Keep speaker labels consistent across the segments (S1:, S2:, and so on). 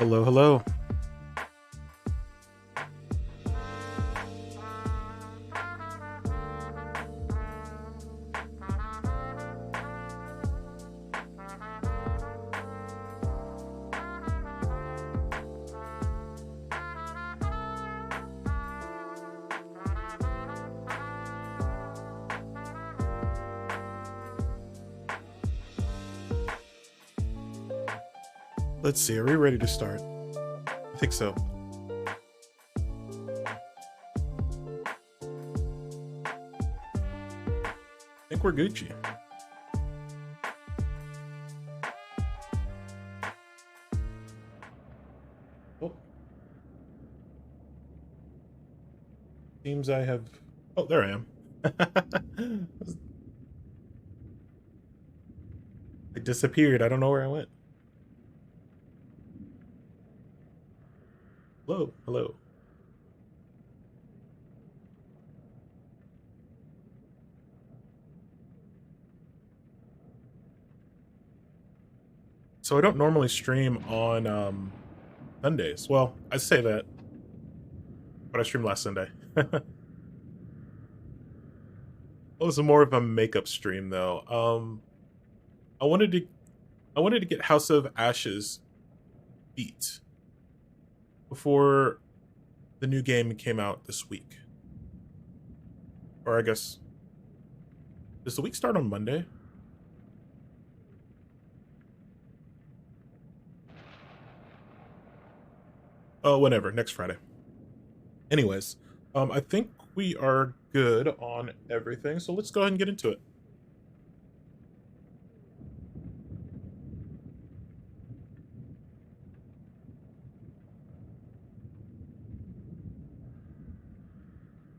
S1: Hello, hello. Let's see, are we ready to start? I think so. I think we're Gucci. Oh. Seems I have... Oh, there I am. I disappeared. I don't know where I went. Hello, hello. So I don't normally stream on Sundays. Well, I say that, but I streamed last Sunday. It was more of a makeup stream though. I wanted to get House of Ashes beat before the new game came out this week. Or I guess, does the week start on Monday? Oh, whenever, next Friday. Anyways, I think we are good on everything, so let's go ahead and get into it.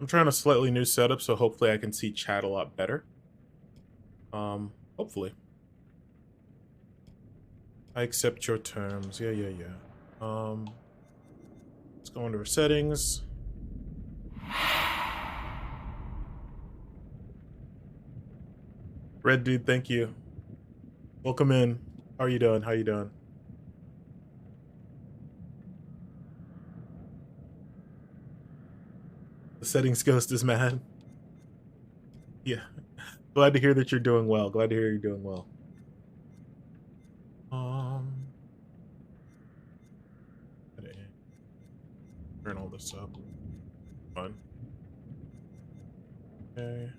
S1: I'm trying a slightly new setup, so hopefully I can see chat a lot better. Hopefully. I accept your terms. Yeah. Let's go into our settings. Red dude, thank you. Welcome in. How are you doing? How you doing? The settings ghost is mad. Yeah. Glad to hear that you're doing well. Glad to hear you're doing well. Turn all this up. Fun. Okay.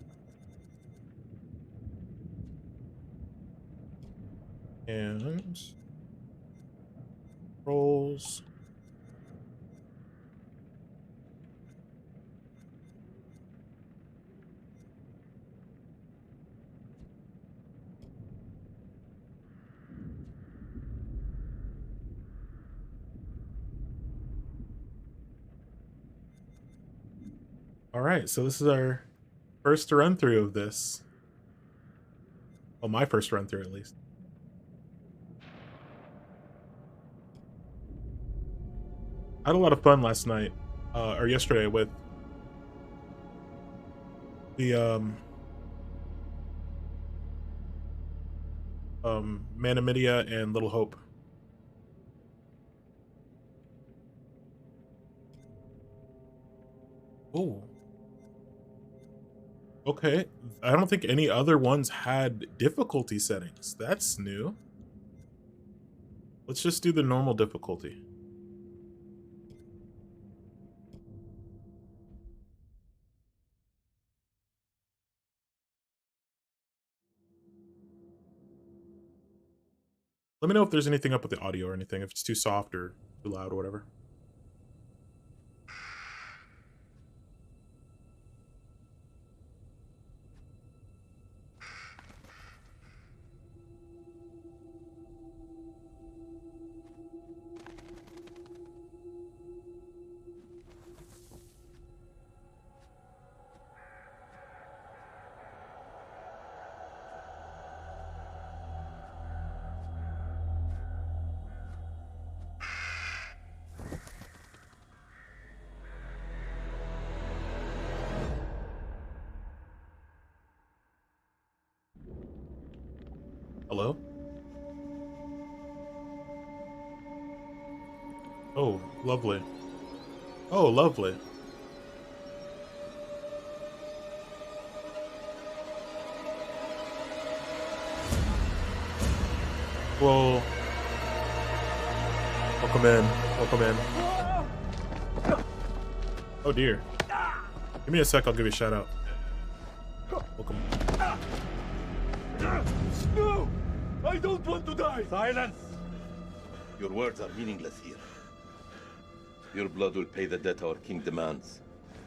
S1: And rolls. All right, so this is our first run through of this. Well, my first run through at least. I had a lot of fun last night, or yesterday, with the Manamidia and Little Hope. Oh. Okay. I don't think any other ones had difficulty settings. That's new. Let's just do the normal difficulty. Let me know if there's anything up with the audio or anything, if it's too soft or too loud or whatever. Hello? Oh, lovely. Oh, lovely. Well, welcome in. Welcome in. Oh dear. Give me a sec, I'll give you a shout out. Welcome.
S2: No! I don't want to die!
S3: Silence! Your words are meaningless here. Your blood will pay the debt our king demands.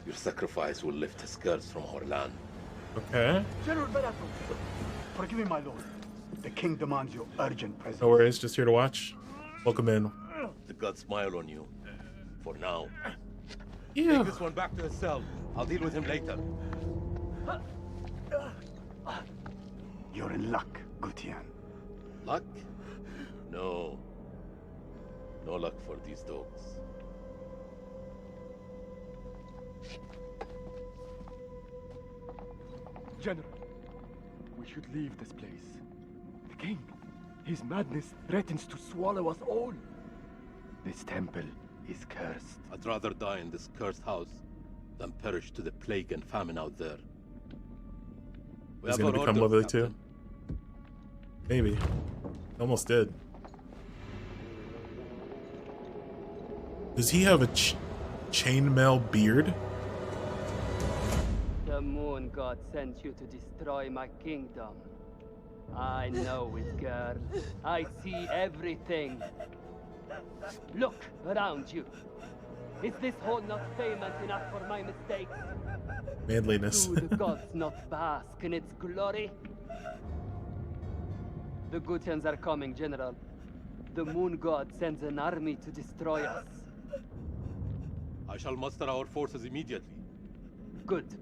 S3: Your sacrifice will lift his curse from our land.
S1: Okay.
S2: General Barato, forgive me, my lord. The king demands your urgent presence.
S1: No worries, just here to watch. Welcome in.
S3: The gods smile on you. For now.
S1: Yeah.
S3: Take this one back to his cell. I'll deal with him later.
S2: You're in luck, Gutian.
S3: Luck? No. No luck for these dogs.
S4: General, we should leave this place. The king, his madness threatens to swallow us all. This temple is cursed.
S3: I'd rather die in this cursed house than perish to the plague and famine out there. We
S1: He's
S3: have
S1: gonna
S3: our
S1: become
S3: orders,
S1: lovely too.
S3: Captain.
S1: Maybe. Almost did. Does he have a chainmail beard?
S5: The moon god sent you to destroy my kingdom. I know it, girl. I see everything. Look around you. Is this hall not famous enough for my mistakes?
S1: Manliness.
S5: Do the gods not bask in its glory? The Gutians are coming, General. The moon god sends an army to destroy us.
S3: I shall muster our forces immediately.
S5: Good.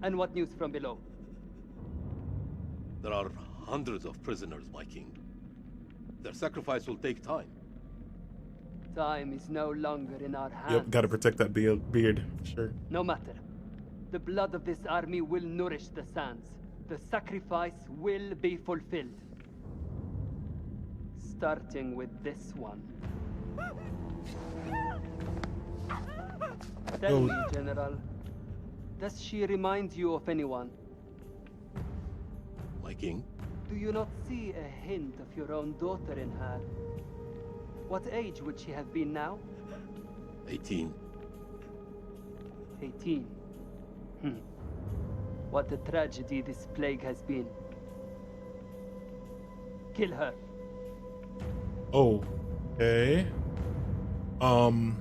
S5: And what news from below?
S3: There are hundreds of prisoners, my king. Their sacrifice will take time.
S5: Time is no longer in our hands.
S1: Yep, gotta protect that beard. Sure.
S5: No matter. The blood of this army will nourish the sands. The sacrifice will be fulfilled. Starting with this one. Tell me, General, does she remind you of anyone?
S3: My king?
S5: Do you not see a hint of your own daughter in her? What age would she have been now?
S3: 18.
S5: 18. What a tragedy this plague has been. Kill her.
S1: Oh. Okay. I'm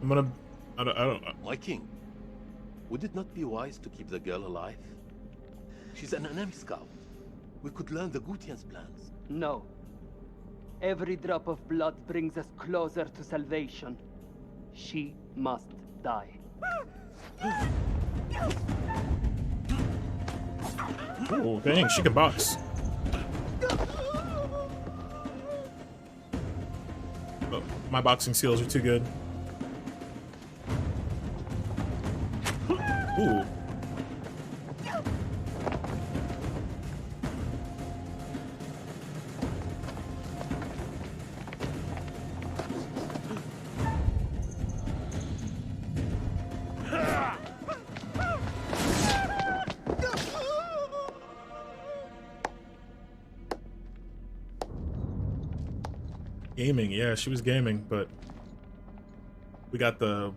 S1: gonna. I don't.
S3: My king, would it not be wise to keep the girl alive? She's an enemy scout. We could learn the Gutian's plans.
S5: No. Every drop of blood brings us closer to salvation. She must die.
S1: Oh, dang, she can box. Oh, my boxing skills are too good. Ooh. Gaming, yeah, she was gaming, but we got the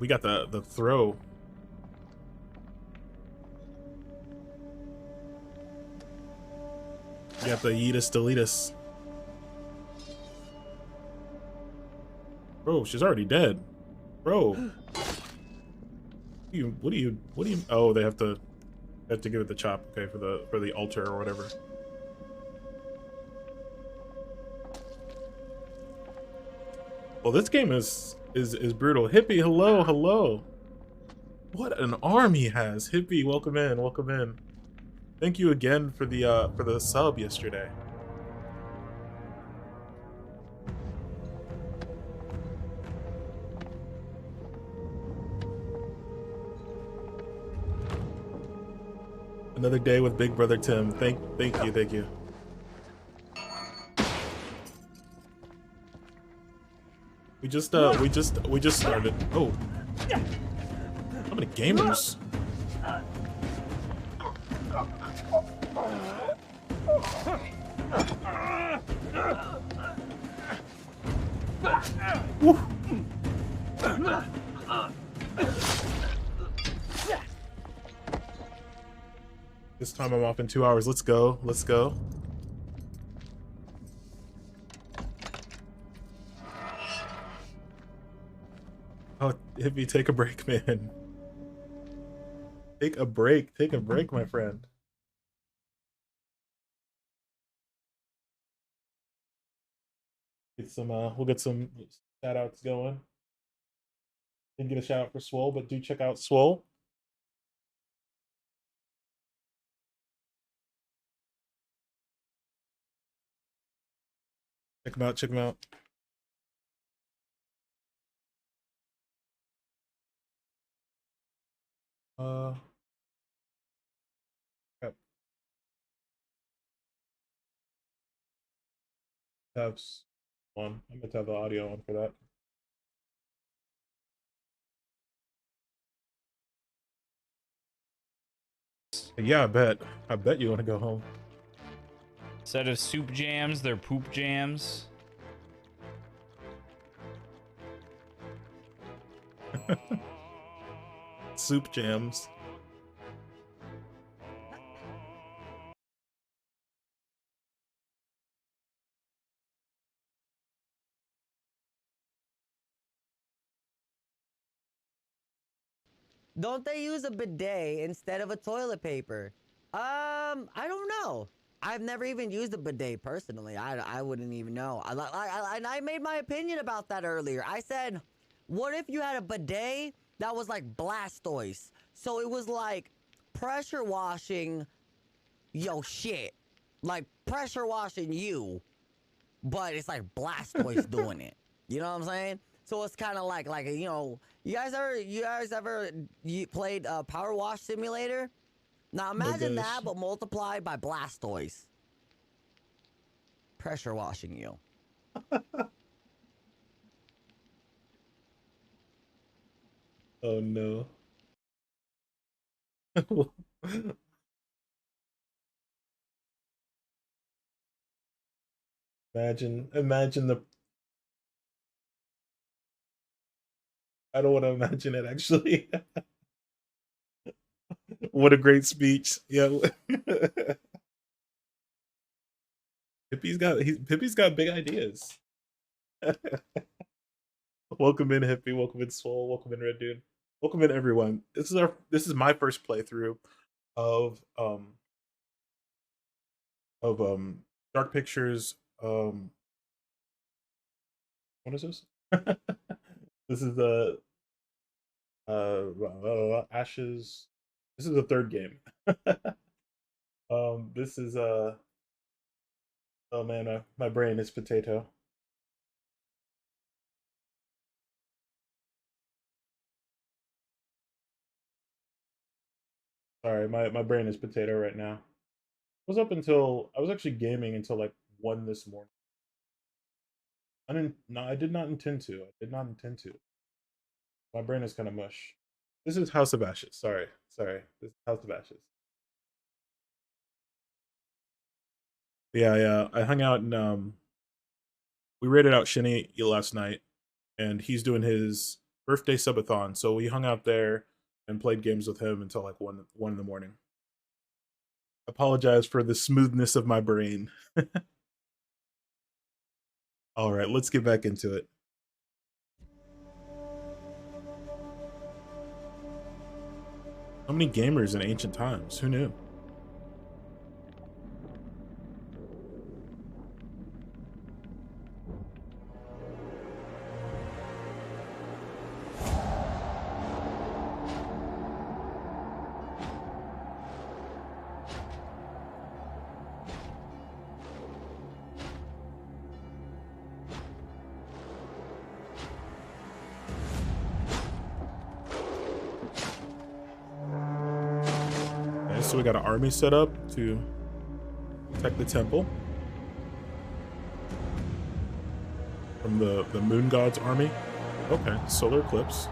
S1: throw. We got the Yeetus Deletus. Bro, she's already dead. Bro. What do you oh, they have to give it the chop, okay, for the altar or whatever. Well, this game is brutal. Hippie, hello. What an arm he has. Hippie, welcome in. Thank you again for the sub yesterday. Another day with Big Brother Tim. Thank you. We just started. Oh. How many gamers? Woo. This time I'm off in 2 hours. Let's go. Let's go. Oh, Hippie, take a break, man. Take a break. Take a break, my friend. Get some. We'll get some shout outs going. Didn't get a shout out for Swole, but do check out Swole. Check him out. Check him out. Yep. Tabs on. I'm gonna have the audio on for that. Yeah, I bet. I bet you want to go home.
S6: Instead of soup jams, they're poop jams.
S1: Soup jams.
S7: Don't they use a bidet instead of a toilet paper? I don't know. I've never even used a bidet personally. I wouldn't even know. I made my opinion about that earlier. I said, what if you had a bidet that was like Blastoise? So it was like pressure washing yo shit. Like pressure washing you, but it's like Blastoise doing it. You know what I'm saying? So it's kind of like you know, you guys ever played Power Wash Simulator? Now imagine that, but multiplied by Blastoise. Pressure washing you.
S1: Oh no. Imagine the. I don't want to imagine it actually. What a great speech. Yeah. Hippie's got big ideas. Welcome in, Hippie. Welcome in, Soul. Welcome in, Red Dude. Welcome in, everyone. This is my first playthrough of Dark Pictures. What is this? This is the Ashes. This is the third game. This is oh man, my brain is potato. Sorry, my brain is potato right now. I was actually gaming until like 1 this morning. I did not intend to. I did not intend to. My brain is kind of mush. This is House of Ashes. Sorry. This is House of Ashes. Yeah. I hung out and we raided out Shinny last night, and he's doing his birthday subathon. So we hung out there and played games with him until like 1 in the morning. Apologize for the smoothness of my brain. All right, let's get back into it. So many gamers in ancient times. Who knew? So we got an army set up to protect the temple. From the moon god's army. Okay, solar eclipse.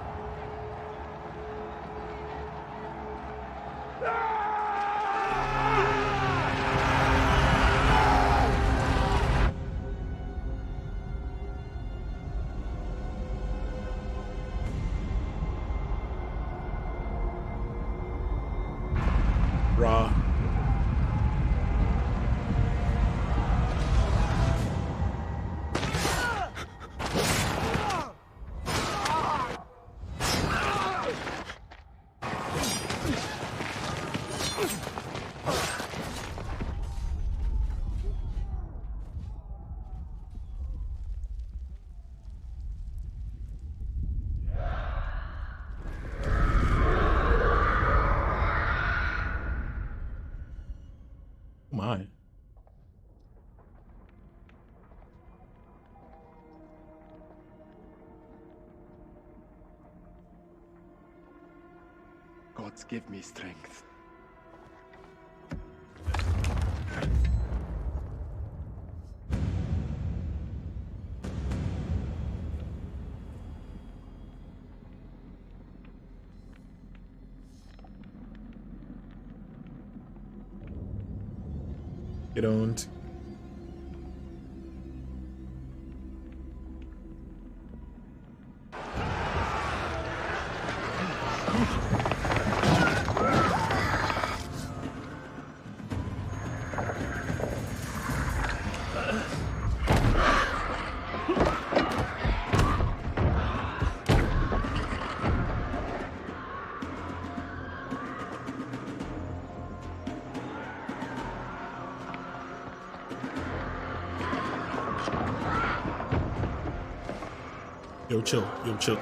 S1: Ra. Oh my.
S4: Gods give me strength.
S1: Get owned. Yo, chill. Yo, chill.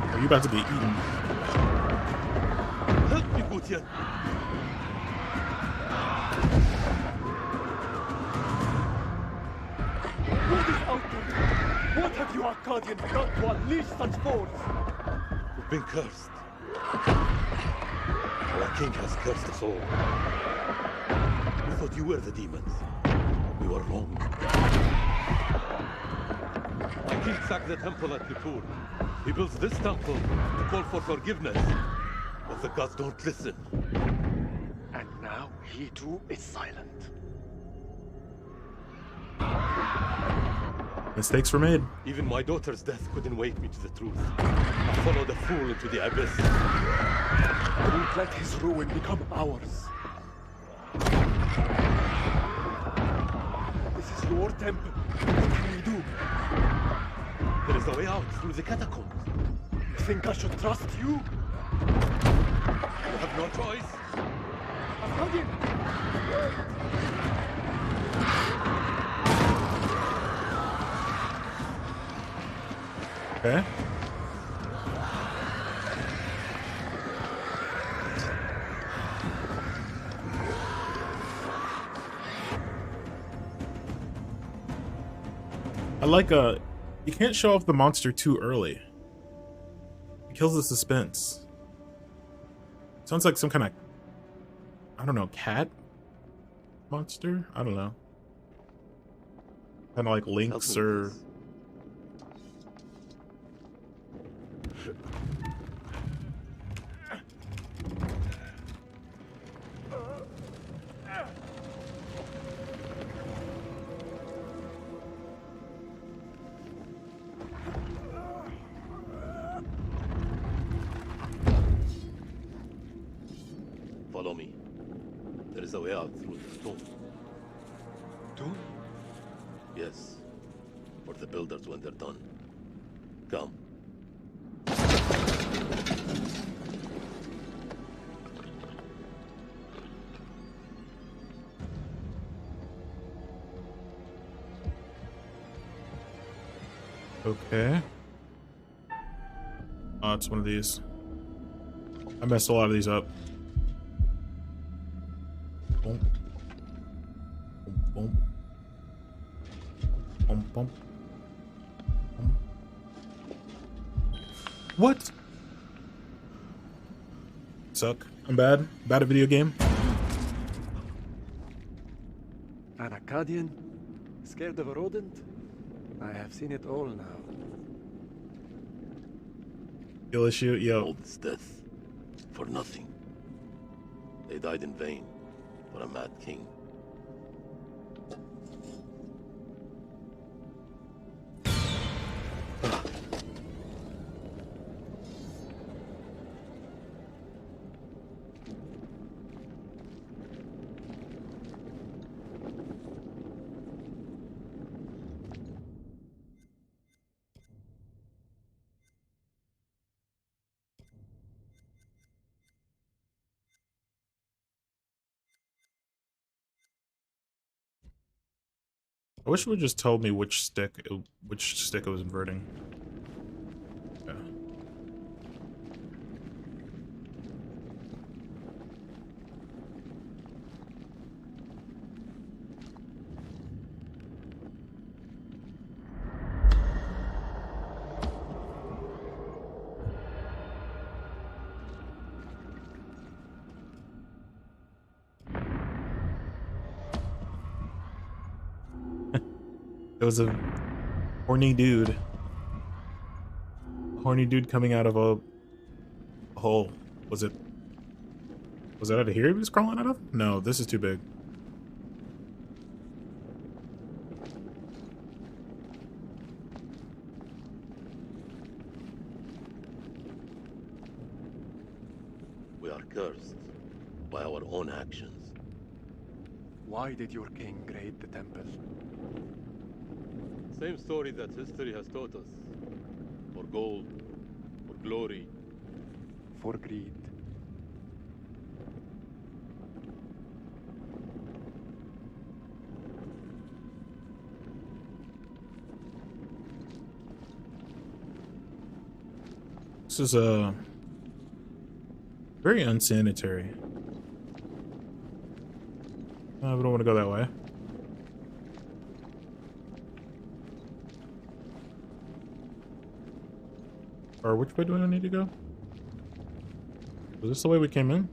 S1: Are you about to be eaten?
S3: Help me, Gutian.
S4: What is out there? What have you Arcadians done to unleash such force?
S3: We've been cursed. Our king has cursed us all. We thought you were the demons. We were wrong. My king sacked the temple at Nippur. He builds this temple to call for forgiveness. But the gods don't listen.
S4: And now he too is silent.
S1: Mistakes were made.
S3: Even my daughter's death couldn't wake me to the truth. I followed a fool into the abyss.
S4: Don't let his ruin become ours. This is your temple. What can we do?
S3: There is a way out through the catacombs.
S4: You think I should trust you?
S3: You have no choice.
S4: Arcadian!
S1: Okay. I like you can't show off the monster too early. It kills the suspense. Sounds like some kind of, I don't know, cat monster? I don't know. Kind of like lynx or...
S3: Follow me. There is a way out through the stone.
S4: Tomb?
S3: Yes. For the builders when they're done. Come.
S1: Okay. Oh, it's one of these. I messed a lot of these up. Boom. Boom, boom. Boom, boom. What? Suck. I'm bad. Bad at video game.
S4: An Akkadian? Scared of a rodent? I have seen it all now.
S1: Skill issue. Yo.
S3: All this death for nothing. They died in vain for a mad king.
S1: I wish it would just tell me which stick it was inverting. Yeah. It was a horny dude. A horny dude coming out of a hole. Was it out of here he was crawling out of? No, this is too big.
S3: We are cursed by our own actions.
S4: Why did your king raid the temple?
S3: Same story that history has taught us. For gold, for glory.
S4: For greed.
S1: This is very unsanitary. We don't want to go that way. Or which way do we need to go? Was this the way we came in?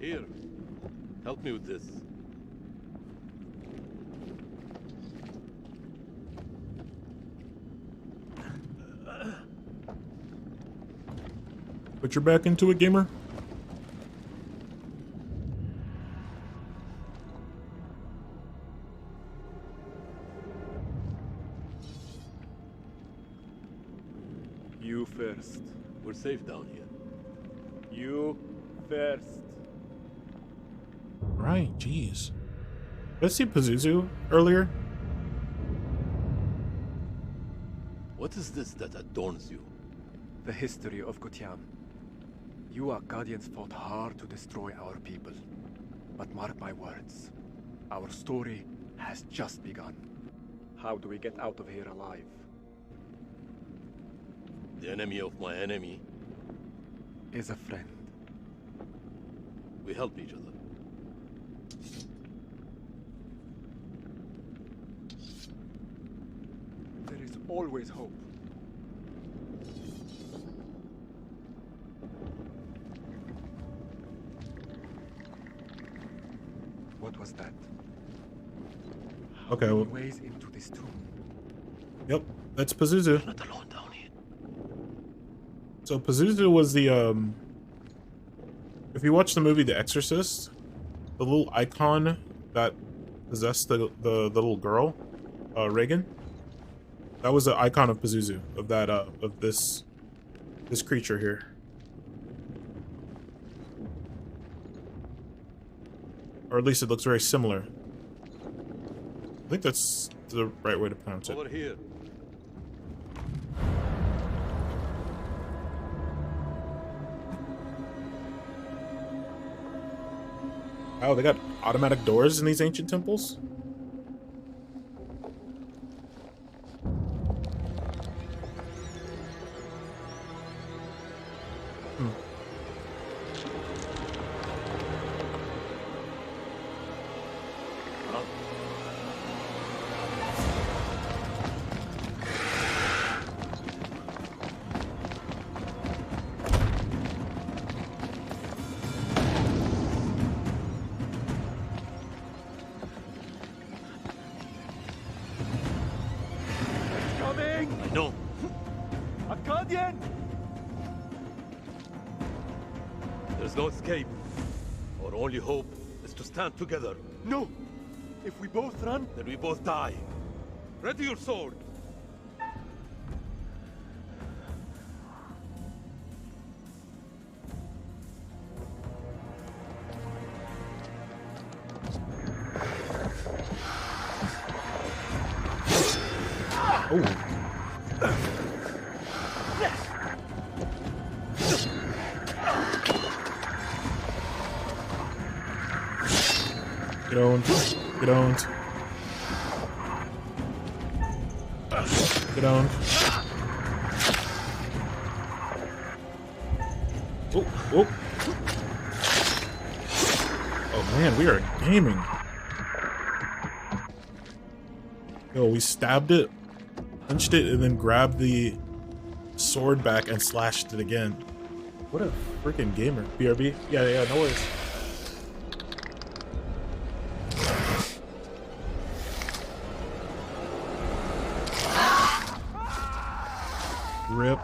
S3: Here, help me with this.
S1: Put your back into it, gamer.
S4: You first.
S3: We're safe down here.
S4: You first.
S1: Right, jeez. Did I see Pazuzu earlier?
S3: What is this that adorns you?
S4: The history of Gutian. You Akkadians fought hard to destroy our people. But mark my words, our story has just begun. How do we get out of here alive?
S3: The enemy of my enemy.
S4: Is a friend.
S3: We help each other.
S4: There is always hope. What was that?
S1: Okay,
S4: How
S1: well,
S4: many ways into this tomb?
S1: yep, that's Pazuzu.
S3: Not alone down here.
S1: So Pazuzu was the if you watch the movie The Exorcist, the little icon that possessed the little girl, Reagan, that was the icon of Pazuzu, of that of this creature here. Or at least it looks very similar. I think that's the right way to pronounce it.
S3: Over here.
S1: Oh, they got automatic doors in these ancient temples?
S3: No.
S4: Akkadian!
S3: There's no escape. Our only hope is to stand together.
S4: No! If we both run,
S3: Then we both die. Ready your sword.
S1: Get owned. Get owned. Get owned. Oh, oh. Oh man, we are gaming. Yo, we stabbed it, punched it, and then grabbed the sword back and slashed it again. What a freaking gamer. BRB? Yeah, no worries. Rip.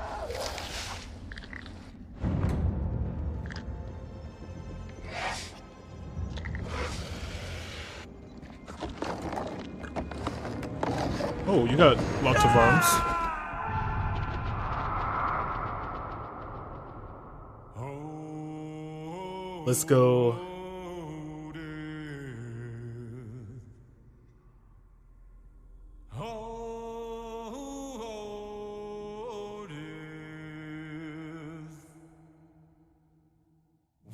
S1: Oh, you got lots of arms. Let's go.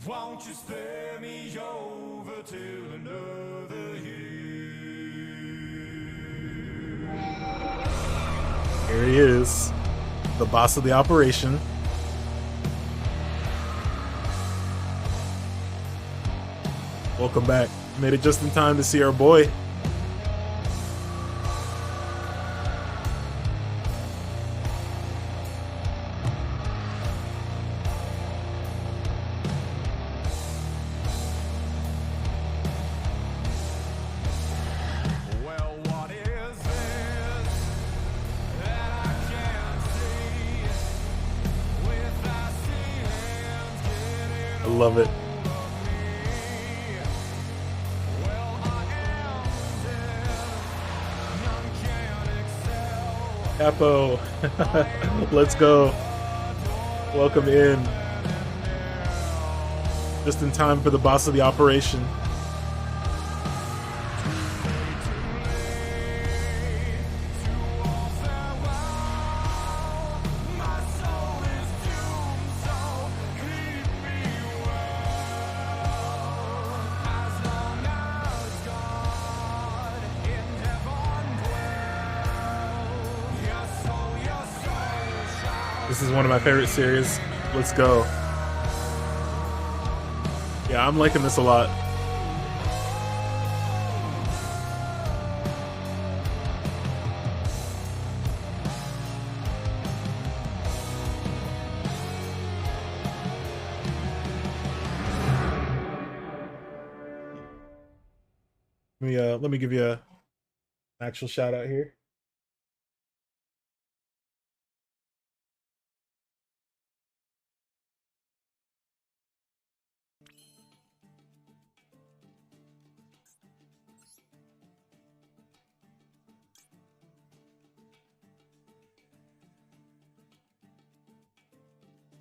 S8: Won't you spare me over till another year?
S1: Here he is, the boss of the operation. Welcome back. Made it just in time to see our boy.
S8: Well, what is this that I can't see? With icy hands getting
S1: I love it.
S8: well, I am dead. None can excel.
S1: Capo. Let's go. Welcome in. Just in time for the boss of the operation.
S8: My soul is doomed, so keep me well. As long as God in heaven dwells, your soul shall.
S1: This is one of my favorite series. Let's go. Yeah, I'm liking this a lot. Let me give you an actual shout out here.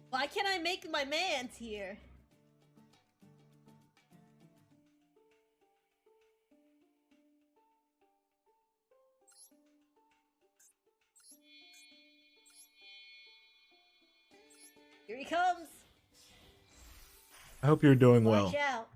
S9: Why can't I make my man's here? Here he comes.
S1: I hope you're doing well.
S9: Watch out.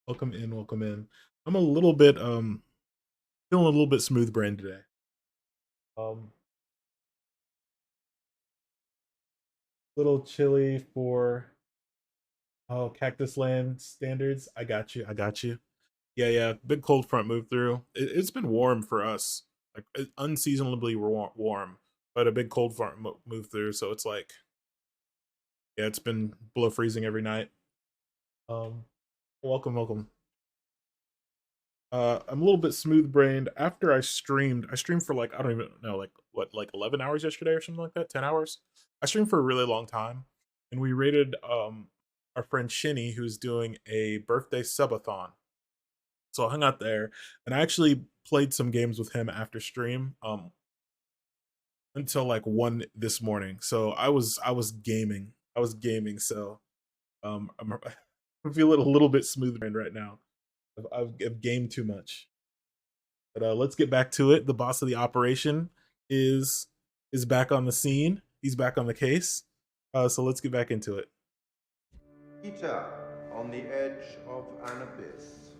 S1: Welcome in, welcome in. I'm a little bit feeling a little bit smooth brain today. Little chilly for Oh, Cactus Land standards. I got you. I got you. Yeah, yeah. Big cold front moved through. It's been warm for us, like unseasonably warm, but a big cold front moved through. So it's like, yeah, it's been below freezing every night. Welcome, welcome. I'm a little bit smooth brained. After I streamed for like, I don't even know, like what, like 11 hours yesterday or something like that, 10 hours. I streamed for a really long time, and we raided our friend Shinny, who's doing a birthday subathon. So I hung out there, and I actually played some games with him after stream until like 1 this morning. So I was gaming. So I'm feeling a little bit smooth brained right now. I've gamed too much. But let's get back to it. The boss of the operation is back on the scene. He's back on the case. So let's get back into it.
S10: Peter, on the edge of an abyss.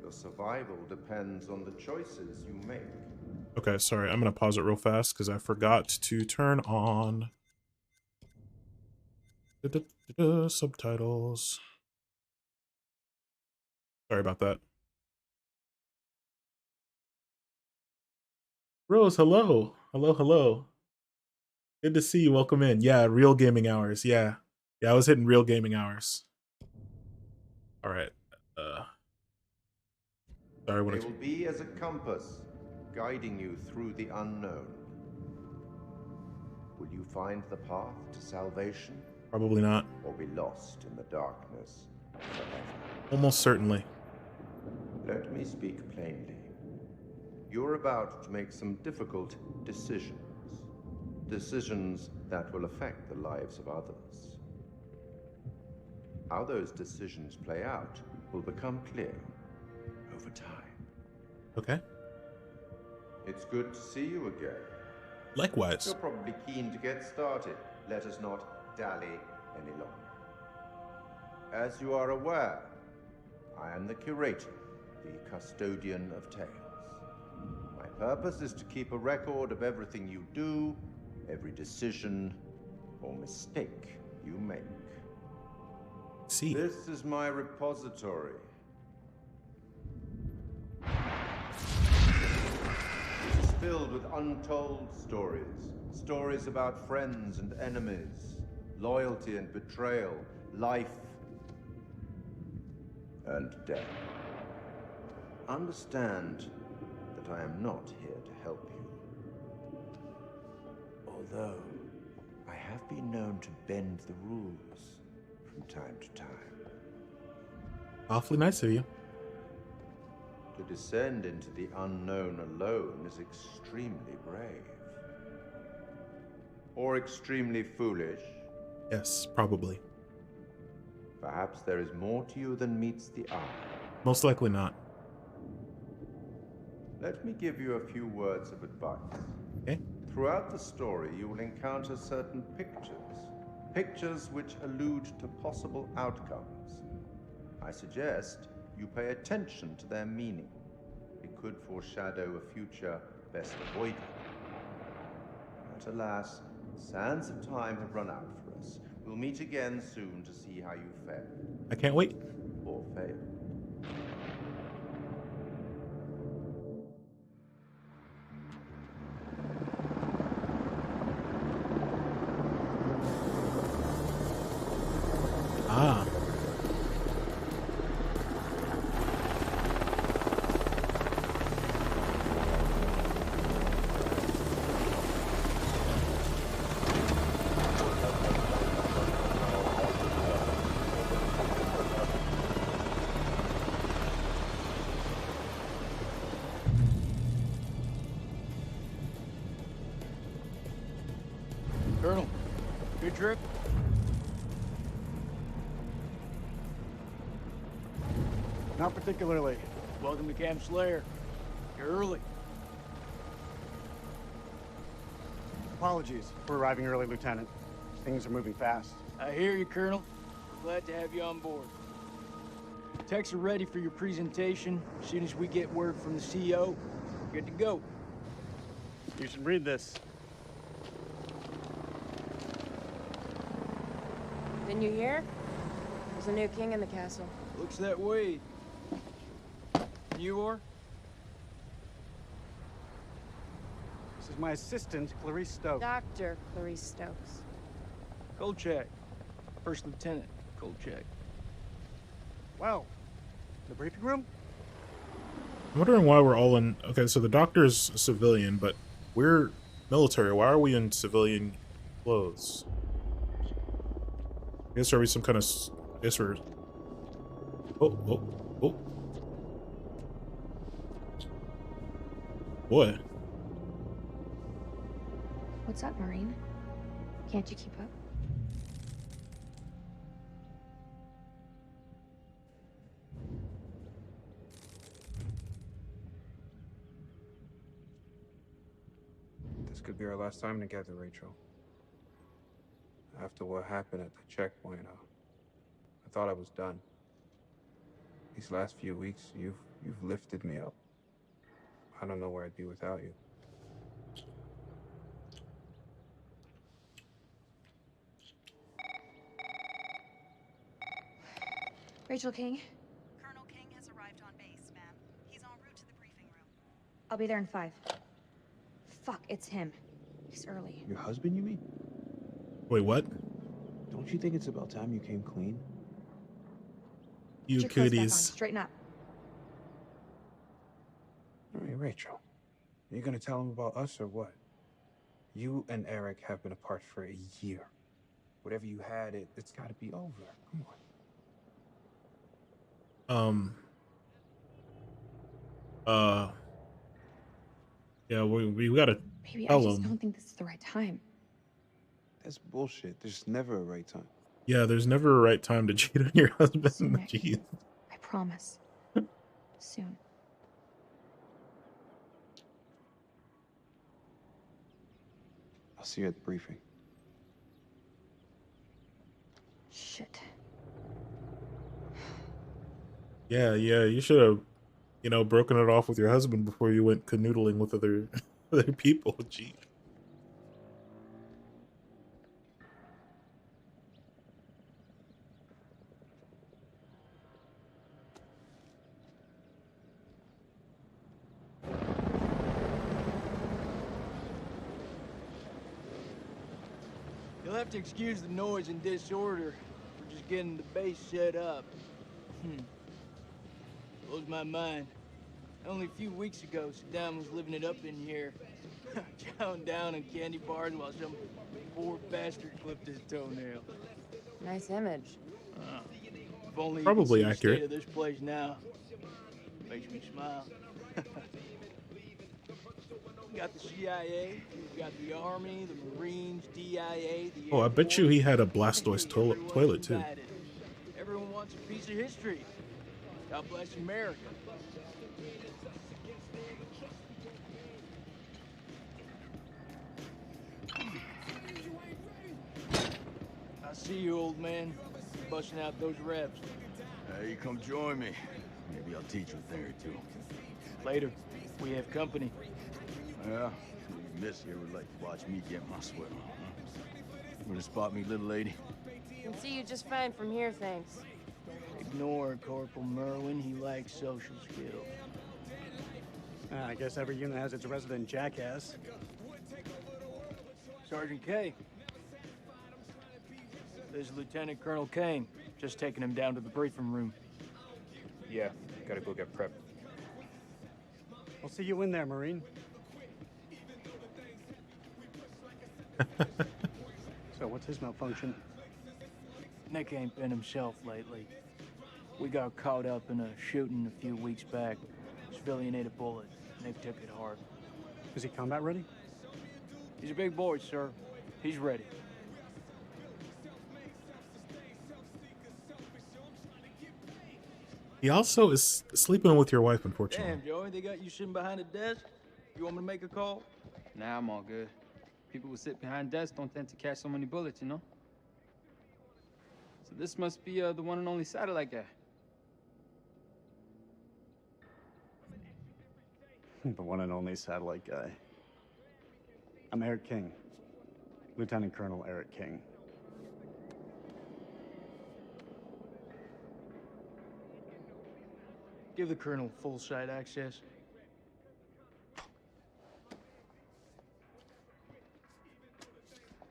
S10: Your survival depends on the choices you make.
S1: Okay, sorry. I'm going to pause it real fast because I forgot to turn on subtitles. Sorry about that. Rose, hello. Hello. Good to see you. Welcome in. Yeah, real gaming hours. Yeah, I was hitting real gaming hours. All right. Sorry.
S10: They will be as a compass, guiding you through the unknown. Will you find the path to salvation?
S1: Probably not.
S10: Or be lost in the darkness forever?
S1: Almost certainly.
S10: Let me speak plainly. You're about to make some difficult decisions. Decisions that will affect the lives of others. How those decisions play out will become clear over time.
S1: Okay.
S10: It's good to see you again.
S1: Likewise.
S10: You're probably keen to get started. Let us not dally any longer. As you are aware, I am the curator, the custodian of tales. My purpose is to keep a record of everything you do, every decision or mistake you make.
S1: See.
S10: This is my repository. It is filled with untold stories. Stories about friends and enemies, loyalty and betrayal, life and death. Understand that I am not here to help you. Although, I have been known to bend the rules from time to time.
S1: Awfully nice of you.
S10: To descend into the unknown alone is extremely brave. Or extremely foolish.
S1: Yes, probably.
S10: Perhaps there is more to you than meets the eye.
S1: Most likely not.
S10: Let me give you a few words of advice.
S1: Okay.
S10: Throughout the story, you will encounter certain pictures. Pictures which allude to possible outcomes. I suggest you pay attention to their meaning. It could foreshadow a future best avoided. But alas, the sands of time have run out for us. We'll meet again soon to see how you fare.
S1: I can't wait.
S10: Or fail.
S1: Ah.
S11: Colonel, good trip?
S2: Not particularly.
S11: Welcome to Camp Slayer. You're early.
S2: Apologies for arriving early, Lieutenant. Things are moving fast.
S11: I hear you, Colonel. Glad to have you on board. Techs are ready for your presentation. As soon as we get word from the CO, good to go.
S2: You should read this.
S12: Didn't you hear? There's a new king in the castle.
S11: Looks that way. You are?
S2: This is my assistant, Clarice Stokes.
S12: Dr. Clarice Stokes.
S11: Kolchak. First Lieutenant Kolchak.
S2: Wow. The briefing room?
S1: I'm wondering why we're all in... Okay, so the doctor's civilian, but we're military. Why are we in civilian clothes? I guess are we some kind of... I guess we're... Oh. What?
S12: What's up, Marine? Can't you keep up?
S13: This could be our last time together, Rachel. After what happened at the checkpoint, I thought I was done. These last few weeks, you've lifted me up. I don't know where I'd be without you.
S12: Rachel King?
S14: Colonel King has arrived on base, ma'am. He's en route to the briefing room.
S12: I'll be there in 5. Fuck, it's him. He's early.
S13: Your husband, you mean?
S1: Wait, what?
S13: Don't you think it's about time you came clean?
S1: You
S12: Put your clothes back on.
S1: cooties.
S12: Straighten up.
S13: All right, Rachel. Are you gonna tell him about us or what? You and Eric have been apart for a year. Whatever you had, it's gotta be over. Come on.
S1: Yeah, we gotta
S12: Maybe I
S1: tell
S12: just
S1: him.
S12: don't think this is the right time.
S13: That's bullshit. There's never a right time.
S1: Yeah, there's never a right time to cheat on your husband.
S12: Soon, Nick.
S1: Jeez.
S12: I promise. Soon.
S13: I'll see you at the briefing.
S12: Shit.
S1: Yeah, you should have, broken it off with your husband before you went canoodling with other people. Gee.
S11: You'll have to excuse the noise and disorder. We're just getting the base set up. Blows my mind. Only a few weeks ago, Saddam was living it up in here. Chowing down on candy bars while some poor bastard clipped his toenail.
S12: Nice image.
S11: If only
S1: Probably
S11: you could see the
S1: accurate.
S11: state of this place now. Makes me smile. We got the CIA, we got the Army, the Marines, DIA, the
S1: Oh, I
S11: Air
S1: bet you
S11: Force.
S1: he had a Blastoise toilet too.
S11: Invited. Everyone wants a piece of history. God bless America. I see you, old man. Busting out those reps.
S15: You come join me. Maybe I'll teach you a thing or two.
S11: Later. We have company.
S15: Yeah, you miss here would like to watch me get my sweat on, huh? Want to spot me, little lady?
S12: Can see you just fine from here, thanks.
S11: Ignore Corporal Merlin. He lacks social skills.
S2: I guess every unit has its resident jackass.
S11: Sergeant K. This is Lieutenant Colonel Kane. Just taking him down to the briefing room.
S13: Yeah, gotta go get prepped.
S2: I'll see you in there, Marine. So what's his malfunction?
S11: Nick ain't been himself lately. We got caught up in a shooting a few weeks back. Civilian ate a bullet. Nick took it hard.
S2: Is he combat ready?
S11: He's a big boy, sir. He's ready.
S1: He also is sleeping with your wife, unfortunately.
S11: Damn, Joey, they got you sitting behind a desk? You want me to make a call?
S16: Nah, I'm all good. People who sit behind desks don't tend to catch so many bullets, you know? So this must be the one and only satellite guy.
S2: The one and only satellite guy. I'm Eric King. Lieutenant Colonel Eric King.
S11: Give the Colonel full site access.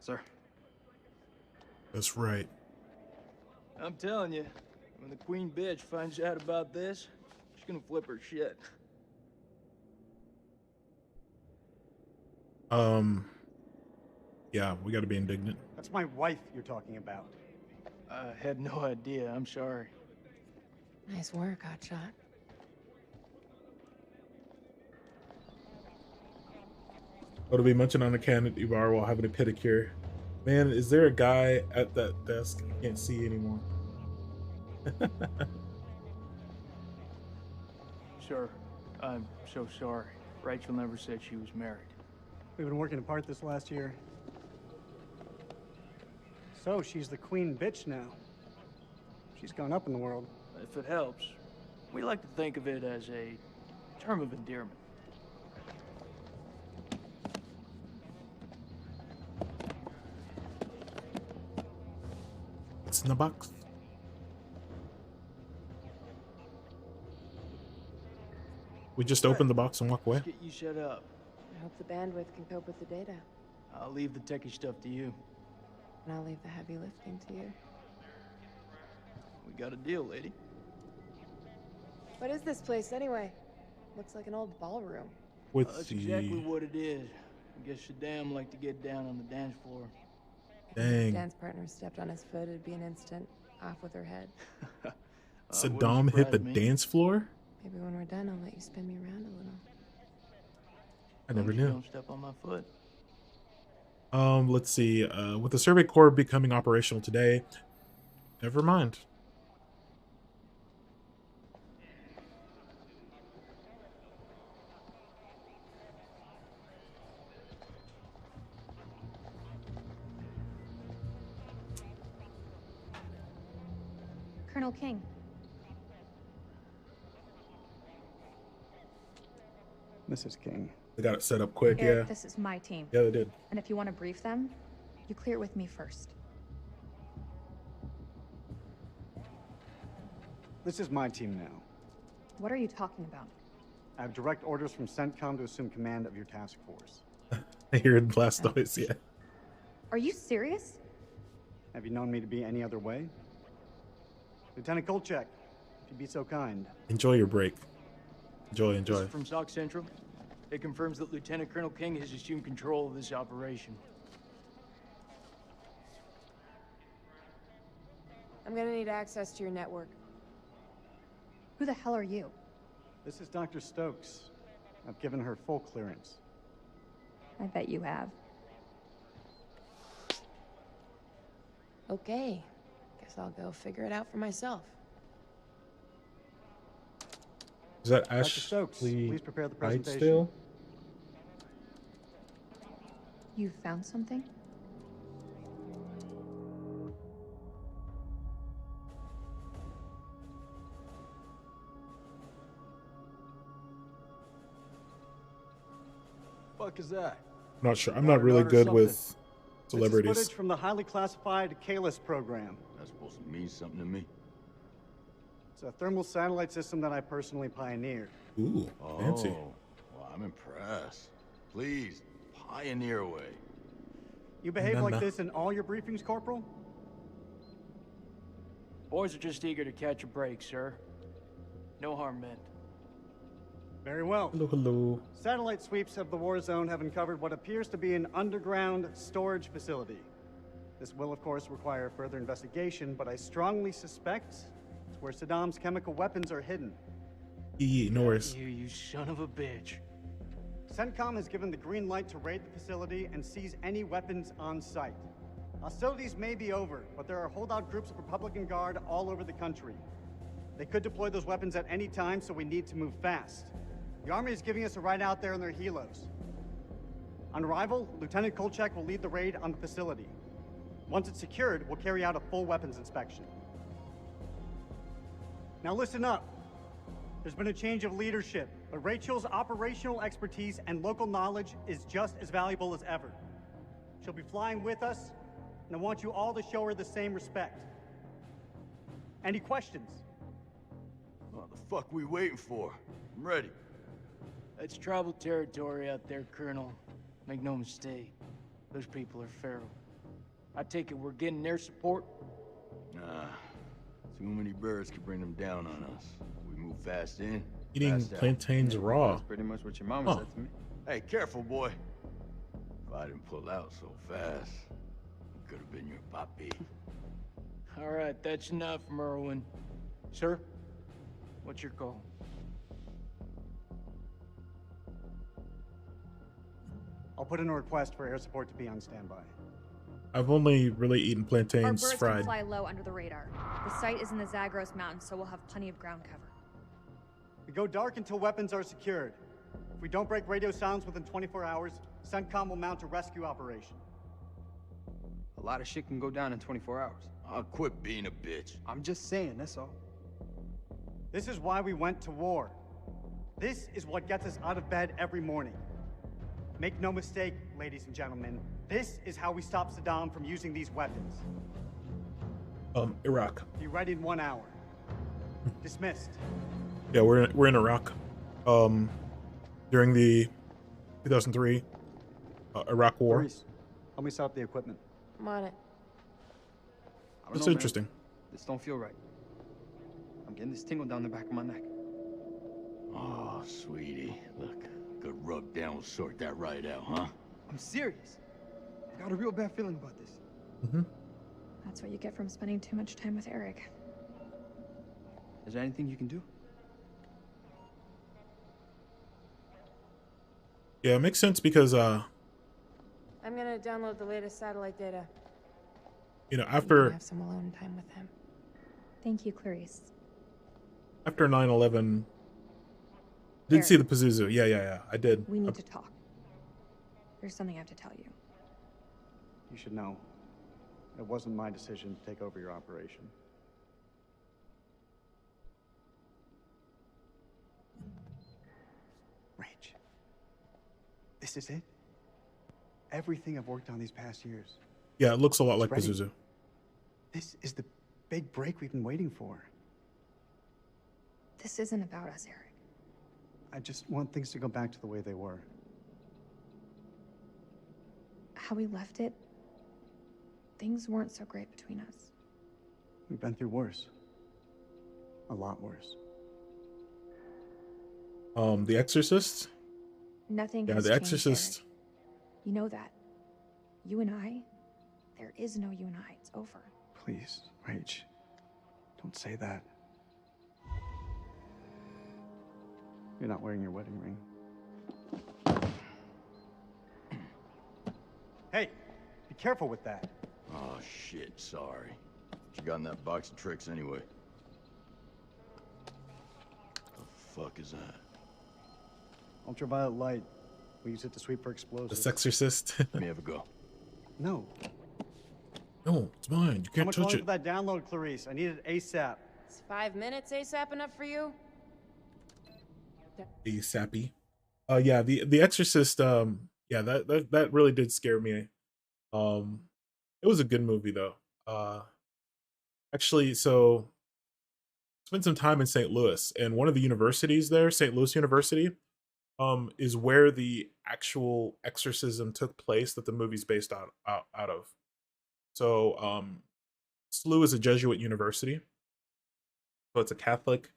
S11: Sir.
S1: That's right.
S11: I'm telling you, when the Queen bitch finds out about this, she's gonna flip her shit.
S1: Yeah, we gotta be indignant.
S2: That's my wife you're talking about.
S11: I had no idea. I'm sorry.
S17: Nice work, Hotshot.
S1: Go to be munching on a candy bar while having a pedicure. Man, is there a guy at that desk I can't see anymore?
S11: Sir, I'm so sorry. Rachel never said she was married.
S2: We've been working apart this last year. So, she's the queen bitch now. She's gone up in the world.
S11: If it helps, we like to think of it as a term of endearment.
S1: What's in the box? We just open the box and walk away?
S11: Let's get you set up.
S17: I hope the bandwidth can cope with the data.
S11: I'll leave the techie stuff to you.
S17: And I'll leave the heavy lifting to you.
S11: We got a deal, lady.
S17: What is this place anyway? Looks like an old ballroom.
S1: With
S11: That's
S1: the...
S11: exactly what it is. I guess Shaddam like to get down on the dance floor.
S1: Dang.
S17: If dance partner stepped on his foot, it'd be an instant off with her head.
S1: Saddam hit the dance floor?
S17: Maybe when we're done, I'll let you spin me around a little.
S1: I never knew.
S11: Don't step on my foot.
S1: Let's see. With the Survey Corps becoming operational today, never mind.
S12: Colonel King.
S2: Mrs. King.
S1: They got it set up quick,
S12: Eric,
S1: yeah.
S12: this is my team.
S1: Yeah, they did.
S12: And if you want to brief them, you clear it with me first.
S2: This is my team now.
S12: What are you talking about?
S2: I have direct orders from CENTCOM to assume command of your task force.
S1: I hear it blast noise, yeah.
S12: Are you serious?
S2: Have you known me to be any other way? Lieutenant Kolchak, if you'd be so kind.
S1: Enjoy your break. Enjoy,
S11: This
S1: enjoy.
S11: is from SOC Central. It confirms that Lieutenant Colonel King has assumed control of this operation.
S17: I'm gonna need access to your network.
S12: Who the hell are you?
S2: This is Dr. Stokes. I've given her full clearance.
S12: I bet you have.
S17: Okay. Guess I'll go figure it out for myself.
S1: Is that
S2: Dr. Stokes,
S1: Ashley
S2: please prepare the
S1: Wright
S2: presentation.
S1: still?
S12: You found something?
S15: Fuck is that?
S1: I'm not sure. I'm not really good with celebrities.
S2: This is footage from the highly classified Kalis program.
S15: That's supposed to mean something to me.
S2: It's a thermal satellite system that I personally pioneered.
S1: Ooh, fancy.
S15: Oh, well, I'm impressed. Please, pioneer away.
S2: You behave
S1: No,
S2: like
S1: no.
S2: this in all your briefings, Corporal?
S11: Boys are just eager to catch a break, sir. No harm meant.
S2: Very well.
S1: Hello, hello.
S2: Satellite sweeps of the war zone have uncovered what appears to be an underground storage facility. This will, of course, require further investigation, but I strongly suspect it's where Saddam's chemical weapons are hidden.
S1: No worries.
S11: You son of a bitch.
S2: CENTCOM has given the green light to raid the facility and seize any weapons on site. Hostilities may be over, but there are holdout groups of Republican Guard all over the country. They could deploy those weapons at any time, so we need to move fast. The Army is giving us a ride out there in their helos. On arrival, Lieutenant Kolchak will lead the raid on the facility. Once it's secured, we'll carry out a full weapons inspection. Now listen up. There's been a change of leadership, but Rachel's operational expertise and local knowledge is just as valuable as ever. She'll be flying with us, and I want you all to show her the same respect. Any questions?
S15: What the fuck we waiting for? I'm ready.
S11: That's tribal territory out there, Colonel. Make no mistake. Those people are feral. I take it we're getting their support?
S15: Nah. Too many birds could bring them down on us. We move fast in.
S1: Eating
S15: fast out.
S1: plantains raw.
S16: That's pretty much what your mama said to me.
S15: Hey, careful, boy. If I didn't pull out so fast, it could have been your papi.
S11: All right, that's enough, Merwin. Sir, what's your call?
S2: I'll put in a request for air support to be on standby.
S1: I've only really eaten
S12: Our
S1: plantains
S12: birds
S1: fried.
S12: can fly low under the radar. The site is in the Zagros Mountains, so we'll have plenty of ground cover.
S2: We go dark until weapons are secured. If we don't break radio sounds within 24 hours, CENTCOM will mount a rescue operation.
S16: A lot of shit can go down in 24 hours.
S15: I'll quit being a bitch.
S16: I'm just saying, that's all.
S2: This is why we went to war. This is what gets us out of bed every morning. Make no mistake, ladies and gentlemen, this is how we stop Saddam from using these weapons.
S1: Iraq.
S2: Be ready in 1 hour. Dismissed.
S1: Yeah, we're in Iraq. During the 2003 Iraq War.
S2: Maurice, help me set up the equipment.
S17: I'm on it.
S16: I don't
S1: That's
S16: know, man.
S1: interesting.
S16: This don't feel right. I'm getting this tingle down the back of my neck.
S15: Oh, sweetie. Look, good rub down will sort that right out, huh?
S16: I'm serious. I've got a real bad feeling about this.
S12: That's what you get from spending too much time with Eric.
S16: Is there anything you can do?
S1: Yeah, it makes sense because
S17: I'm gonna download the latest satellite data.
S1: you know,
S12: You
S1: after
S12: can have some alone time with him. Thank you, Clarice.
S1: after 9/11, did see the Pazuzu. Yeah, I did.
S12: We need to talk. There's something I have to tell you.
S2: You should know. It wasn't my decision to take over your operation. Rach. This is it? Everything I've worked on these past years.
S1: Yeah, it looks a lot like
S2: ready.
S1: Pazuzu.
S2: This is the big break we've been waiting for.
S12: This isn't about us, Eric.
S2: I just want things to go back to the way they were.
S12: How we left it, things weren't so great between us.
S2: We've been through worse. A lot worse.
S1: The Exorcist.
S12: Nothing
S1: Yeah,
S12: has
S1: The
S12: changed,
S1: Exorcist.
S12: Eric. You know that. You and I, there is no you and I. It's over.
S2: Please, Rach. Don't say that. You're not wearing your wedding ring. Hey, be careful with that.
S15: Oh, shit, sorry. What you got in that box of tricks anyway? The fuck is that?
S2: Ultraviolet light. We use it to sweep for explosives.
S1: The Exorcist.
S15: Let me have a go.
S2: No.
S1: No, it's mine. You
S2: How
S1: can't
S2: much
S1: touch
S2: longer
S1: it.
S2: for that download, Clarice? I need it ASAP.
S17: Is 5 minutes ASAP enough for you?
S1: The sappy. Yeah, the Exorcist. Yeah, that really did scare me. It was a good movie though. Actually, so spent some time in St. Louis, and one of the universities there, St. Louis University, is where the actual exorcism took place that the movie's based out of. So, SLU is a Jesuit university, so it's a Catholic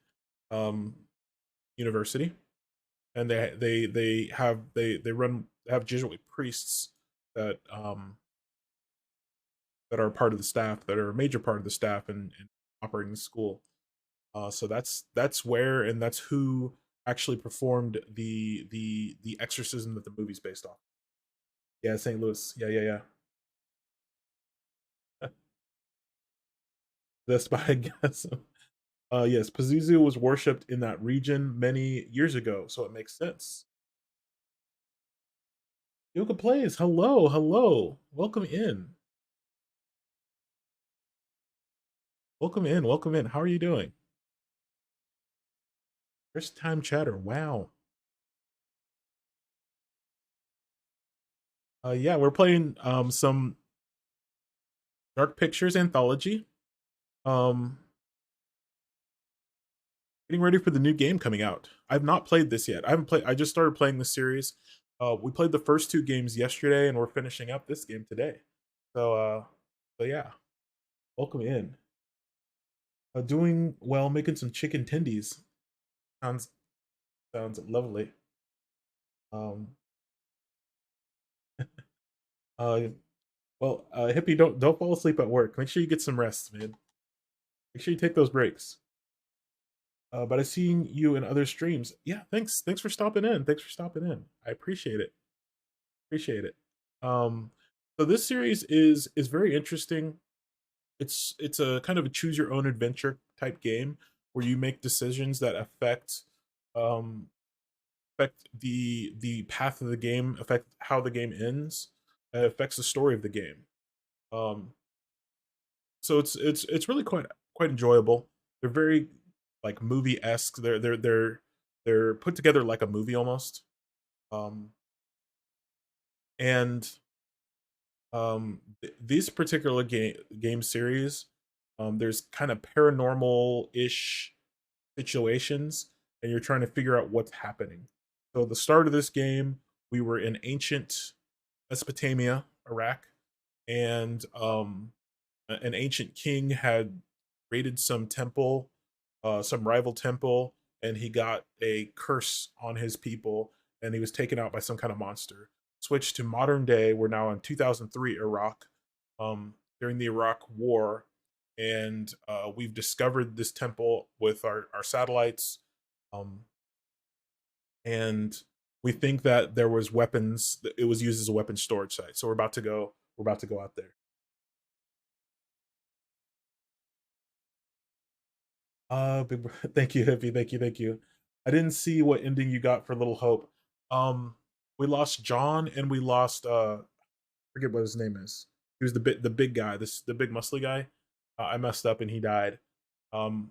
S1: university, and they have Jesuit priests that that are part of the staff, that are a major part of the staff in operating the school. So that's where, and that's who actually performed the exorcism that the movie's based off. Yeah, St. Louis. Yeah. That's by guess. Yes, Pazuzu was worshipped in that region many years ago, so it makes sense. Yoga Plays, hello. Welcome in. Welcome in. How are you doing? First time chatter. Wow. Yeah, we're playing some Dark Pictures anthology. getting ready for the new game coming out. I've not played this yet. I just started playing the series. We played the first 2 games yesterday, and we're finishing up this game today. So yeah, welcome in. Doing well, making some chicken tendies. Sounds lovely. Hippie, don't fall asleep at work. Make sure you get some rest, man. Make sure you take those breaks. But I've seen you in other streams. Yeah, thanks for stopping in. I appreciate it. So this series is very interesting. It's a kind of a choose your own adventure type game where you make decisions that affect the path of the game, affect how the game ends, and it affects the story of the game. So it's really quite enjoyable. They're very like movie-esque. They're put together like a movie almost. These particular game series, there's kind of paranormal-ish situations, and you're trying to figure out what's happening. So the start of this game, we were in ancient Mesopotamia, Iraq, and an ancient king had raided some temple, some rival temple, and he got a curse on his people, and he was taken out by some kind of monster. Switch to modern day, we're now in 2003 Iraq, during the Iraq War, and we've discovered this temple with our satellites, and we think that there was weapons. It was used as a weapon storage site. So we're about to go out there. Thank you, Hippie. Thank you. I didn't see what ending you got for Little Hope. We lost John, and we lost I forget what his name is. He was the big guy, the big muscly guy. I messed up and he died. So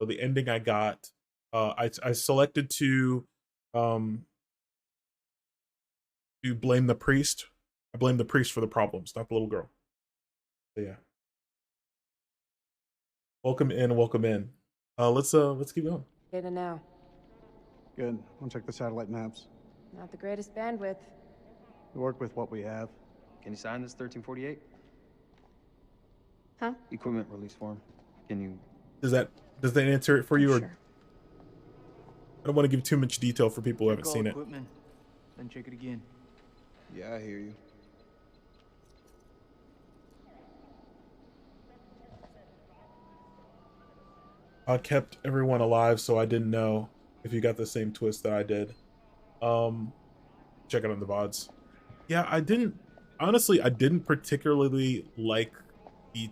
S1: the ending I got, I selected to blame the priest. I blame the priest for the problems, not the little girl. So yeah. Welcome in. Let's keep going.
S17: Data now.
S2: Good. I'll check the satellite maps.
S17: Not the greatest bandwidth.
S2: We work with what we have.
S16: Can you sign this 1348?
S17: Huh?
S16: Equipment release form. Can you...
S1: Does that answer it for you?
S17: Sure.
S1: Or I don't want to give too much detail for people who haven't seen it.
S11: Equipment, then check it again.
S15: Yeah, I hear you.
S1: I kept everyone alive, so I didn't know if you got the same twist that I did. Check it on the VODs. Yeah, I didn't particularly like the...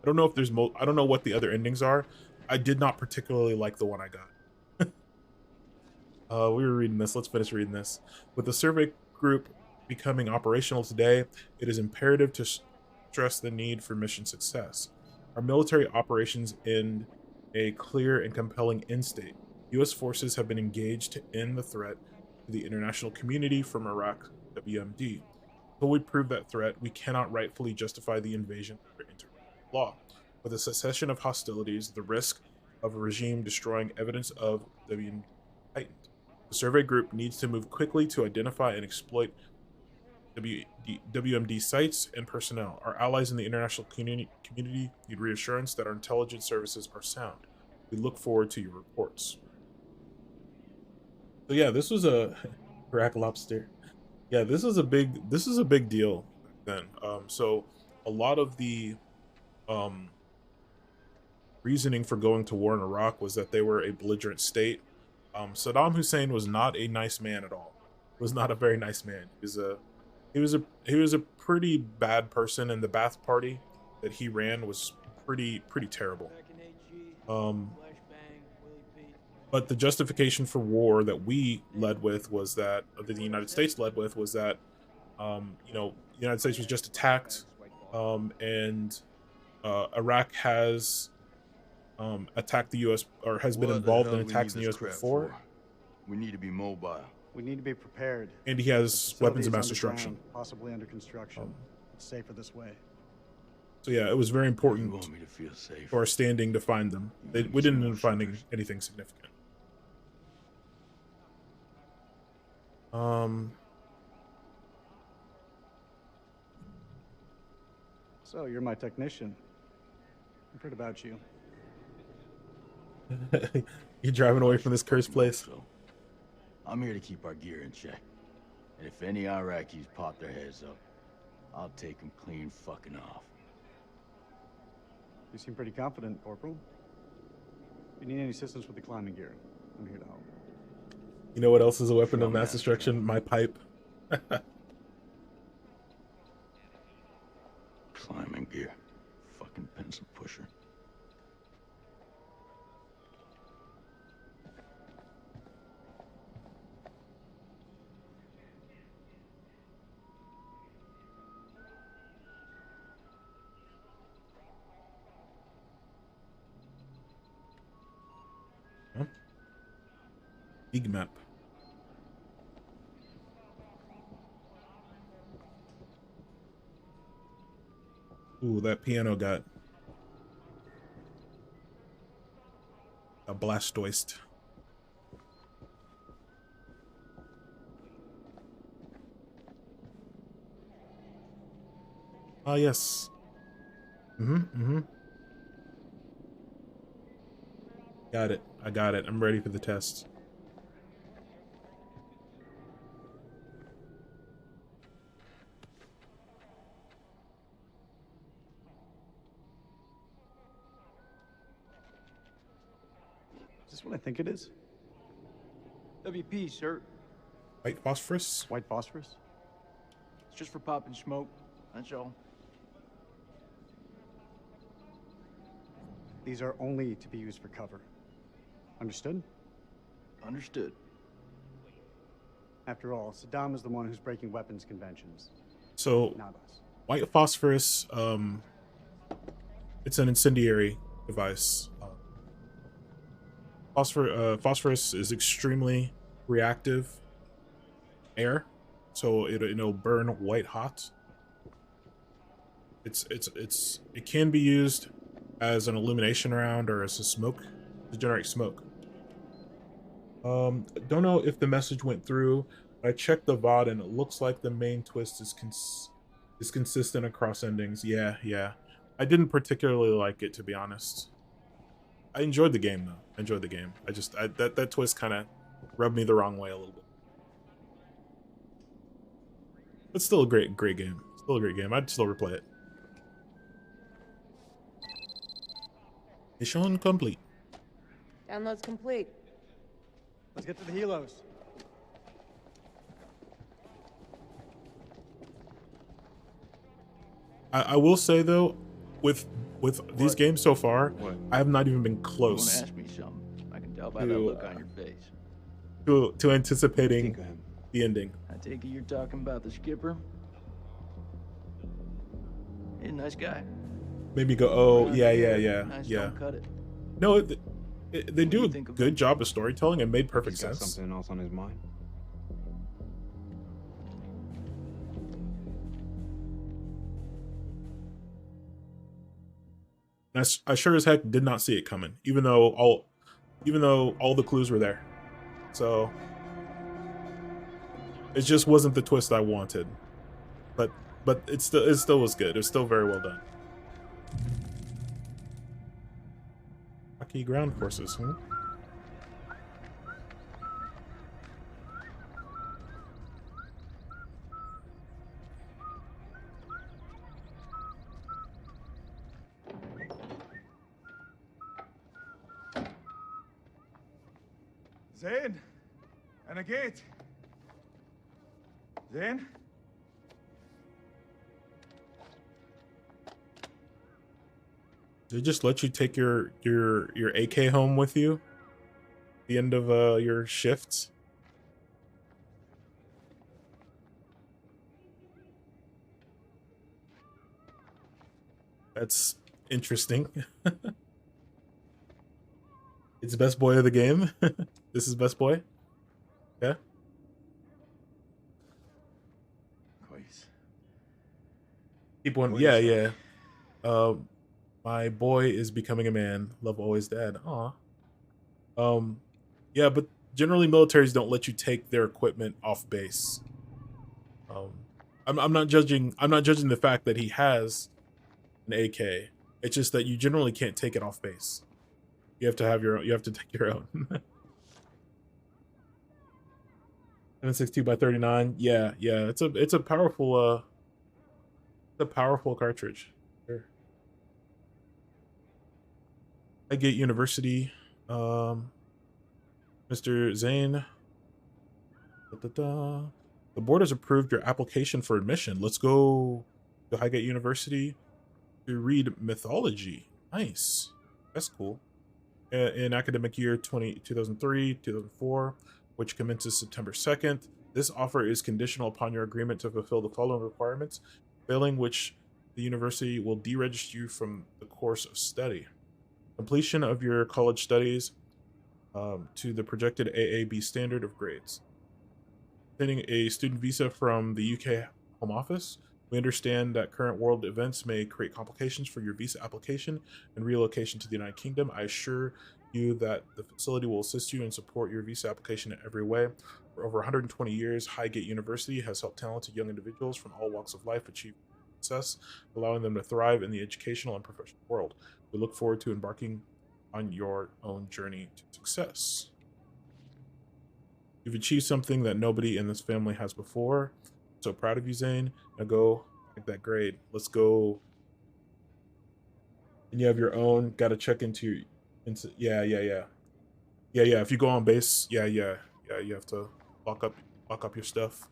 S1: I don't know if there's I don't know what the other endings are. I did not particularly like the one I got. We were reading this. Let's finish reading this. With the survey group becoming operational today, it is imperative to stress the need for mission success. Our military operations end a clear and compelling end state. U.S. forces have been engaged to end the threat to the international community from Iraq WMD. Until we prove that threat, we cannot rightfully justify the invasion under international law. With a cessation of hostilities, the risk of a regime destroying evidence of WMD heightened. The survey group needs to move quickly to identify and exploit WMD sites and personnel. Our allies in the international community need reassurance that our intelligence services are sound. We look forward to your reports. So yeah, this was a Iraq lobster. Yeah, this is a big deal then. So a lot of the reasoning for going to war in Iraq was that they were a belligerent state. Saddam Hussein was not a nice man at all. He was not a very nice man. He was a pretty bad person, and the Ba'ath Party that he ran was pretty terrible. But the justification for war that we led with was that, that the United States led with, was that the United States was just attacked, and Iraq has attacked the U.S. or has been involved in attacks in the U.S. before.
S15: We need to be mobile.
S2: We need to be prepared.
S1: And he has weapons of mass destruction.
S2: Possibly under construction. It's safer this way.
S1: So yeah, it was very
S15: You
S1: important
S15: want me to feel safe?
S1: for our standing to find them. We didn't end up finding anything significant.
S2: So, you're my technician. I've heard about you.
S1: You driving away from this cursed place?
S15: I'm here to keep our gear in check. And if any Iraqis pop their heads up, I'll take them clean fucking off.
S2: You seem pretty confident, Corporal. If you need any assistance with the climbing gear, I'm here to help.
S1: You know what else is a weapon of mass destruction? My pipe.
S15: Climbing gear. Fucking pencil pusher.
S1: Huh? Big map. Ooh, that piano got a Blastoist. Ah, yes. Got it. I got it. I'm ready for the test.
S2: Is this what I think it is?
S11: WP, sir.
S1: White phosphorus?
S2: White phosphorus?
S11: It's just for popping smoke. That's all.
S2: These are only to be used for cover. Understood?
S11: Understood.
S2: After all, Saddam is the one who's breaking weapons conventions.
S1: So,
S2: Not us.
S1: white phosphorus, it's an incendiary device. Phosphorus is extremely reactive air, so it'll burn white hot. It can be used as an illumination round or as a smoke to generate smoke. Don't know if the message went through. I checked the VOD and it looks like the main twist is consistent across endings. Yeah. I didn't particularly like it, to be honest. I enjoyed the game though. I enjoyed the game. That twist kind of rubbed me the wrong way a little bit. But still a great game. Still a great game. I'd still replay it. Mission complete.
S17: Download's complete.
S2: Let's get to the helos.
S1: I will say though, with these games so far, I have not even been
S15: You
S1: close
S15: wanna ask me something? I can tell by that look on your face.
S1: to anticipating the ending.
S11: I take it you're talking about the skipper? He's a nice guy.
S1: Maybe go, oh
S11: Around
S1: yeah.
S11: here, nice don't cut it.
S1: No, they do a good job of storytelling. It made perfect
S13: He's got
S1: sense.
S13: something else on his mind.
S1: And I sure as heck did not see it coming, even though all the clues were there. So it just wasn't the twist I wanted. But it still was good. It was still very well done. Rocky ground courses, huh?
S8: زين أنا جيت زين
S1: They just let you take your AK home with you? The end of your shifts? That's interesting. It's best boy of the game. This is best boy. Yeah.
S15: كويس.
S1: Keep one. Yeah. My boy is becoming a man. Love always, Dad. Aw. Yeah, but generally militaries don't let you take their equipment off base. I'm not judging. I'm not judging the fact that he has an AK. It's just that you generally can't take it off base. You have to have your. You have to take your own. 7.62 by 39. Yeah, yeah. It's a powerful. It's a powerful cartridge. Sure. Highgate University. Mr. Zane. The board has approved your application for admission. Let's go to Highgate University to read mythology. Nice. That's cool. In academic year 2003-2004, which commences September 2nd. This offer is conditional upon your agreement to fulfill the following requirements, failing which the university will deregister you from the course of study. Completion of your college studies to the projected AAB standard of grades. Obtaining a student visa from the UK Home Office. We understand that current world events may create complications for your visa application and relocation to the United Kingdom. I assure you that the facility will assist you and support your visa application in every way. For over 120 years, Highgate University has helped talented young individuals from all walks of life achieve success, allowing them to thrive in the educational and professional world. We look forward to embarking on your own journey to success. You've achieved something that nobody in this family has before. So proud of you, Zane. Now go make that grade. Let's go. And you have your own. Got to check into yeah. If you go on base, yeah. You have to lock up your stuff.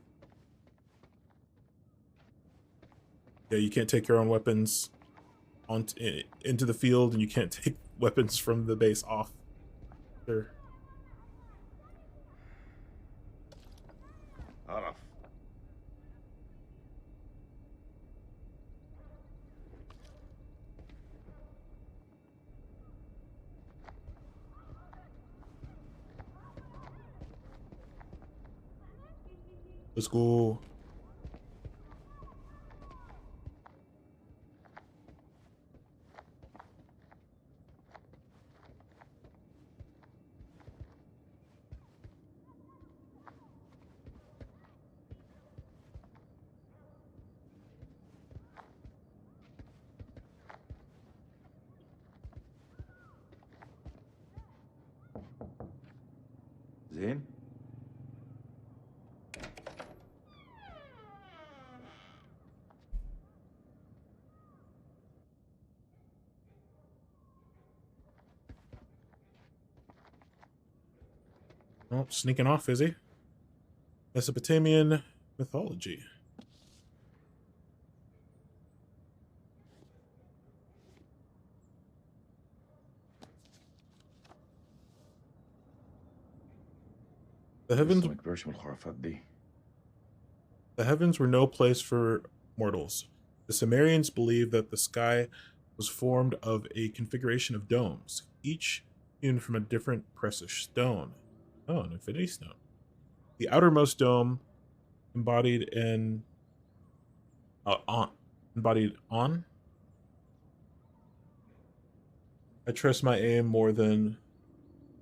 S1: Yeah, you can't take your own weapons into the field, and you can't take weapons from the base off. Sure.
S3: Araf.
S1: Let's go.
S10: Zane?
S1: Oh, sneaking off, is he? Mesopotamian mythology. The heavens were no place for mortals. The Sumerians believed that the sky was formed of a configuration of domes, each hewn from a different precious stone. Oh, an infinity stone. The outermost dome embodied on. I trust my aim more than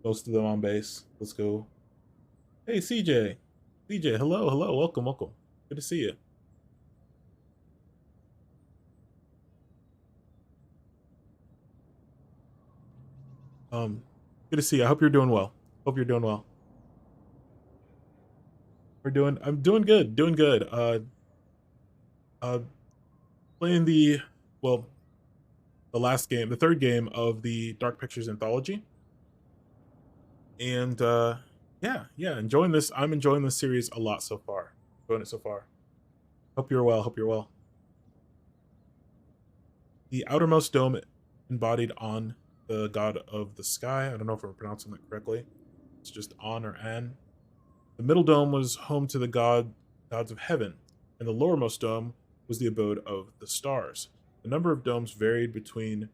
S1: most of them on base. Let's go. Hey, CJ. CJ, hello. Welcome. Good to see you. Good to see you. I hope you're doing well. I'm doing good. Playing the last game, the third game of the Dark Pictures anthology. And yeah, enjoying this. I'm enjoying this series a lot so far. Enjoying it so far. Hope you're well. The outermost dome embodied on the god of the sky. I don't know if I'm pronouncing that correctly. It's just on or an. The middle dome was home to the gods of heaven, and the lowermost dome was the abode of the stars. The number of domes varied between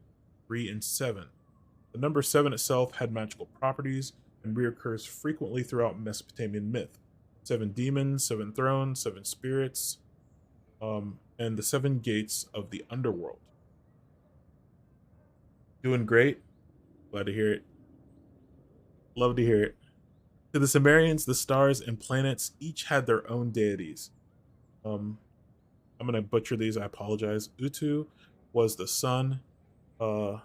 S1: 3 and 7. The number 7 itself had magical properties and reoccurs frequently throughout Mesopotamian myth. 7 demons, 7 thrones, 7 spirits, and the 7 gates of the underworld. Doing great. Glad to hear it. Love to hear it. To the Sumerians, the stars and planets each had their own deities. I'm gonna butcher these. I apologize. Utu was the sun. Ana,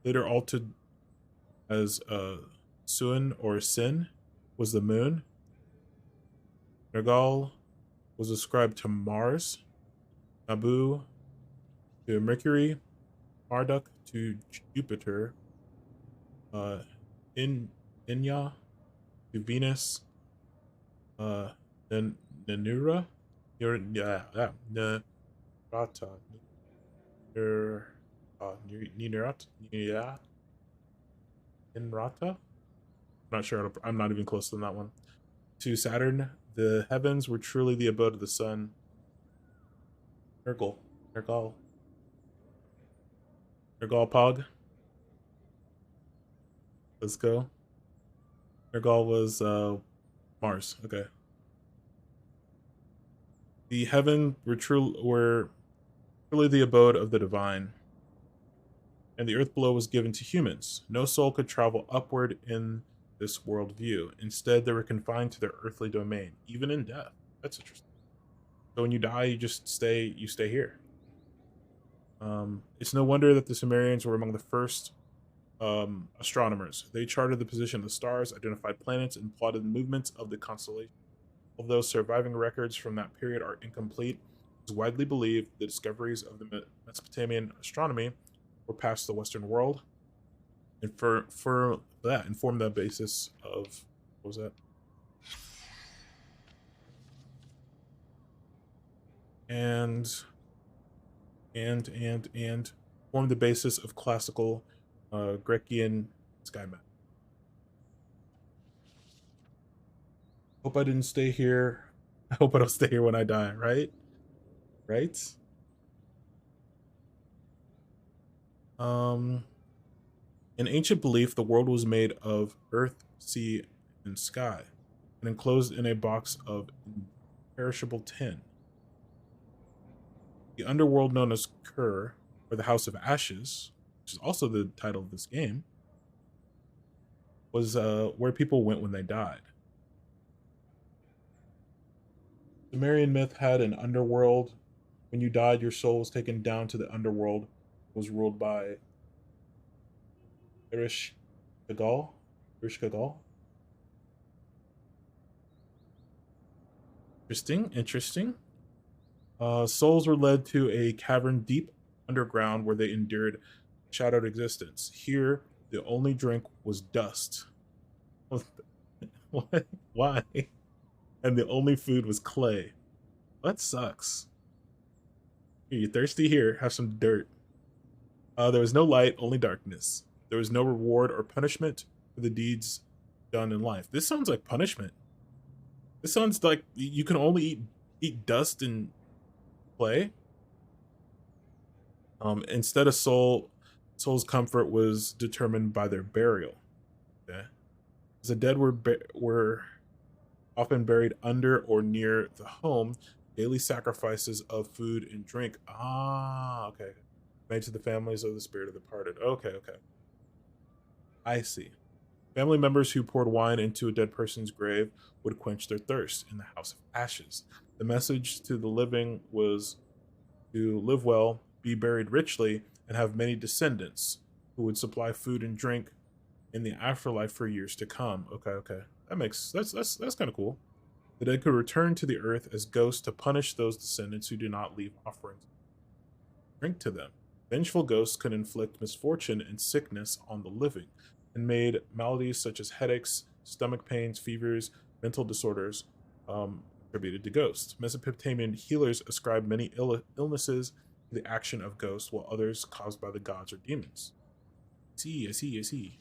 S1: later altered as Suin or Sin, was the moon. Nergal was ascribed to Mars. Nabu to Mercury. Marduk to Jupiter. Inya to Venus. Nanura. Nerata. Ninrata? I'm not sure. I'm not even close to that one. To Saturn, the heavens were truly the abode of the sun. Nergal Pog. Let's go. Nergal was Mars. Okay. The heaven were truly the abode of the divine, and the earth below was given to humans. No soul could travel upward in this world view. Instead, they were confined to their earthly domain, even in death. That's interesting. So when you die, you just stay here. It's no wonder that the Sumerians were among the first astronomers. They charted the position of the stars, identified planets, and plotted the movements of the constellation. Although surviving records from that period are incomplete, it is widely believed the discoveries of the Mesopotamian astronomy were passed to the Western world, and for that informed the basis of what was that? And formed the basis of classical Grecian sky map. Hope I didn't stay here. I hope I don't stay here when I die, right? Right? In ancient belief, the world was made of earth, sea, and sky, and enclosed in a box of imperishable tin. The underworld known as Kur, or the House of Ashes, which is also the title of this game, was where people went when they died. Sumerian myth had an underworld. When you died, your soul was taken down to the underworld. It was ruled by Irish Kagal. Interesting. Souls were led to a cavern deep underground where they endured shadowed existence. Here, the only drink was dust. What? Why? And the only food was clay. That sucks. You thirsty? Here, have some dirt. There was no light, only darkness. There was no reward or punishment for the deeds done in life. This sounds like punishment. This sounds like you can only eat dust and clay. Instead of soul's comfort was determined by their burial. Okay, the dead were often buried under or near the home. Daily sacrifices of food and drink. Okay. Made to the families of the spirit of the departed. Okay. I see. Family members who poured wine into a dead person's grave would quench their thirst in the House of Ashes. The message to the living was to live well, be buried richly, and have many descendants who would supply food and drink in the afterlife for years to come. Okay. That's kind of cool. The dead could return to the earth as ghosts to punish those descendants who do not leave offerings. Drink to them. Vengeful ghosts could inflict misfortune and sickness on the living, and made maladies such as headaches, stomach pains, fevers, mental disorders attributed to ghosts. Mesopotamian healers ascribed many illnesses to the action of ghosts, while others caused by the gods or demons. I see.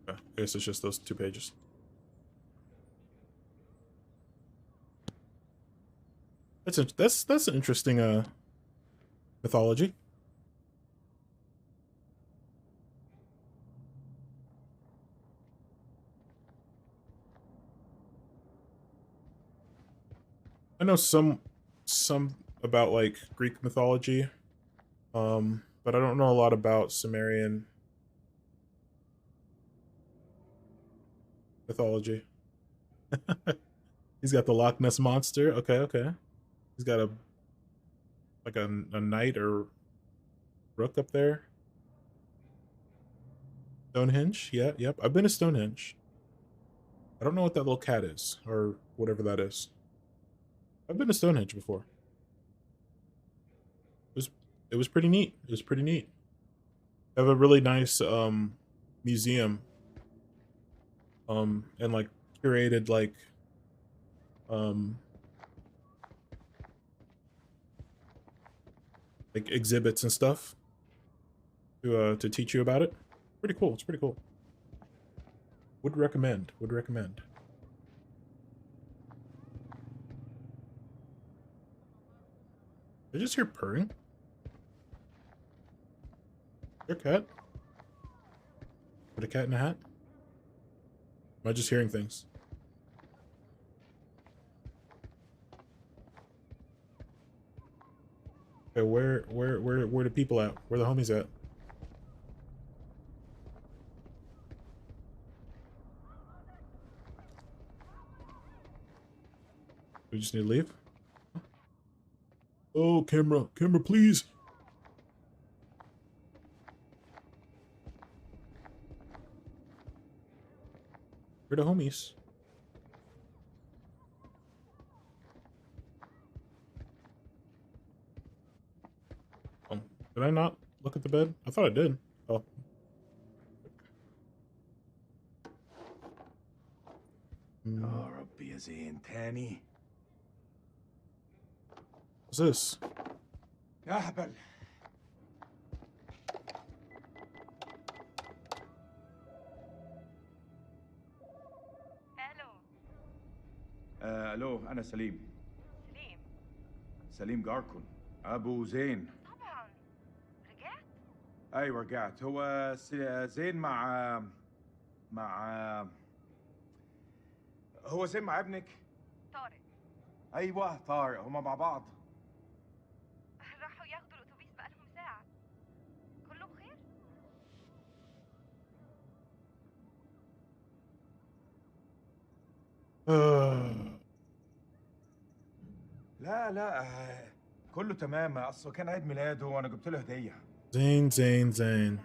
S1: I guess it's just those 2 pages. That's an interesting mythology. I know some about like Greek mythology, but I don't know a lot about Sumerian mythology. He's got the Loch Ness monster. Okay, okay. He's got a knight or rook up there. Stonehenge. Yeah, yep. I've been to Stonehenge. I don't know what that little cat is or whatever that is. I've been to Stonehenge before. It was pretty neat. It was pretty neat. They have a really nice museum. And like curated like exhibits and stuff to teach you about it. Pretty cool. It's pretty cool. Would recommend. Would recommend. Did I just hear purring? Your cat? Put a cat in a hat? Am I just hearing things? Okay, where the people at? Where the homies at? We just need to leave? Oh, camera, please. Where the homies? Oh, did I not look at the bed? I thought I did. Oh.
S18: Oh, Rabbi Zain Tani.
S1: What's this?
S18: أهبل. الو انا سليم. سليم جاركون ابو زين.
S14: طبعا رجعت؟
S18: ايوه رجعت. هو زين مع هو زين مع ابنك
S14: طارق.
S18: ايوه طارق، هما مع بعض.
S14: راحوا ياخدوا الاتوبيس بقالهم ساعة. كله بخير؟
S18: لا كله تمام. اصله كان عيد ميلاده وانا جبت له هديه.
S1: زين.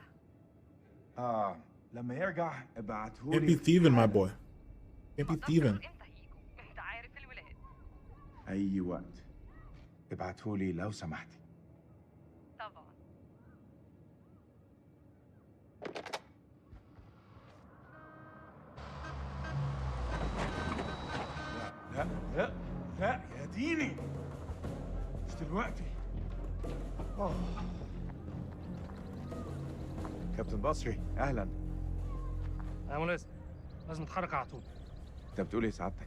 S18: لما يرجع ابعتهولي.
S1: Can't be thieving, my boy. Can't be thieving.
S14: انت عارف الولاد.
S18: اي وقت ابعتهولي لو سمحتي.
S14: طبعا.
S18: لا يا ديني، مش دلوقتي. كابتن بصري اهلا.
S19: يا ملازم لازم نتحرك على طول.
S18: انت بتقول ايه سعادتك؟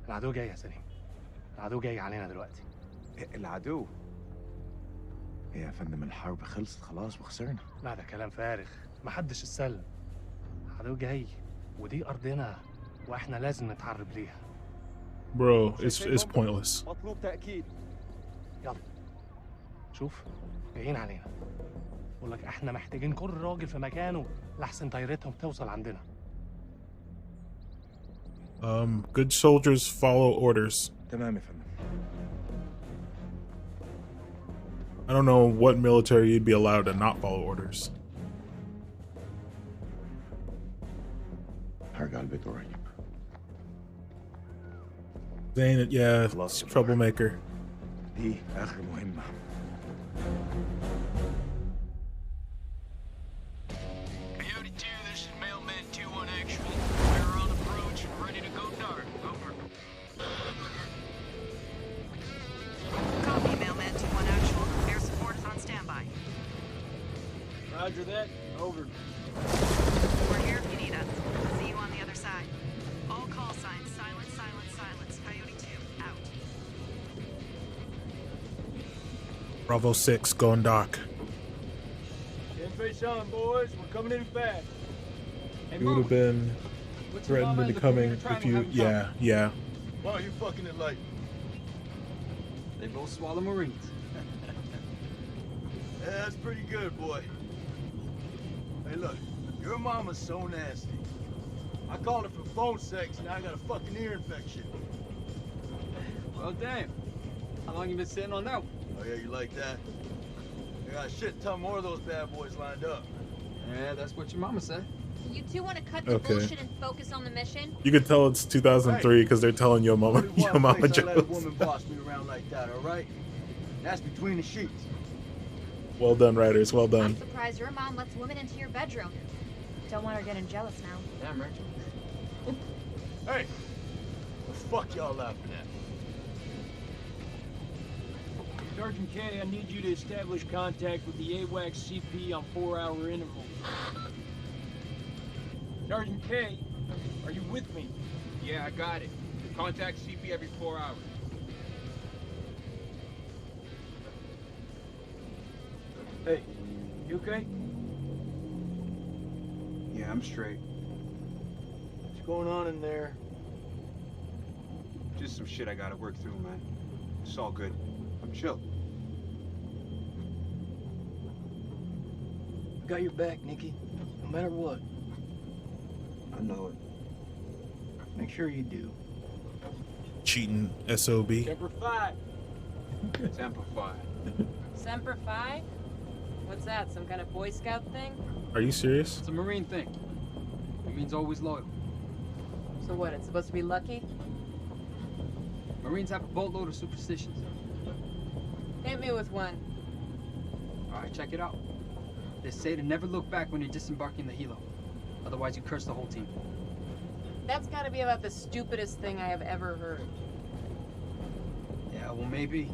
S19: العدو جاي يا سليم. العدو جاي علينا دلوقتي.
S18: العدو؟ ايه يا فندم، الحرب خلصت خلاص وخسرنا.
S19: لا ده كلام فارغ، محدش اتسلم. العدو جاي ودي ارضنا واحنا لازم نتعرب ليها.
S1: Bro, it's pointless.
S19: مطلوب تأكيد. يلا شوف جايين علينا. بقول لك احنا محتاجين كل راجل في مكانه لحسن طيارتهم توصل عندنا.
S1: Good soldiers follow orders.
S18: تمام يا فندم.
S1: I don't know what military you'd be allowed to not follow orders.
S18: هرجع البيت قريب.
S1: Zayn, yeah, troublemaker.
S18: دي آخر مهمة.
S11: Coyote 2, this is Mailman 2-1 actual. We're on approach and ready to go dark. Over.
S14: Copy, Mailman 2-1 actual. Air support is on standby.
S11: Roger that. Over.
S14: We're here if you need us. See you on the other side. All call signs silence, silence, silence. Coyote 2 out.
S1: Bravo 6 going dark.
S11: Get face on, boys. We're coming in fast.
S1: You would have been threatened into coming if you. Yeah.
S11: Why are you fucking it late?
S16: They both swallow Marines.
S15: Yeah, that's pretty good, boy. Hey, look, your mama's so nasty. I called her for phone sex, and I got a fucking ear infection.
S16: Well, damn. How long you been sitting on that one?
S15: Oh, yeah, you like that? I got a shit ton more of those bad boys lined up.
S16: Yeah, that's what your mama said.
S20: You two want to cut the
S1: Okay.
S20: bullshit and focus on the mission?
S1: You can tell it's 2003 because they're telling your mama, your mama
S15: I let a
S1: jokes.
S15: woman boss me around like that, all right? That's between the sheets.
S1: Well done, writers. Well
S20: I'm
S1: done.
S20: surprised your mom lets women into your bedroom. Don't want her getting jealous now.
S16: Damn, Rachel.
S15: Hey, the fuck y'all laughing at?
S11: Sergeant K, I need you to establish contact with the AWACS CP on 4-hour intervals. Sergeant K, are you with me?
S21: Yeah, I got it. Contact CP every 4 hours.
S11: Hey, you okay?
S13: Yeah, I'm straight.
S11: What's going on in there?
S13: Just some shit I gotta work through, man. It's all good. I'm chill.
S11: I got your back, Nikki. No matter what.
S13: I know it.
S11: Make sure you do.
S1: Cheating SOB.
S11: Semper Fi.
S13: Semper Fi.
S22: Semper Fi? What's that, some kind of Boy Scout thing?
S1: Are you serious?
S16: It's a Marine thing. It means always loyal.
S22: So what, it's supposed to be lucky?
S16: Marines have a boatload of superstitions.
S22: Hit me with one.
S16: Alright, check it out. They say to never look back when you're disembarking the helo. Otherwise, you curse the whole team.
S22: That's gotta be about the stupidest thing I have ever heard.
S16: Yeah, well, maybe.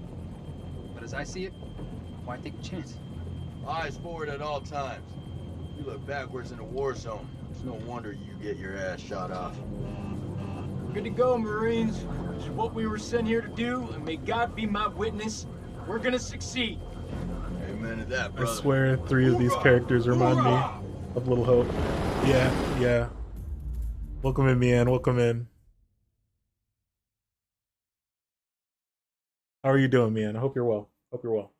S16: But as I see it, why take a chance?
S15: Eyes forward at all times. You look backwards in a war zone. It's no wonder you get your ass shot off.
S11: Good to go, Marines. It's what we were sent here to do, and may God be my witness. We're gonna succeed.
S15: Amen to that,
S1: I
S15: brother.
S1: swear 3 of these characters remind me of Little Hope. Yeah, yeah. Welcome in, Mian. Welcome in. How are you doing, Mian? I hope you're well. Hope you're well.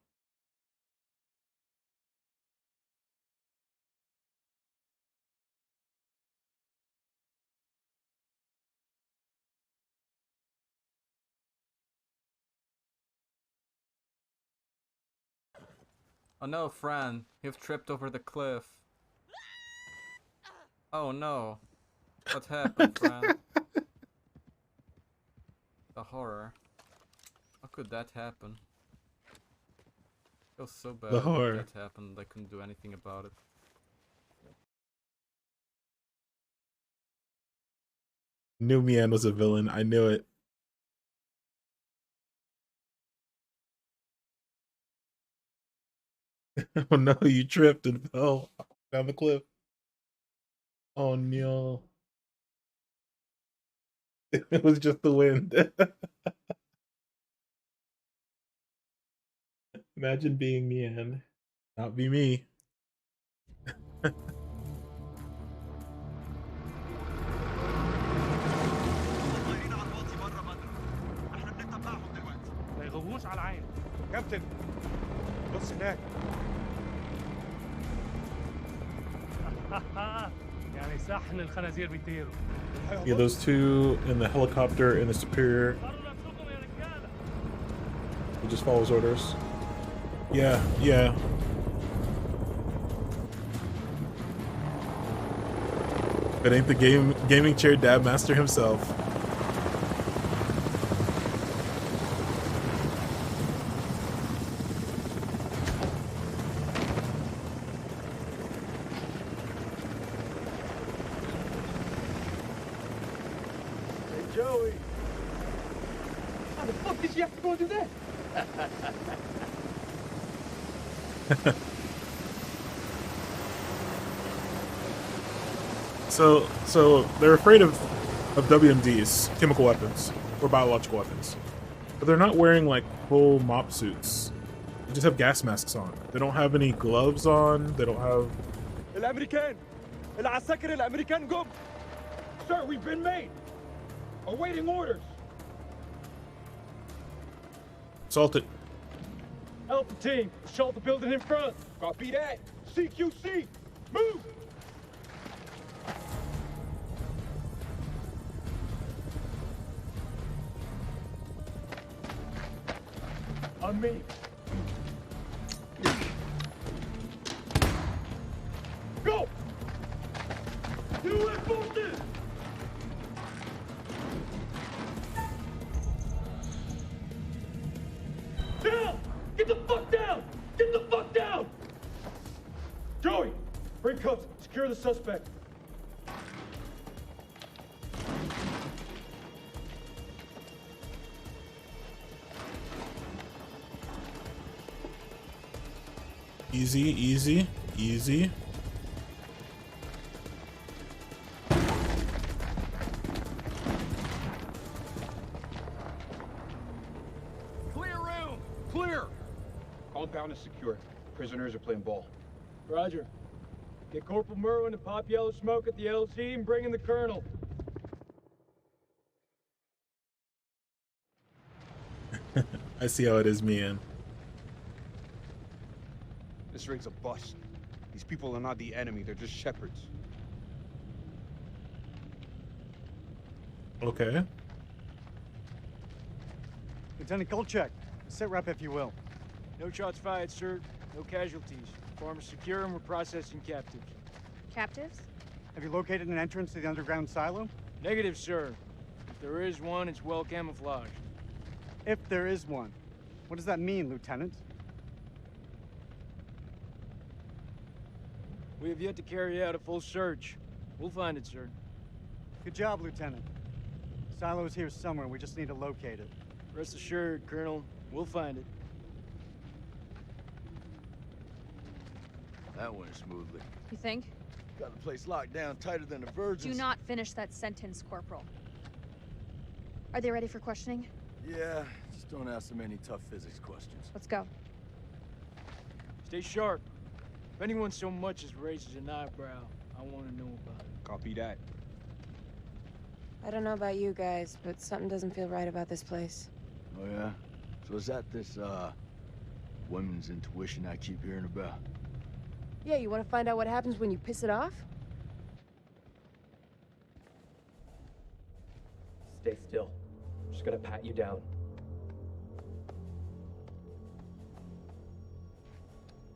S23: Oh no, Fran, you've tripped over the cliff. Oh no. What happened, Fran? The horror. How could that happen? It was so bad
S1: The horror.
S23: that happened, I couldn't do anything about it.
S1: Knew Mian was a villain. I knew it. Oh no, you tripped and fell down the cliff. Oh no. It was just the wind. Imagine being Mian. Not be me.
S19: ما يغووش على العين. كابتن بص هناك. يعني صحن الخنازير بيطيروا.
S1: Yeah, those two in the helicopter in the Superior. He just follows orders. Yeah, yeah. It ain't the gaming chair dab master himself.
S11: Hey, Joey. How the fuck did you have to go and do that?
S1: So they're afraid of WMDs, chemical weapons, or biological weapons. But they're not wearing like full mop suits. They just have gas masks on. They don't have any gloves on. They don't have...
S11: الأمريكان العساكر الأمريكان جم. Sir, we've been made. Awaiting orders.
S1: Assault it.
S11: Alpha team, assault the building in front. Copy that. CQC, move! On me. Go! U.S. forces! Down! Get the fuck down! Get the fuck down! Joey, bring cuffs. Secure the suspect.
S1: Easy, easy, easy.
S15: Clear room! Clear! Compound is secure. Prisoners are playing ball.
S11: Roger. Get Corporal Merwin to pop yellow smoke at the LZ and bring in the Colonel.
S1: I see how it is, man.
S5: This raid's a bust. These people are not the enemy, they're just shepherds.
S1: Okay.
S2: Lieutenant Golchek, sit rep if you will.
S11: No shots fired, sir. No casualties. Farm is secure and we're processing captives.
S17: Captives?
S2: Have you located an entrance to the underground silo?
S11: Negative, sir. If there is one, it's well camouflaged.
S2: If there is one. What does that mean, Lieutenant?
S11: We have yet to carry out a full search. We'll find it, sir.
S2: Good job, Lieutenant. Silo's here somewhere, we just need to locate it.
S11: Rest assured, Colonel, we'll find it.
S15: That went smoothly.
S12: You think?
S15: Got the place locked down tighter than a virgin's.
S12: Do not finish that sentence, Corporal. Are they ready for questioning?
S15: Yeah, just don't ask them any tough physics questions.
S12: Let's go.
S11: Stay sharp. If anyone so much as raises an eyebrow, I want to know about it.
S5: Copy that.
S17: I don't know about you guys, but something doesn't feel right about this place.
S15: Oh yeah? So is that this, women's intuition I keep hearing about?
S17: Yeah, you want to find out what happens when you piss it off?
S6: Stay still. I'm just gonna pat you down.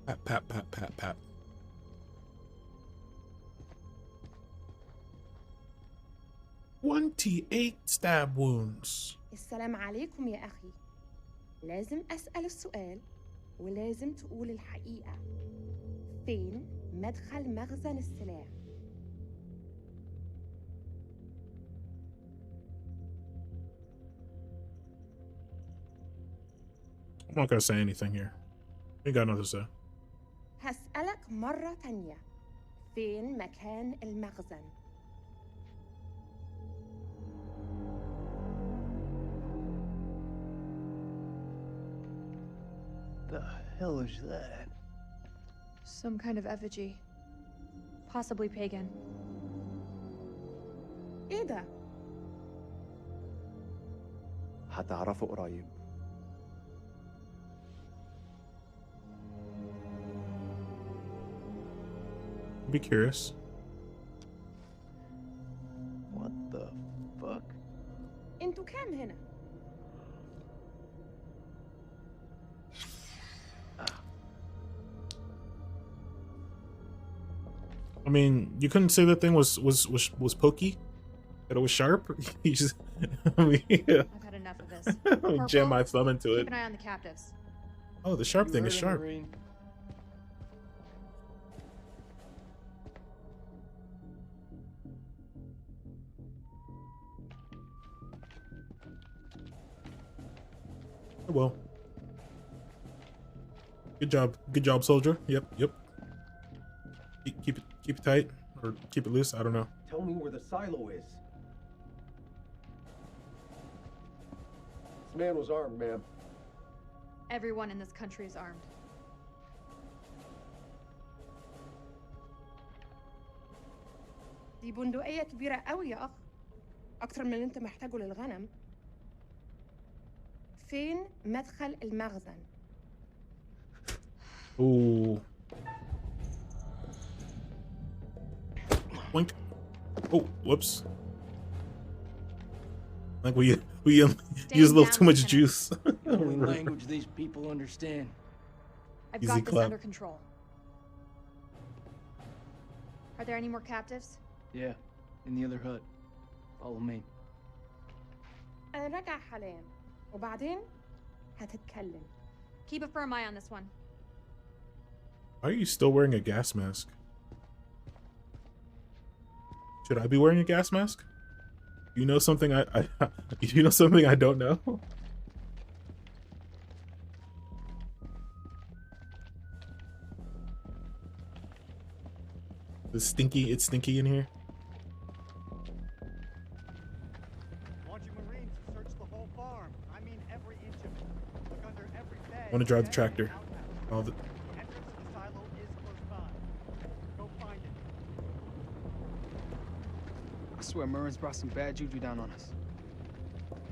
S1: Pat, pat, pat, pat, pat. "28 stab wounds."
S7: السلام عليكم يا أخي. لازم أسأل السؤال ولازم تقول الحقيقة. فين مدخل مخزن السلاح؟
S1: I'm not gonna say anything here. We got nothing to say.
S7: هسألك مرة تانية. فين مكان المخزن؟
S15: The hell is that?
S12: Some kind of effigy. Possibly pagan.
S7: إيه ده؟
S4: هتعرفوا قريب.
S1: Be curious.
S15: What the fuck?
S7: انتوا كام هنا؟
S1: I mean, you couldn't say that thing was pokey, that it was sharp. You just, I mean,
S12: I've had enough of this. Corporal,
S1: jam my thumb into
S12: keep
S1: it.
S12: an eye on the captives.
S1: Oh, the sharp thing is
S11: Heard him,
S1: sharp.
S11: Marine.
S1: Oh, well. Good job, soldier. Yep. Keep it tight, or keep it loose. I don't know.
S6: Tell me where the silo is.
S24: This man was armed, ma'am.
S12: Everyone in this country is armed.
S7: دي بندقية كبيرة قوي يا أخ. أكتر من اللي أنت محتاجه للغنم. فين مدخل المخزن؟
S1: Ooh. Boink. Oh, whoops. Like we use a little too much juice.
S11: The only language these people understand.
S12: I've
S1: Easy
S12: got this
S1: clap.
S12: under control. Are there any more captives?
S11: Yeah, in the other hut. Follow me.
S7: أنا راجع حاليا وبعدين هتتكلم.
S12: Keep a firm eye on this one.
S1: Why are you still wearing a gas mask? Should I be wearing a gas mask? You know something you know something I don't know? It's stinky in here.
S2: Want you Marines to search the whole farm. I mean every inch of it. Look under every bed.
S1: I want to drive the tractor. All the
S2: Entrance to the silo is close by. Go find it.
S16: I swear Murren's brought some bad juju down on us.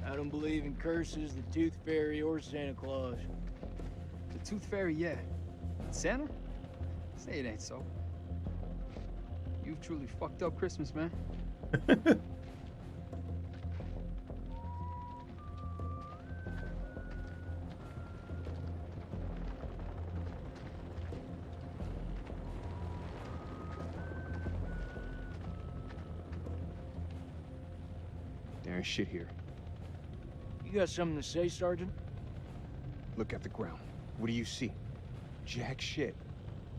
S11: I don't believe in curses, the Tooth Fairy, or Santa Claus.
S16: The Tooth Fairy, yeah. Santa? Say it ain't so. You've truly fucked up Christmas, man.
S5: There ain't shit here.
S11: You got something to say, Sergeant?
S5: Look at the ground. What do you see? Jack shit.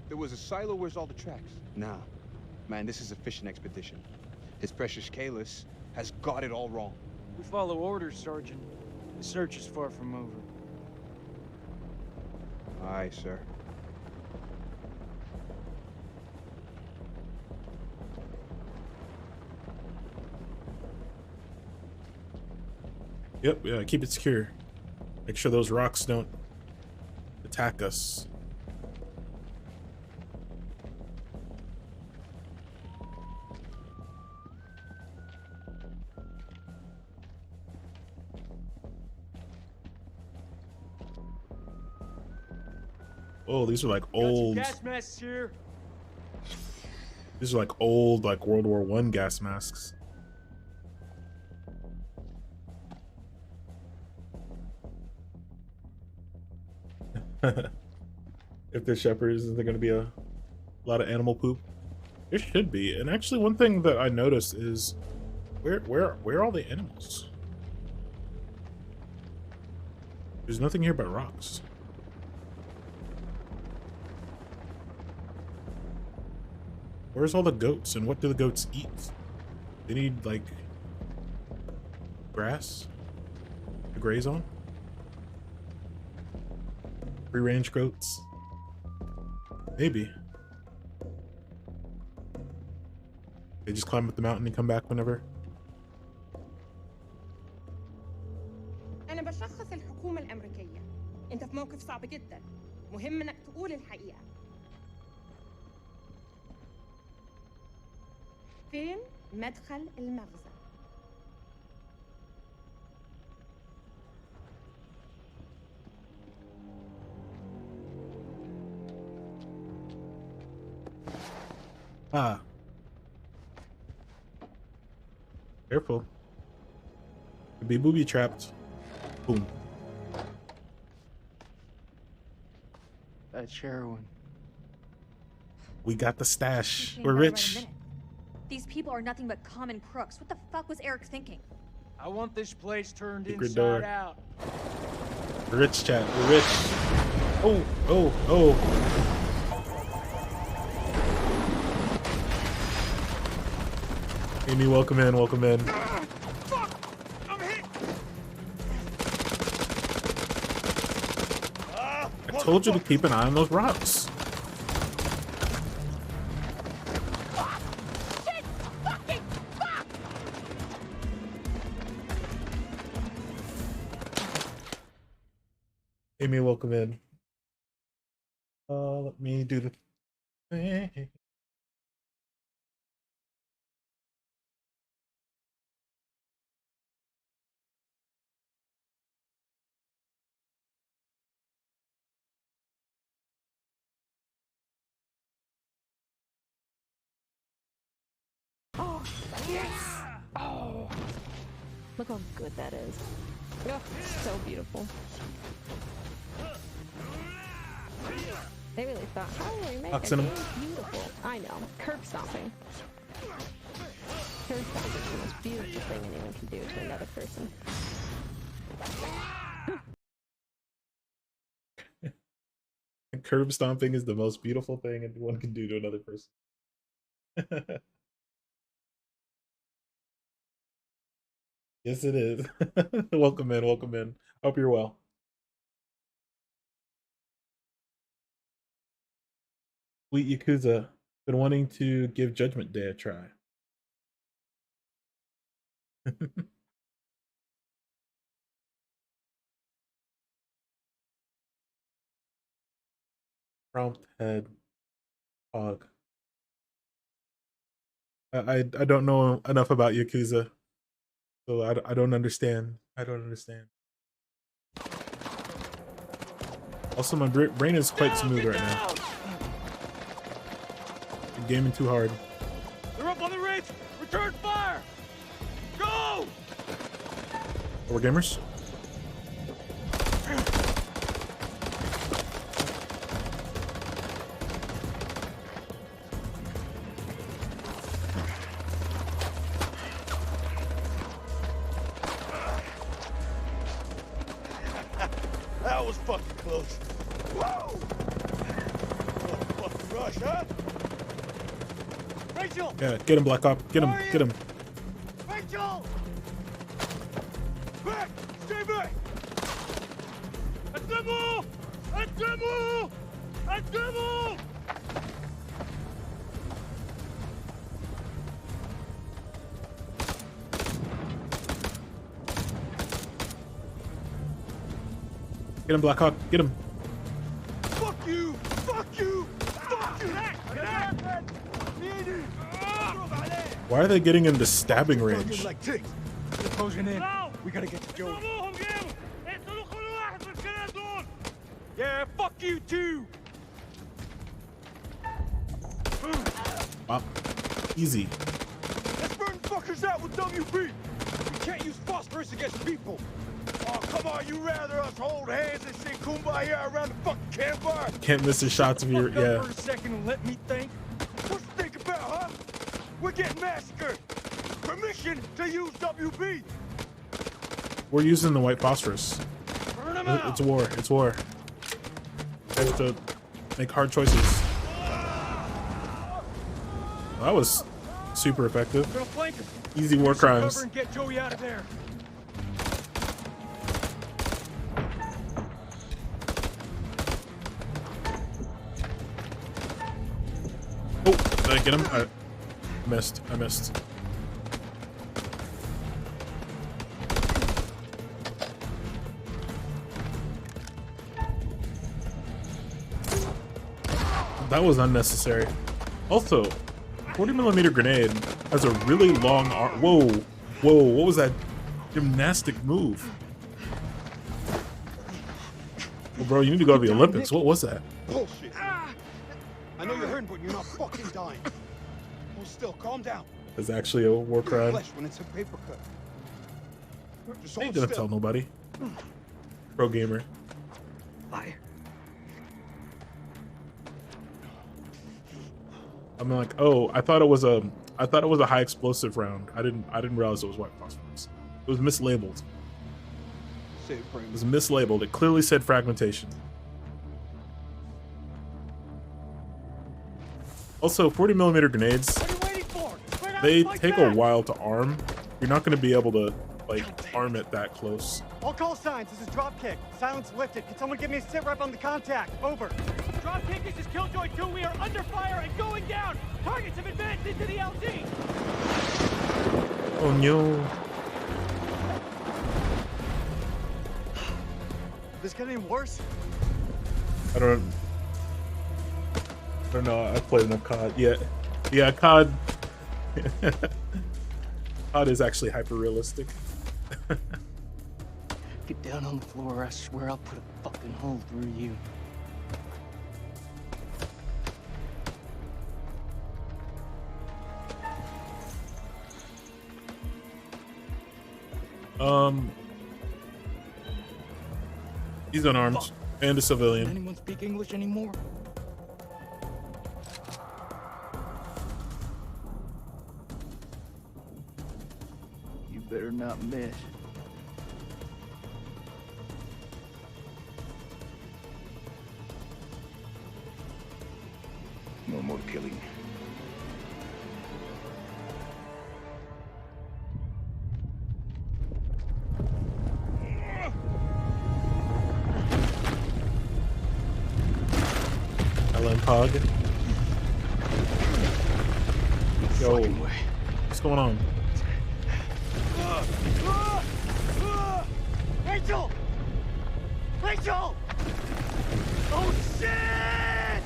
S5: There was a silo. Where's all the tracks? Nah. Man, this is a fishing expedition. His precious Kalis has got it all wrong.
S11: We follow orders, Sergeant. The search is far from over.
S5: Aye, sir.
S1: Yep, yeah, keep it secure. Make sure those rocks don't attack us. Oh, these are like old.
S11: Gas masks here.
S1: These are like old, like World War I gas masks. If they're shepherds, is there going to be a lot of animal poop? There should be. And actually, one thing that I noticed is where are all the animals? There's nothing here but rocks. Where's all the goats, and what do the goats eat? They need, like, grass to graze on? Free-range goats? Maybe. They just climb up the mountain and come back whenever?
S7: أنا بشخص الحكومة الأمريكية. أنت في موقف صعب جدا. مهم إنك تقول الحقيقة. فين مدخل المخزن؟
S1: Ah. Careful. Could be booby trapped. Boom.
S11: That's heroin.
S1: We got the stash.
S12: Came
S1: We're
S12: right in a
S1: rich.
S12: minute. These people are nothing but common crooks. What the fuck was Eric thinking?
S11: I want this place turned
S1: Secret
S11: inside
S1: door.
S11: out.
S1: We're rich, chat. We're rich. Oh, oh, oh. Amy, welcome in, welcome in. I told you to keep an eye on those rocks. Amy, welcome in. Let me do the thing.
S3: Oh, look how good that is. Oh, so beautiful. They really thought, how do we make
S1: Oxen
S3: a
S1: him.
S3: game beautiful? I know. Curb stomping. Curb stomping is the most beautiful thing anyone can do to another person.
S1: Curb stomping is the most beautiful thing anyone can do to another person. Yes, it is. Welcome in, welcome in. Hope you're well. Sweet Yakuza, been wanting to give Judgment Day a try. Prompt head hog. I don't know enough about Yakuza, so I don't understand. I don't understand. Also, my brain is quite smooth right now. I'm gaming too hard.
S15: They're up on the ridge! Return fire! Go!
S1: We're gamers.
S15: That was fucking close. Whoa! What fucking rush, huh? Rachel!
S1: Yeah, get him, Black Op. Get him, get him.
S15: Rachel! Back! Stay back! A demo! A demo! A demo!
S1: Get him, Black Hawk. Get him.
S15: Fuck you! Fuck you! Fuck you!
S1: Why are they getting into stabbing range?
S15: Like ticks. They're closing in. We gotta get to Joey. Yeah, fuck you too!
S1: Wow. Easy.
S15: Let's burn fuckers out with WB! We can't use phosphorus against people! Oh, come on, you rather us hold hands and sing Kumbaya around the fucking campfire?
S1: Can't miss the shots of your,
S15: Fuck up
S1: yeah.
S15: for a second and let me think. What you think about, huh? We're getting massacred! Permission to use WB!
S1: We're using the white phosphorus.
S15: Burn 'em out!
S1: It's war. It's war. We have to make hard choices. That was super effective.
S15: We're gonna flank 'em.
S1: Easy war
S15: Get some
S1: crimes.
S15: cover and get Joey out of there.
S1: Oh, did I get him? I missed. I missed. That was unnecessary. Also, 40mm grenade has a really long arm. Whoa, whoa! What was that gymnastic move? Well, bro, you need to go to the Olympics. What was that?
S2: Bullshit. I know you're hurting, but you're not fucking dying. Hold still, calm down.
S1: That's actually a war crime.
S2: Flesh when it's a paper cut. Just
S1: I ain't
S2: hold
S1: gonna
S2: still.
S1: tell nobody. Pro gamer.
S2: Fire.
S1: I'm like, oh, I thought it was a high explosive round. I didn't realize it was white phosphorus. It was mislabeled.
S2: Save frame.
S1: It was mislabeled. It clearly said fragmentation. Also, 40mm grenades, they take a while to arm. You're not going to be able to like arm it that close.
S2: All call signs. This is Dropkick. Silence lifted. Can someone give me a sit rep on the contact? Over.
S15: Dropkick, this is Killjoy 2. We are under fire and going down. Targets have advanced into the LZ.
S1: Oh no!
S2: This get any worse?
S1: I don't know. I've played enough COD. Yeah, COD. COD is actually hyper realistic.
S11: Get down on the floor, I swear I'll put a fucking hole through you.
S1: He's unarmed and a
S11: Does
S1: civilian.
S11: anyone speak English anymore? You better not miss.
S18: No more killing.
S1: Ellen Pog. Yo, what's going on?
S15: Rachel! Rachel! Oh shit!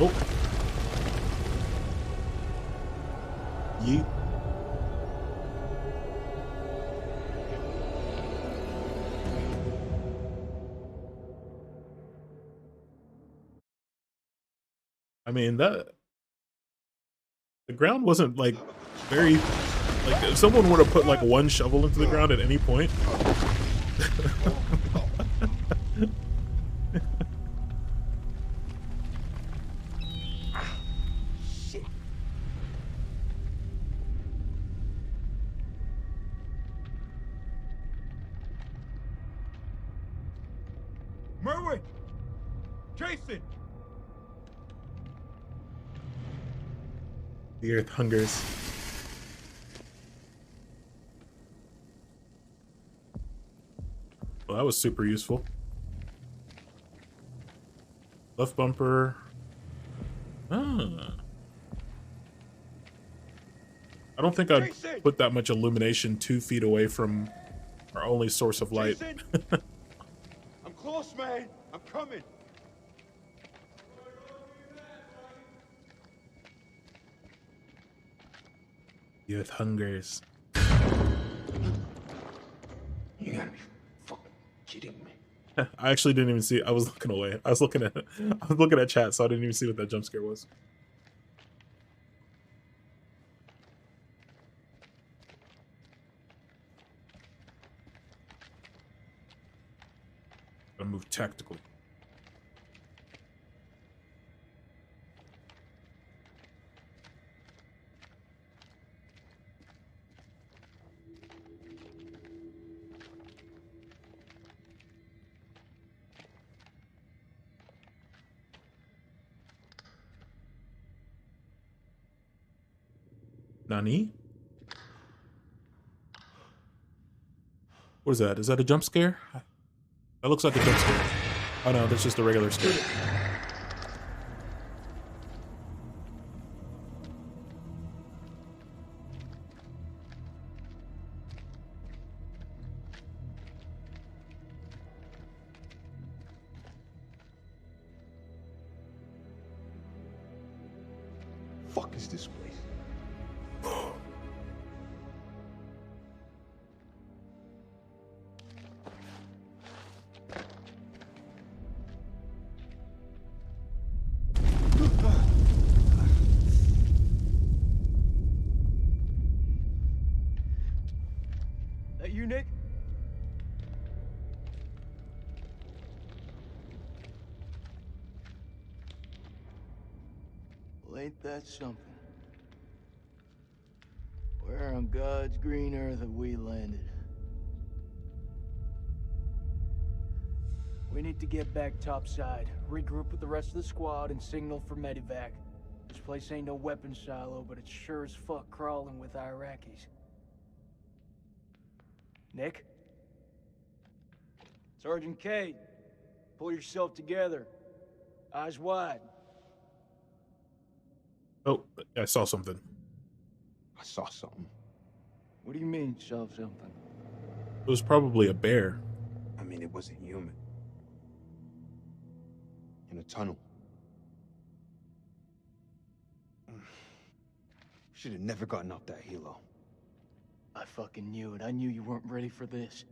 S1: Oh. Yeet. I mean, the ground wasn't like very, like if someone were to put like one shovel into the ground at any point.
S15: Shit. Merwin! Jason!
S1: The earth hungers. Well, that was super useful. Left bumper. Ah. I don't think I'd put that much illumination 2 feet away from our only source of light.
S15: Jason! I'm close, man. I'm coming.
S1: The earth hungers.
S18: You gotta be fucking kidding me.
S1: I actually didn't even see. I was looking away. I was looking at chat, so I didn't even see what that jump scare was. Gotta move tactically. Nani? What is that? Is that a jump scare? That looks like a jump scare. Oh no, that's just a regular scare.
S18: Fuck is this place?
S11: That you, Nick? Well, ain't that something? Where on God's green earth have we landed? We need to get back topside, regroup with the rest of the squad, and signal for medevac. This place ain't no weapon silo, but it's sure as fuck crawling with Iraqis. Nick? Sergeant Cade, pull yourself together. Eyes wide.
S1: Oh, I saw something.
S5: I saw something.
S11: What do you mean, saw something?
S1: It was probably a bear.
S5: I mean, it wasn't human. In a tunnel. Should have never gotten off that helo.
S11: I fucking knew it. I knew you weren't ready for this.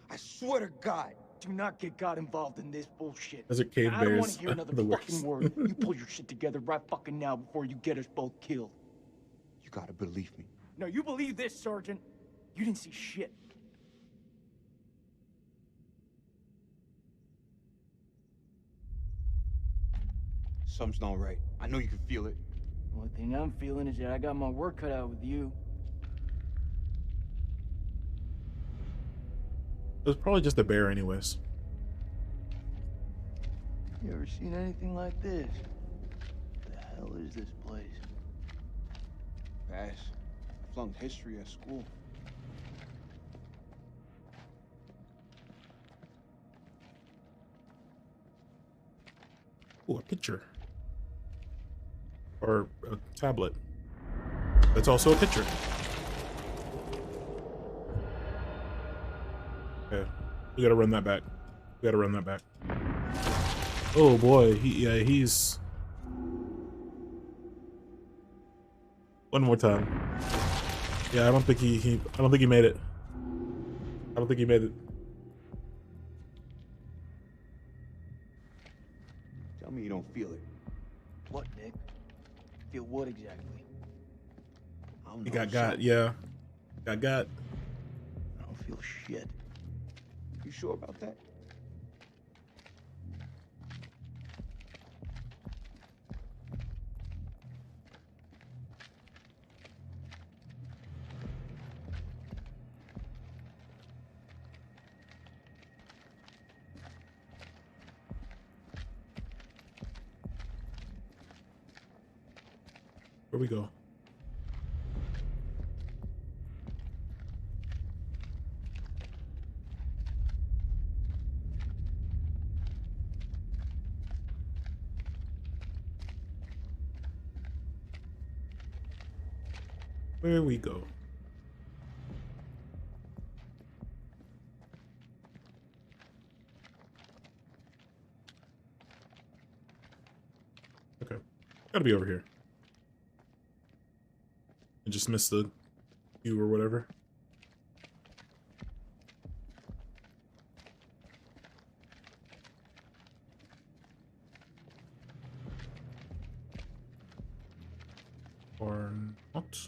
S5: I swear to God,
S11: Do not get God involved in this bullshit.
S1: Those are cave
S11: I don't want
S1: bears.
S11: to hear another
S1: The
S11: fucking
S1: worst.
S11: word. You pull your shit together right fucking now before you get us both killed.
S5: You gotta believe me.
S11: No, you believe this, Sergeant. You didn't see shit.
S5: Something's not right. I know you can feel it.
S11: The only thing I'm feeling is that I got my work cut out with you.
S1: It was probably just a bear, anyways.
S11: You ever seen anything like this? What the hell is this place?
S5: Pass. I flunked history at school.
S1: Ooh, a picture. Or a tablet. That's also a picture. Okay. We gotta run that back. We gotta run that back. Oh boy, he's... One more time. Yeah, I don't think he made it. I don't think he made it.
S5: Tell me you don't feel it.
S11: What, Nick? Feel what exactly?
S5: I don't
S1: He
S5: know,
S1: got, yeah. Got.
S11: I don't feel shit.
S5: You sure about that?
S1: Where we go? Where we go? Okay. Gotta be over here. I just missed the view or whatever. Or not.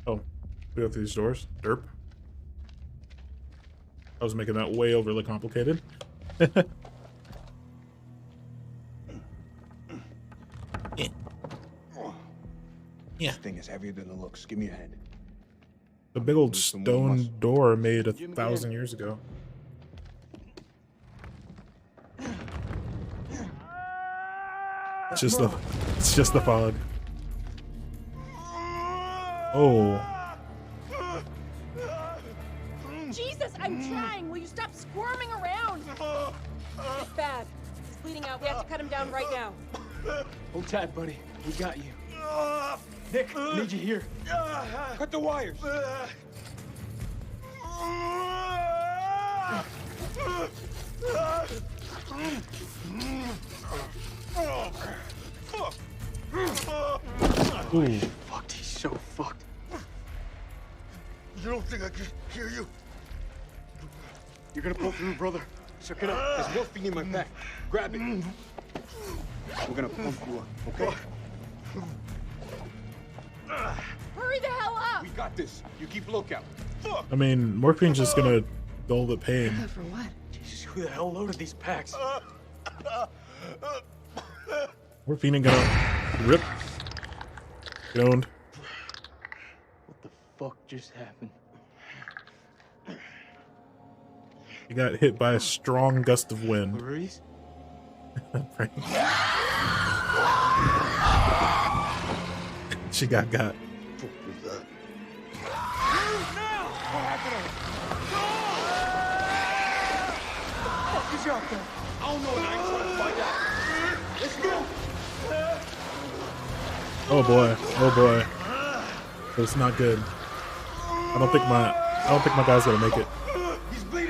S1: Oh, we go through these doors. Derp. I was making that way overly complicated.
S5: Yeah. This thing is heavier than it looks. Give me a hand.
S1: The big old stone door made 1,000 years ago. It's just the fog. Oh.
S22: Jesus, I'm trying. Will you stop squirming around? It's bad. He's bleeding out. We have to cut him down right now.
S11: Hold tight, buddy. We got you. Nick, I need you here.
S5: Cut the wires.
S1: Ooh.
S11: Fucked. He's so fucked.
S15: You don't think I can hear you?
S5: You're gonna pull through, brother. Suck it up. There's morphine in my pack. Grab it. We're gonna pump you up, okay?
S22: Hurry the hell up!
S5: We got this. You keep lookout.
S1: I mean, morphine's just gonna dull the pain.
S22: For what?
S11: Jesus, who the hell loaded these packs?
S1: Morphine ain't gonna rip. Owned.
S11: What the fuck just happened?
S1: You got hit by a strong gust of wind.
S11: Maurice?
S1: She got.
S15: He's out there. I don't know, and I ain't trying to find out. Let's go.
S1: Oh boy. It's not good. I don't think my guy's gonna make it.
S15: He's bleeding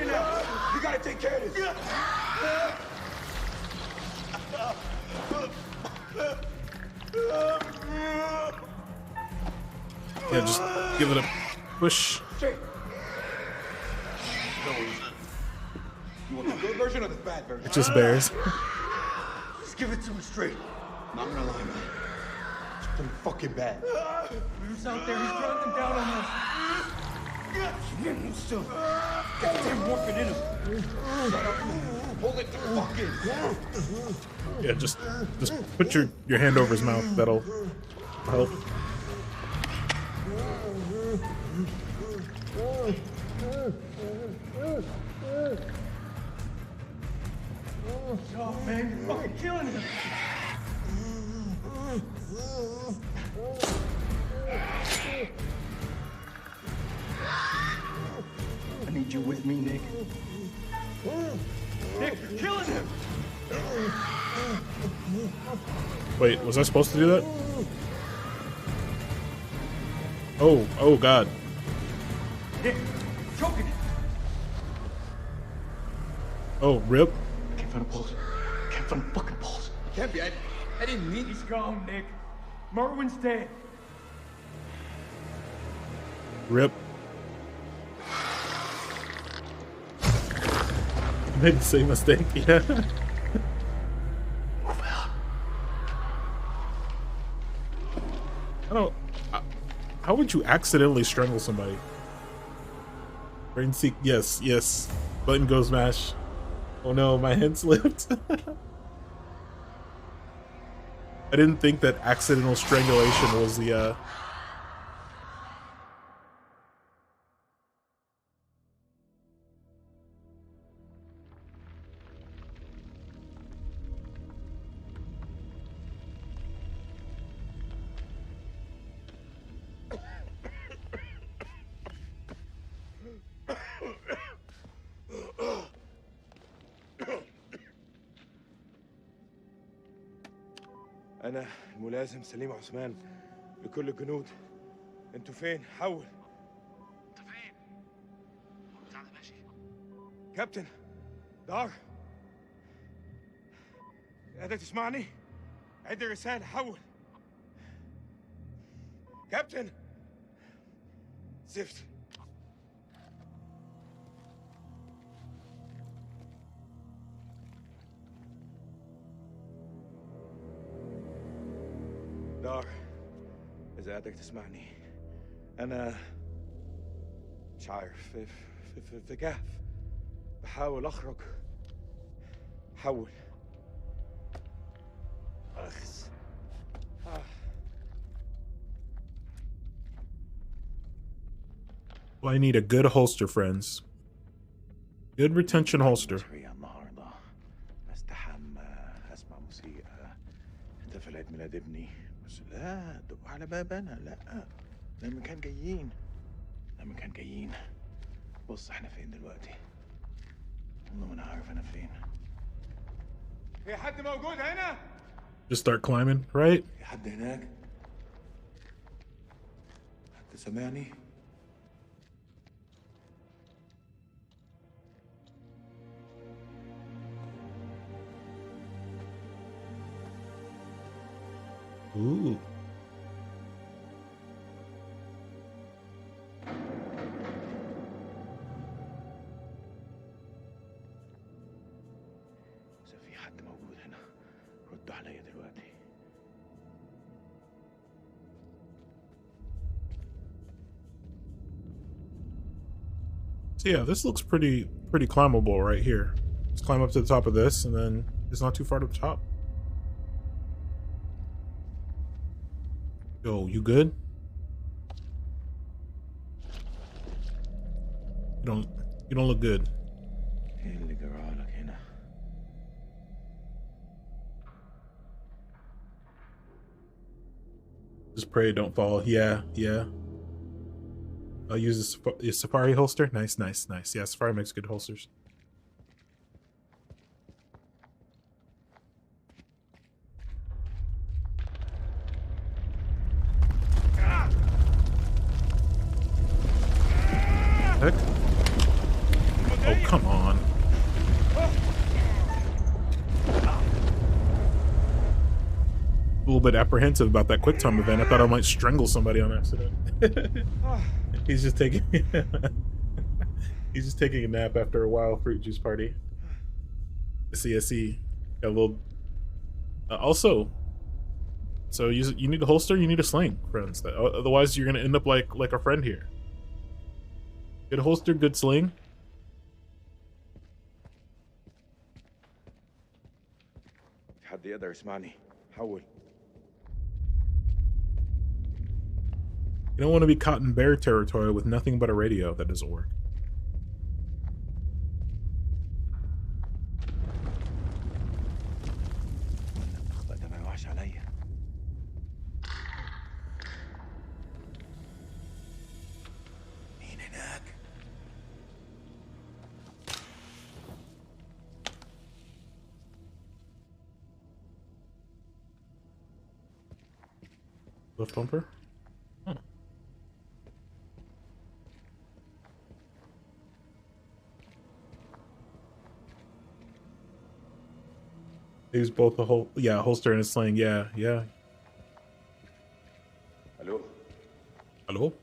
S1: Yeah, just give it a push.
S15: You want the good version or the bad version?
S1: It just bears.
S15: Just give it to him straight. Not gonna lie, man. It's pretty fucking bad. Who's out there? He's running them down on us. Getting still. Got the damn morphine in him. Hold it through. Fucking.
S1: Yeah, just put your hand over his mouth. That'll help.
S15: Oh man, you're fucking killing him. I need you with me, Nick. Nick, you're killing him.
S1: Wait, was I supposed to do that? Oh God.
S15: Nick, choking him.
S1: Oh, rip.
S15: Can't find a pulse. Can't find a fucking pulse. Can't be. I didn't mean. He's gone, Nick. Merwin's dead.
S1: Rip. Made the same mistake, yeah. I don't. How would you accidentally strangle somebody? Brain seek. Yes, yes. Button goes mash. Oh no, my hand slipped. I didn't think that accidental strangulation was the
S5: أنا الملازم سليم عثمان لكل الجنود. أنتوا فين؟ حول. أنت فين؟ بتاعنا ماشي. كابتن دار. قادر تسمعني؟ عد الرسالة حول. كابتن. زفت. دار، إذا قادر تسمعني، أنا مش عارف في كهف بحاول أخرج. حول. أخس.
S1: Well, I need a good holster, friends. Good retention holster.
S18: النهارده استحمى اسمع موسيقى احتفل عيد ميلاد ابني بس لا دقوا على بابنا لا لما كان جايين بص احنا فين دلوقتي والله ما انا عارف انا فين
S15: في حد موجود هنا؟
S1: Just start climbing, right?
S18: في حد هناك حد سامعني
S1: Ooh.
S18: إذا في حد موجود هنا ردوا عليا دلوقتي
S1: So yeah, this looks pretty climbable right here. Let's climb up to the top of this, and then it's not too far to the top. Yo, you good? You don't look good.
S18: ايه اللي جرالك هنا
S1: Just pray it don't fall. Yeah. I'll use a Safari holster. Nice. Yeah, Safari makes good holsters. Heck? Oh, come on. little bit apprehensive about that quick time event. I thought I might strangle somebody on accident. He's just taking he's just taking a nap after a wild fruit juice party. I see. Got a little. Also, so you need a holster. You need a sling, friends. Otherwise, you're gonna end up like our friend here. Good holster, good sling.
S18: حد يقدر يسمعني حول.
S1: You don't want to be caught in bear territory with nothing but a radio. That doesn't work.
S18: ده ما يوحش عليا. مين هناك؟
S1: Lift bumper? Huh. Use both a holster and a sling. Yeah.
S18: Hello.
S1: Hello?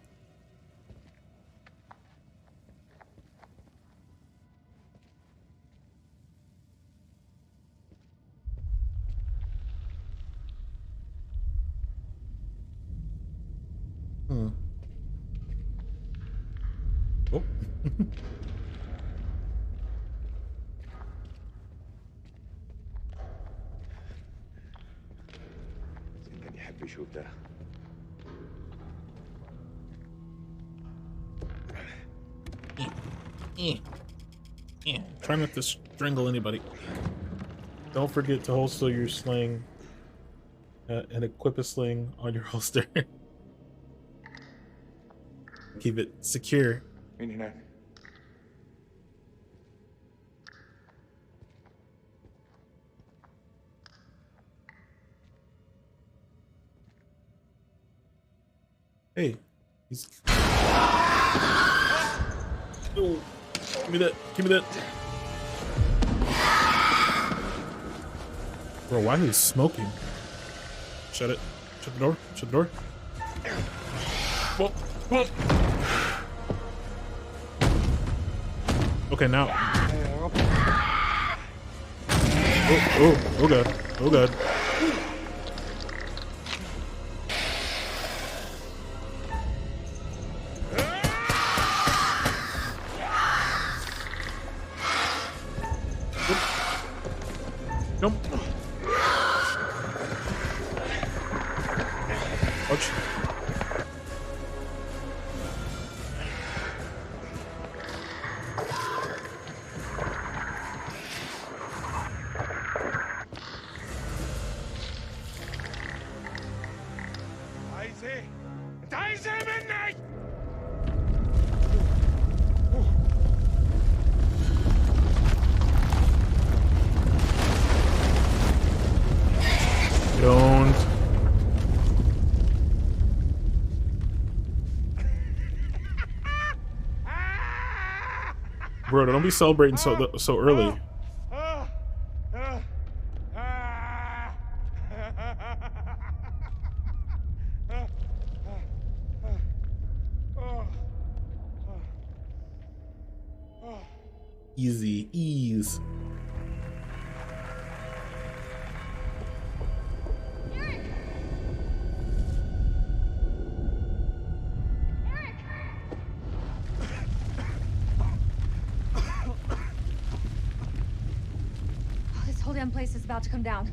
S1: Oh.
S18: كان يحب يشوف ده.
S1: Try not to strangle anybody. Don't forget to holster your sling and equip a sling on your holster. Keep it secure.
S18: مين هناك؟
S1: Hey, he's. Oh, give me that. Bro, why is he smoking? Shut it. Shut the door. Whoa. Okay, now. Oh god. Nope. Ouch.
S18: انت عايز ايه مني؟
S1: Don't. Bro, don't be celebrating so early. Ease.
S12: This whole damn place is about to come down.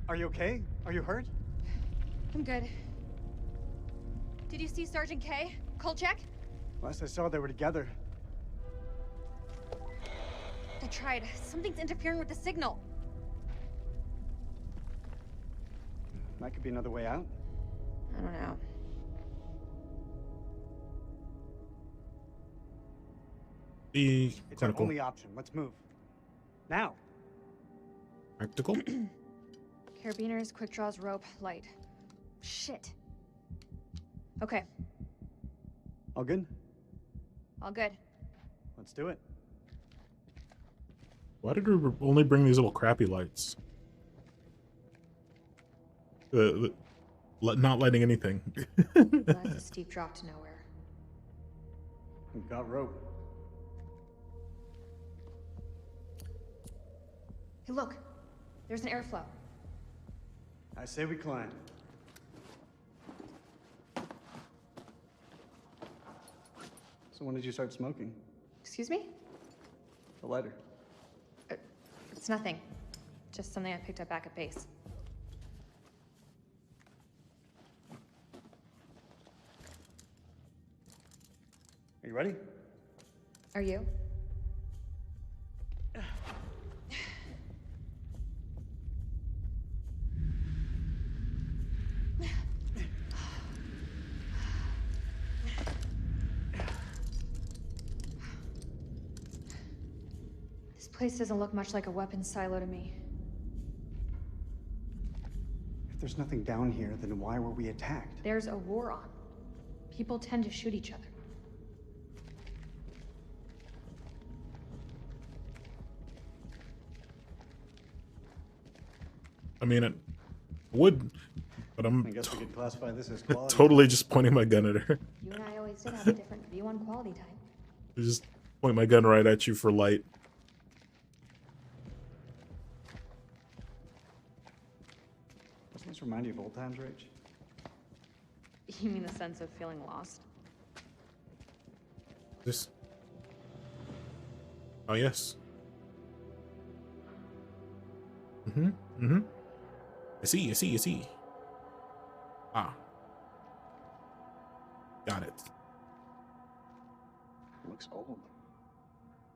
S2: Are you okay? Are you hurt?
S12: I'm good. Did you see Sergeant K? Kolchak?
S2: Last I saw, they were together.
S12: I tried. Something's interfering with the signal.
S2: That could be another way out.
S12: I don't know.
S2: It's our only option. Let's move. Now.
S1: Practical?
S12: Carabiners, quick draws, rope, light. Shit. Okay.
S2: All good?
S12: All good.
S2: Let's do it.
S1: Why did we only bring these little crappy lights? Not lighting anything.
S12: That's a steep drop to nowhere.
S2: We've got rope.
S12: Hey, look. There's an airflow.
S2: I say we climb. So when did you start smoking?
S12: Excuse me?
S2: The lighter.
S12: It's nothing. Just something I picked up back at base.
S2: Are you ready?
S12: Are you? This place doesn't look much like a weapons silo to me.
S2: If there's nothing down here, then why were we attacked?
S12: There's a war on. People tend to shoot each other.
S1: I mean, it would, but
S2: I guess we could classify this as quality.
S1: totally just pointing my gun at her.
S12: You and I always did have a different view on quality time.
S1: Just point my gun right at you for light.
S2: Doesn't this remind you of old times, Rach?
S12: You mean the sense of feeling lost?
S1: Just. Oh, yes. I see. Ah. Got it.
S2: Looks old.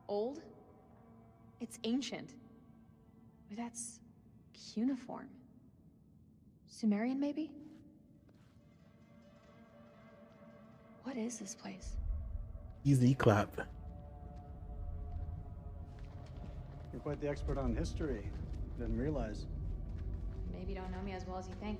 S12: Old? It's ancient. Or that's cuneiform. Sumerian, maybe? What is this place?
S1: Easy clap.
S2: You're quite the expert on history. Didn't realize.
S12: Maybe you don't know me as well as you think.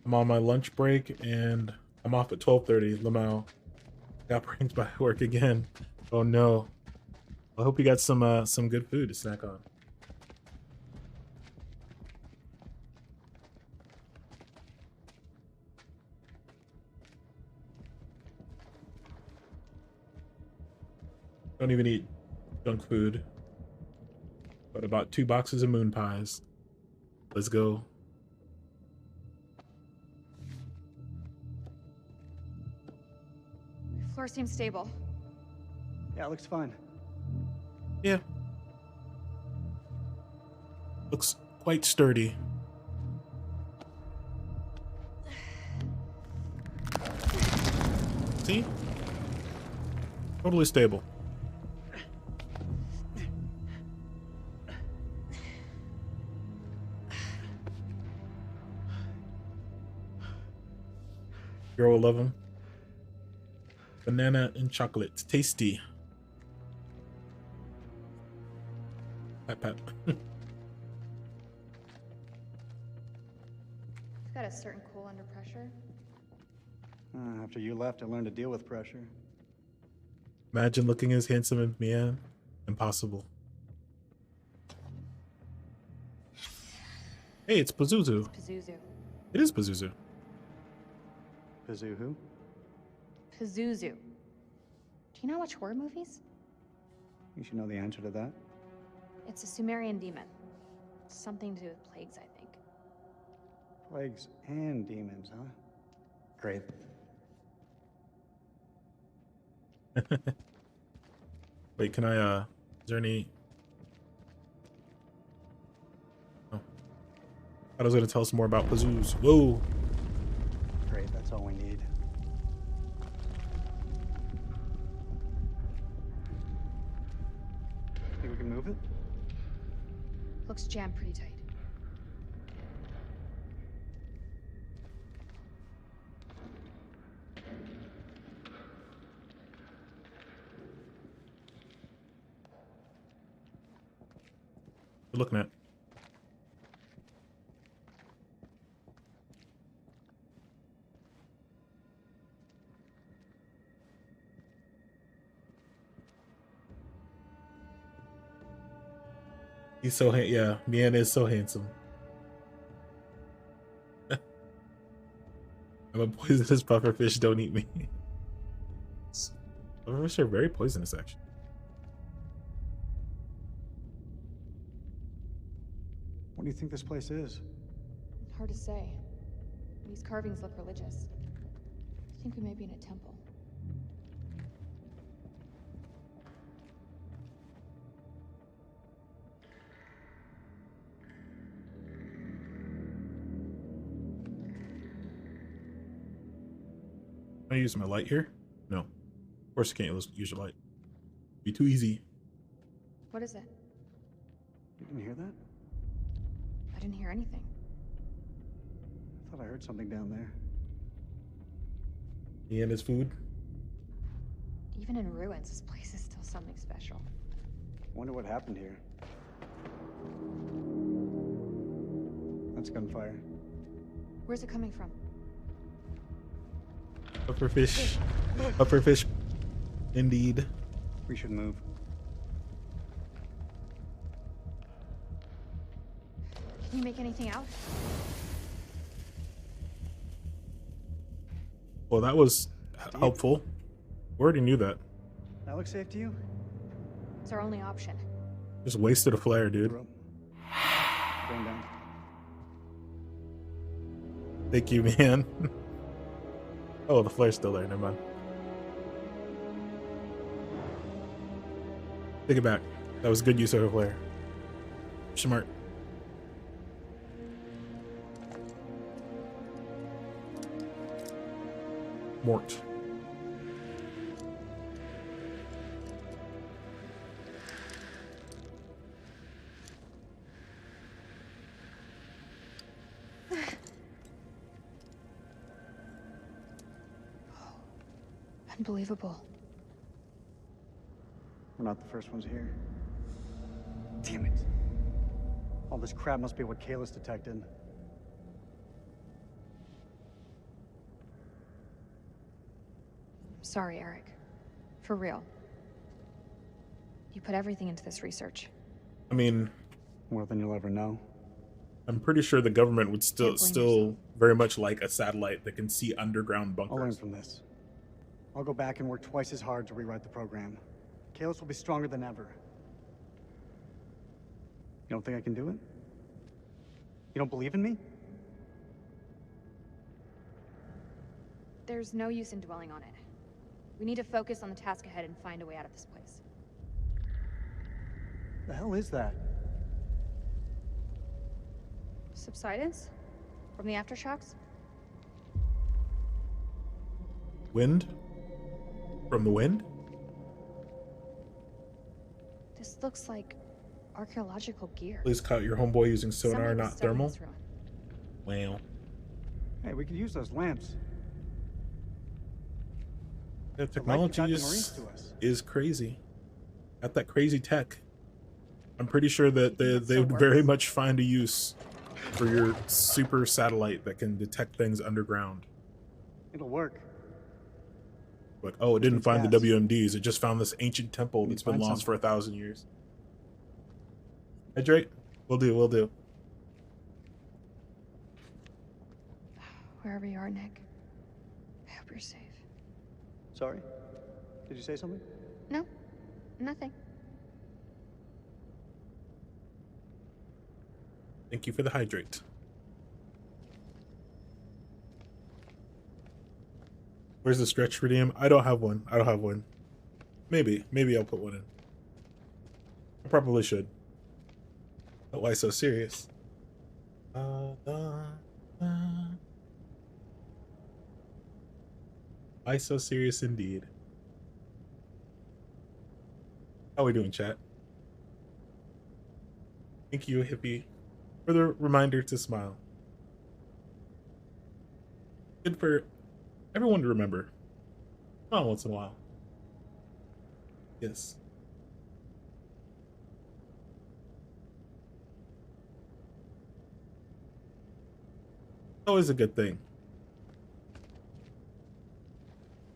S1: I'm on my lunch break and I'm off at 12:30. Lamau got brains by work again. Oh no. I hope you got some good food to snack on. Don't even eat junk food. But about 2 boxes of moon pies. Let's go.
S12: Floor seems stable.
S2: Yeah, it looks fine.
S1: Yeah. Looks quite sturdy. See? Totally stable. Girl will love them. Banana and chocolate. Tasty. Pat pat.
S12: It's got a certain cool under pressure.
S2: After you left, I learned to deal with pressure.
S1: Imagine looking as handsome as Mian. Impossible. Hey, it's Pazuzu.
S12: Pazuzu.
S1: It is Pazuzu.
S2: Pazu who?
S12: Pazuzu. Do you not watch horror movies?
S2: You should know the answer to that.
S12: It's a Sumerian demon. Something to do with plagues, I think.
S2: Plagues and demons, huh? Great.
S1: Wait, can I, is there any... Oh. I was going to tell us more about Pazuzu. Whoa!
S2: Great, that's all we need. Think we can move it?
S12: Looks jammed pretty tight.
S1: What are you looking at? He's so yeah, Mian is so handsome. I'm a poisonous pufferfish, don't eat me. Pufferfish are very poisonous, actually.
S2: What do you think this place is?
S12: Hard to say. These carvings look religious. I think we may be in a temple.
S1: Can I use my light here? No. Of course I can't use your light. Be too easy.
S12: What is it?
S2: You didn't hear that?
S12: I didn't hear anything.
S2: I thought I heard something down there.
S1: He and his food.
S12: Even in ruins, this place is still something special.
S2: Wonder what happened here. That's gunfire.
S12: Where's it coming from?
S1: Pufferfish. Pufferfish. Indeed.
S2: We should move.
S12: Can you make anything out?
S1: Well, that was helpful. We already knew that.
S2: That looks safe to you?
S12: It's our only option.
S1: Just wasted a flare, dude.
S2: Going down.
S1: Thank you, man. Oh, the flare's still there. Never mind. Take it back. That was good use of a flare. Smart. Mort.
S12: Unbelievable.
S2: We're not the first ones here. Damn it. All this crap must be what Kalis detected.
S12: Sorry, Eric. For real. You put everything into this research.
S1: I mean,
S2: more than you'll ever know.
S1: I'm pretty sure the government would still very much like a satellite that can see underground bunkers.
S2: I'll learn from this. I'll go back and work twice as hard to rewrite the program. Kalis will be stronger than ever. You don't think I can do it? You don't believe in me?
S12: There's no use in dwelling on it. We need to focus on the task ahead and find a way out of this place.
S2: The hell is that?
S12: Subsidence? From the aftershocks?
S1: Wind? From the wind?
S12: This looks like archaeological gear.
S1: Please caught your homeboy using sonar,
S12: Somebody
S1: not
S12: was studying
S1: thermal.
S12: this ruin.
S1: Wow.
S2: Hey, we could use those lamps.
S1: The
S2: The light you
S1: technology
S2: got the Marines to us.
S1: is crazy. Got that crazy tech. I'm pretty sure that they would very much find a use for your super satellite that can detect things underground.
S2: It'll work.
S1: Like, oh, it didn't
S2: It's
S1: find the
S2: fast.
S1: WMDs. It just found this ancient temple that's been
S2: find
S1: lost for
S2: something.
S1: 1,000 years. Hey, Drake. We'll do. We'll do.
S12: Wherever you are, Nick. I hope you're safe.
S2: Sorry? Did you say something?
S12: No, nothing.
S1: Thank you for the hydrate. Where's the stretch redeem? I don't have one. I don't have one. Maybe I'll put one in. I probably should. But why so serious? Why so serious indeed? How we doing, chat? Thank you, hippie, for the reminder to smile. Good for everyone to remember. Smile once in a while. Yes. Always a good thing.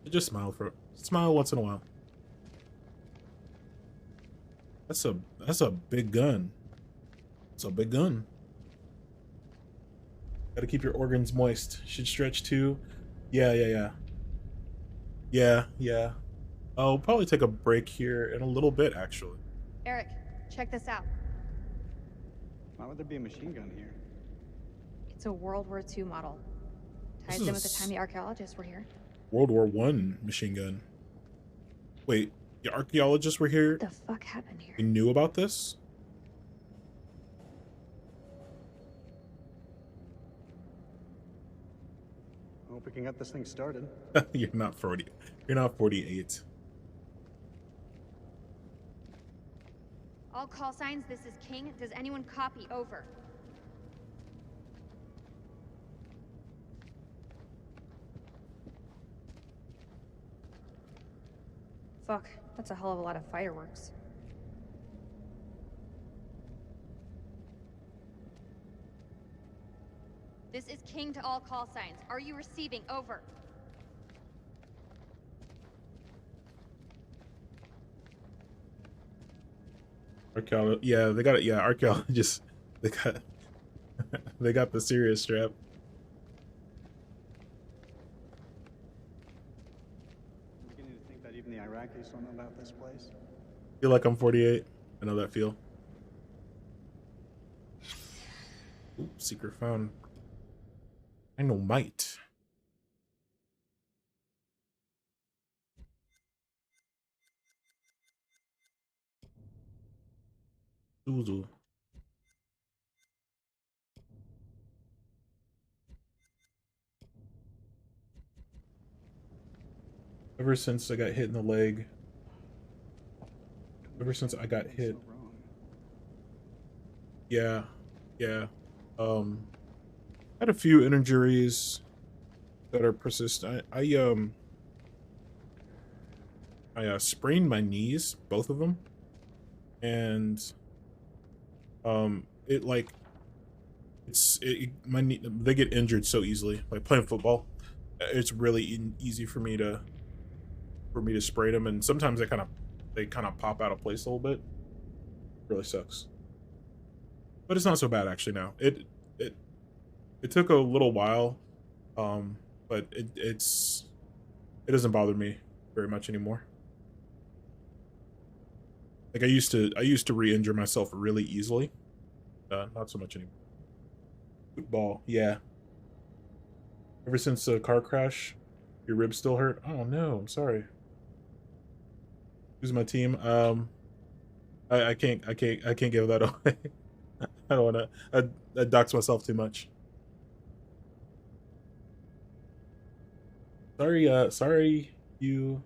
S1: Just smile once in a while. That's a big gun. It's a big gun. Gotta keep your organs moist. Should stretch too. Yeah. I'll probably take a break here in a little bit, actually.
S20: Eric, check this out.
S2: Why would there be a machine gun here?
S12: It's a World War II model. Ties in with the time the archaeologists were here.
S1: World War I machine gun. Wait, the archaeologists were here?
S12: What the fuck happened here?
S1: You knew about this?
S2: I hope we can get this thing started.
S1: You're not 40. You're not 48.
S20: All call signs, this is King. Does anyone copy? Over.
S12: Fuck, that's a hell of a lot of fireworks.
S20: This is King to all call signs. Are you receiving? Over.
S1: Yeah, they got it. Yeah, archaeologists. They got they got the serious strap.
S2: I'm beginning to think that even the Iraqis don't know about this place.
S1: Feel like I'm 48. I know that feel. Ooh, secret found. Dynamite. Zuzu. Ever since I got hit in the leg. Ever since I got hit. Yeah. Had a few injuries that are persistent. I sprained my knees, both of them, and they get injured so easily. Like playing football, it's really easy for me to sprain them, and sometimes they kind of pop out of place a little bit. Really sucks, but it's not so bad actually now. It took a little while, but it doesn't bother me very much anymore. Like I used to re-injure myself really easily. Not so much anymore. Football, yeah. Ever since the car crash, your ribs still hurt? Oh no, I'm sorry. Who's my team? I can't give that away. I don't wanna I dox myself too much. Sorry you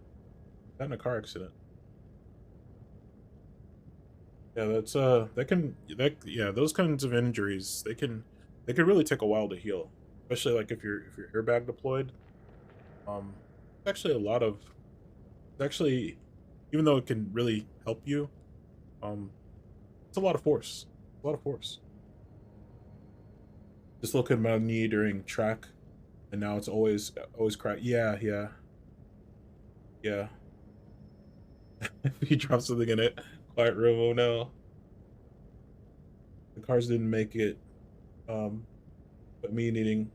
S1: got in a car accident. Yeah, those kinds of injuries, they can really take a while to heal, especially like if your airbag deployed. Actually even though it can really help you, it's a lot of force. Just look at my knee during track, and now it's always crack. Yeah. If you drop something in it, quiet room. Oh no. The cars didn't make it. But me needing.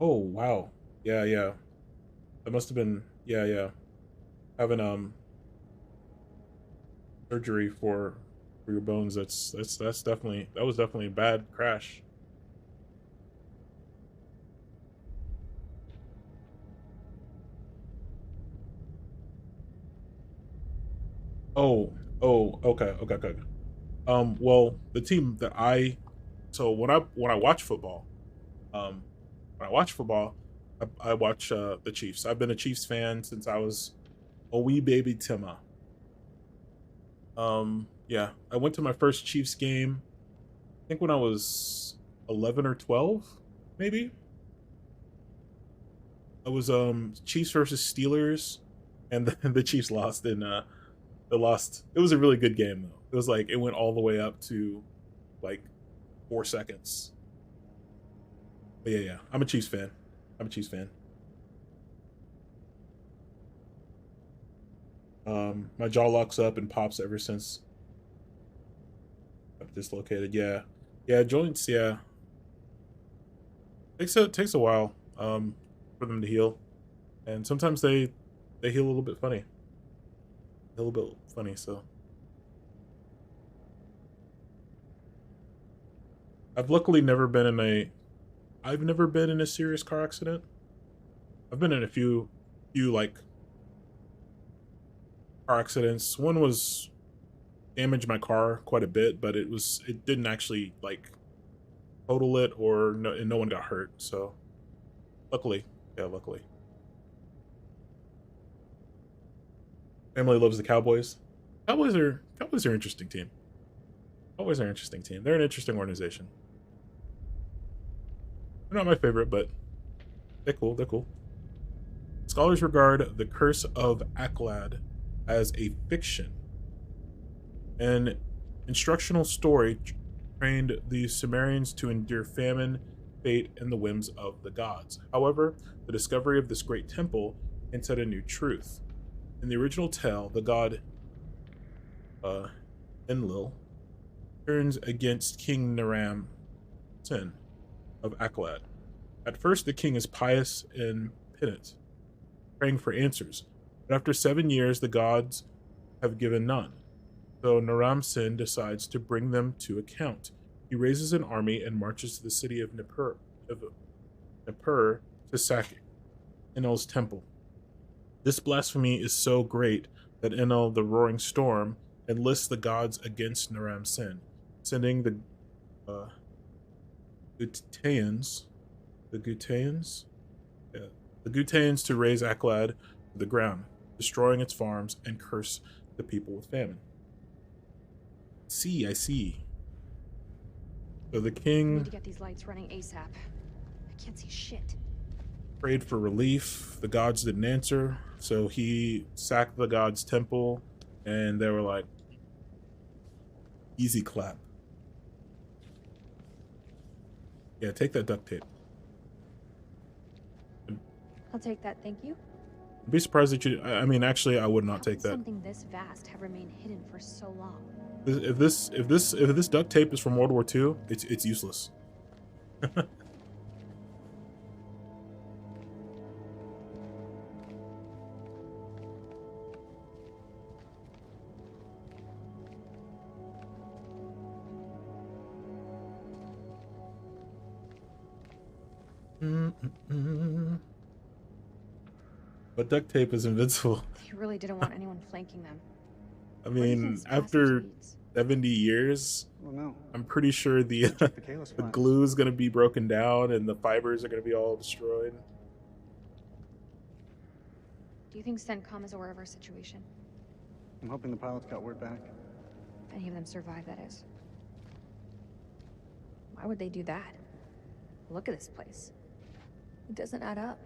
S1: Oh wow. Yeah. That must have been. Yeah. Having surgery for your bones. That was definitely a bad crash. Oh, okay. Well, the team that when I watch football, I watch the Chiefs. I've been a Chiefs fan since I was a wee baby Timma. Yeah, I went to my first Chiefs game, I think when I was 11 or 12, maybe. It was Chiefs versus Steelers, and the Chiefs lost in It was a really good game though. It was like it went all the way up to like 4 seconds. But yeah. I'm a Chiefs fan. My jaw locks up and pops ever since dislocated. Yeah, yeah, joints. Yeah, takes a while for them to heal, and sometimes they heal a little bit funny. A little bit funny. So I've luckily never been in a serious car accident. I've been in a few like car accidents. One was damaged my car quite a bit, but it didn't actually like total it, and no one got hurt. So luckily. Family loves the Cowboys. Cowboys are an interesting team. Cowboys are an interesting team. They're an interesting organization. They're not my favorite, but they're cool. They're cool. Scholars regard the Curse of Aklad as a fiction. An instructional story trained the Sumerians to endure famine, fate, and the whims of the gods. However, the discovery of this great temple hinted a new truth. In the original tale, the god Enlil turns against King Naram Sin of Aklad. At first, the king is pious and penitent, praying for answers. But after 7 years, the gods have given none. So Naram Sin decides to bring them to account. He raises an army and marches to the city of Nippur to sack Enlil's temple. This blasphemy is so great that Enlil, the roaring storm, enlists the gods against Naram Sin, sending the Gutaeans to raise Aklad to the ground, destroying its farms and curse the people with famine. I see. So the
S12: We
S1: king
S12: need to get these lights running ASAP. I can't see shit.
S1: prayed for relief. The gods didn't answer, so he sacked the gods' temple, and they were like, easy clap. Yeah, take that duct tape.
S12: I'll take that, thank you.
S1: I'd be surprised that you. I mean, actually, I would not
S12: How
S1: take
S12: could
S1: that.
S12: something this vast have remained hidden for so long?
S1: If this duct tape is from World War II, it's useless. But duct tape is invincible.
S12: They really didn't want anyone flanking them.
S1: I
S12: Where do you think
S1: mean,
S12: this passage
S1: after
S12: leads?
S1: 70 years,
S2: Well, no.
S1: I'm pretty sure the
S2: Kalis
S1: the
S2: files.
S1: glue is going to be broken down and the fibers are going to be all destroyed.
S12: Do you think CENTCOM is aware of our situation?
S2: I'm hoping the pilots got word back.
S12: If any of them survive, that is. Why would they do that? Look at this place. It doesn't add up.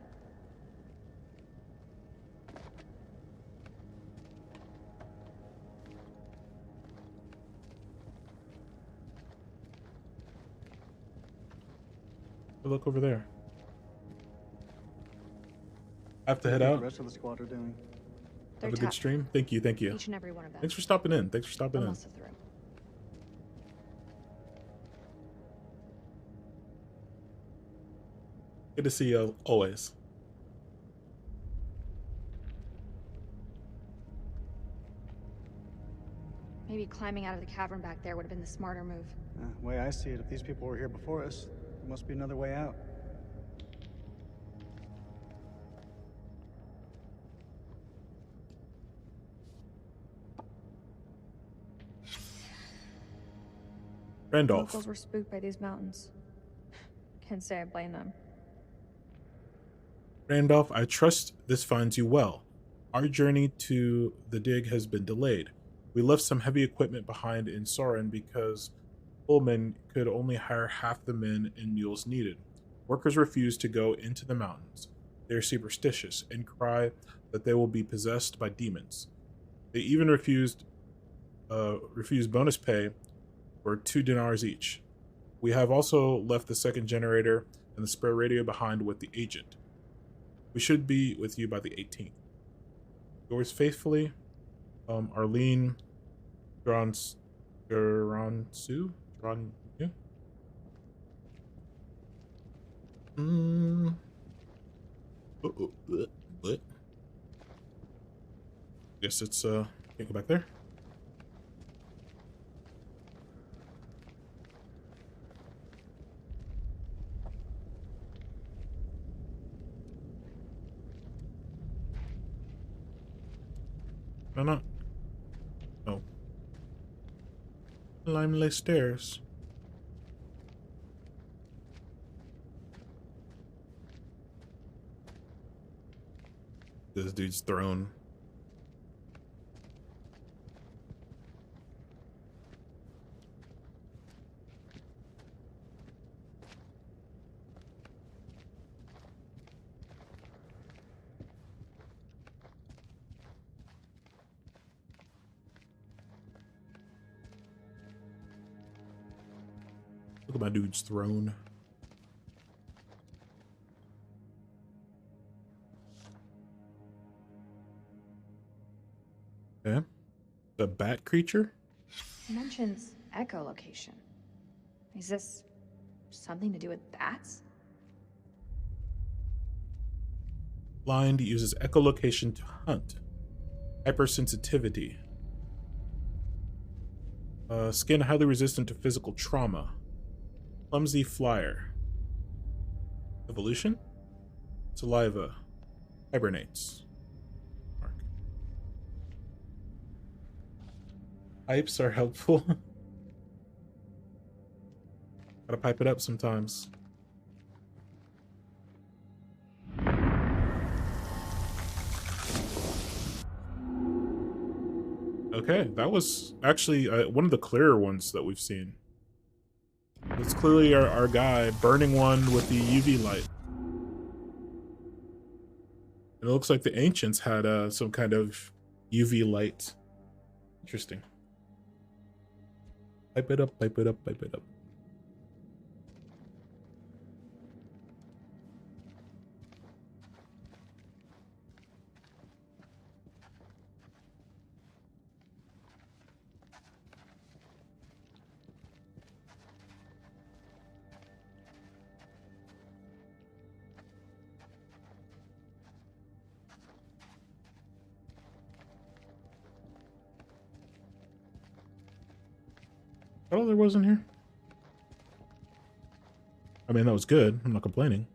S1: Look over there. I have to head
S2: What
S1: out.
S2: the rest of the squad are doing.
S12: They're
S1: Have a good
S12: tough.
S1: stream. Thank you. Thank you.
S12: Each and every one of them.
S1: Thanks for stopping in. Thanks for stopping in.
S12: Almost through.
S1: Good to see you always.
S12: Maybe climbing out of the cavern back there would have been the smarter move.
S2: The way I see it, if these people were here before us, there must be another way out.
S1: Randolph.
S12: Locals were spooked by these mountains. Can't say I blame them.
S1: Randolph, I trust this finds you well. Our journey to the dig has been delayed. We left some heavy equipment behind in Soren because Pullman could only hire half the men and mules needed. Workers refuse to go into the mountains. They are superstitious and cry that they will be possessed by demons. They even refused bonus pay for 2 dinars each. We have also left the second generator and the spare radio behind with the agent. We should be with you by the 18th. Yours faithfully, Arlene Geronsu? Geron, yeah. What? Guess it's can't go back there. No, not. Oh. Limely stairs. This dude's throne. Look at my dude's throne. Okay. The bat creature?
S12: It mentions echolocation. Is this something to do with bats?
S1: Blind uses echolocation to hunt. Hypersensitivity. Skin highly resistant to physical trauma. Clumsy flyer. Evolution? Saliva. Hibernates. Mark. Pipes are helpful. Gotta pipe it up sometimes. Okay, that was actually one of the clearer ones that we've seen. It's clearly our guy burning one with the UV light. It looks like the ancients had some kind of UV light. Interesting. Pipe it up, pipe it up, pipe it up. Oh, there wasn't here. I mean, that was good. I'm not complaining.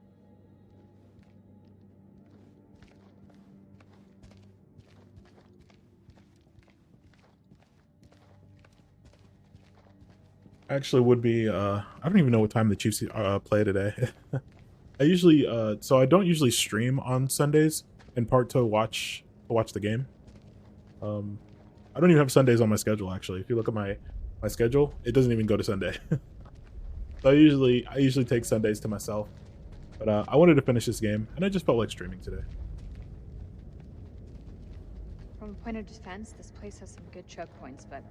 S1: Actually would be, I don't even know what time the Chiefs play today. I usually, so I don't usually stream on Sundays, in part to watch the game. I don't even have Sundays on my schedule, actually. If you look at my schedule, it doesn't even go to Sunday. So I usually take Sundays to myself. But I wanted to finish this game, and I just felt like streaming today.
S12: From a point of defense, this place has some good choke points, but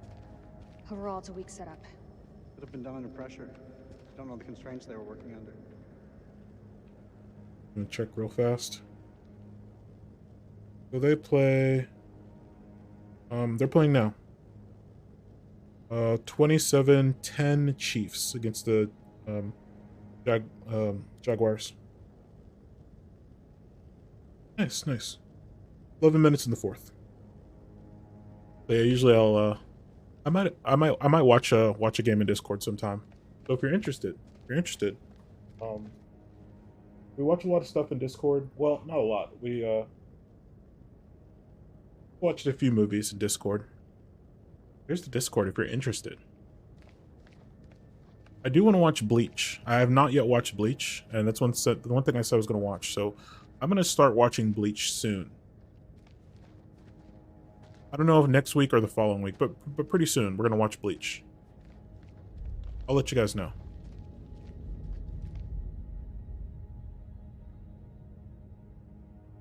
S12: overall it's a weak setup.
S2: Could have been done under pressure. Don't know the constraints they were working under.
S1: I'm gonna check real fast. So they play. They're playing now. 27-10 Chiefs against the Jaguars. Nice, nice. 11 minutes in the fourth. So yeah, usually I might watch a game in Discord sometime. So if you're interested, we watch a lot of stuff in Discord. Well, not a lot. We watched a few movies in Discord. Here's the Discord if you're interested. I do want to watch Bleach. I have not yet watched Bleach, and that's the one thing I said I was going to watch. So I'm going to start watching Bleach soon. I don't know if next week or the following week, but pretty soon we're going to watch Bleach. I'll let you guys know.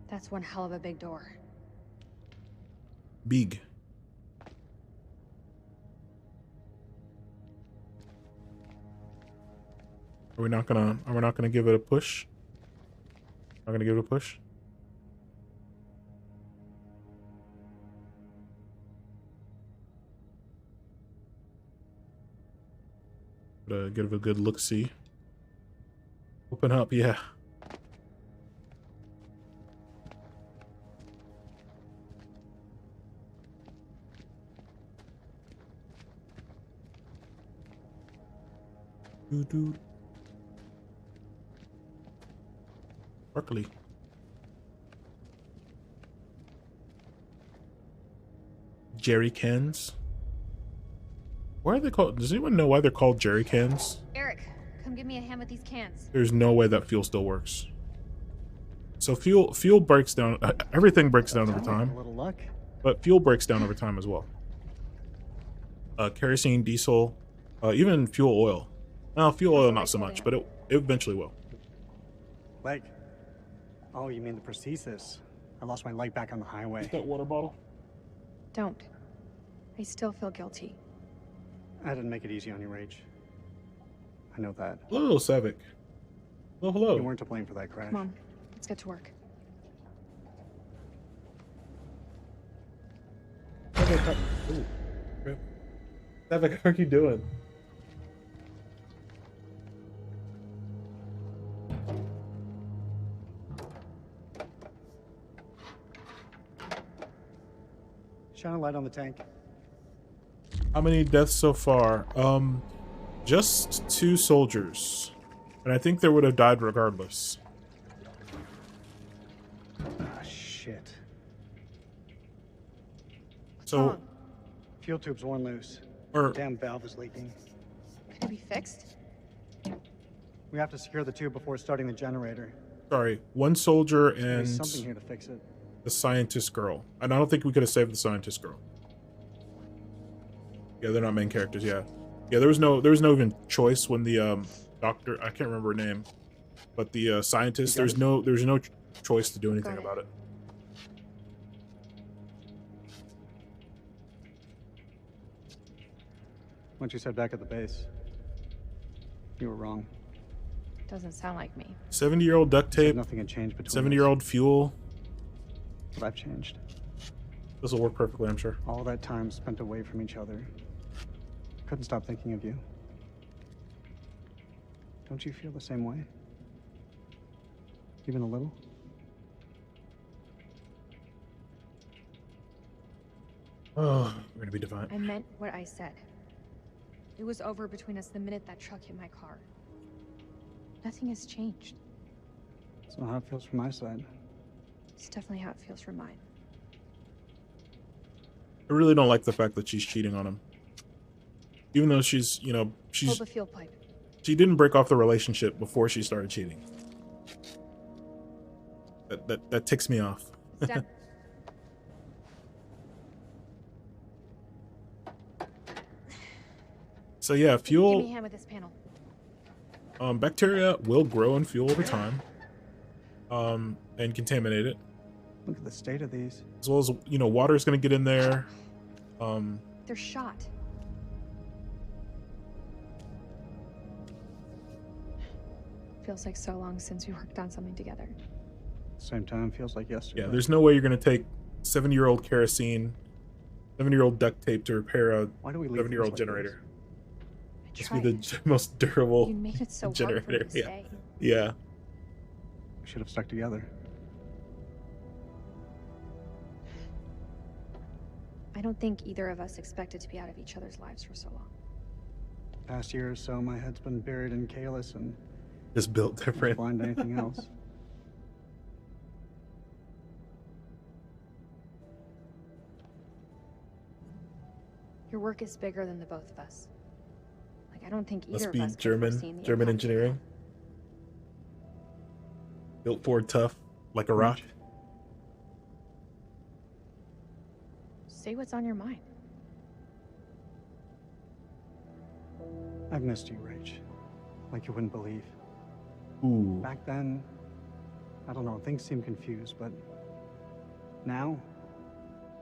S12: That's one hell of a big door.
S1: Big. Are we not gonna give it a push? Not gonna give it a push? Give it a good look-see. Open up, yeah. Doo-doo. Sparkly. Jerry cans. Why are they called? Does anyone know why they're called jerry cans?
S20: Eric, come give me a hand with these cans.
S1: There's no way that fuel still works. So fuel breaks down. Everything breaks down over time.
S2: A little luck.
S1: But fuel breaks down over time as well. Kerosene, diesel, even fuel oil. No, fuel oil not so much, but it eventually will.
S2: Leg. Oh, you mean the prosthesis? I lost my leg back on the highway.
S1: That water bottle?
S12: Don't. I still feel guilty.
S2: I didn't make it easy on you, Rach. I know that.
S1: Hello, Savick. Hello.
S2: You weren't to blame for that crash.
S12: Come on, let's get to work.
S1: Ooh, rip. Savick, how are you doing?
S2: Shine a light on the tank.
S1: How many deaths so far? Just 2 soldiers. And I think they would have died regardless.
S2: Ah, shit.
S1: So,
S2: Fuel tube's worn loose.
S1: Or-
S2: The damn valve is leaking.
S12: Could it be fixed?
S2: We have to secure the tube before starting the generator.
S1: sorry, 1 soldier
S2: There's
S1: and
S2: something here to fix it.
S1: the scientist girl. And I don't think we could have saved the scientist girl. Yeah, they're not main characters, yeah. Yeah, there was no even choice when the doctor, I can't remember her name, but the scientist, there's no choice to do anything about it.
S2: Once you said back at the base, you were wrong.
S12: Doesn't sound like me.
S1: 70-year-old duct tape,
S2: Nothing had changed between
S1: 70-year-old fuel.
S2: But I've changed.
S1: This will work perfectly, I'm sure.
S2: All that time spent away from each other. Couldn't stop thinking of you. Don't you feel the same way? Even a little?
S1: Oh, we're gonna be divine.
S12: I meant what I said. It was over between us the minute that truck hit my car. Nothing has changed.
S2: It's not how it feels from my side.
S12: It's definitely how it feels from mine.
S1: I really don't like the fact that she's cheating on him. Even though she's, you know,
S12: Hold the fuel pipe.
S1: she didn't break off the relationship before she started cheating. That ticks me off.
S12: Step.
S1: So yeah,
S12: Give me a
S1: fuel,
S12: hand with this panel.
S1: bacteria will grow in fuel over time, and contaminate it.
S2: Look at the state of these.
S1: As well as, you know, water is going to get in there.
S12: They're shot. Feels like so long since we worked on something together.
S2: Same time, feels like yesterday.
S1: Yeah, there's no way you're going to take 70-year-old kerosene, 70-year-old duct tape to repair a
S2: Why do we leave
S1: 70-year-old
S2: things like
S1: generator.
S12: I
S1: Just be the most durable
S12: You made it so hard
S1: generator.
S12: for me to
S1: Yeah.
S12: stay.
S1: Yeah.
S2: We should have stuck together.
S12: I don't think either of us expected to be out of each other's lives for so long.
S2: Past year or so, my head's been buried in Kalis and
S1: Just built different.
S2: blind to anything else.
S12: Your work is bigger than the both of us. Like, I don't think
S1: Must
S12: either
S1: be
S12: of us could have foreseen
S1: German,
S12: the
S1: German
S12: impact.
S1: engineering. Built Ford tough, like a rock.
S12: Say what's on your mind.
S2: I've missed you, Rach. Like you wouldn't believe.
S1: Ooh.
S2: Back then, I don't know, things seemed confused, but now,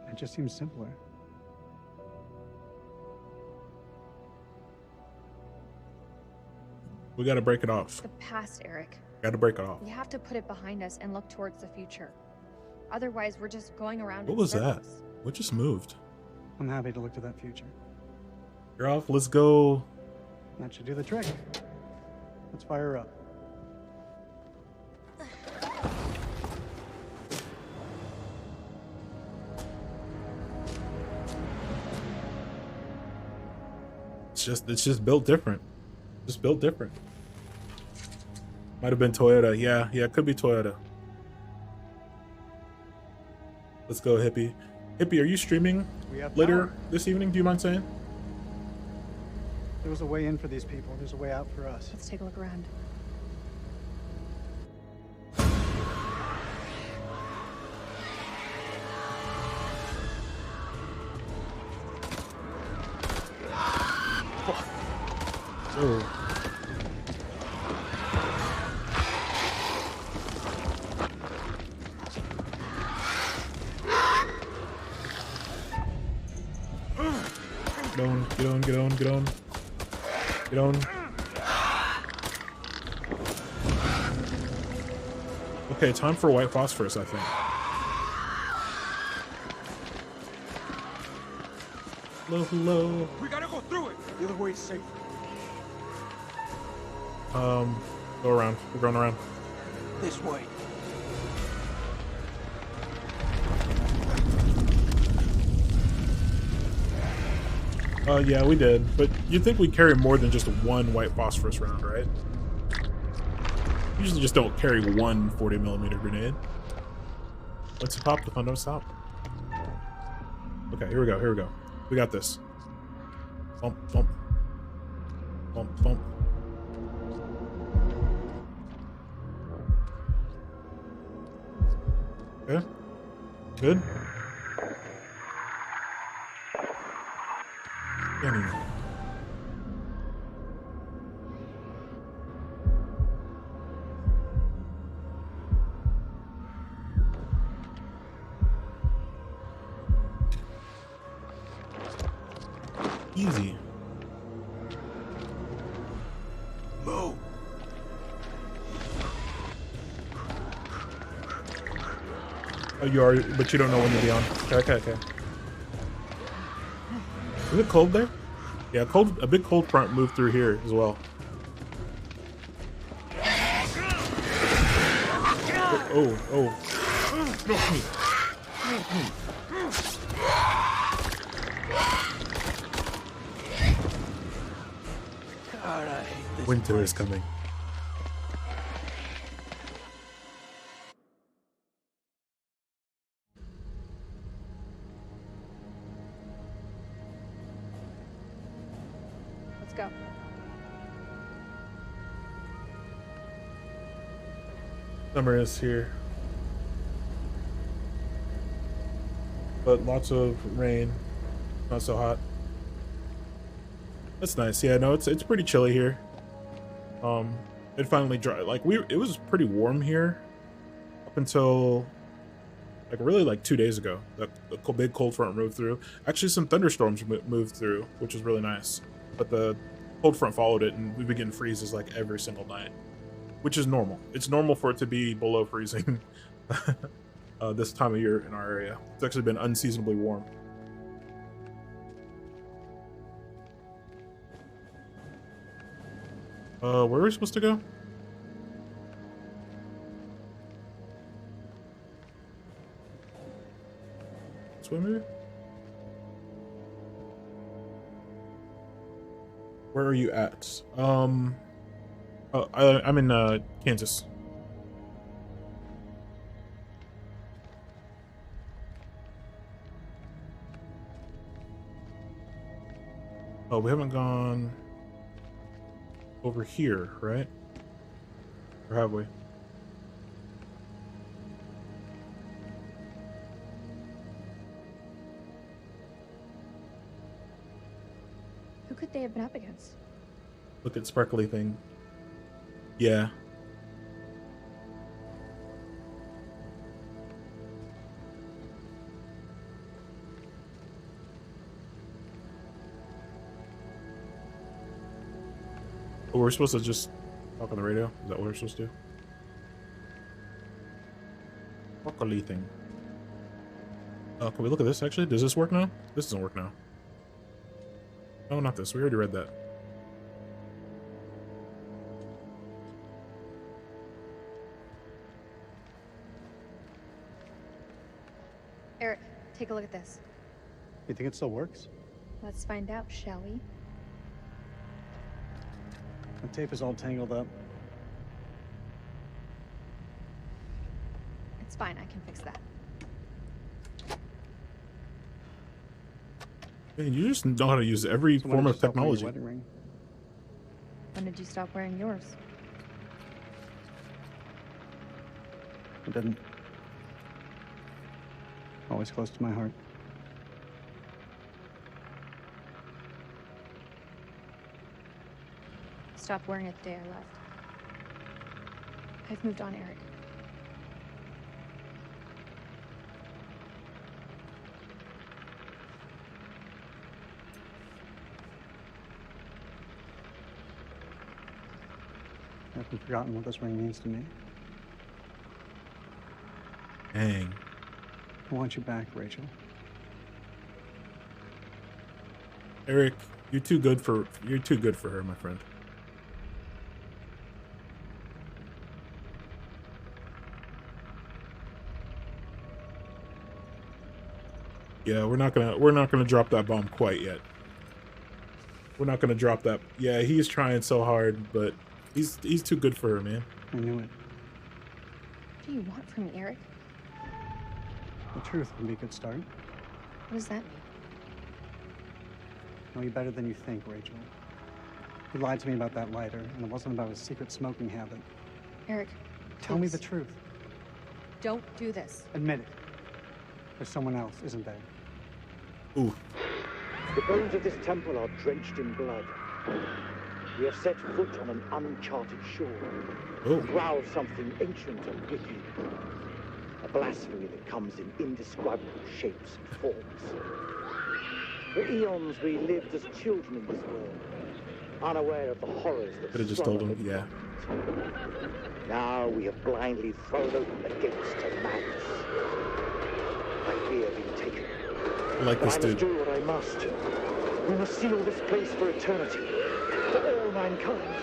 S2: it just seems simpler.
S1: We got to break it off.
S12: The past, Eric.
S1: Got to break it off.
S12: We have to put it behind us and look towards the future. Otherwise, we're just going around
S1: What
S12: in
S1: was that?
S12: circles.
S1: What just moved?
S2: I'm happy to look to that future.
S1: You're off. Let's go.
S2: That should do the trick. Let's fire her up.
S1: It's just built different. Just built different. Might have been Toyota. Yeah, it could be Toyota. Let's go, Hippie. Hippie, are you streaming later this evening? Do you mind saying?
S2: There was a way in for these people. There's a way out for us.
S12: Let's take a look around.
S1: Oh. Get on. Okay, time for white phosphorus, I think. Hello.
S15: We gotta go through it. The other way is safe.
S1: Go around. We're going around.
S15: This way.
S1: Yeah, we did. But you'd think we'd carry more than just one white phosphorus round, right? Usually just don't carry one 40mm grenade. Once you pop, the fun don't stop. Okay, here we go. We got this. Bump. Okay. Good. Anyway. Easy.
S15: Move.
S1: Oh, you are, but you don't know when you'll be on. Okay. Is it cold there? Yeah, a big cold front moved through here as well. Oh.
S15: God, I hate this
S1: Winter
S15: place.
S1: is coming.
S12: Let's go.
S1: Summer is here. But lots of rain. Not so hot. That's nice. Yeah, no, it's pretty chilly here. It finally dried. Like it was pretty warm here up until like really like 2 days ago. The big cold front moved through. Actually, some thunderstorms moved through, which was really nice. But the cold front followed it, and we begin freezes like every single night, which is normal. It's normal for it to be below freezing this time of year in our area. It's actually been unseasonably warm. Where are we supposed to go? This way, maybe? Where are you at? I'm in Kansas. Oh, we haven't gone over here, right? Or have we?
S12: Who could they have been up against?
S1: Look at sparkly thing. Yeah. Oh, we're supposed to just talk on the radio? Is that what we're supposed to do? Sparkly thing. Can we look at this actually? Does this work now? This doesn't work now. No, not this. We already read that.
S12: Take a look at this.
S2: You think it still works?
S12: Let's find out, shall we?
S2: The tape is all tangled up.
S12: It's fine, I can fix that.
S1: Man, you just know how to use every
S2: So when
S1: form
S2: did
S1: of
S2: you stop wearing your
S1: technology.
S2: wedding ring?
S12: When did you stop wearing yours?
S2: I didn't. Always close to my heart.
S12: Stopped wearing it the day I left. I've moved on, Eric.
S2: I haven't forgotten what this ring means to me.
S1: Dang.
S2: I want you back, Rachel.
S1: Eric, you're too good for her, my friend. Yeah, we're not gonna drop that bomb quite yet. We're not gonna drop that. Yeah, he's trying so hard, but he's too good for her, man.
S2: I knew it.
S12: What do you want from me, Eric?
S2: The truth can be a good start.
S12: What does that mean?
S2: I know you better than you think, Rachel. You lied to me about that lighter, and it wasn't about a secret smoking habit.
S12: Eric,
S2: Tell me
S12: please.
S2: the truth.
S12: Don't do this.
S2: Admit it. There's someone else, isn't there?
S1: Ooh.
S8: The bones of this temple are drenched in blood. We have set foot on an uncharted shore.
S1: Oh.
S8: Growled something ancient and wicked. A blasphemy that comes in indescribable shapes and forms. For eons we lived as children in this world, unaware of the horrors that
S1: Could have just told him, yeah.
S8: Now we have blindly thrown open the gates to madness. My fear being taken.
S1: I like this
S8: I must
S1: dude.
S8: do what I must. We must seal this place for eternity, for all mankind.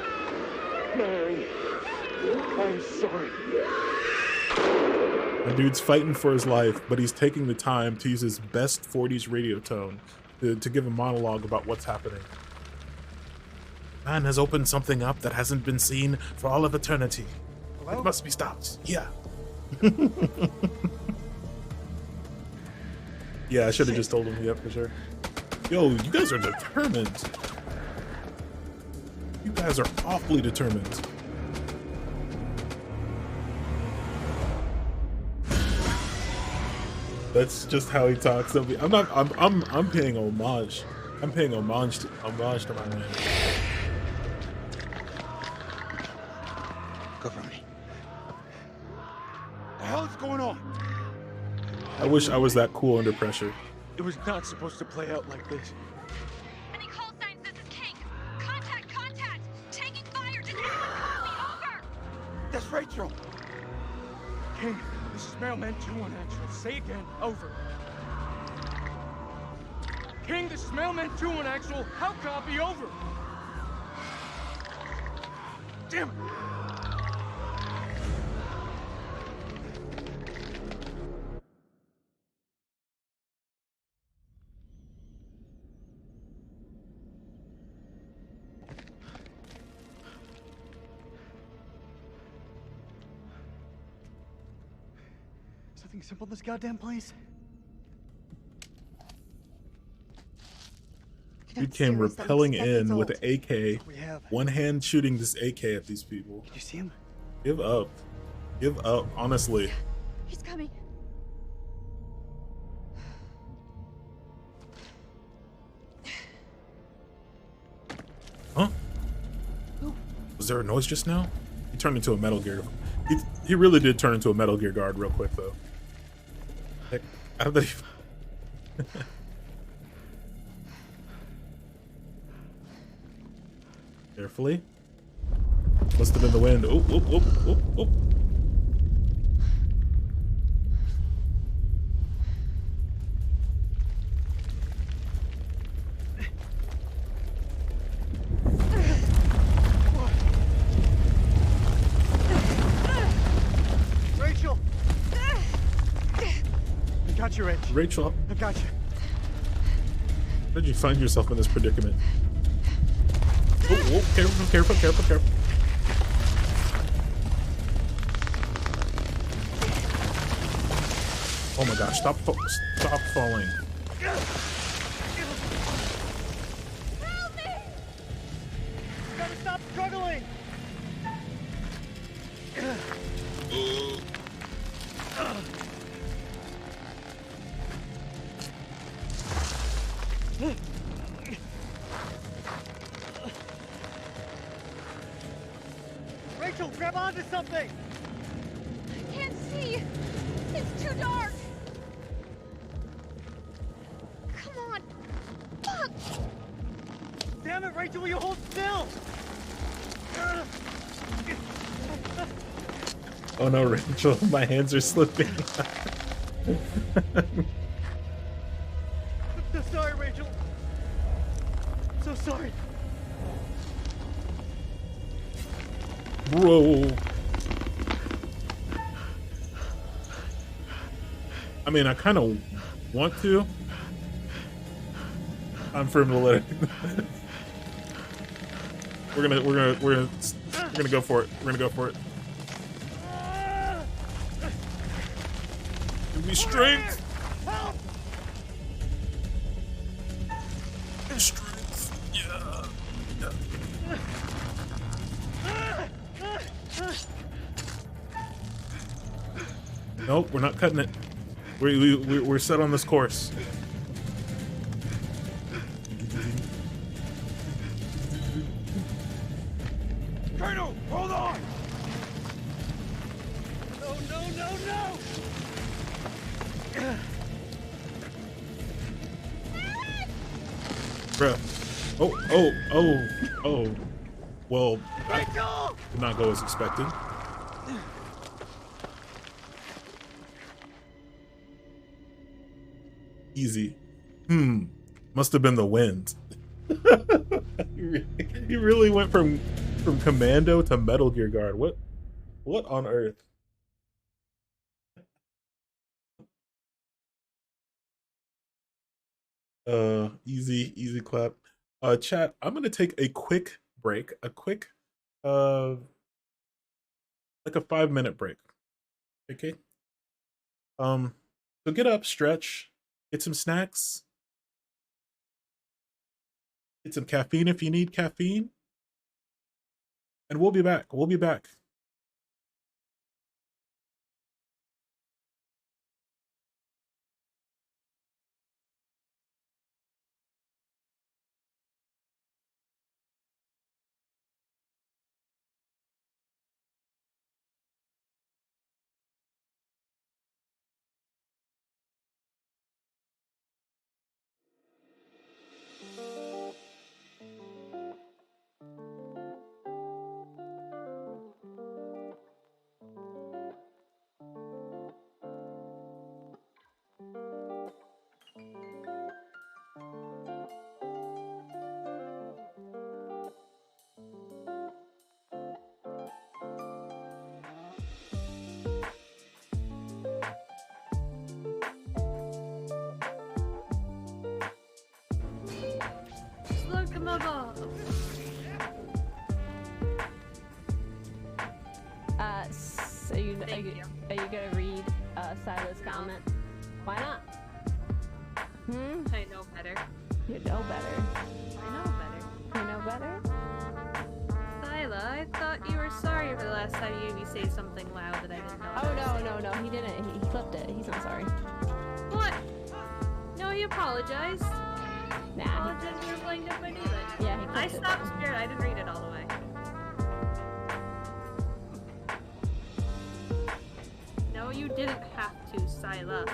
S8: Mary, I'm sorry.
S1: The dude's fighting for his life, but he's taking the time to use his best 40s radio tone to give a monologue about what's happening. Man has opened something up that hasn't been seen for all of eternity.
S2: Hello?
S1: It must be stopped. Yeah. Yeah, I should have just told him. Yep, for sure. Yo, you guys are determined. You guys are awfully determined. That's just how he talks. I'm paying homage. I'm paying homage to my man.
S5: Cover me. The hell is going on?
S1: I wish I was that cool under pressure.
S15: It was not supposed to play out like this.
S14: Any call signs? This is King. Contact, contact! Taking fire! Does anyone call me over?
S15: That's Rachel. King, this is Mailman 2-1 Actual. Say again. Over. King, this is Mailman 2-1 Actual. How copy? Over. Damn it.
S2: Something simple in this goddamn place?
S1: Dude came rappelling in with an AK, one hand shooting this AK at these people.
S2: Did you see him?
S1: Give up. Give up, honestly.
S12: He's coming.
S1: Huh? Was there a noise just now? He turned into a Metal Gear. He really did turn into a Metal Gear guard real quick, though. Heck, how did he... Carefully. Must have been the wind. Oh, oh, oh, oh, oh.
S2: Rachel! I got you, Rich.
S1: Rachel,
S2: I got you.
S1: how did you find yourself in this predicament? Oh, careful, careful, careful, careful. Oh my gosh, stop falling.
S2: Help me! You gotta stop struggling! Rachel, grab onto something!
S12: I can't see. It's too dark. Come on. Fuck.
S2: Damn it, Rachel, will you hold still?
S1: Oh no, Rachel, my hands are slipping.
S2: I'm so sorry, Rachel. I'm so sorry.
S1: Bro. I mean, I kind of want to. I'm for him to let it. We're gonna go for it. We're gonna go for it. Give me strength.
S2: Help!
S1: Strength. Yeah. Nope, we're not cutting it. We're set on this course.
S2: Colonel, hold on! No, no, no, no!
S1: Bruh. Oh. Well, that did not go as expected. Easy. Must have been the wind. He really went from Commando to Metal Gear Guard. What on earth? Easy clap. Chat, I'm gonna take a quick break. A quick like a 5-minute break. Okay? So get up, stretch, get some snacks, get some caffeine if you need caffeine. And we'll be back. We'll be back.
S3: So are you gonna read Silas' comment? Why not?
S9: I know better.
S3: You know better.
S9: I know better.
S3: You know better?
S9: Sila, I thought you were sorry for the last time you made me say something loud that I didn't know.
S3: Oh no, he didn't. He flipped it. He's not sorry.
S9: What? No, he apologized.
S3: Nah.
S9: Apologized for playing Dead by Daylight.
S3: Yeah, he flipped
S9: I
S3: it.
S9: stopped scared. I didn't read it all the way. No, you didn't have to, Sila.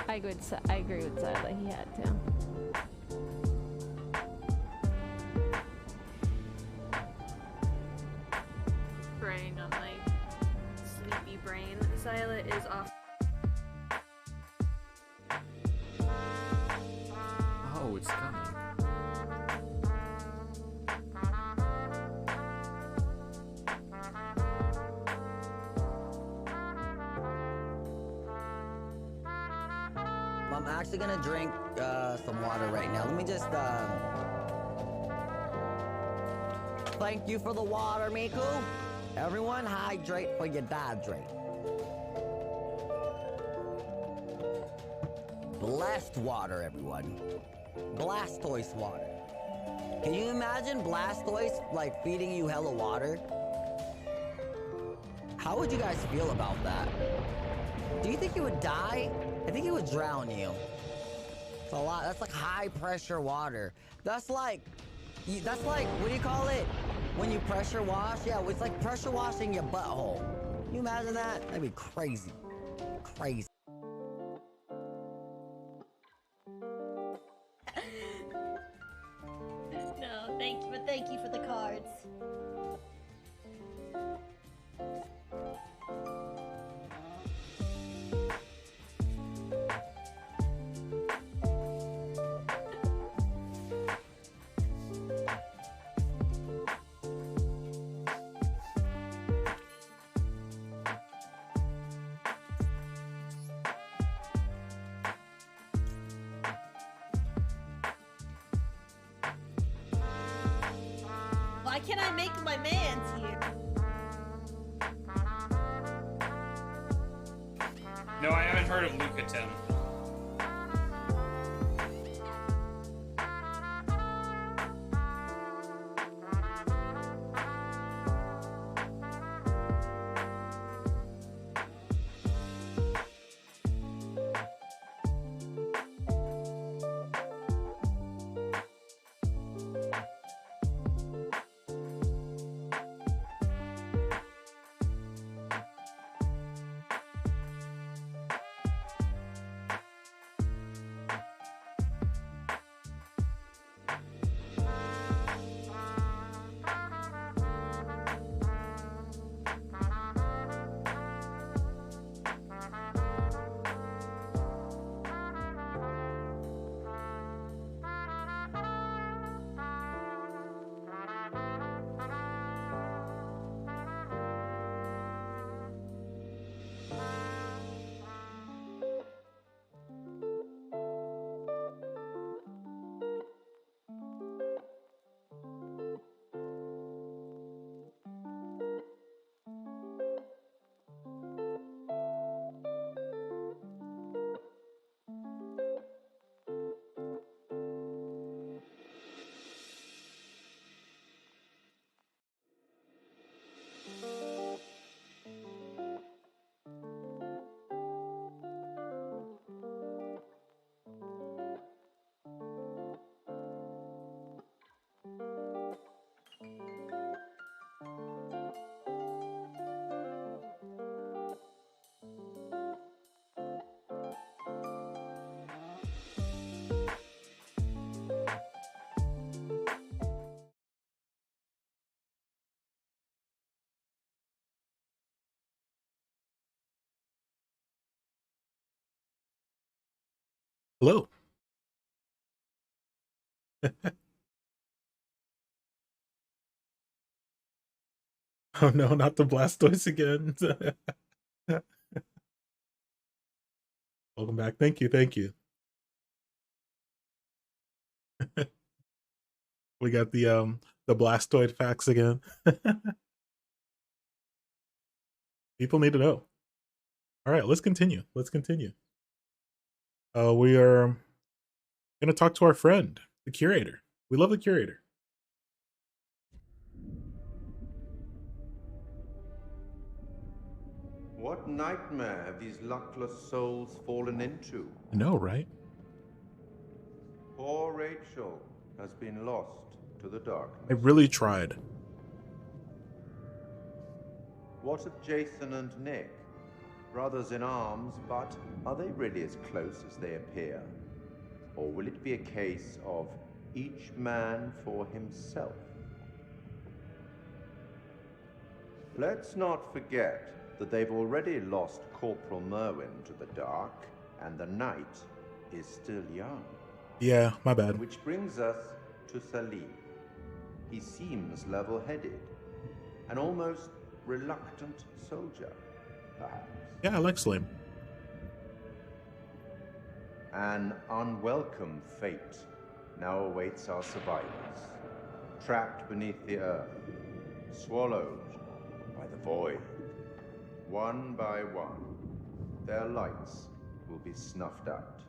S3: I agree with Sila. He had to.
S9: Brain on my sleepy brain. Sila is off.
S23: Oh, it's coming.
S10: actually gonna drink some water right now. Let me just thank you for the water, Miku. Everyone hydrate for your dehydrate. Blessed water, everyone. Blastoise water. Can you imagine Blastoise like feeding you hella water? How would you guys feel about that? Do you think you would die? I think it would drown you. It's a lot. That's like high pressure water. That's like, what do you call it? When you pressure wash? Yeah, it's like pressure washing your butthole. Can you imagine that? That'd be crazy. Crazy.
S13: No, thank you for the cards. Why can't I make my mans here?
S21: No, I haven't heard of Lucatem.
S1: Hello. Oh no, not the Blastoise again. Welcome back. Thank you, thank you. We got the Blastoid facts again. People need to know. All right, let's continue. Let's continue. We are going to talk to our friend, the curator. We love the curator.
S24: What nightmare have these luckless souls fallen into?
S1: I know, right?
S24: Poor Rachel has been lost to the darkness.
S1: I really tried.
S24: What of Jason and Nick? Brothers in arms, but are they really as close as they appear? Or will it be a case of each man for himself? Let's not forget that they've already lost Corporal Merwin to the dark, and the night is still young.
S1: Yeah, my bad.
S24: Which brings us to Salim. He seems level-headed, an almost reluctant soldier, perhaps.
S1: Yeah, I like Salim.
S24: An unwelcome fate now awaits our survivors, trapped beneath the earth, swallowed by the void. One by one, their lights will be snuffed out,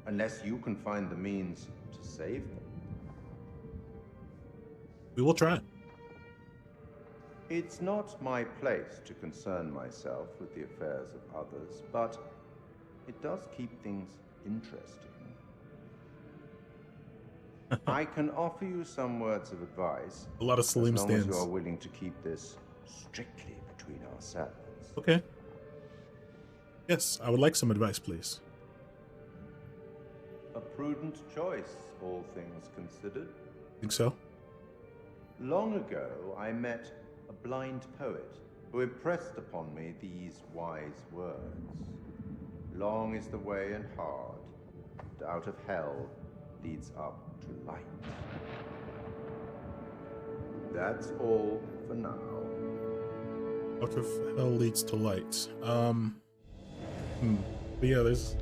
S24: unless you can find the means to save them.
S1: We will try.
S24: It's not my place to concern myself with the affairs of others, but it does keep things interesting. I can offer you some words of advice.
S1: A lot of Salim
S24: as long as
S1: stands.
S24: you are willing to keep this strictly between ourselves.
S1: Okay. Yes, I would like some advice, please.
S24: A prudent choice, all things considered.
S1: Think so?
S24: Long ago, I met a blind poet who impressed upon me these wise words. Long is the way and hard, and out of hell leads up to light. That's all for now.
S1: Out of hell leads to light. But yeah, there's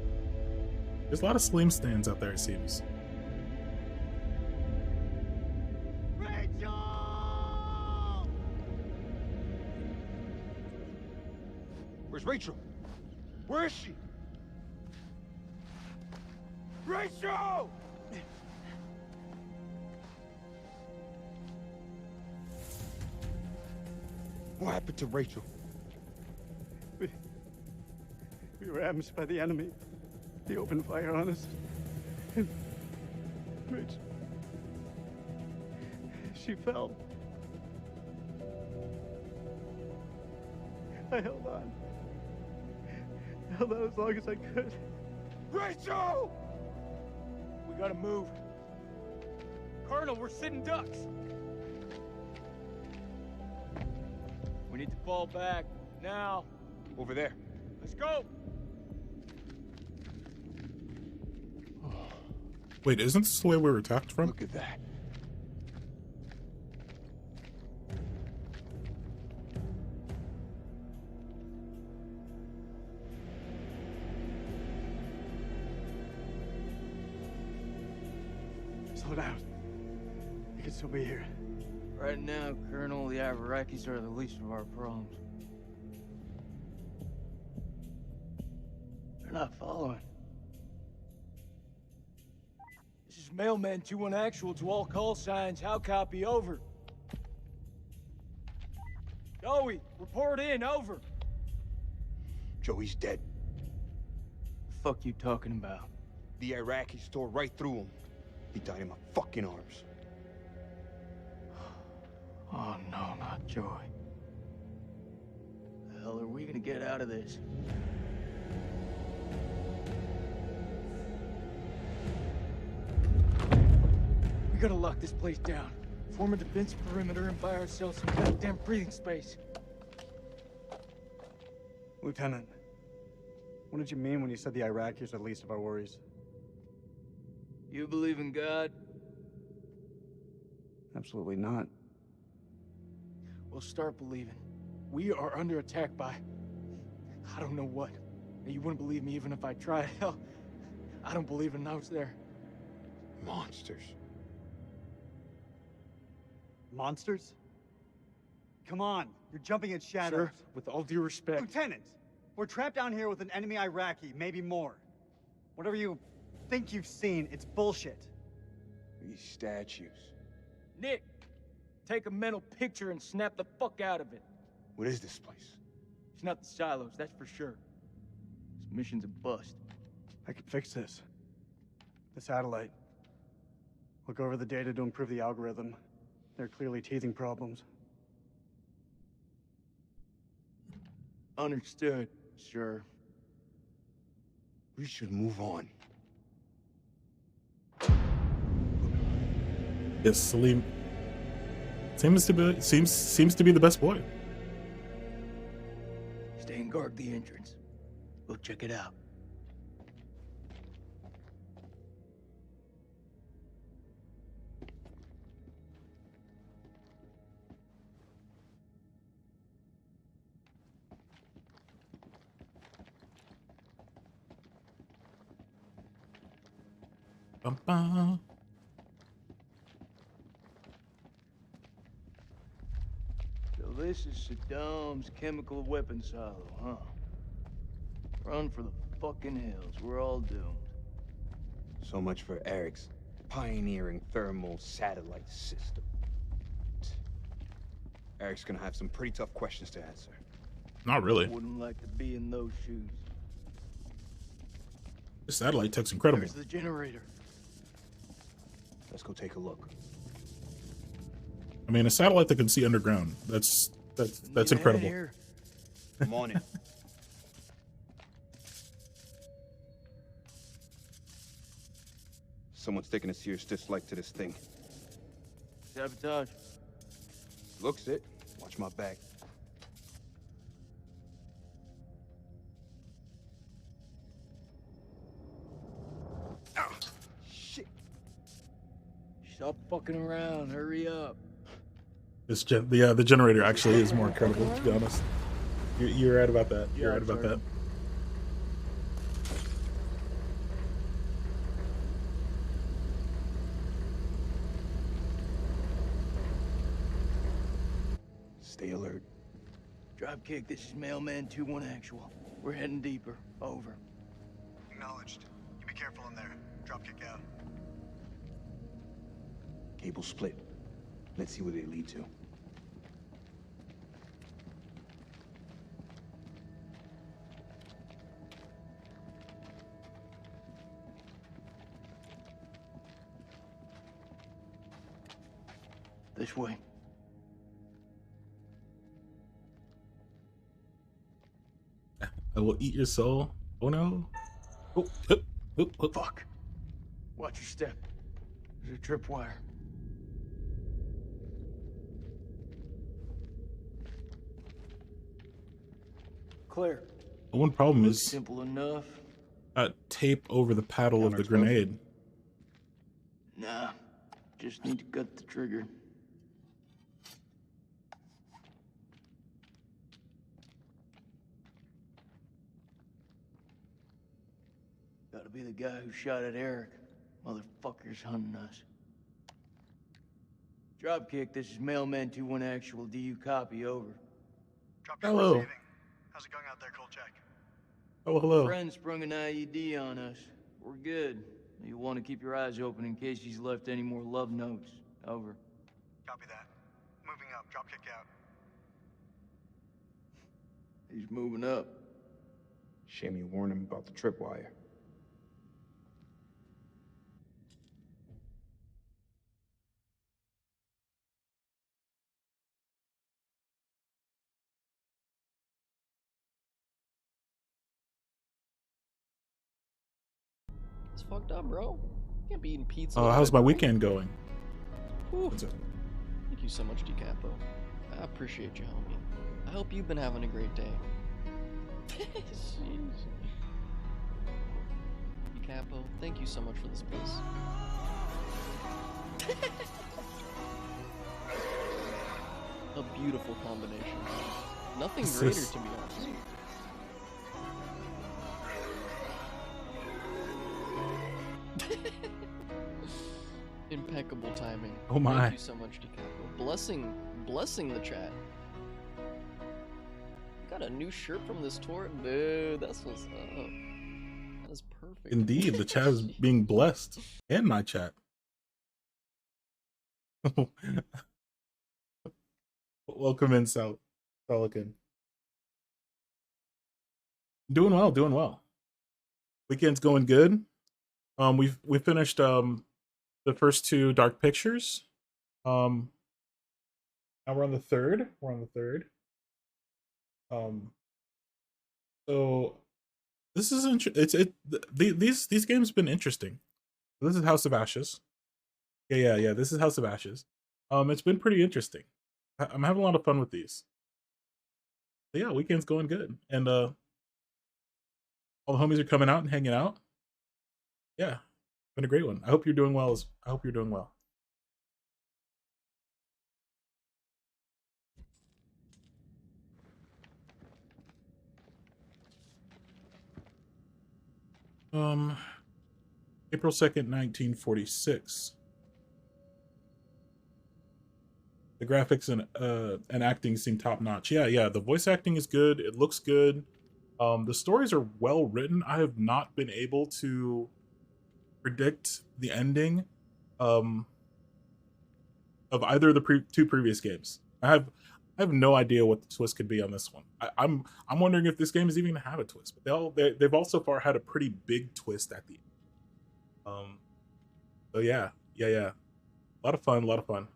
S1: a lot of Salim stands out there, it seems.
S5: Where's Rachel? Where is she? Rachel! What happened to Rachel?
S2: We were ambushed by the enemy. He opened fire on us. And Rach, she fell. I held on. I held on as long as I could.
S11: Rachel! We gotta move. Colonel, we're sitting ducks. We need to fall back. Now.
S5: Over there.
S11: Let's go!
S1: Wait, isn't this the way we were attacked from?
S5: Look at that.
S2: Slow down. You can still be here.
S11: Right now, Colonel, the Iraqis are the least of our problems. They're not following. This is Mailman 2-1 actual to all call signs. How copy? Over. Joey, report in. Over.
S5: Joey's dead.
S11: The fuck you talking about?
S5: The Iraqis tore right through him. He died in my fucking arms.
S11: Oh no, not Joey. The hell are we gonna get out of this? We gotta lock this place down. Form a defense perimeter and buy ourselves some goddamn breathing space.
S2: Lieutenant, what did you mean when you said the Iraqis are the least of our worries?
S11: You believe in God?
S2: Absolutely not.
S11: We'll start believing. We are under attack by... I don't know what. You wouldn't believe me even if I tried. Hell, I don't believe in out there.
S5: Monsters.
S2: Monsters? Come on, you're jumping at shadows.
S11: Sir, with all due respect.
S2: Lieutenant, we're trapped down here with an enemy Iraqi, maybe more. Whatever you think you've seen, it's bullshit.
S5: These statues.
S11: Nick, take a mental picture and snap the fuck out of it.
S5: What is this place?
S11: It's not the silos, that's for sure. This mission's a bust.
S2: I can fix this. The satellite. Look over the data to improve the algorithm. There are clearly teething problems.
S11: Understood, sure.
S5: We should move on.
S1: Yes, Salim seems to be the best boy.
S11: Stay and guard the entrance. We'll check it out.
S1: Bum, bum.
S11: So this is Saddam's chemical weapon silo, huh? Run for the fucking hills. We're all doomed.
S5: So much for Eric's pioneering thermal satellite system. Eric's gonna have some pretty tough questions to answer.
S1: Not really.
S11: Wouldn't like to be in those shoes.
S1: The satellite tech's incredible.
S11: There's the generator.
S5: Let's go take a look.
S1: I mean, a satellite that can see underground. That's incredible.
S5: I'm on it. Someone's taking a serious dislike to this thing.
S11: Sabotage.
S5: Looks it. Watch my back.
S11: Shit. Stop fucking around. Hurry up.
S1: The generator actually is more incredible, to be honest. You're right about that. You're right about that.
S5: Stay alert.
S11: Dropkick, this is Mailman 2-1 actual. We're heading deeper. Over.
S2: Acknowledged. You be careful in there. Dropkick out.
S5: Cable split. Let's see where they lead to.
S11: This way.
S1: I will eat your soul. Oh no. Oh,
S11: Fuck. Watch your step. There's a tripwire. Clear.
S1: The one problem
S11: Looks
S1: is
S11: simple enough.
S1: Tape over the paddle of the grenade.
S11: Nah. Just need to cut the trigger. Gotta be the guy who shot at Eric. Motherfucker's hunting us. Dropkick, this is Mailman 2-1 actual. Do you copy? Over.
S1: Hello.
S2: How's it going out there, Kolchak?
S1: Oh, hello.
S11: Friend sprung an IED on us. We're good. You'll want to keep your eyes open in case he's left any more love notes. Over.
S2: Copy that. Moving up. Dropkick out.
S11: He's moving up.
S5: Shame you warned him about the tripwire.
S4: It's fucked up, bro. You can't be eating pizza.
S1: Oh, how's my weekend going?
S4: Whew. Thank you so much, DeCapo. I appreciate you, homie. I hope you've been having a great day. Jeez. DeCapo, thank you so much for this place. A beautiful combination. Nothing greater, to be honest. Impeccable timing.
S1: Oh my.
S4: Thank you so much, DeCapo. Blessing the chat. You got a new shirt from this tour? Dude, that's what's up. That is perfect.
S1: Indeed, the chat is being blessed. And my chat. Welcome in, Solican. Doing well, doing well. Weekend's going good. We finished the first two Dark Pictures. Now we're on the third. So this is these games have been interesting. This is House of Ashes. Yeah. This is House of Ashes. It's been pretty interesting. I'm having a lot of fun with these. So yeah, weekend's going good, and all the homies are coming out and hanging out. Yeah, been a great one. I hope you're doing well. I hope you're doing well. April 2nd, 1946. The graphics and acting seem top notch. Yeah, the voice acting is good. It looks good. The stories are well written. I have not been able to predict the ending of either of the two previous games. I have no idea what the twist could be on this one. I'm wondering if this game is even gonna have a twist. But they've all so far had a pretty big twist at the end. So yeah. A lot of fun.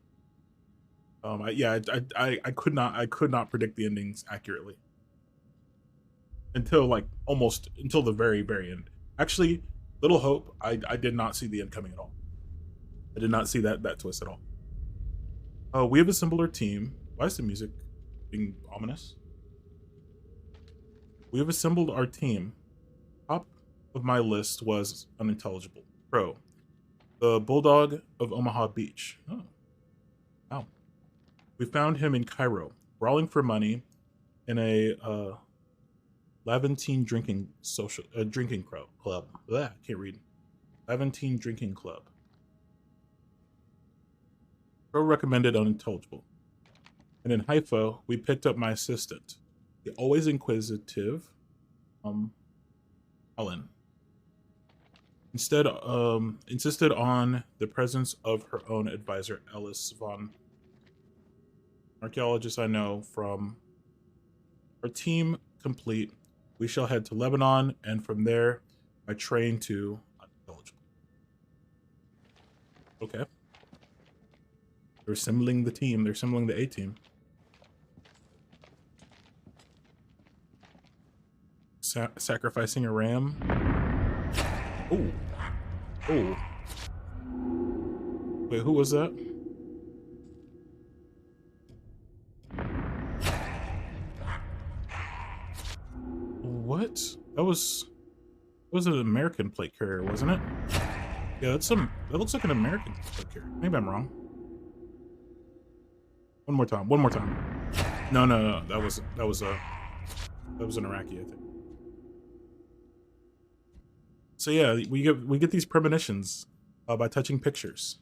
S1: I could not predict the endings accurately until the very, very end. Actually, Little Hope, I did not see the end coming at all. I did not see that twist at all. We have assembled our team. Why is the music being ominous? We have assembled our team. Top of my list was Unintelligible. Pro. The Bulldog of Omaha Beach. Oh. Wow. We found him in Cairo, brawling for money in a Levantine drinking club. Blah, I can't read. Levantine drinking club. Pro recommended Unintelligible. And in Haifa, we picked up my assistant, the always inquisitive Helen. Instead, insisted on the presence of her own advisor, Ellis von, archaeologist I know from. Our team complete. We shall head to Lebanon, and from there, by train to Unintelligible. Okay. They're assembling the team. They're assembling the A-team. Sacrificing a ram. Oh. Wait, who was that? What? That was an American plate carrier, wasn't it? Yeah, that looks like an American plate carrier. Maybe I'm wrong. One more time. No. That was an Iraqi, I think. So yeah, we get these premonitions by touching pictures.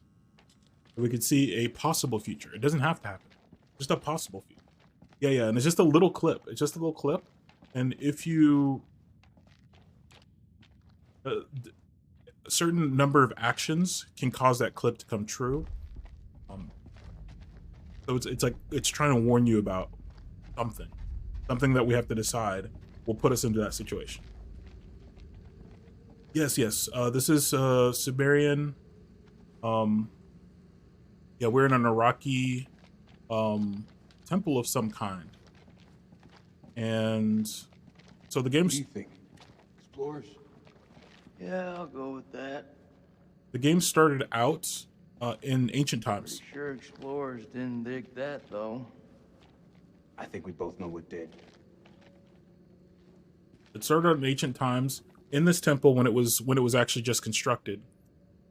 S1: We could see a possible future. It doesn't have to happen. Just a possible future. Yeah, and it's just a little clip. And if you a certain number of actions can cause that clip to come true. So it's like it's trying to warn you about something that we have to decide will put us into that situation. Yes. This is Sumerian. Yeah, we're in an Iraqi temple of some kind. And so the game's...
S18: What do you think? Explorers?
S11: Yeah, I'll go with that.
S1: The game started out in ancient times.
S11: Pretty sure explorers didn't dig that, though.
S5: I think we both know what did.
S1: It started out in ancient times. In this temple, when it was actually just constructed,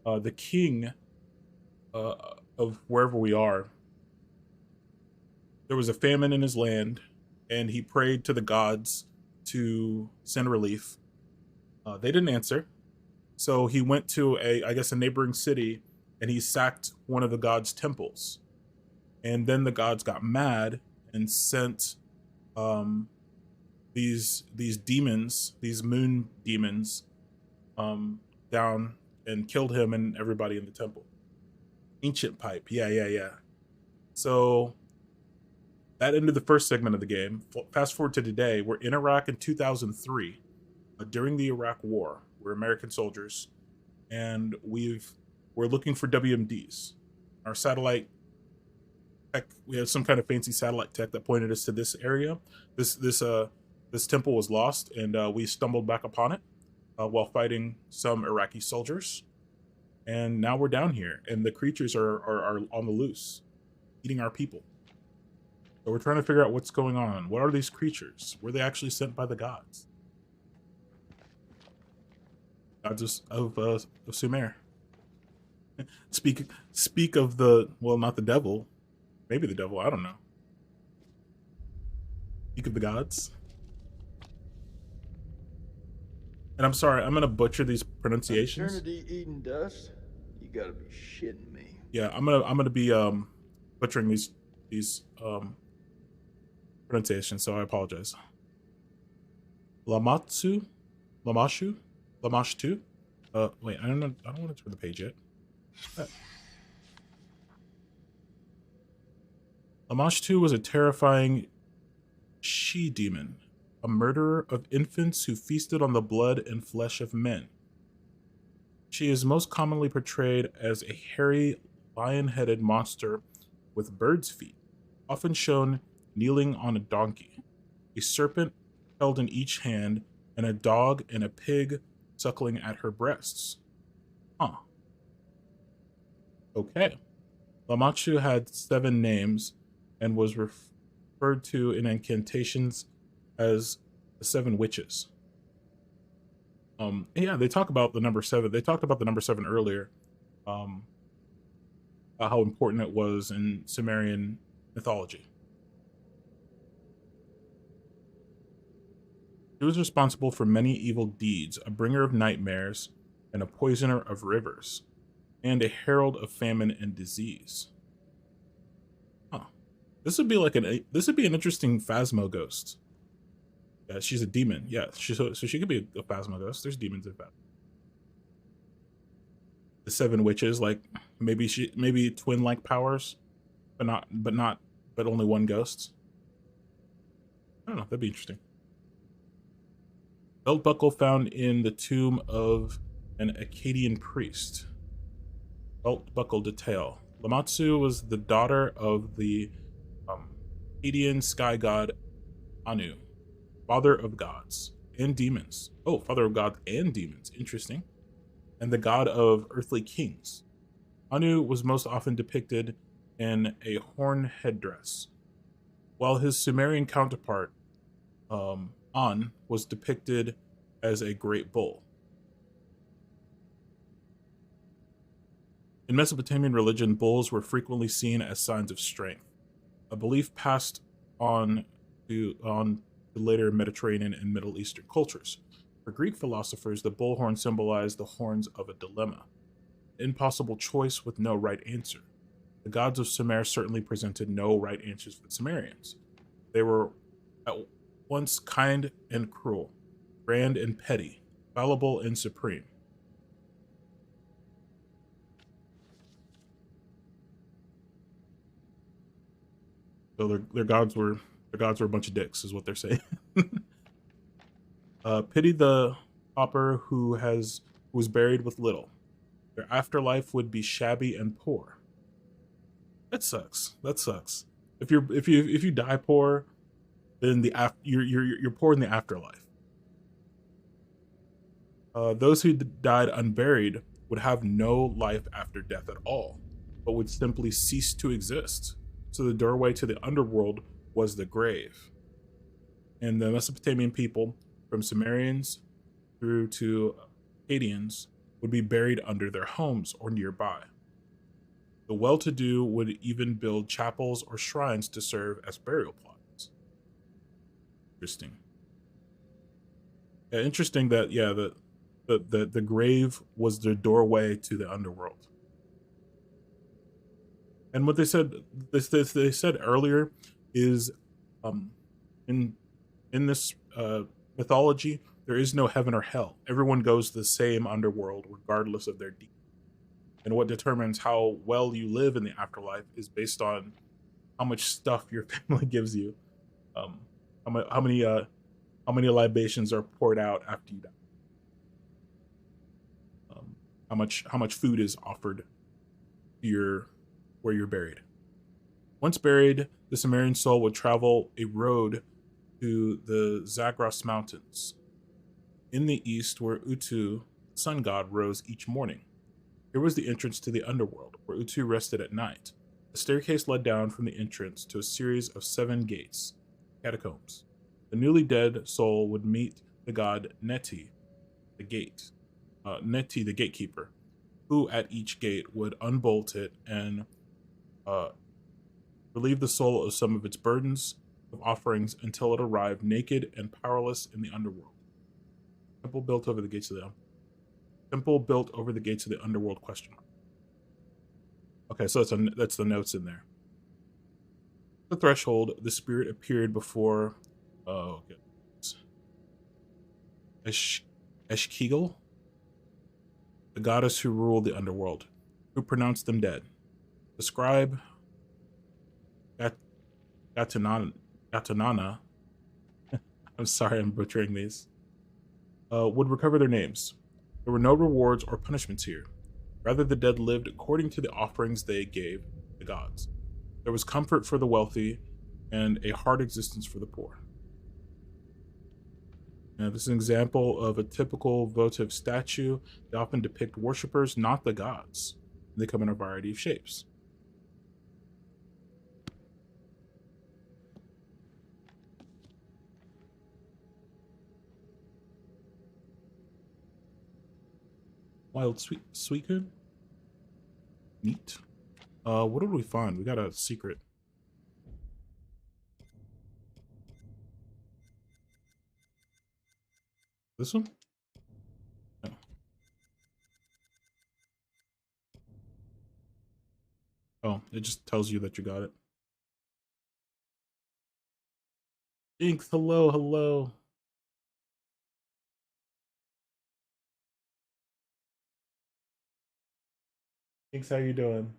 S1: the king of wherever we are, there was a famine in his land, and he prayed to the gods to send relief. They didn't answer, so he went to a neighboring city, and he sacked one of the gods' temples. And then the gods got mad and sent these demons, these moon demons, down and killed him and everybody in the temple. Ancient pipe, yeah. So that ended the first segment of the game. Fast forward to today, we're in Iraq in 2003, during the Iraq War. We're American soldiers, and we're looking for WMDs. Our satellite tech, we have some kind of fancy satellite tech that pointed us to this area. This temple was lost, and we stumbled back upon it while fighting some Iraqi soldiers. And now we're down here, and the creatures are on the loose, eating our people. So we're trying to figure out what's going on. What are these creatures? Were they actually sent by the gods? Gods of Sumer. Speak of the, well, not the devil. Maybe the devil, I don't know. Speak of the gods. And I'm sorry, I'm gonna butcher these pronunciations.
S11: Eternity eating dust? You gotta be shitting me.
S1: Yeah, I'm gonna be butchering these pronunciations, so I apologize. Lamashu? Wait, I don't know. I don't want to turn the page yet. Lamashtu was a terrifying she-demon, a murderer of infants who feasted on the blood and flesh of men. She is most commonly portrayed as a hairy, lion-headed monster with bird's feet, often shown kneeling on a donkey, a serpent held in each hand, and a dog and a pig suckling at her breasts. Huh. Okay. Lamashu had 7 names and was referred to in incantations as the 7 witches. Yeah, they talk about the number 7. They talked about the number 7 earlier. How important it was in Sumerian mythology. She was responsible for many evil deeds, a bringer of nightmares, and a poisoner of rivers, and a herald of famine and disease. Huh. This would be like an interesting Phasmo ghost. Yeah, she's a demon. Yeah, so she could be a Phasmo ghost. There's demons in Phasmo. The 7 witches, like maybe twin-like powers, but only one ghost. I don't know. That'd be interesting. Belt buckle found in the tomb of an Akkadian priest. Belt buckle detail. Lamassu was the daughter of the Akkadian sky god Anu, father of gods and demons. Oh, father of gods and demons. Interesting. And the god of earthly kings. Anu was most often depicted in a horn headdress, while his Sumerian counterpart, An, was depicted as a great bull. In Mesopotamian religion, bulls were frequently seen as signs of strength, a belief passed on to later Mediterranean and Middle Eastern cultures. For Greek philosophers, the bullhorn symbolized the horns of a dilemma, an impossible choice with no right answer. The gods of Sumer certainly presented no right answers for the Sumerians. They were at once kind and cruel, grand and petty, fallible and supreme. So their gods were a bunch of dicks, is what they're saying. Pity the pauper who was buried with little. Their afterlife would be shabby and poor. That sucks. If you die poor, then you're poor in the afterlife. Those who died unburied would have no life after death at all, but would simply cease to exist. So the doorway to the underworld was the grave. And the Mesopotamian people, from Sumerians through to Akkadians, would be buried under their homes or nearby. The well-to-do would even build chapels or shrines to serve as burial plots. Interesting. Yeah, interesting that the grave was the doorway to the underworld. And what they said earlier is, in this mythology, there is no heaven or hell. Everyone goes to the same underworld regardless of their deeds. And what determines how well you live in the afterlife is based on how much stuff your family gives you. How many libations are poured out after you die. How much food is offered to where you're buried. Once buried, the Sumerian soul would travel a road to the Zagros Mountains in the east, where Utu, the sun god, rose each morning. Here was the entrance to the underworld, where Utu rested at night. A staircase led down from the entrance to a series of 7 gates, catacombs. The newly dead soul would meet the god Neti, the gatekeeper, who at each gate would unbolt it and relieve the soul of some of its burdens of offerings until it arrived naked and powerless in the underworld. Temple built over the gates of the temple built over the gates of the underworld? Question mark. Okay, so that's the notes in there. The threshold, the spirit appeared before. Oh, okay. Eshkigel, the goddess who ruled the underworld, who pronounced them dead. The scribe Gatanana, I'm sorry, I'm butchering these, would recover their names. There were no rewards or punishments here. Rather, the dead lived according to the offerings they gave the gods. There was comfort for the wealthy and a hard existence for the poor. Now, this is an example of a typical votive statue. They often depict worshippers, not the gods. They come in a variety of shapes. Wild Suicune? Neat. What did we find? We got a secret. This one? No. Oh, it just tells you that you got it. Jinx, hello, hello. Jinx, how you doing?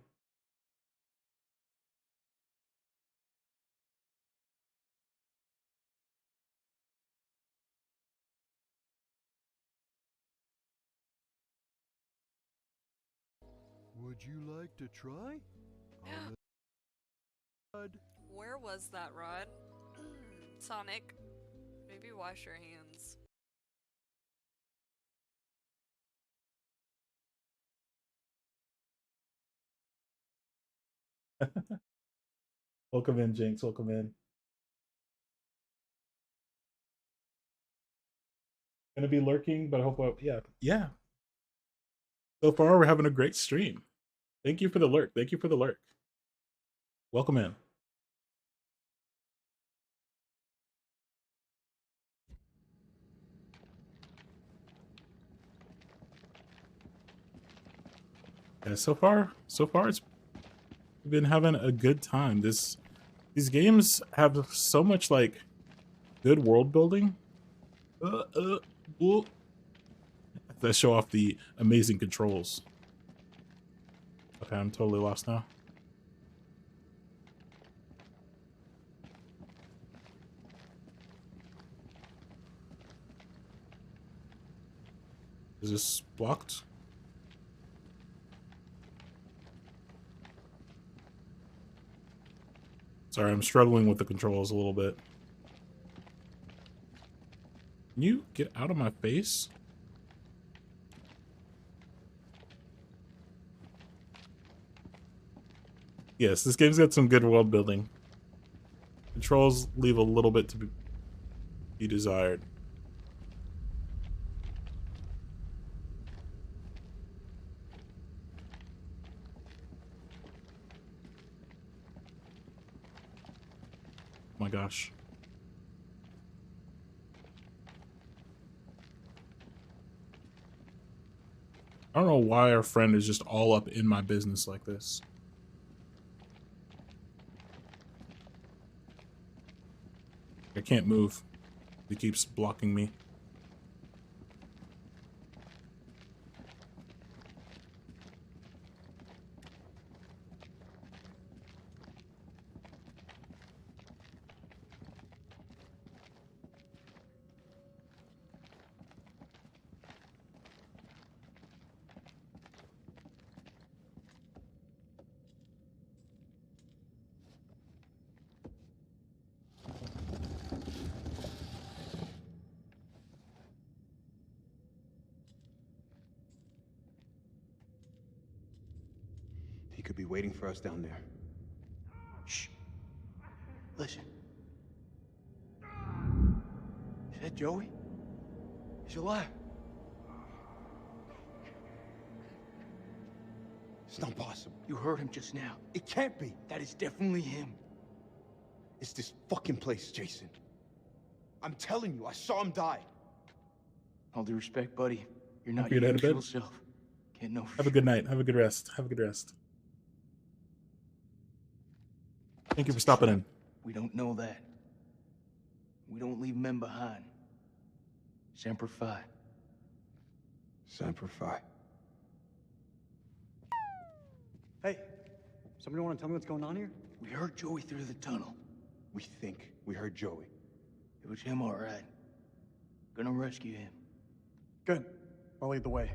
S6: Would you like to try?
S14: Where was that rod? Sonic, maybe wash your hands.
S1: Welcome in, Jinx. Welcome in. Gonna be lurking, but I hope yeah. So far, we're having a great stream. Thank you for the lurk. Thank you for the lurk. Welcome in. Yeah, so far it's been having a good time. These games have so much like good world building. That show off the amazing controls. Okay, I'm totally lost now. Is this blocked? Sorry, I'm struggling with the controls a little bit. Can you get out of my face? Yes, this game's got some good world building. Controls leave a little bit to be desired. Oh my gosh. I don't know why our friend is just all up in my business like this. I can't move. He keeps blocking me.
S5: He could be waiting for us down there.
S15: Shh. Listen. Is that Joey? He's alive.
S5: It's not possible.
S15: You heard him just now.
S5: It can't be.
S15: That is definitely him.
S5: It's this fucking place, Jason. I'm telling you, I saw him die.
S11: All due respect, buddy. You're not
S1: For you to
S11: your
S1: head to bed?
S11: usual self. Can't know for
S1: Have a good night. Have a good rest. Have a good rest. Thank you for stopping in.
S11: We don't know that. We don't leave men behind. Semper Fi.
S5: Semper Fi.
S2: Hey, somebody want to tell me what's going on here?
S11: We heard Joey through the tunnel.
S5: We think we heard Joey.
S11: It was him, all right. Gonna rescue him.
S2: Good. I'll lead the way.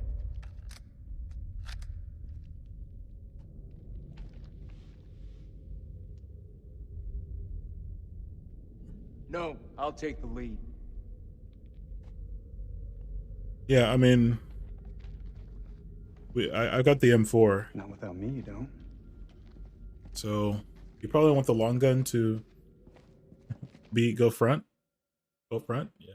S11: No, I'll take the lead.
S1: Yeah, I mean, I got the M4.
S2: Not without me, you don't.
S1: So you probably want the long gun to go front. Go front, yeah.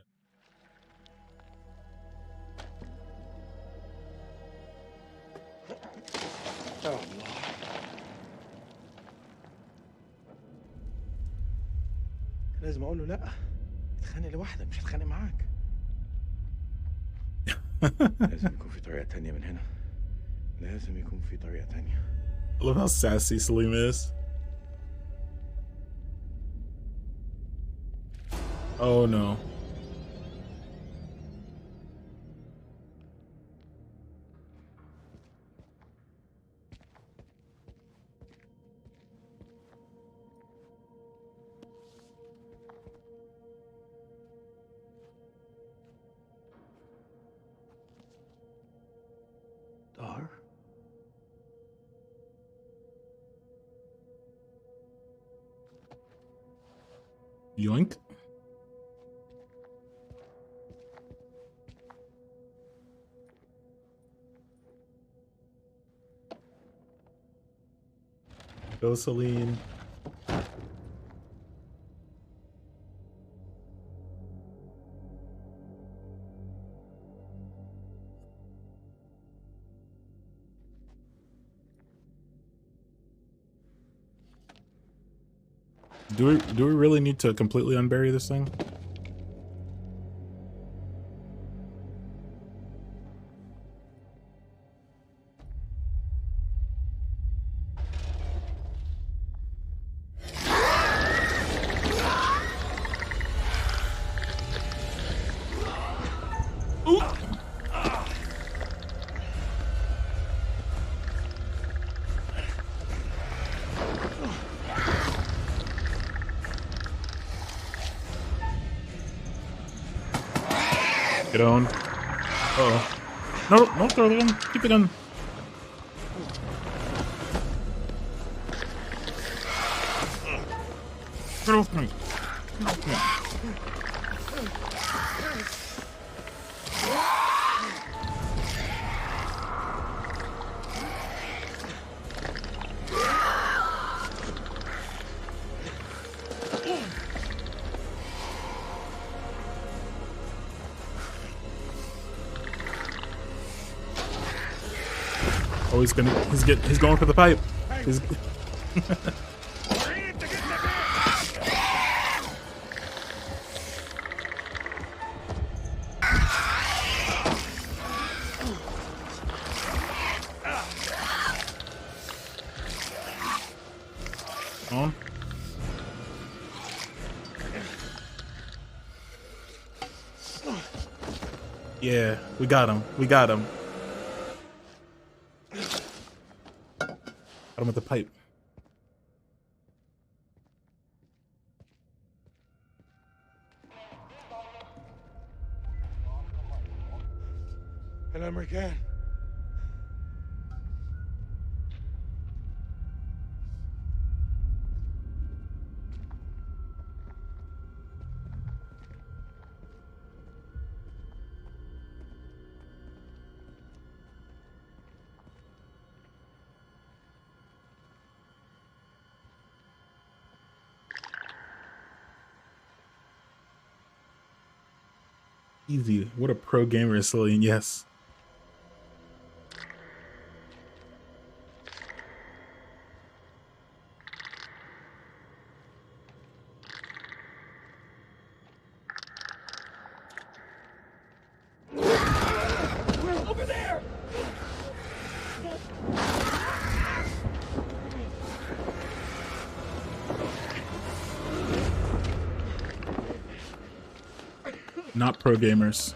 S2: Oh,
S18: لازم اقول له لا اتخانق لوحدك مش هتخانق معاك. لازم يكون في طريقة تانية من هنا. لازم يكون في طريقة تانية.
S1: I love how sassy Salim is. Oh no.
S11: Dar?
S1: Yoink. Go, Celine. Do we really need to completely unbury this thing? Get on. Uh-oh. No, don't throw the gun. Keep the gun. Get off me. Get off me. Oh, he's going for the pipe. He's on. Yeah, we got him. We got him. Got him with the pipe.
S18: الأمريكان.
S1: Easy. What a pro gamer is Celine, yes. Not pro gamers.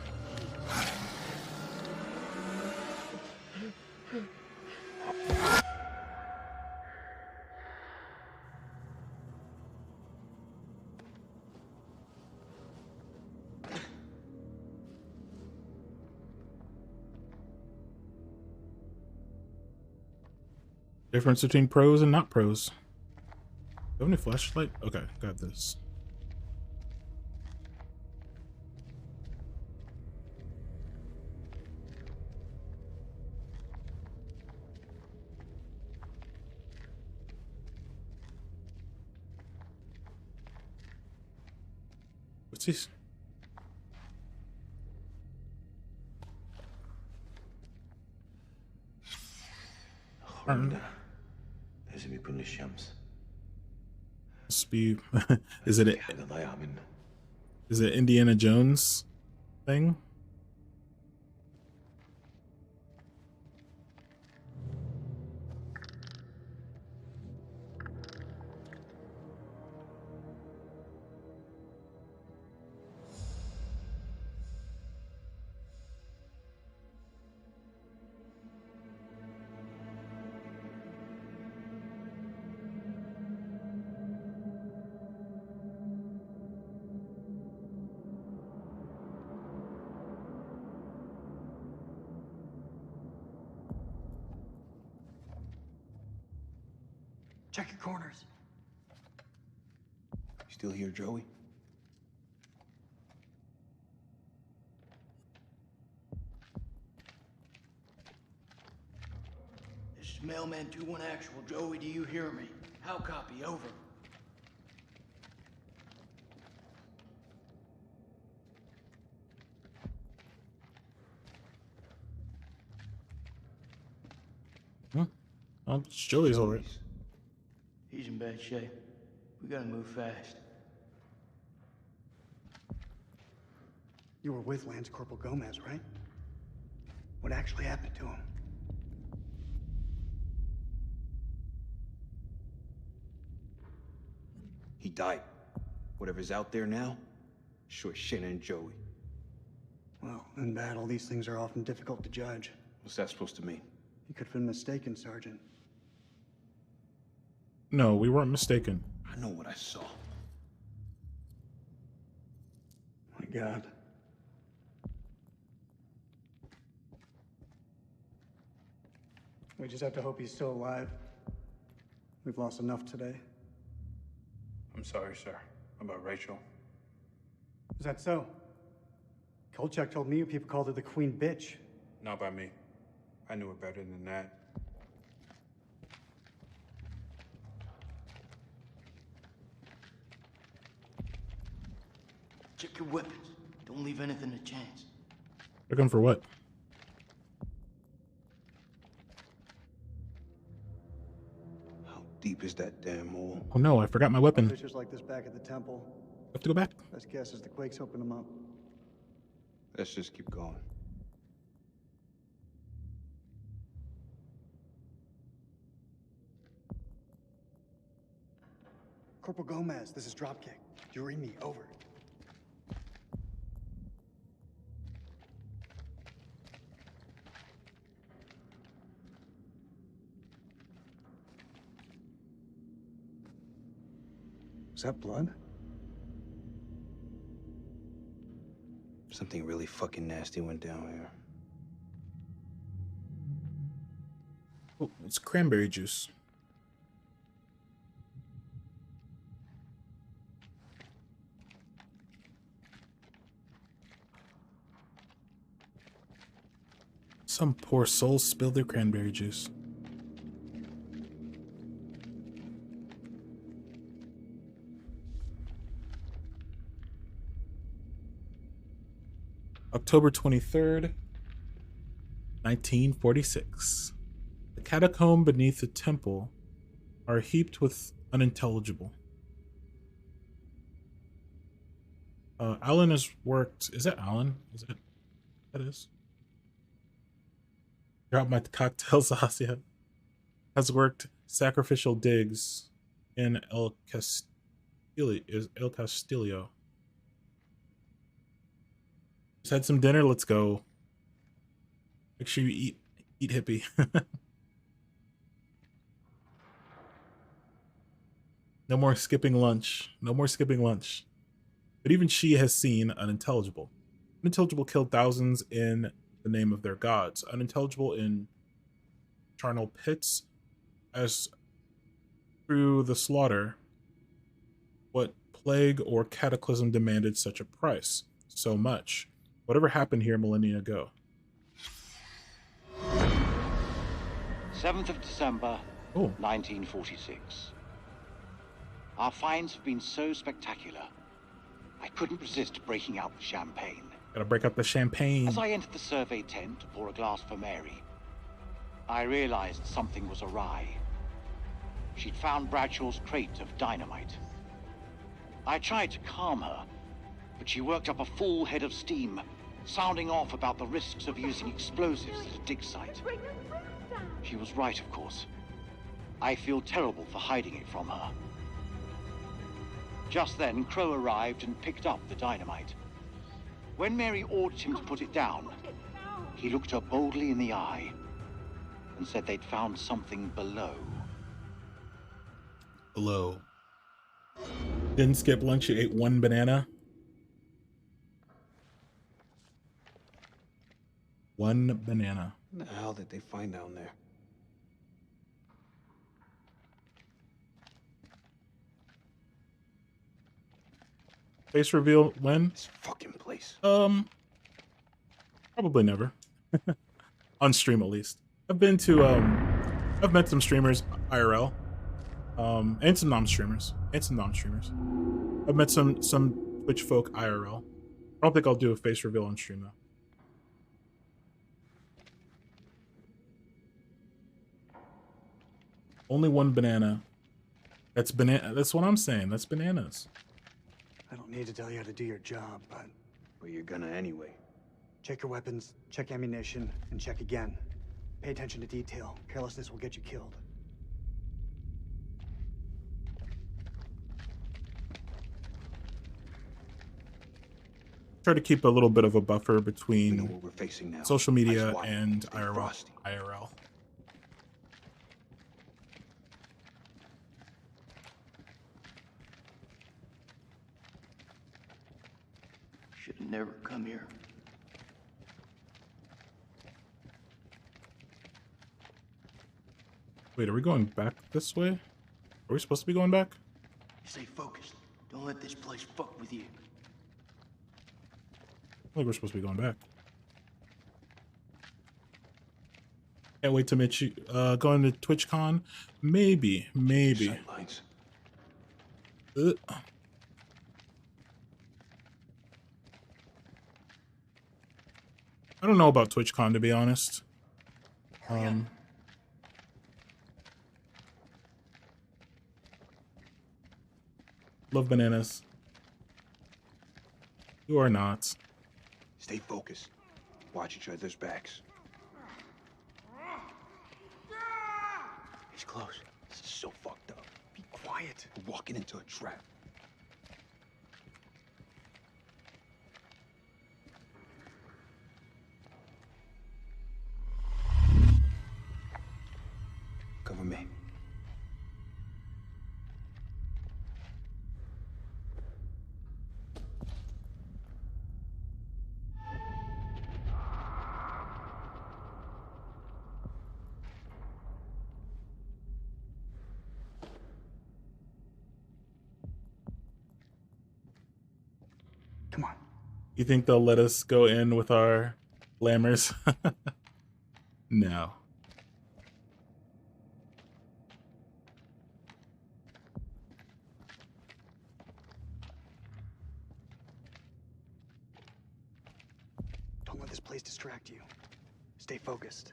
S1: Difference between pros and not pros. Do you have any flashlight? Okay, got this. What's this?
S18: لازم يكون للشمس.
S1: Must be. Is it Indiana Jones thing?
S15: Check your corners.
S5: You still here, Joey?
S11: This is Mailman 2-1 Actual. Joey, do you hear me? How copy? Over.
S1: Oh, it's Joey's already.
S11: He's in bad shape. We gotta move fast.
S2: You were with Lance Corporal Gomez, right? What actually happened to him?
S5: He died. Whatever's out there now, sure Shanna and Joey.
S2: Well, in battle, these things are often difficult to judge.
S5: What's that supposed to mean?
S2: You could have been mistaken, Sergeant.
S1: No, we weren't mistaken.
S5: I know what I saw.
S2: My God. We just have to hope he's still alive. We've lost enough today.
S18: I'm sorry, sir. About Rachel.
S2: Is that so? Kolchak told me you people called her the Queen Bitch.
S18: Not by me. I knew her better than that.
S11: Check your weapons. Don't leave anything to chance.
S1: Looking for what?
S5: How deep is that damn hole?
S1: Oh no, I forgot my weapon.
S2: Pictures like this back at the temple.
S1: Have to go back.
S2: Best guess is the Quakes opened them up.
S5: Let's just keep going.
S2: Corporal Gomez, this is Dropkick. Do you read me? Over. Is that blood?
S5: Something really fucking nasty went down here.
S1: Oh, it's cranberry juice. Some poor souls spilled their cranberry juice. October 23rd, 1946. The catacomb beneath the temple are heaped with unintelligible. Alan has worked. Is that Alan? Is it? That is. Drop my cocktail sauce yet. Has worked sacrificial digs in El Castillo. Just had some dinner. Let's go. Make sure you eat hippie. No more skipping lunch. No more skipping lunch. But even she has seen Unintelligible. Unintelligible killed thousands in the name of their gods. Unintelligible in charnel pits, as through the slaughter, what plague or cataclysm demanded such a price? So much. Whatever happened here millennia ago.
S7: 7th of December, 1946. Our finds have been so spectacular, I couldn't resist breaking out the champagne.
S1: Gotta break up the champagne.
S7: As I entered the survey tent to pour a glass for Mary, I realized something was awry. She'd found Bradshaw's crate of dynamite. I tried to calm her, but she worked up a full head of steam, sounding off about the risks of using explosives at a dig site. She was right, of course. I feel terrible for hiding it from her. Just then, Crow arrived and picked up the dynamite. When Mary ordered him to put it down, he looked her boldly in the eye and said they'd found something below.
S1: Below. Didn't skip lunch, you ate one banana. One banana.
S5: What the hell did they find down there?
S1: Face reveal when?
S5: This fucking place.
S1: Probably never. On stream, at least. I've been to I've met some streamers IRL. And some non-streamers. I've met some Twitch folk IRL. I don't think I'll do a face reveal on stream though. Only one banana. That's banana. That's what I'm saying. That's bananas.
S2: I don't need to tell you how to do your job, but...
S5: Well, you're gonna anyway.
S2: Check your weapons, check ammunition, and check again. Pay attention to detail. Carelessness will get you killed.
S1: Try to keep a little bit of a buffer between
S5: what we're facing now.
S1: social media and IRL.
S11: Should have never come here.
S1: Wait, are we going back this way? Are we supposed to be going back?
S11: Stay focused. Don't let this place fuck with you.
S1: I think we're supposed to be going back. Can't wait to meet you. Going to TwitchCon? Maybe. I don't know about TwitchCon, to be honest. Love bananas. You are not.
S5: Stay focused. Watch each other's backs.
S11: He's close.
S5: This is so fucked up. Be quiet. We're walking into a trap. Cover me.
S2: Come on.
S1: You think they'll let us go in with our lammers? No.
S2: Don't let this place distract you. Stay focused.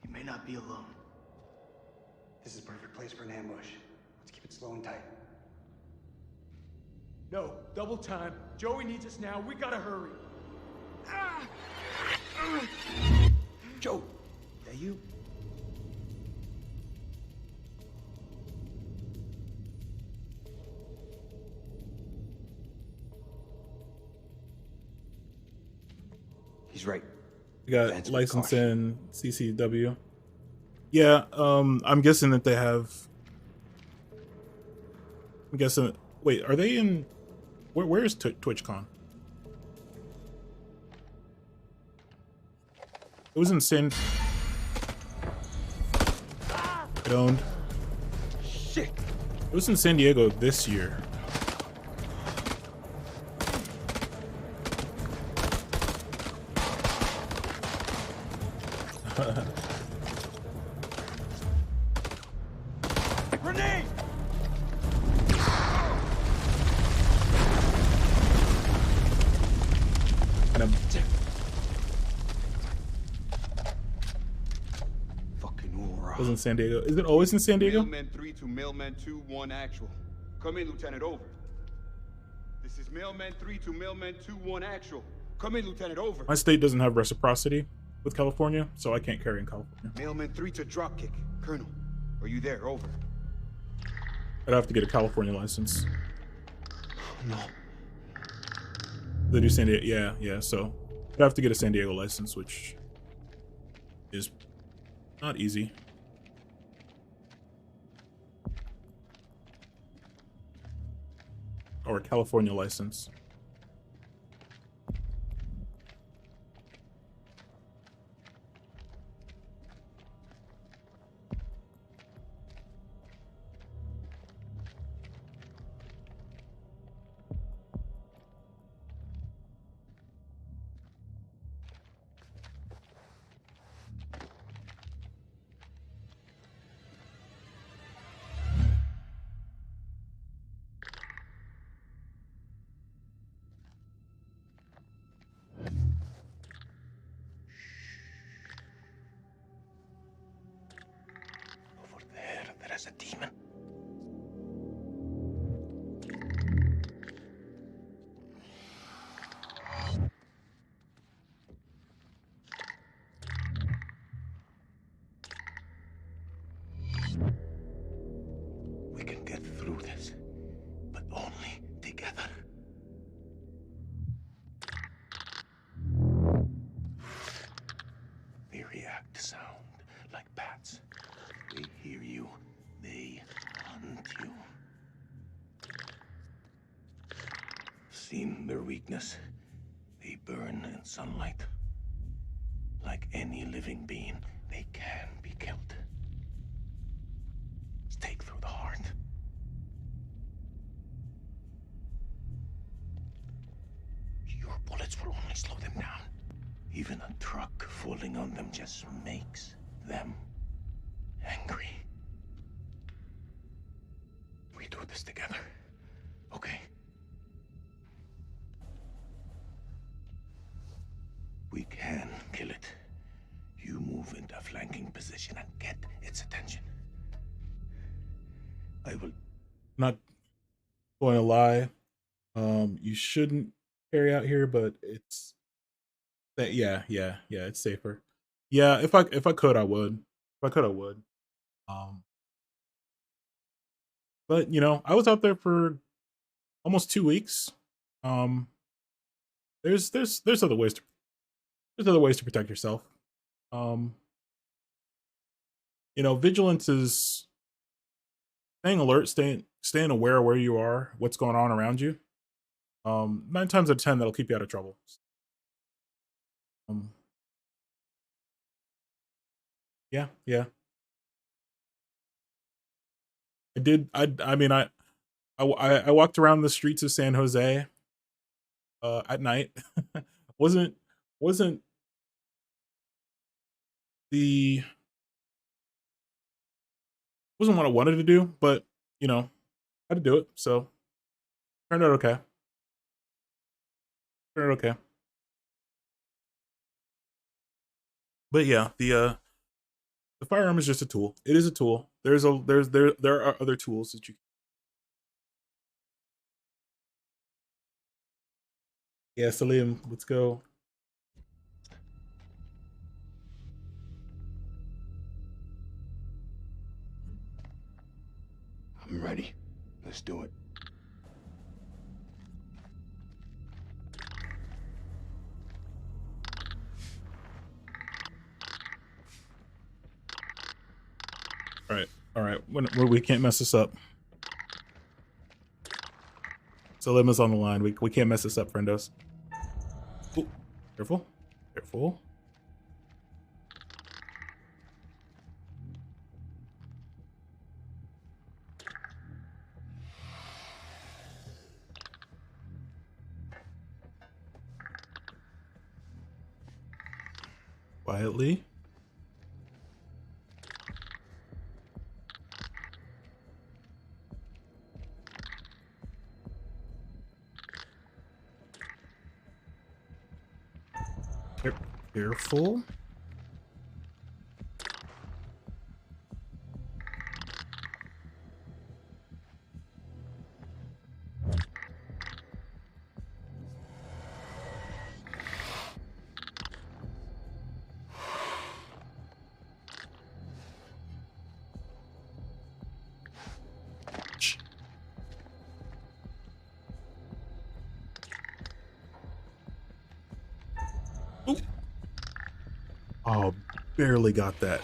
S11: You may not be alone.
S2: This is a perfect place for an ambush. Let's keep it slow and tight.
S15: No, double time. Joey needs us now. We gotta hurry.
S5: Joe, that you? He's right.
S1: We got
S5: Advance with
S1: license
S5: caution.
S1: in CCW. Yeah, I'm guessing that they have. I'm guessing. Wait, are they in? Where is TwitchCon? It was in San. It owned.
S5: Shit.
S1: It was in San Diego this year.
S15: Grenade!
S1: And I'm-
S5: Fucking aura.
S1: it was in San Diego. Is it always in San Diego?
S5: Mailman 3 to Mailman 2-1 actual. Come in, Lieutenant, over. This is Mailman 3 to Mailman 2-1 actual. Come in, Lieutenant, over.
S1: My state doesn't have reciprocity with California, so I can't carry in California.
S5: Mailman 3 to Dropkick. Colonel, are you there? Over.
S1: I'd have to get a California license.
S5: No.
S1: They do San Diego, yeah. So I'd have to get a San Diego license, which is not easy. Or a California license.
S18: There is a demon. We can get through this, but only together. They react to sound like bats. They hear you. They hunt you. Seen their weakness. They burn in sunlight. Like any living being, they can be killed. Stake through the heart. Your bullets will only slow them down. Even a truck falling on them just makes them angry. We do this together, okay? We can kill it. You move into a flanking position and get its attention. I will.
S1: Not going to lie. You shouldn't carry out here, but it's that. Yeah. It's safer. Yeah, if I could, I would. If I could, I would. But you know, I was out there for almost 2 weeks. There's other ways to protect yourself. You know, vigilance is staying alert, staying aware of where you are, what's going on around you. 9 times out of 10, that'll keep you out of trouble. Yeah. I walked around the streets of San Jose at night. wasn't what I wanted to do, but you know, I had to do it, so turned out okay. But yeah, the firearm is just a tool. It is a tool. There are other tools that you. Yeah, Salim, let's go.
S5: I'm ready. Let's do it.
S1: We can't mess this up. Salima's on the line. We can't mess this up, friendos. Ooh, careful. Careful. Quietly. Careful. Oh, barely got that.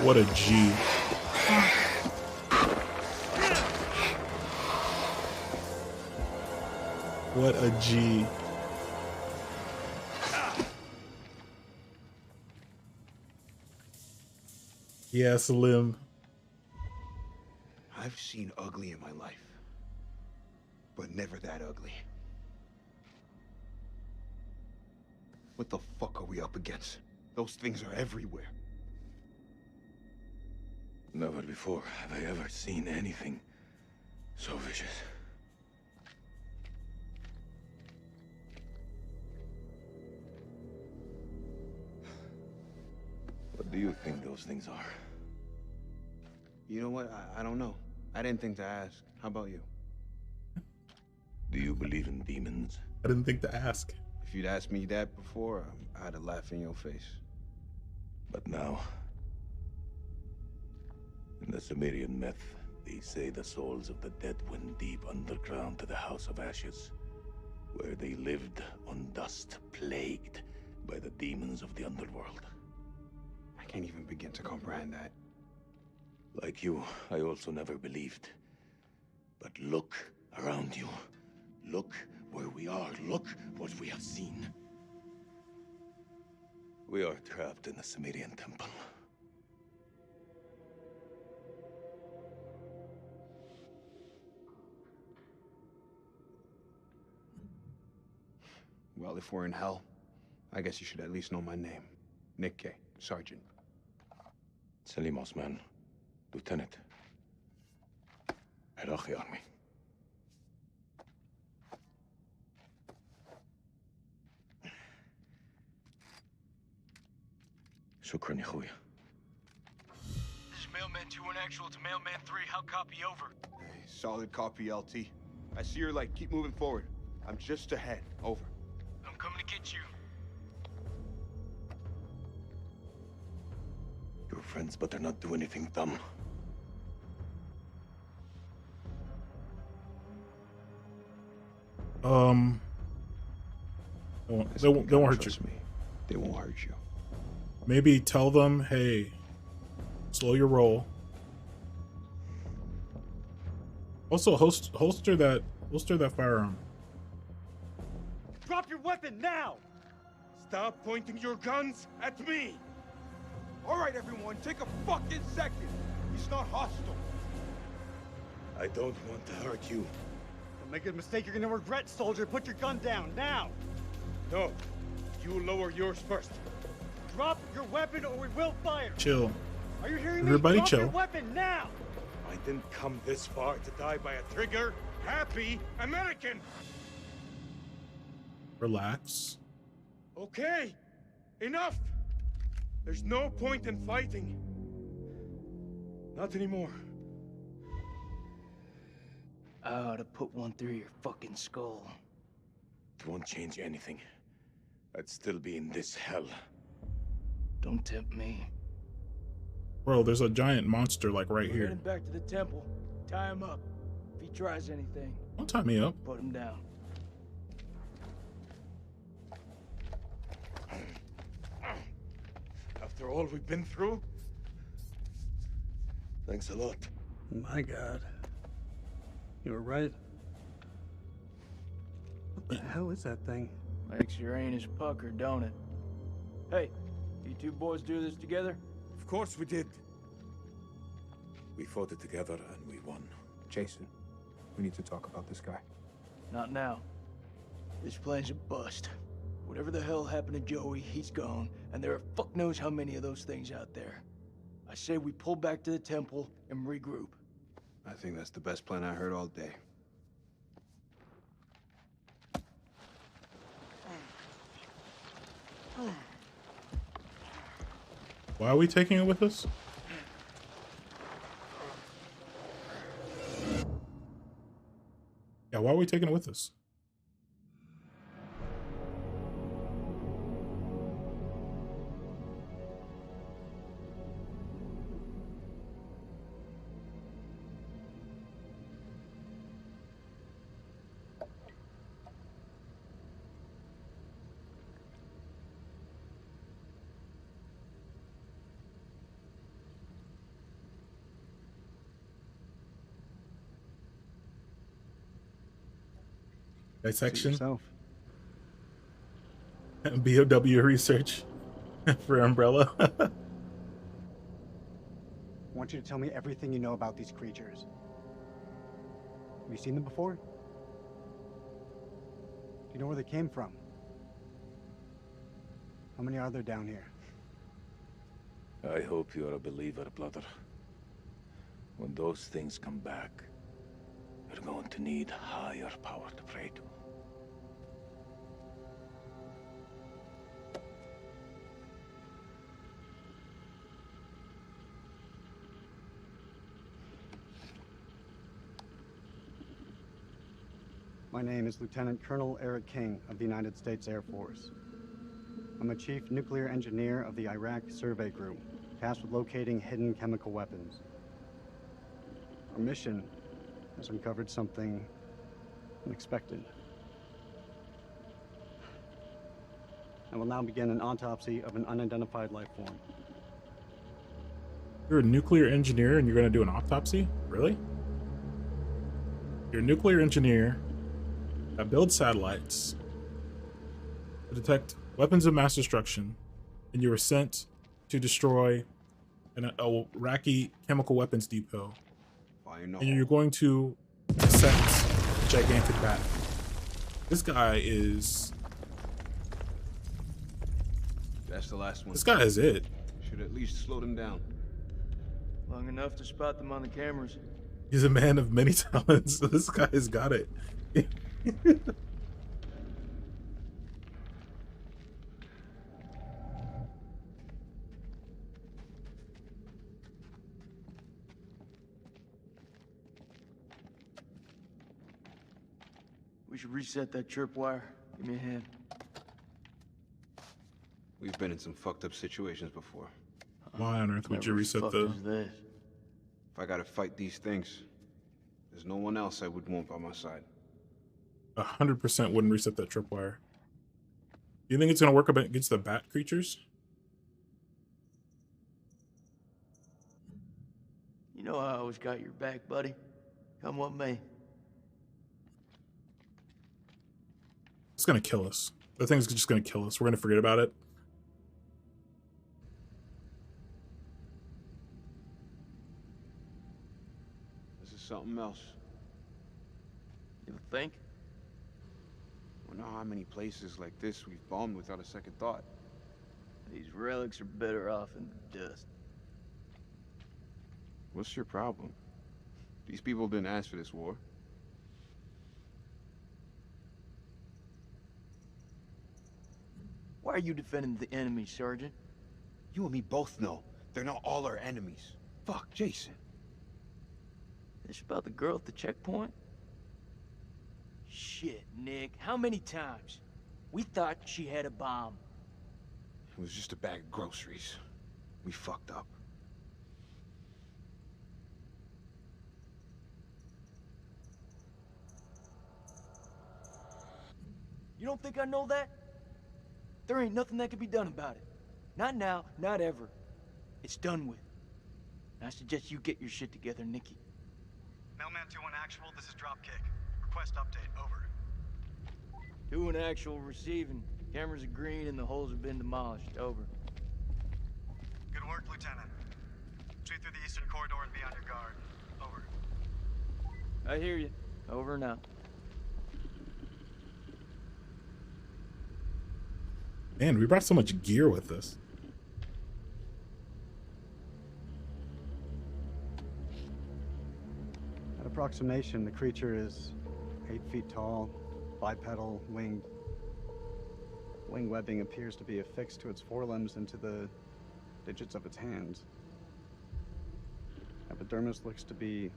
S1: What a G. What a G. Yeah, Salim.
S5: I've seen ugly in my life, but never that ugly. What the fuck are we up against? Those things are everywhere.
S18: Never before have I ever seen anything so vicious. What do you think those things are?
S5: You know what? I don't know. I didn't think to ask. How about you?
S18: Do you believe in demons?
S1: I didn't think to ask.
S5: If you'd asked me that before, I'd have laughed in your face.
S18: But now, in the Sumerian myth, they say the souls of the dead went deep underground to the House of Ashes, where they lived on dust, plagued by the demons of the underworld.
S5: I can't even begin to comprehend that.
S18: Like you, I also never believed. But look around you. Look where we are. Look what we have seen. We are trapped in the Sumerian temple.
S5: Well, if we're in hell, I guess you should at least know my name. Nick K, Sergeant.
S18: Salim Osman, Lieutenant. Iraqi Army. Shukran, ya khoya.
S15: This is Mailman 2-1 actual to Mailman 3. How copy over?
S5: Hey, solid copy, LT. I see your light. Keep moving forward. I'm just ahead. Over.
S15: I'm coming to get you.
S18: Your friends better not do anything dumb.
S1: They won't hurt you.
S5: Me. They won't hurt you.
S1: Maybe tell them, hey, slow your roll. Also, holster that firearm.
S15: Drop your weapon now! Stop pointing your guns at me!
S5: All right, everyone, take a fucking second. He's not hostile.
S18: I don't want to hurt you.
S2: Don't make a mistake you're gonna regret, soldier. Put your gun down, now!
S15: No. You lower yours first.
S2: Drop your weapon or we will fire!
S1: Chill.
S2: Are you hearing
S1: Everybody
S2: me? Drop
S1: chill.
S2: your weapon now!
S15: I didn't come this far to die by a trigger-happy American!
S1: Relax.
S15: Okay, enough! There's no point in fighting. Not anymore.
S11: I ought to put one through your fucking skull.
S18: It won't change anything. I'd still be in this hell.
S11: Don't tempt me.
S1: Bro, there's a giant monster like right
S11: We're
S1: here.
S11: heading back to the temple. Tie him up. If he tries anything,
S1: Don't tie me up.
S11: put him down.
S18: After all we've been through? Thanks a lot.
S6: My God. You were right. What the hell is that thing?
S11: Makes your anus pucker, don't it? Hey, you two boys do this together?
S18: Of course we did. We fought it together and we won.
S5: Jason, we need to talk about this guy.
S11: Not now. This plan's a bust. Whatever the hell happened to Joey, he's gone, and there are fuck knows how many of those things out there. I say we pull back to the temple and regroup.
S5: I think that's the best plan I heard all day.
S1: Why are we taking it with us? Yeah, why are we taking it with us? Dissection. BOW research for Umbrella.
S2: I want you to tell me everything you know about these creatures. Have you seen them before? Do you know where they came from? How many are there down here?
S18: I hope you're a believer, brother. When those things come back, you're going to need higher power to pray to.
S2: My name is Lieutenant Colonel Eric King of the United States Air Force. I'm a chief nuclear engineer of the Iraq Survey Group, tasked with locating hidden chemical weapons. Our mission has uncovered something unexpected. I will now begin an autopsy of an unidentified life form.
S1: You're a nuclear engineer and you're going to do an autopsy? Really? You're a nuclear engineer that builds satellites to detect weapons of mass destruction, and you were sent to destroy an Iraqi chemical weapons depot. And you're going to dissect a gigantic bat. This guy is...
S5: That's the last one.
S1: This guy is it.
S5: Should at least slow them down.
S11: Long enough to spot them on the cameras.
S1: He's a man of many talents. This guy's got it.
S11: We should reset that tripwire. Give me a hand.
S5: We've been in some fucked up situations before.
S1: Why on earth would you reset the...
S5: If I gotta fight these things, there's no one else I would want by my side.
S1: 100% wouldn't reset that tripwire. Do you think it's gonna work against the bat creatures?
S11: You know I always got your back, buddy. Come with me.
S1: It's gonna kill us. The thing's just gonna kill us. We're gonna forget about it.
S5: This is something else.
S11: You think?
S5: Wonder how many places like this we've bombed without a second thought.
S11: These relics are better off in the dust.
S5: What's your problem? These people didn't ask for this war.
S11: Why are you defending the enemy, Sergeant?
S5: You and me both know they're not all our enemies. Fuck, Jason.
S11: This about the girl at the checkpoint? Shit, Nick. How many times? We thought she had a bomb.
S5: It was just a bag of groceries. We fucked up.
S11: You don't think I know that? There ain't nothing that can be done about it. Not now, not ever. It's done with. And I suggest you get your shit together, Nikki.
S2: Mailman 2-1 actual, this is Dropkick. Request update, over.
S11: 2-1 actual receiving. Cameras are green and the holes have been demolished, over.
S2: Good work, Lieutenant. Shoot through the eastern corridor and be on your guard, over.
S11: I hear you. Over and out.
S1: Man, we brought so much gear with us.
S2: At approximation, the creature is 8 feet tall, bipedal, winged. Wing webbing appears to be affixed to its forelimbs and to the digits of its hands. Epidermis looks to be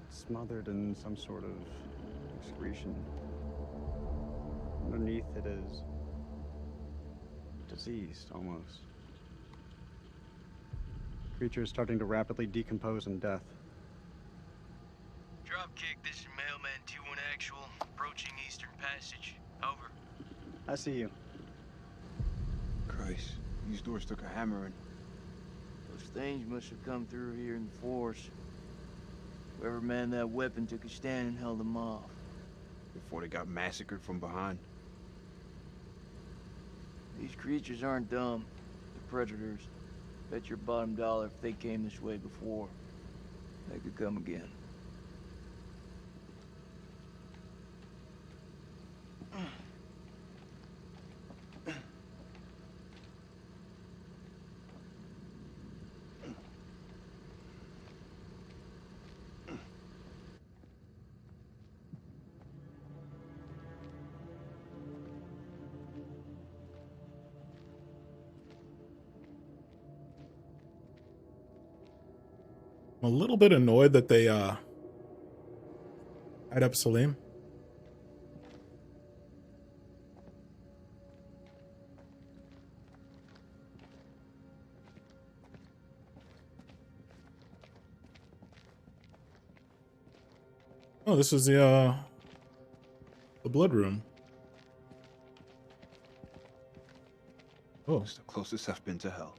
S2: smothered in some sort of excretion. Underneath it is diseased, almost. Creature is starting to rapidly decompose in death.
S11: Dropkick, this is Mailman 2-1 actual. Approaching Eastern Passage. Over.
S2: I see you.
S5: Christ, these doors took a hammering.
S11: Those things must have come through here in force. Whoever manned that weapon took a stand and held them off.
S5: Before they got massacred from behind.
S11: These creatures aren't dumb. They're predators. Bet your bottom dollar if they came this way before, they could come again.
S1: I'm a little bit annoyed that they tied up Salim. Oh, this is the blood room. Oh,
S5: it's the closest I've been to hell.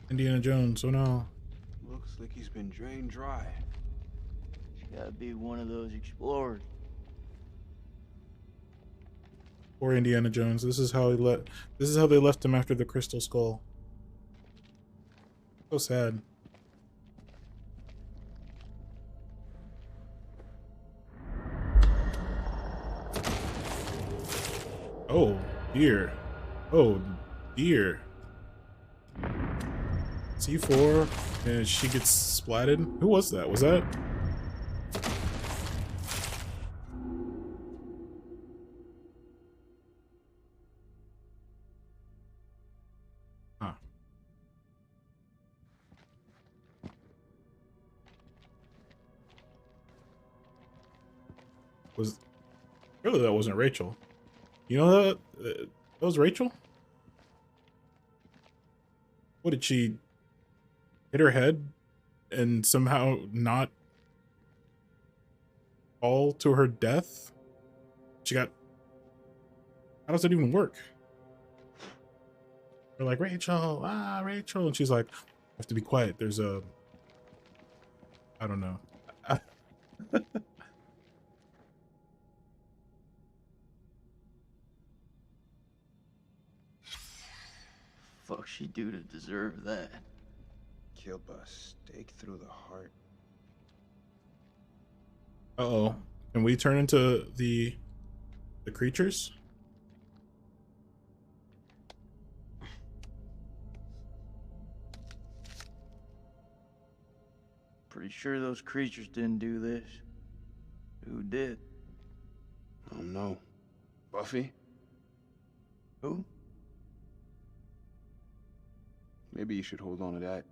S1: Indiana Jones, oh no.
S5: Looks like he's been drained dry.
S11: It's gotta be one of those explorers.
S1: Poor Indiana Jones. This is how they left him after the Crystal Skull. So sad. Oh dear. Oh dear. C4 and she gets splatted. Who was that? Was that? Huh. Really, that wasn't Rachel. You know that was Rachel? What did she hit her head and somehow not fall to her death? How does it even work? They're like, Rachel, Rachel. And she's like, I have to be quiet. There's I don't know.
S11: Fuck she do to deserve that?
S5: Killed by a stake through the heart.
S1: Uh-oh. Can we turn into the creatures?
S11: Pretty sure those creatures didn't do this. Who did?
S5: I don't know. Buffy?
S11: Who?
S5: Maybe you should hold on to that.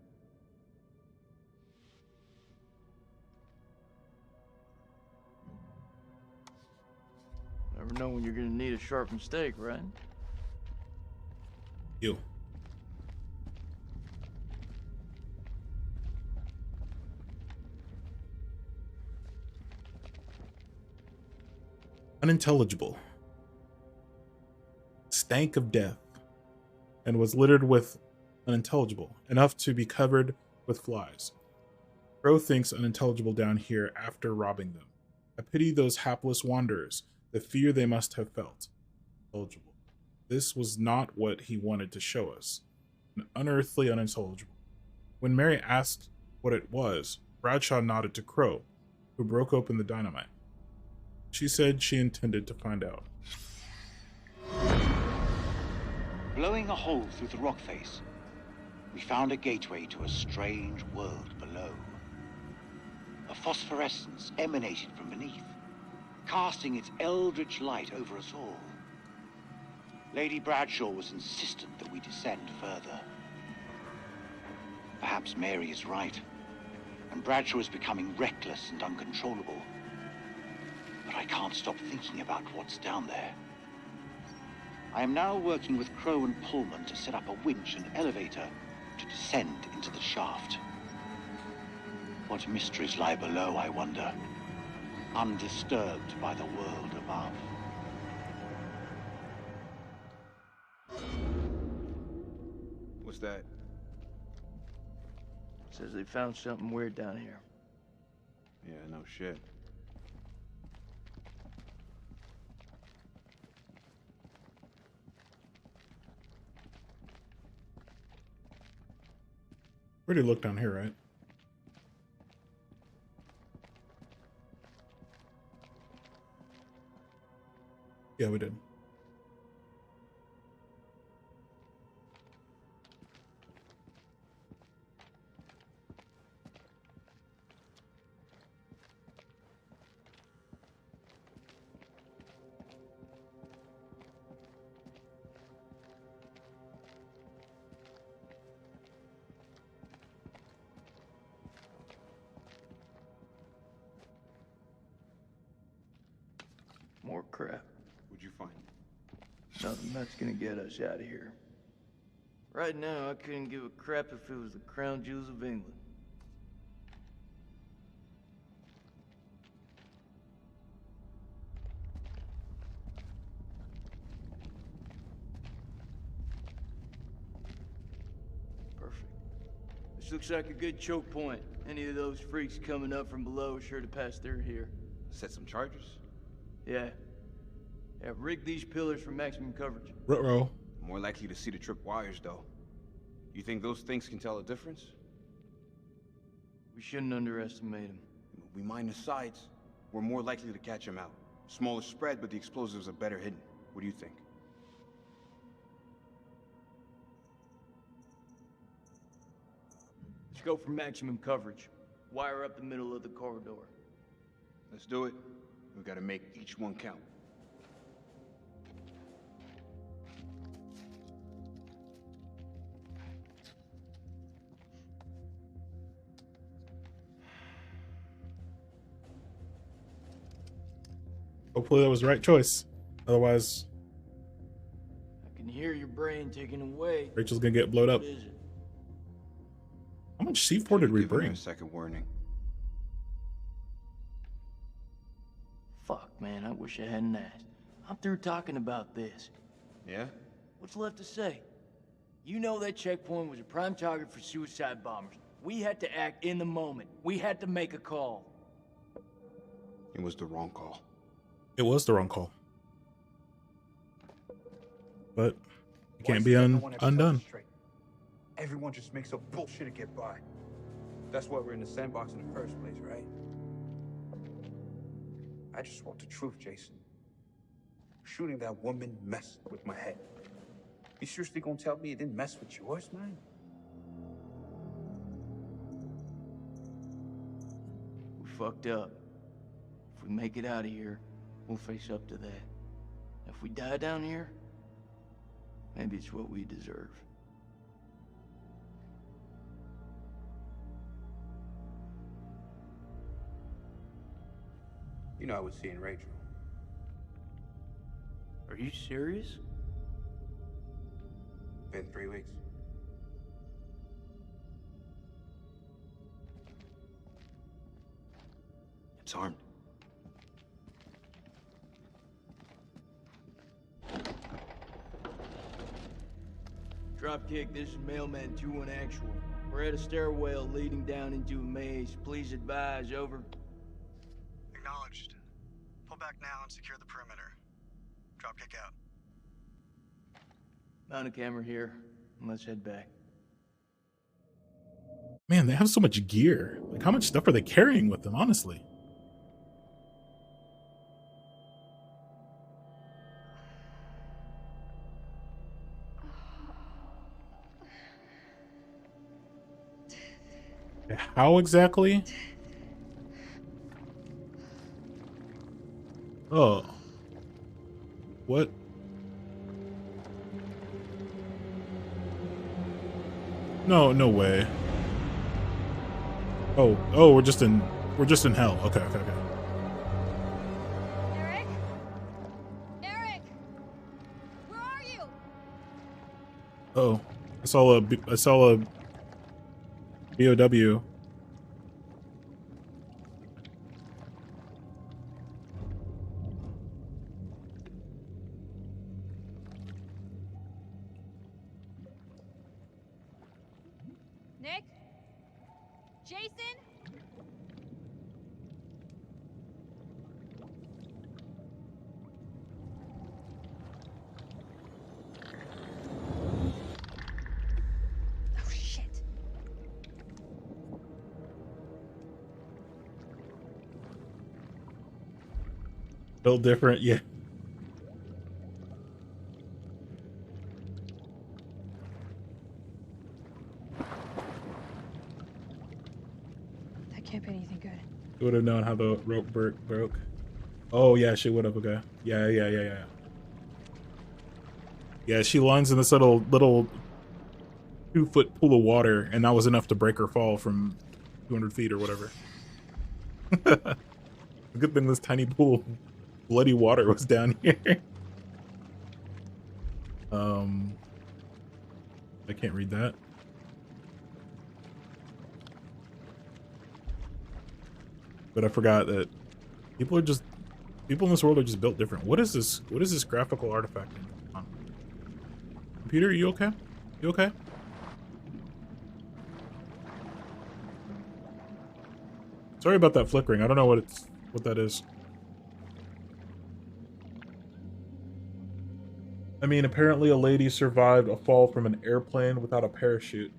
S11: Never know when you're gonna need a sharpened steak, right?
S1: You. Unintelligible. Stank of death, and was littered with unintelligible, enough to be covered with flies. Crow thinks unintelligible down here after robbing them. I pity those hapless wanderers, the fear they must have felt. Unintelligible. This was not what he wanted to show us. An unearthly unintelligible. When Mary asked what it was, Bradshaw nodded to Crow, who broke open the dynamite. She said she intended to find out.
S7: Blowing a hole through the rock face, we found a gateway to a strange world below. A phosphorescence emanated from beneath, casting its eldritch light over us all. Lady Bradshaw was insistent that we descend further. Perhaps Mary is right, and Bradshaw is becoming reckless and uncontrollable. But I can't stop thinking about what's down there. I am now working with Crow and Pullman to set up a winch and elevator to descend into the shaft. What mysteries lie below, I wonder, undisturbed by the world above.
S5: What's that?
S11: Says they found something weird down here.
S5: Yeah, no shit.
S1: Already looked down here, right? Yeah, we did.
S11: More crap.
S5: What'd you find?
S11: Nothing that's gonna get us out of here. Right now, I couldn't give a crap if it was the crown jewels of England. Perfect. This looks like a good choke point. Any of those freaks coming up from below are sure to pass through here.
S5: Set some charges?
S11: Yeah. Yeah, rig these pillars for maximum coverage.
S1: Ruh-roh.
S5: More likely to see the trip wires, though. You think those things can tell a difference?
S11: We shouldn't underestimate them.
S5: We mine the sides, we're more likely to catch them out. Smaller spread, but the explosives are better hidden. What do you think?
S11: Let's go for maximum coverage. Wire up the middle of the corridor.
S5: Let's do it. We gotta make each one count.
S1: Hopefully that was the right choice. Otherwise,
S11: I can hear your brain taking away.
S1: Rachel's gonna get blowed up.
S11: What is it?
S1: How much C4 did we
S5: Give them
S1: bring?
S5: a second warning.
S11: Fuck, man, I wish I hadn't asked. I'm through talking about this.
S5: Yeah?
S11: What's left to say? You know that checkpoint was a prime target for suicide bombers. We had to act in the moment. We had to make a call.
S5: It was the wrong call.
S1: It was the wrong call. But it can't
S15: Why
S1: be
S15: does everyone have to tell
S1: undone.
S15: us straight? Everyone just makes up bullshit to get by. That's why we're in the sandbox in the first place, right? I just want the truth, Jason. Shooting that woman messed with my head. You seriously gonna tell me it didn't mess with yours, man?
S11: We fucked up. If we make it out of here, we'll face up to that. If we die down here, Maybe it's what we deserve.
S5: You know I was seeing Rachel.
S11: Are you serious?
S5: Been 3 weeks.
S11: It's armed. Dropkick, this is Mailman 2-1 Actual. We're at a stairwell leading down into a maze. Please advise, over.
S2: Acknowledged. Pull back now and secure the perimeter. Dropkick out.
S11: Mount a camera here, and let's head back.
S1: Man, they have so much gear. Like, how much stuff are they carrying with them, honestly? How exactly? Oh. What? No, no way. Oh, we're just in hell. Okay.
S12: Eric? Eric! Where are you?
S1: Oh, I saw a BOW.
S12: Nick? Jason? Oh, shit.
S1: Built different, yeah.
S12: That can't be anything good.
S1: Would have known how the rope broke. Oh yeah, she would have. Okay. Yeah. Yeah, she lands in this little 2-foot pool of water, and that was enough to break her fall from 200 feet or whatever. A good thing this tiny pool of bloody water was down here. I can't read that. But I forgot that people in this world are just built different. What is this? What is this graphical artifact? Computer, you okay? You okay? Sorry about that flickering. I don't know what that is. I mean, apparently a lady survived a fall from an airplane without a parachute.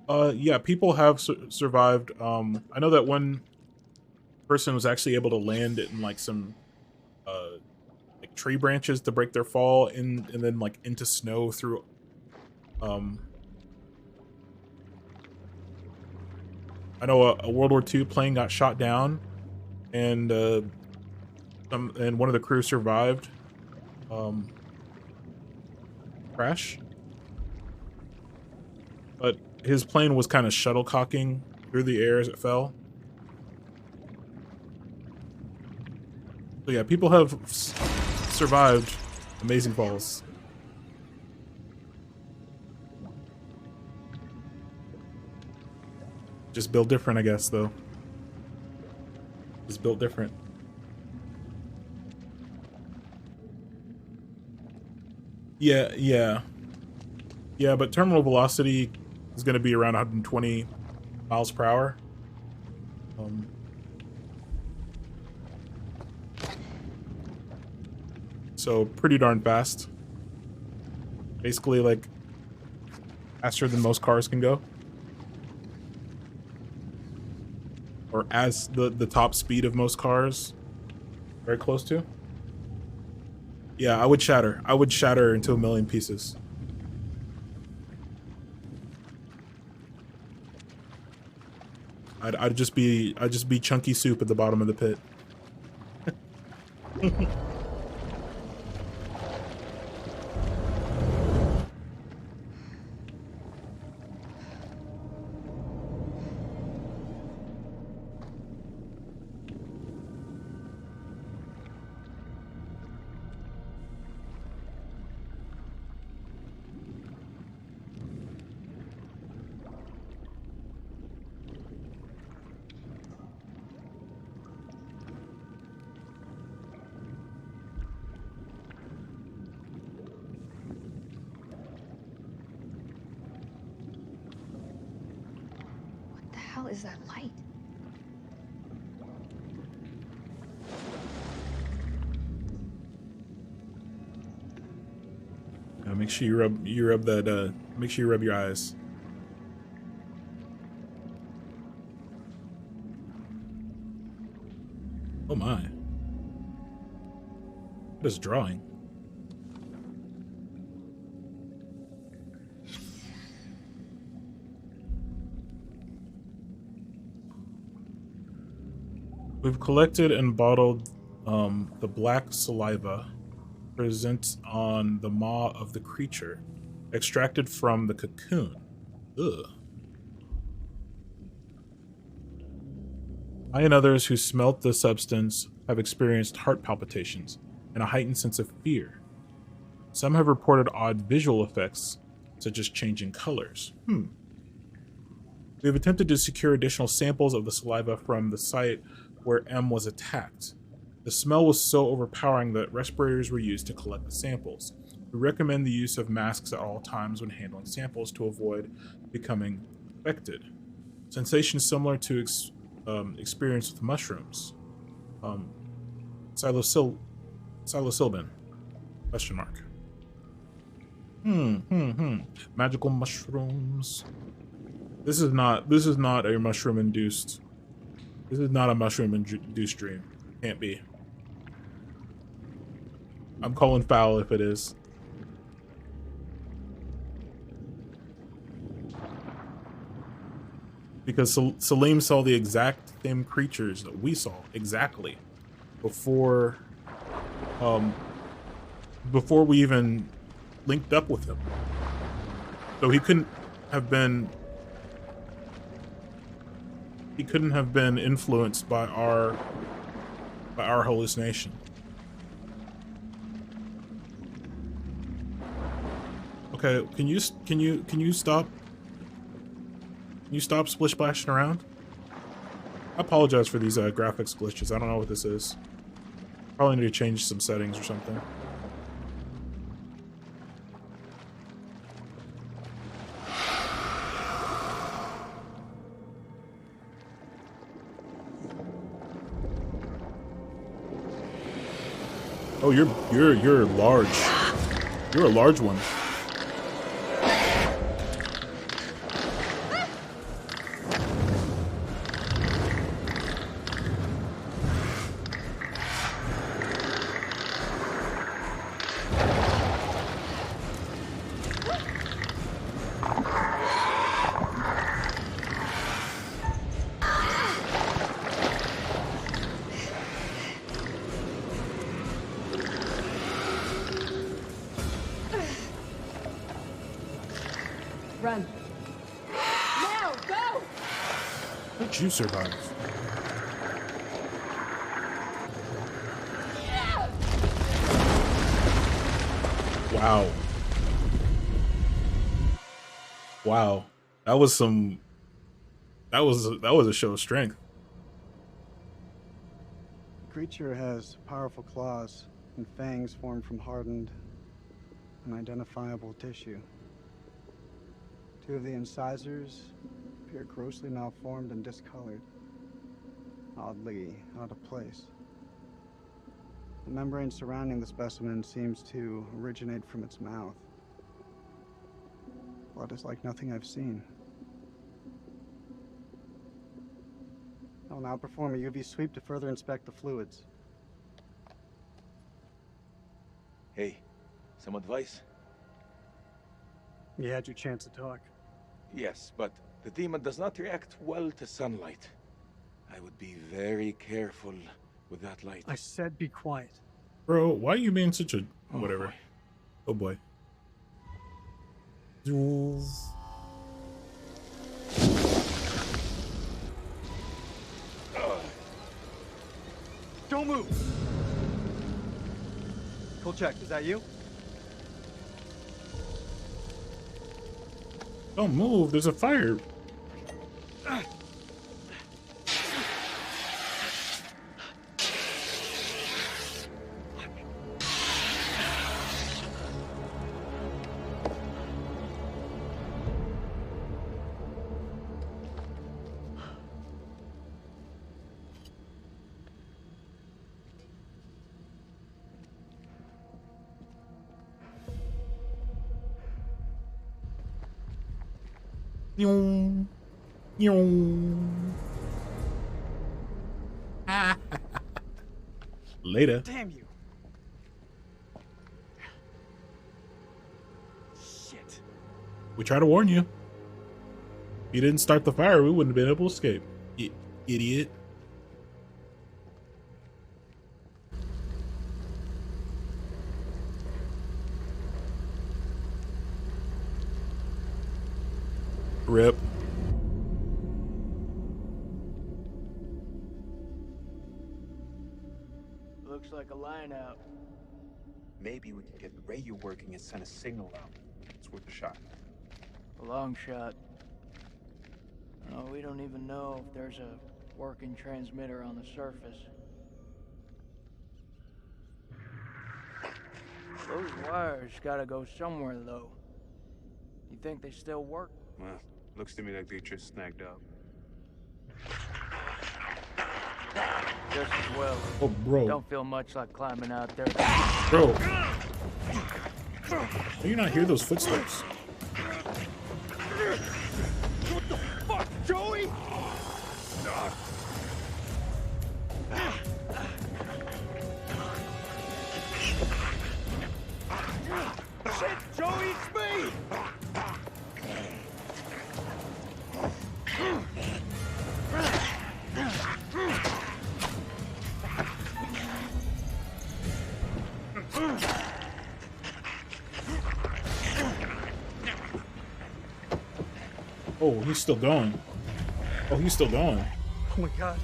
S1: Yeah, people have survived. I know that one person was actually able to land in like some like tree branches to break their fall and then like into snow through I know a World War II plane got shot down and one of the crew survived crash, but his plane was kind of shuttlecocking through the air as it fell. So yeah, people have survived amazing falls. Just built different, I guess, though. Just built different. Yeah, but terminal velocity is going to be around 120 miles per hour. So pretty darn fast. Basically, like, faster than most cars can go. Or as the top speed of most cars. Very close to. Yeah, I would shatter. I would shatter into a million pieces. I'd just be chunky soup at the bottom of the pit.
S12: hell is that light?
S1: Make sure you rub that. Make sure you rub your eyes. Oh my! What is drawing? We've collected and bottled the black saliva present on the maw of the creature, extracted from the cocoon. Ugh. I and others who smelt the substance have experienced heart palpitations and a heightened sense of fear. Some have reported odd visual effects, such as changing colors. We have attempted to secure additional samples of the saliva from the site where M was attacked. The smell was so overpowering that respirators were used to collect the samples. We recommend the use of masks at all times when handling samples to avoid becoming infected. Sensations similar to experience with mushrooms. Psilocybin? Question mark. Magical mushrooms. This is not a mushroom induced. This is not a mushroom induced dream. Can't be. I'm calling foul if it is. Because Salim saw the exact same creatures that we saw exactly before we even linked up with him. So he couldn't have been influenced by our hallucination. Okay, can you stop? Can you stop splish splashing around? I apologize for these graphics glitches. I don't know what this is. Probably need to change some settings or something. Oh, you're large. You're a large one.
S3: Run. Now, go!
S1: How'd you survive? Wow. Wow. That was a show of strength.
S2: The creature has powerful claws and fangs formed from hardened, unidentifiable tissue. Two of the incisors appear grossly malformed and discolored, oddly out of place. The membrane surrounding the specimen seems to originate from its mouth. Blood is like nothing I've seen. I will now perform a UV sweep to further inspect the fluids.
S18: Hey, some advice?
S2: You had your chance to talk.
S18: Yes, but the demon does not react well to sunlight. I would be very careful with that light.
S6: I said be quiet.
S1: Bro, why are you being such a whatever? Oh boy.
S2: Don't move! Kolchak, is that you?
S1: Don't move, there's a fire. Yong. Yong. Later.
S2: Damn you. Shit.
S1: We tried to warn you. If you didn't start the fire, we wouldn't have been able to escape. Idiot. Rip.
S11: Looks like a line out.
S5: Maybe we can get the radio working and send a signal out. It's worth a shot.
S11: A long shot. Oh, we don't even know if there's a working transmitter on the surface. Those wires gotta go somewhere, though. You think they still work?
S5: Well, looks to me like they just snagged up.
S11: Just as well.
S1: Oh, bro.
S11: Don't feel much like climbing out there.
S1: Bro. Do you not hear those footsteps?
S15: What the fuck, Joey? Shit, Joey, it's me!
S1: Oh, he's still going. Oh, he's still going.
S2: Oh my god.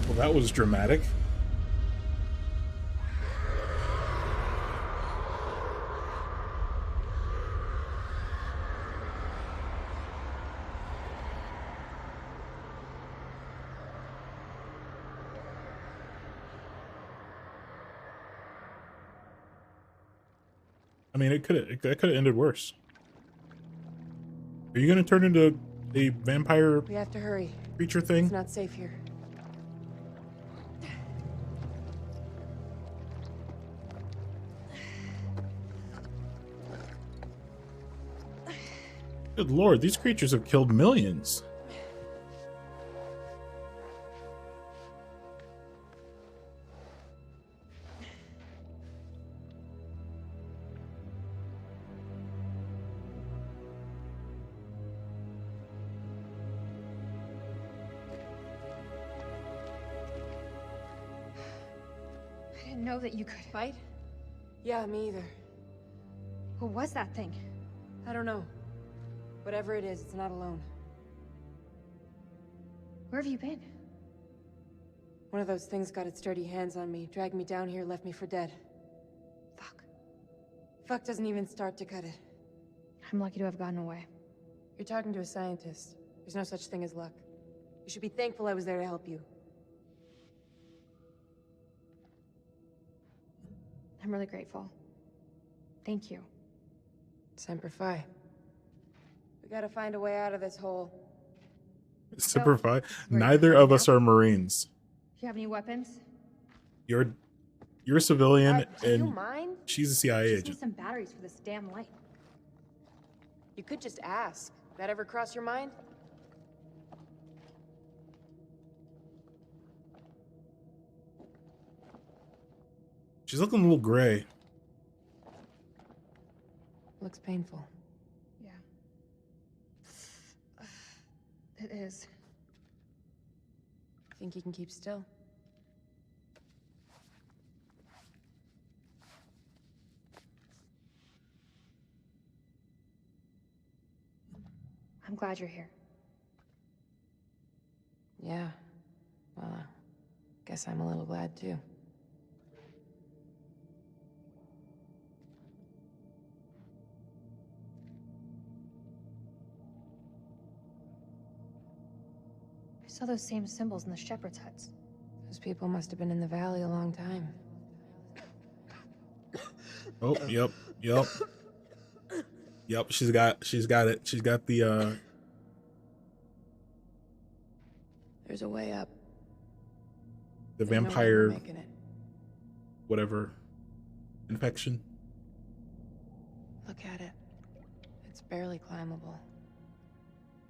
S1: Well, that was dramatic. I mean, it could have ended worse. Are you gonna turn into a vampire
S16: We have to hurry.
S1: creature thing?
S16: It's not safe here.
S1: Good lord, these creatures have killed millions.
S12: I didn't know that you could fight.
S16: Yeah, me either.
S12: What was that thing?
S16: I don't know. Whatever it is, it's not alone.
S12: Where have you been?
S16: One of those things got its dirty hands on me, dragged me down here, left me for dead. Fuck doesn't even start to cut it.
S12: I'm lucky to have gotten away.
S16: You're talking to a scientist. There's no such thing as luck. You should be thankful I was there to help you.
S12: I'm really grateful. Thank you.
S16: Semper Fi. We gotta find a way out of this hole.
S1: Semper Fi. Neither of us are Marines.
S12: Do you have any weapons?
S1: You're a civilian,
S16: Do you
S1: and
S16: mind?
S1: she's a CIA
S12: Just need
S1: agent.
S12: some batteries for this damn light.
S16: You could just ask. That ever cross your mind?
S1: She's looking a little gray.
S16: Looks painful.
S12: Yeah. It is.
S16: Think you can keep still?
S12: I'm glad you're here.
S16: Yeah. Well, guess I'm a little glad too.
S12: I saw those same symbols in the shepherd's huts.
S16: Those people must have been in the valley a long time.
S1: Oh, yep. Yep, she's got it. She's got the
S16: There's a way up.
S1: the
S16: I know where we're
S1: vampire,
S16: making it.
S1: whatever, infection.
S16: Look at it. It's barely climbable.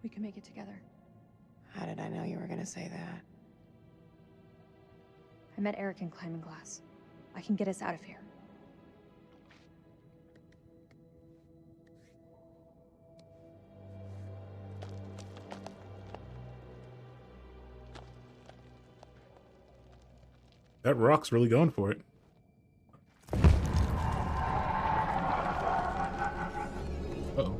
S12: We can make it together.
S16: How did I know you were gonna say that?
S12: I met Eric in Climbing Glass. I can get us out of here.
S1: That rock's really going for it. Uh-oh.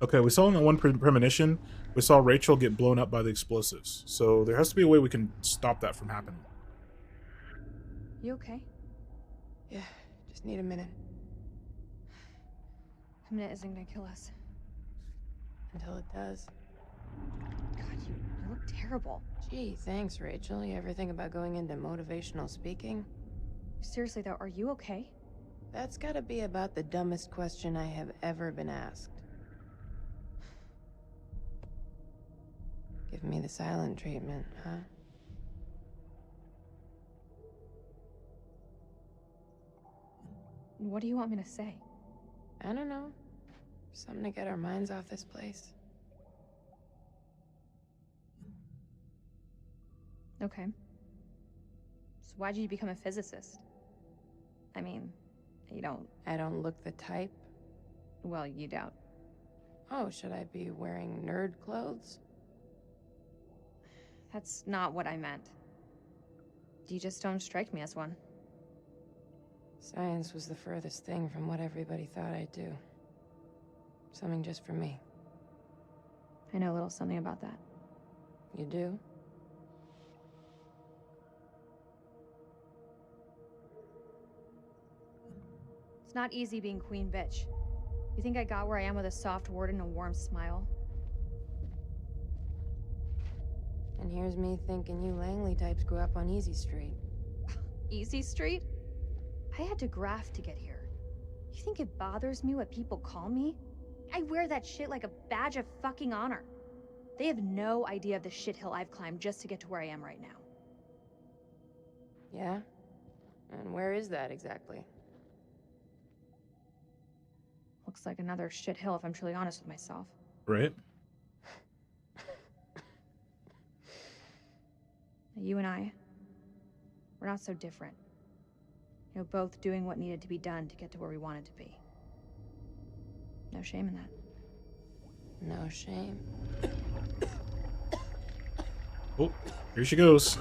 S1: Okay, we saw in that one premonition, we saw Rachel get blown up by the explosives. So there has to be a way we can stop that from happening.
S12: You okay?
S16: Yeah, just need a minute.
S12: A minute isn't gonna kill us.
S16: Until it does.
S12: God, you look terrible.
S16: Gee, thanks, Rachel. You ever think about going into motivational speaking?
S12: Seriously though, are you okay?
S16: That's gotta be about the dumbest question I have ever been asked. Give me the silent treatment, huh?
S12: What do you want me to say?
S16: I don't know. Something to get our minds off this place.
S12: Okay. So why'd you become a physicist? I mean, you don't...
S16: I don't look the type.
S12: Well, you don't.
S16: Oh, should I be wearing nerd clothes?
S12: That's not what I meant. You just don't strike me as one.
S16: Science was the furthest thing from what everybody thought I'd do. Something just for me.
S12: I know a little something about that.
S16: You do?
S12: It's not easy being queen bitch. You think I got where I am with a soft word and a warm smile?
S16: And here's me thinking you Langley types grew up on Easy Street.
S12: Easy Street? I had to graft to get here. You think it bothers me what people call me? I wear that shit like a badge of fucking honor. They have no idea of the shithill I've climbed just to get to where I am right now.
S16: Yeah? And where is that exactly?
S12: Looks like another shithill if I'm truly honest with myself.
S1: Right?
S12: You and I, we're not so different. You know, both doing what needed to be done to get to where we wanted to be. No shame in that.
S16: No shame.
S1: Oh, here she goes.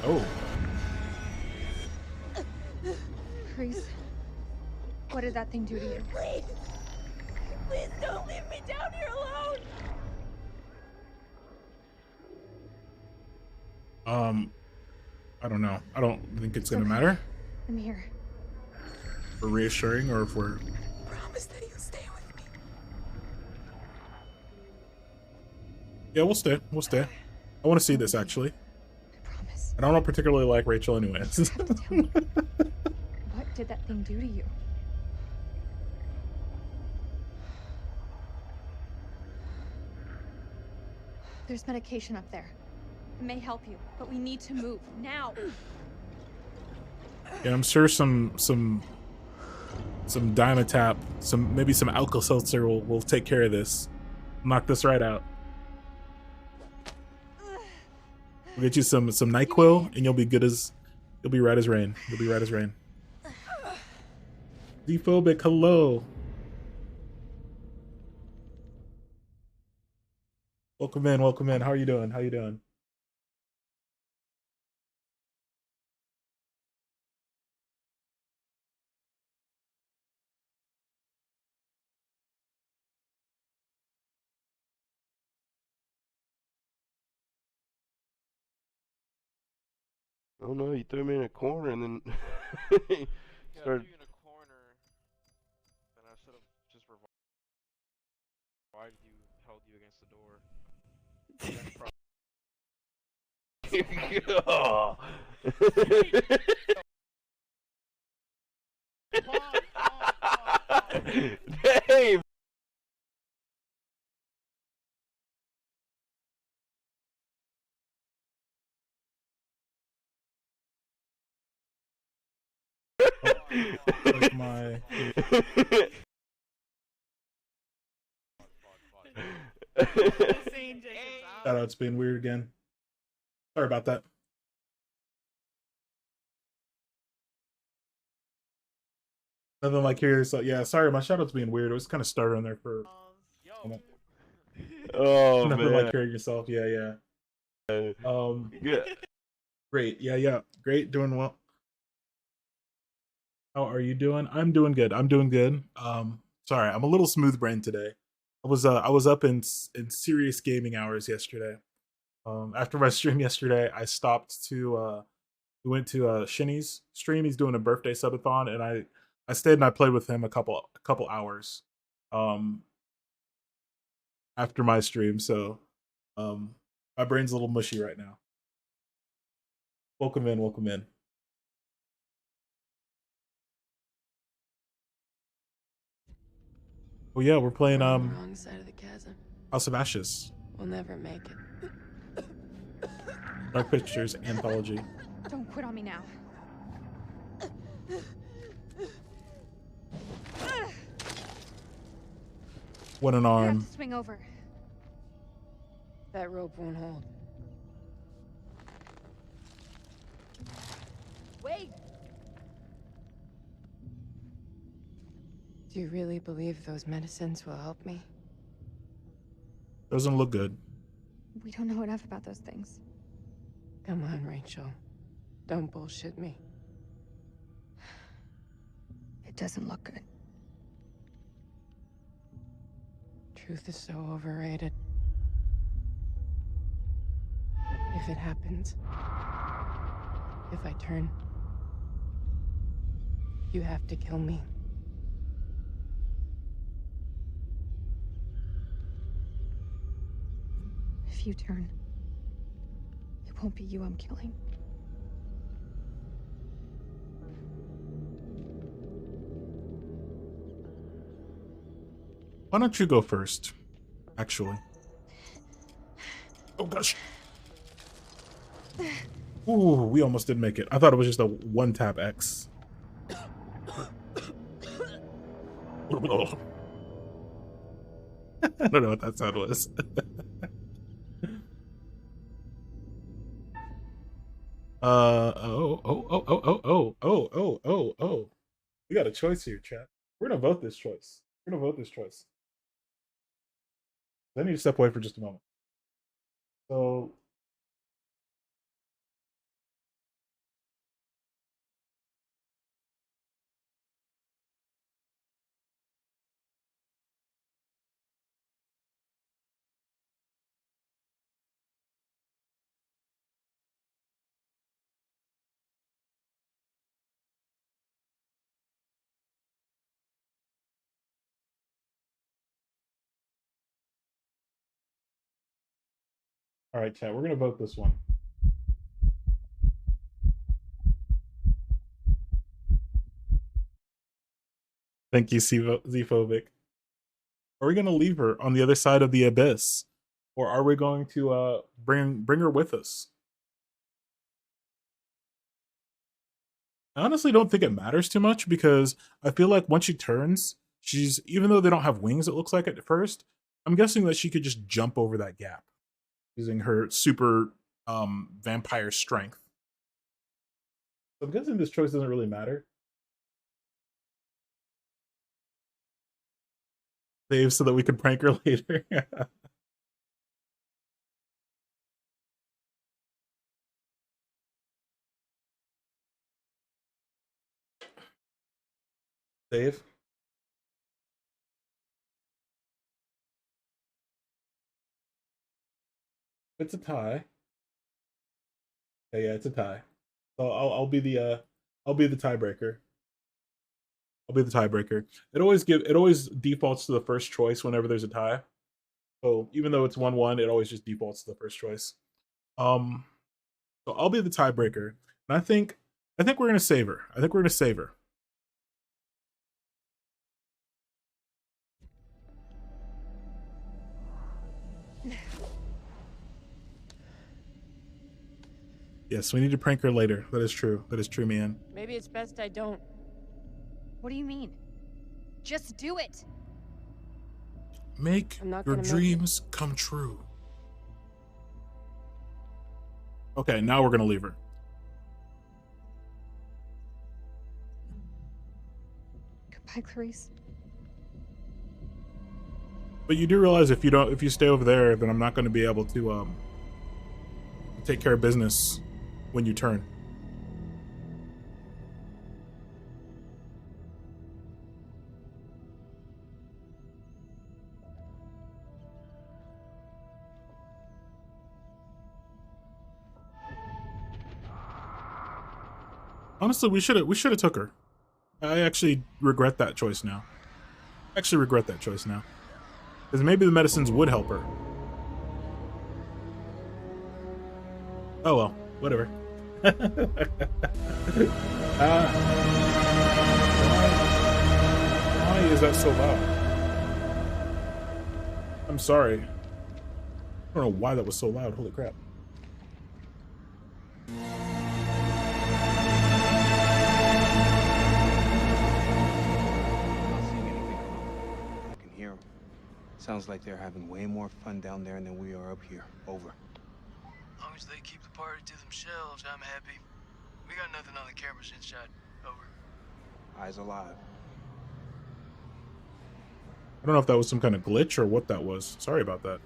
S1: Oh.
S12: Reese, what did that thing do to you?
S13: Please! Please don't leave me down here alone!
S1: I don't know. I don't think it's gonna matter.
S12: I'm here.
S1: For reassuring or if we're...
S13: Promise that you'll stay with me.
S1: Yeah, we'll stay. We'll stay. I want to see this, actually.
S12: I promise.
S1: I don't particularly like Rachel anyways.
S12: What did that thing do to you? There's medication up there. It may help you, but we need to move now.
S1: Yeah, I'm sure some Dimetap, maybe some Alka-Seltzer will take care of this. Knock this right out. We'll get you some NyQuil and you'll be right as rain. You'll be right as rain. Dephobic, hello. Welcome in, welcome in. How are you doing? How you doing?
S17: I don't know. You threw me in a corner and then started.
S19: Then I should have just revived you, held you against the door.
S17: Dave.
S1: Like my shout out to being weird again. Sorry about that. Nothing like here. So yeah, sorry, my shout out's being weird. It was kind of started on there for a moment.
S17: Oh
S1: Nothing
S17: man.
S1: like hearing yourself. Yeah.
S17: Yeah.
S1: Great. Yeah. Great. Doing well. How are you doing? I'm doing good. Sorry, I'm a little smooth brain today. I was up in serious gaming hours yesterday. After my stream yesterday, I stopped to we went to Shinny's stream. He's doing a birthday subathon, and I stayed and I played with him a couple hours after my stream. So my brain's a little mushy right now. Welcome in. Oh yeah, we're playing
S16: We're on the wrong side of the chasm.
S1: House of Ashes.
S16: We'll never make it.
S1: Dark Pictures Anthology.
S12: Don't quit on me now.
S1: What an
S12: You have
S1: arm.
S12: to swing over.
S16: That rope won't hold.
S12: Wait.
S16: Do you really believe those medicines will help me?
S1: Doesn't look good.
S12: We don't know enough about those things.
S16: Come on, Rachel. Don't bullshit me.
S12: It doesn't look good.
S16: Truth is so overrated. If it happens, if I turn, you have to kill me.
S12: If you turn, it won't be you I'm killing.
S1: Why don't you go first? Actually. Oh gosh. Ooh, we almost didn't make it. I thought it was just a one tap X. I don't know what that sound was. Oh. We got a choice here, chat. We're gonna vote this choice. I need to step away for just a moment. So all right, chat, we're gonna vote this one. Thank you, Zphobic. Are we gonna leave her on the other side of the abyss? Or are we going to bring her with us? I honestly don't think it matters too much because I feel like once she turns, even though they don't have wings, it looks like at first, I'm guessing that she could just jump over that gap using her super vampire strength. So I'm guessing this choice doesn't really matter. Save so that we could prank her later. Save. It's a tie. Yeah, it's a tie. So I'll be the tiebreaker. I'll be the tiebreaker. It always defaults to the first choice whenever there's a tie. So even though it's 1-1, it always just defaults to the first choice. So I'll be the tiebreaker, and I think we're gonna save her. I think we're gonna save her. Yes, we need to prank her later. That is true. That is true, man.
S16: Maybe it's best I don't.
S12: What do you mean? Just do it.
S1: Make
S16: I'm not
S1: your
S16: gonna make
S1: dreams come true. Okay, now we're gonna leave her.
S12: Goodbye, Clarice.
S1: But you do realize if you stay over there, then I'm not going to be able to take care of business when you turn. Honestly, we should have took her. I actually regret that choice now. Because maybe the medicines would help her. Oh well, whatever. Why is that so loud? I'm sorry. I don't know why that was so loud. Holy crap.
S5: Sounds like they're having way more fun down there than we are up here. Over.
S11: As long as they keep the party to themselves, I'm happy. We got nothing on the cameras inside. Over.
S5: Eyes alive.
S1: I don't know if that was some kind of glitch or what that was. Sorry about that.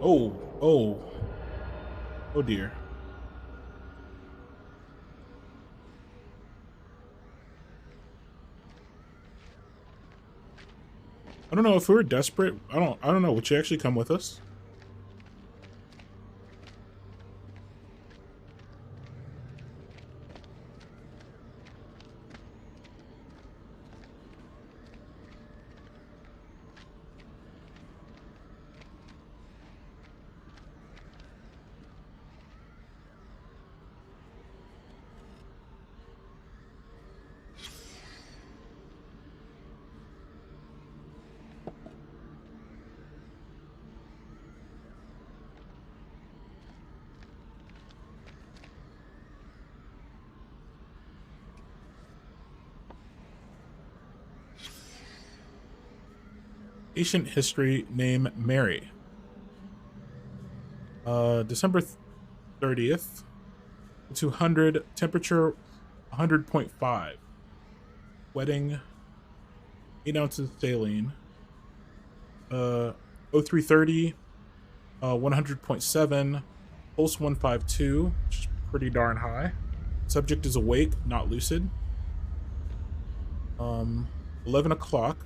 S1: Oh dear. I don't know if we were desperate. I don't know. Would she actually come with us? Ancient history, name Mary. December 30th, 200, temperature 100.5. Wedding, 8 ounces saline. 0330, 100.7. Pulse 152, which is pretty darn high. Subject is awake, not lucid. 11 o'clock.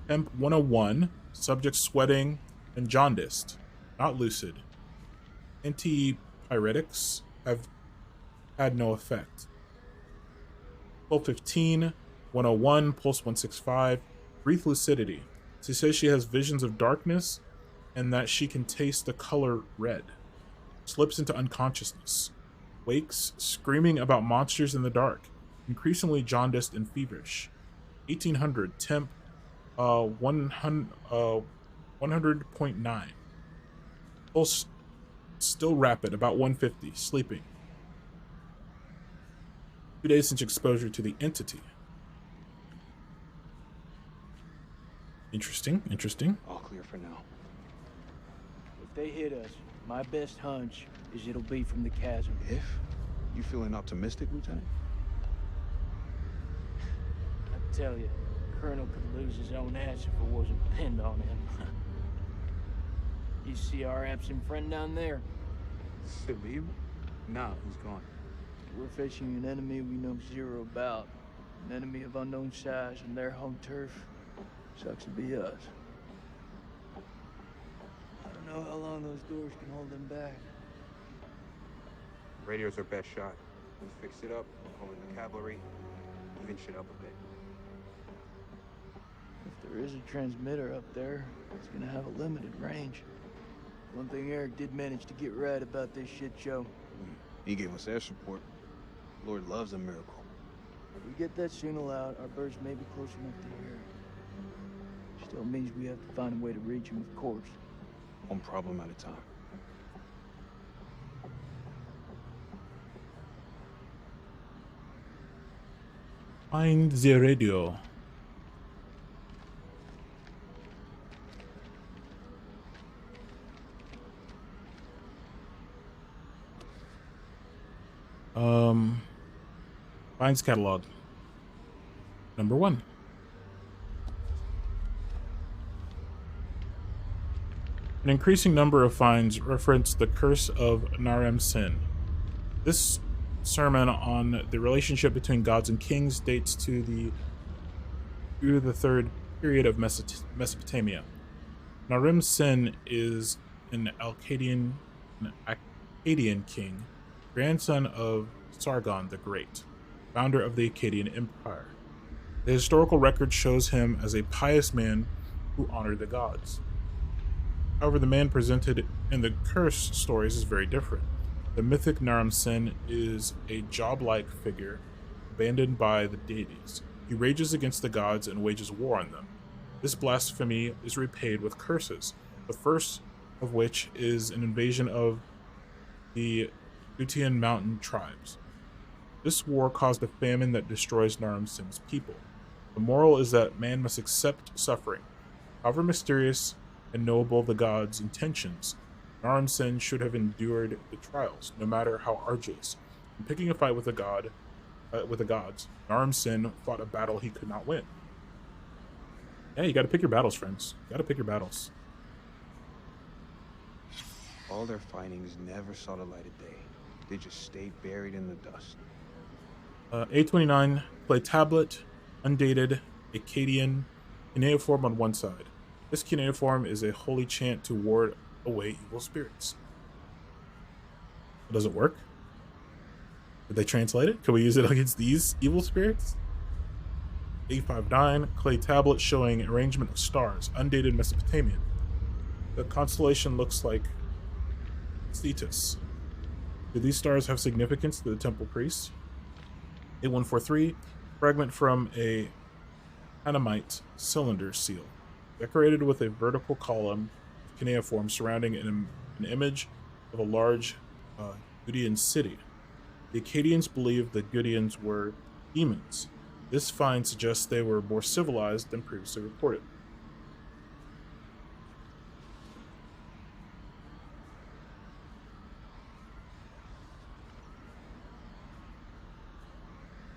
S1: Temp 101, subject sweating and jaundiced, not lucid. Antipyretics have had no effect. 12:15, 101, pulse 165, brief lucidity. She says she has visions of darkness and that she can taste the color red. Slips into unconsciousness. Wakes, screaming about monsters in the dark, increasingly jaundiced and feverish. 1800, temp 100.9. Pulse still rapid, about 150, sleeping. 2 days since exposure to the entity. Interesting.
S5: All clear for now.
S11: If they hit us, my best hunch is it'll be from the chasm.
S5: If? You feeling optimistic, Lieutenant?
S11: I tell you, Colonel could lose his own ass if it wasn't pinned on him. You see our absent friend down there?
S5: Salim? Nah, he's gone.
S11: We're facing an enemy we know zero about. An enemy of unknown size on their home turf. Sucks to be us. know how long those doors can hold them back.
S5: Radio's our best shot. We fix it up, call in the cavalry, even shit up a bit.
S11: If there is a transmitter up there, it's gonna have a limited range. One thing Eric did manage to get right about this shit show.
S5: He gave us air support. Lord loves a miracle.
S11: If we get that signal out, our birds may be close enough to hear. Still means we have to find a way to reach him, of course.
S5: One problem at a time.
S1: Find the radio. Finds catalog. Number 1. An increasing number of finds reference the curse of Naram Sin. This sermon on the relationship between gods and kings dates to the third period of Mesopotamia. Naram Sin is an Akkadian king, grandson of Sargon the Great, founder of the Akkadian Empire. The historical record shows him as a pious man who honored the gods. However, the man presented in the curse stories is very different. The mythic Naram Sin is a job-like figure abandoned by the deities. He rages against the gods and wages war on them. This blasphemy is repaid with curses, the first of which is an invasion of the Utian mountain tribes. This war caused a famine that destroys Naram Sin's people. The moral is that man must accept suffering. However mysterious and knowable the gods' intentions, Naram Sin should have endured the trials, no matter how arduous. In picking a fight with the gods, Naram Sin fought a battle he could not win. Yeah, you gotta pick your battles, friends. You gotta pick your battles.
S5: All their findings never saw the light of day. They just stayed buried in the dust.
S1: A29 clay tablet, undated, Akkadian, cuneiform on one side. This cuneiform is a holy chant to ward away evil spirits. Does it work? Did they translate it? Can we use it against these evil spirits? A59 clay tablet showing arrangement of stars, undated Mesopotamian. The constellation looks like Cetus. Do these stars have significance to the temple priests? A143, fragment from a Hanamite cylinder seal, decorated with a vertical column of cuneiform surrounding an image of a large Gudian city. The Akkadians believed the Gudians were demons. This find suggests they were more civilized than previously reported.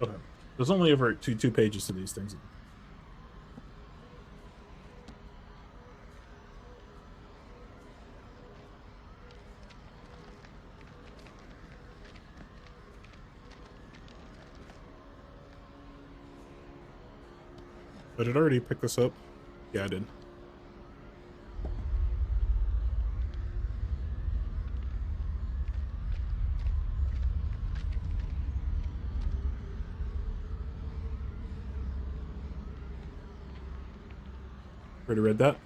S1: Okay. There's only over two pages to these things. But it already picked this up. Yeah, I did. Already read that.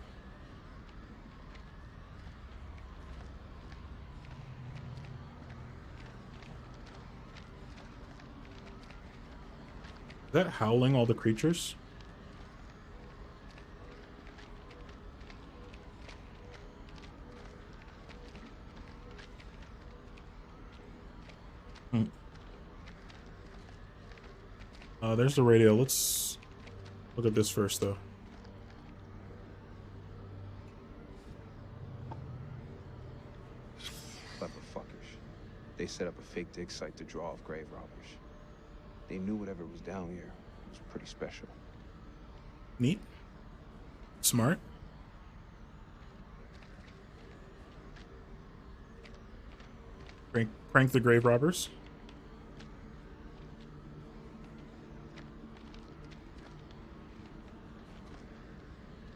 S1: Is that howling all the creatures? There's the radio. Let's look at this first, though.
S5: Clever fuckers. They set up a fake dig site to draw off grave robbers. They knew whatever was down here was pretty special.
S1: Neat. Smart. Prank the grave robbers.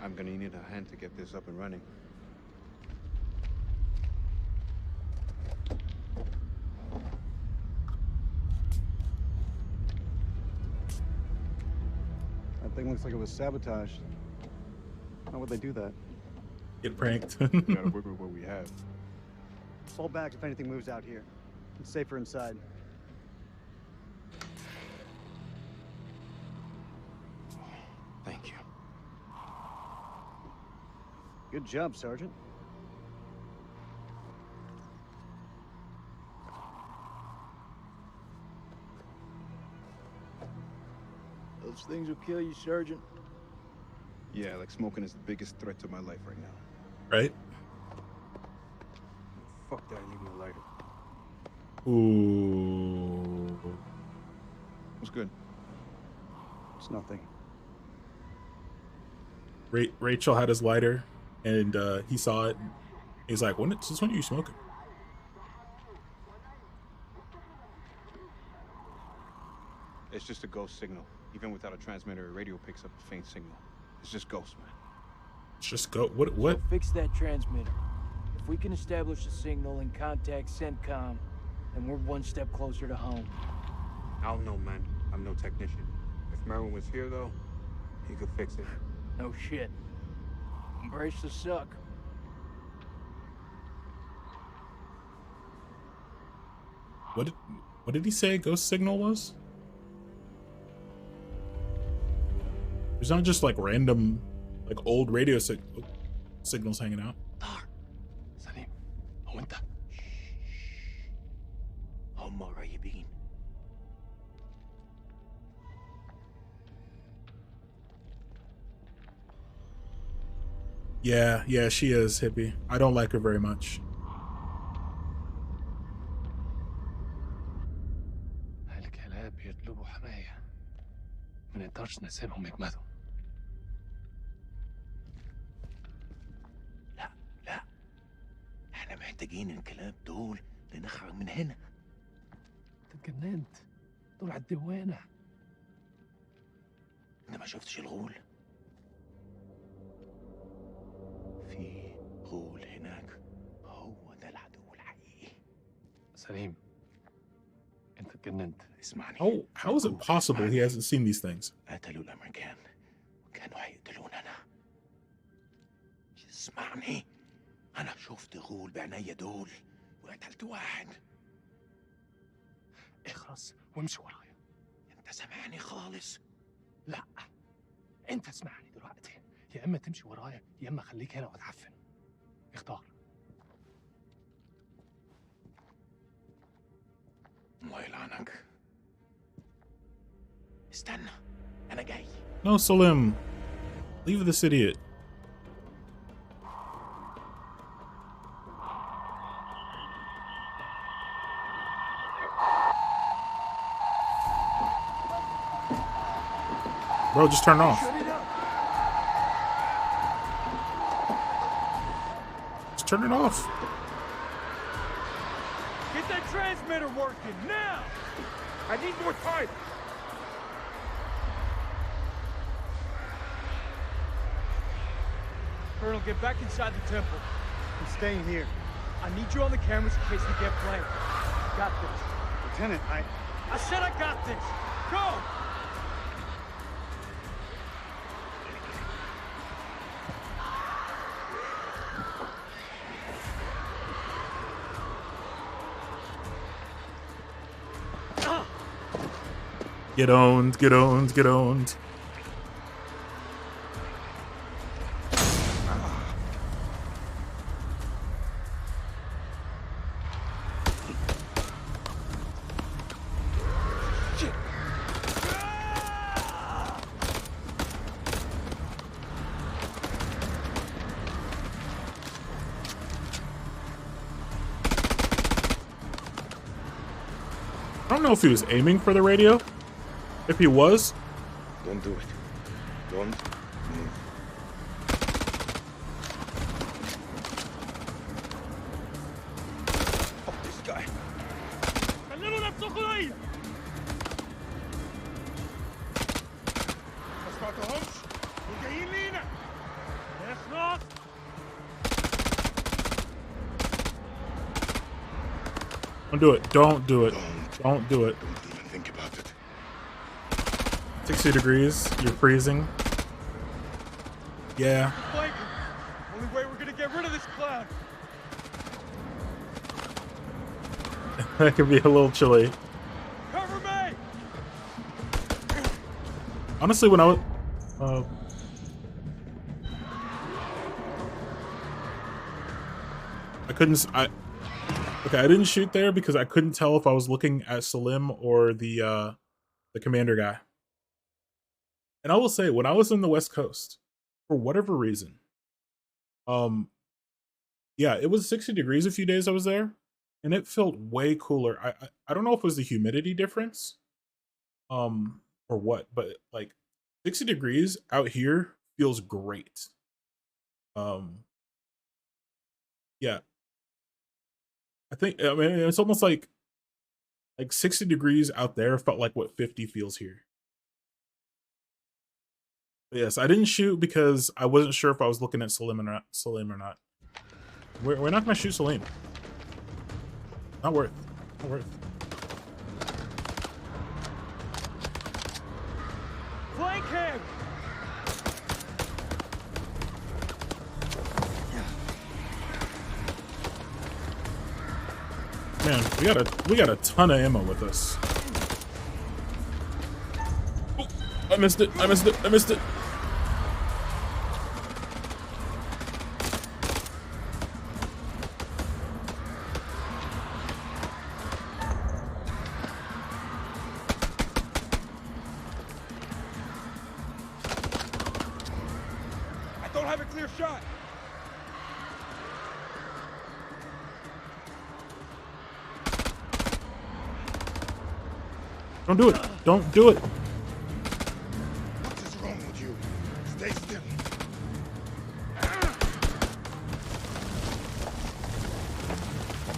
S5: I'm gonna need a hand to get this up and running.
S2: That thing looks like it was sabotaged. How would they do that?
S1: Get pranked.
S2: We gotta work with what we have. Fall back if anything moves out here. It's safer inside.
S5: Thank you.
S2: Good job, Sergeant.
S11: Those things will kill you, Sergeant.
S5: Yeah, like smoking is the biggest threat to my life right now.
S1: Right?
S5: Fuck that, I need my lighter.
S1: Ooh.
S5: What's good?
S2: It's nothing.
S1: Rachel had his lighter, and he saw it. He's like, since when are you smoking?
S5: It's just a ghost signal. Even without a transmitter, a radio picks up a faint signal. It's just ghost, man.
S1: It's just go. What?
S11: So fix that transmitter. If we can establish a signal and contact CENTCOM, then we're one step closer to home.
S5: I don't know, man. I'm no technician. If Merwin was here, though, he could fix it.
S11: No shit. Embrace the suck.
S1: What did he say a ghost signal was? There's not just like random, like old radio signals hanging out.
S18: سليم هو انت هم قريبين.
S1: Yeah, she is, hippie. I don't like her very much.
S18: الكلاب يطلبوا حماية. ما نقدرش نسيبهم يجمدوا. لا احنا محتاجين الكلاب دول لنخرج من هنا. انت اتجننت. دول على الدوانة. انت ما شفتش الغول؟ في غول هناك. هو ده العدو الحقيقي. سليم انت اتجننت. اسمعني.
S1: How is it possible he hasn't seen these things?
S18: قتلوا الامريكان وكانوا هيقتلوننا. اسمعني، انا شفت غول بعينيا دول وقتلت واحد. اخرس وامشي ورايا. انت سامعني خالص؟ لا، انت اسمعني دلوقتي. يا اما تمشي ورايا يا اما خليك هنا واتعفن. اختار. الله يلعنك. استنى، انا جاي.
S1: No, Salim. Leave this idiot. Bro, just turn it off. Just turn it off.
S11: Get that transmitter working now!
S15: I need more time.
S11: Colonel, get back inside the temple.
S2: I'm staying here.
S11: I need you on the cameras in case we get blamed. Got this.
S2: Lieutenant,
S11: I said I got this. Go!
S1: Get owned, get owned, get owned. I don't know if he was aiming for the radio. If he was,
S18: don't do it. Don't move.
S15: Fuck this guy. خلوا نفسه قريب. ما سمعتهمش؟ دول جايين لينا. اخلص.
S1: don't do it. Don't do it. Don't do it.
S18: Don't even think about it.
S1: 60 degrees. You're freezing. Yeah.
S11: Blanket. Only way we're gonna get rid of this cloud.
S1: That could be a little chilly.
S11: Cover me.
S1: Honestly, when I was I didn't shoot there because I couldn't tell if I was looking at Salim or the commander guy. And I will say, when I was in the West Coast, for whatever reason, yeah, it was 60 degrees a few days I was there, and it felt way cooler. I don't know if it was the humidity difference, or what, but like 60 degrees out here feels great. Yeah. I mean, it's almost like 60 degrees out there felt like what 50 feels here. But yes, I didn't shoot because I wasn't sure if I was looking at Salim or not. We're not gonna shoot Salim. Not worth. Not worth.
S11: Flank him.
S1: Man, we got a ton of ammo with us. Oh, I missed it. I missed it. I missed it.
S11: I don't have a clear shot.
S1: Don't do it. Don't do it.
S15: What is wrong with you? Stay still.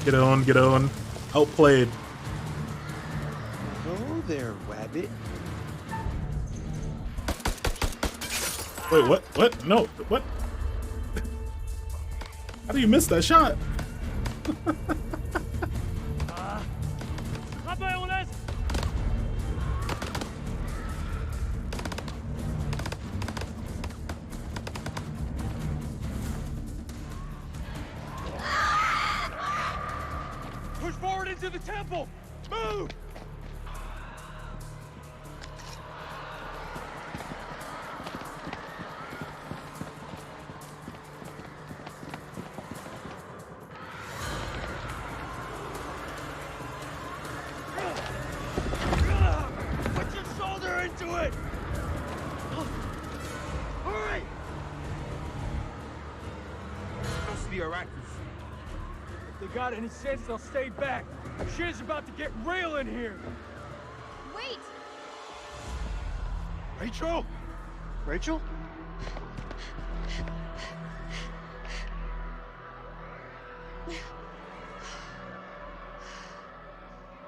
S1: Get on, get on. Outplayed.
S8: Hello there, Wabbit.
S1: Wait, what? What? No, what? How do you miss that shot?
S11: Push forward into the temple. Move. Put your shoulder into it. Hurry.
S15: Those are the Iraqis.
S11: If they got any sense, they'll stay back. Shit is about to get real in here.
S12: Wait!
S11: Rachel?
S2: Rachel?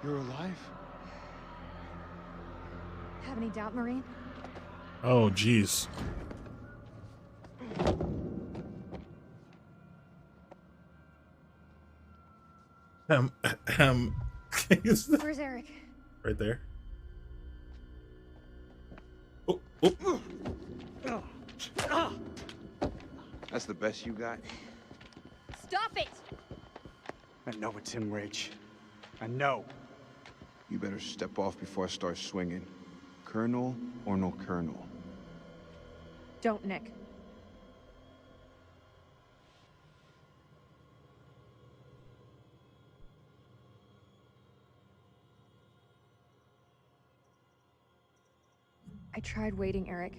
S11: You're alive?
S12: Have any doubt, Marine?
S1: Oh, jeez.
S12: Where's Eric?
S1: Right there.
S5: That's the best you got?
S12: Stop it!
S2: I know it's him, Rach. I know.
S5: You better step off before I start swinging. Colonel or no colonel?
S12: Don't, Nick. I tried waiting, Eric.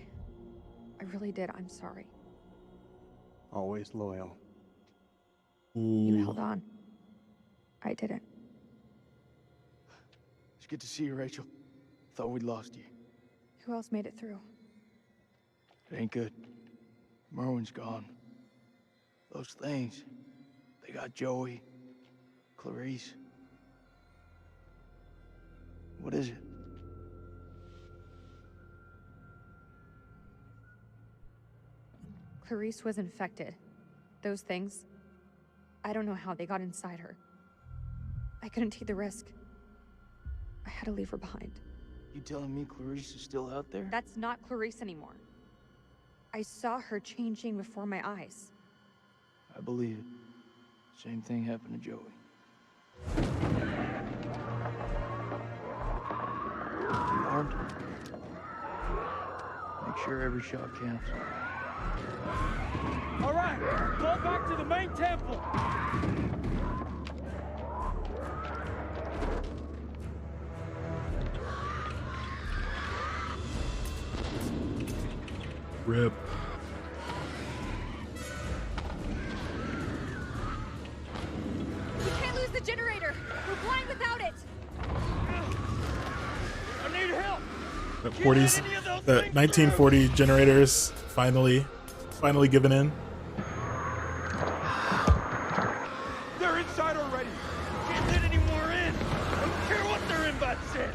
S12: I really did. I'm sorry.
S2: Always loyal.
S12: You held on. I didn't.
S11: It's good to see you, Rachel. Thought we'd lost you.
S12: Who else made it through?
S11: It ain't good. Merwin's gone. Those things, they got Joey, Clarice. What is it?
S12: Clarice was infected. Those things, I don't know how they got inside her. I couldn't take the risk. I had to leave her behind.
S11: You telling me Clarice is still out there?
S12: That's not Clarice anymore. I saw her changing before my eyes.
S11: I believe it. Same thing happened to Joey. You armed? Make sure every shot counts.
S8: All right, fall back to the main temple.
S1: Rip.
S12: We can't lose the generator. We're blind without it.
S8: I need help.
S1: The 40s, the 1940 generators finally giving in.
S8: They're inside already. Can't let any more in. I don't care what their invite says.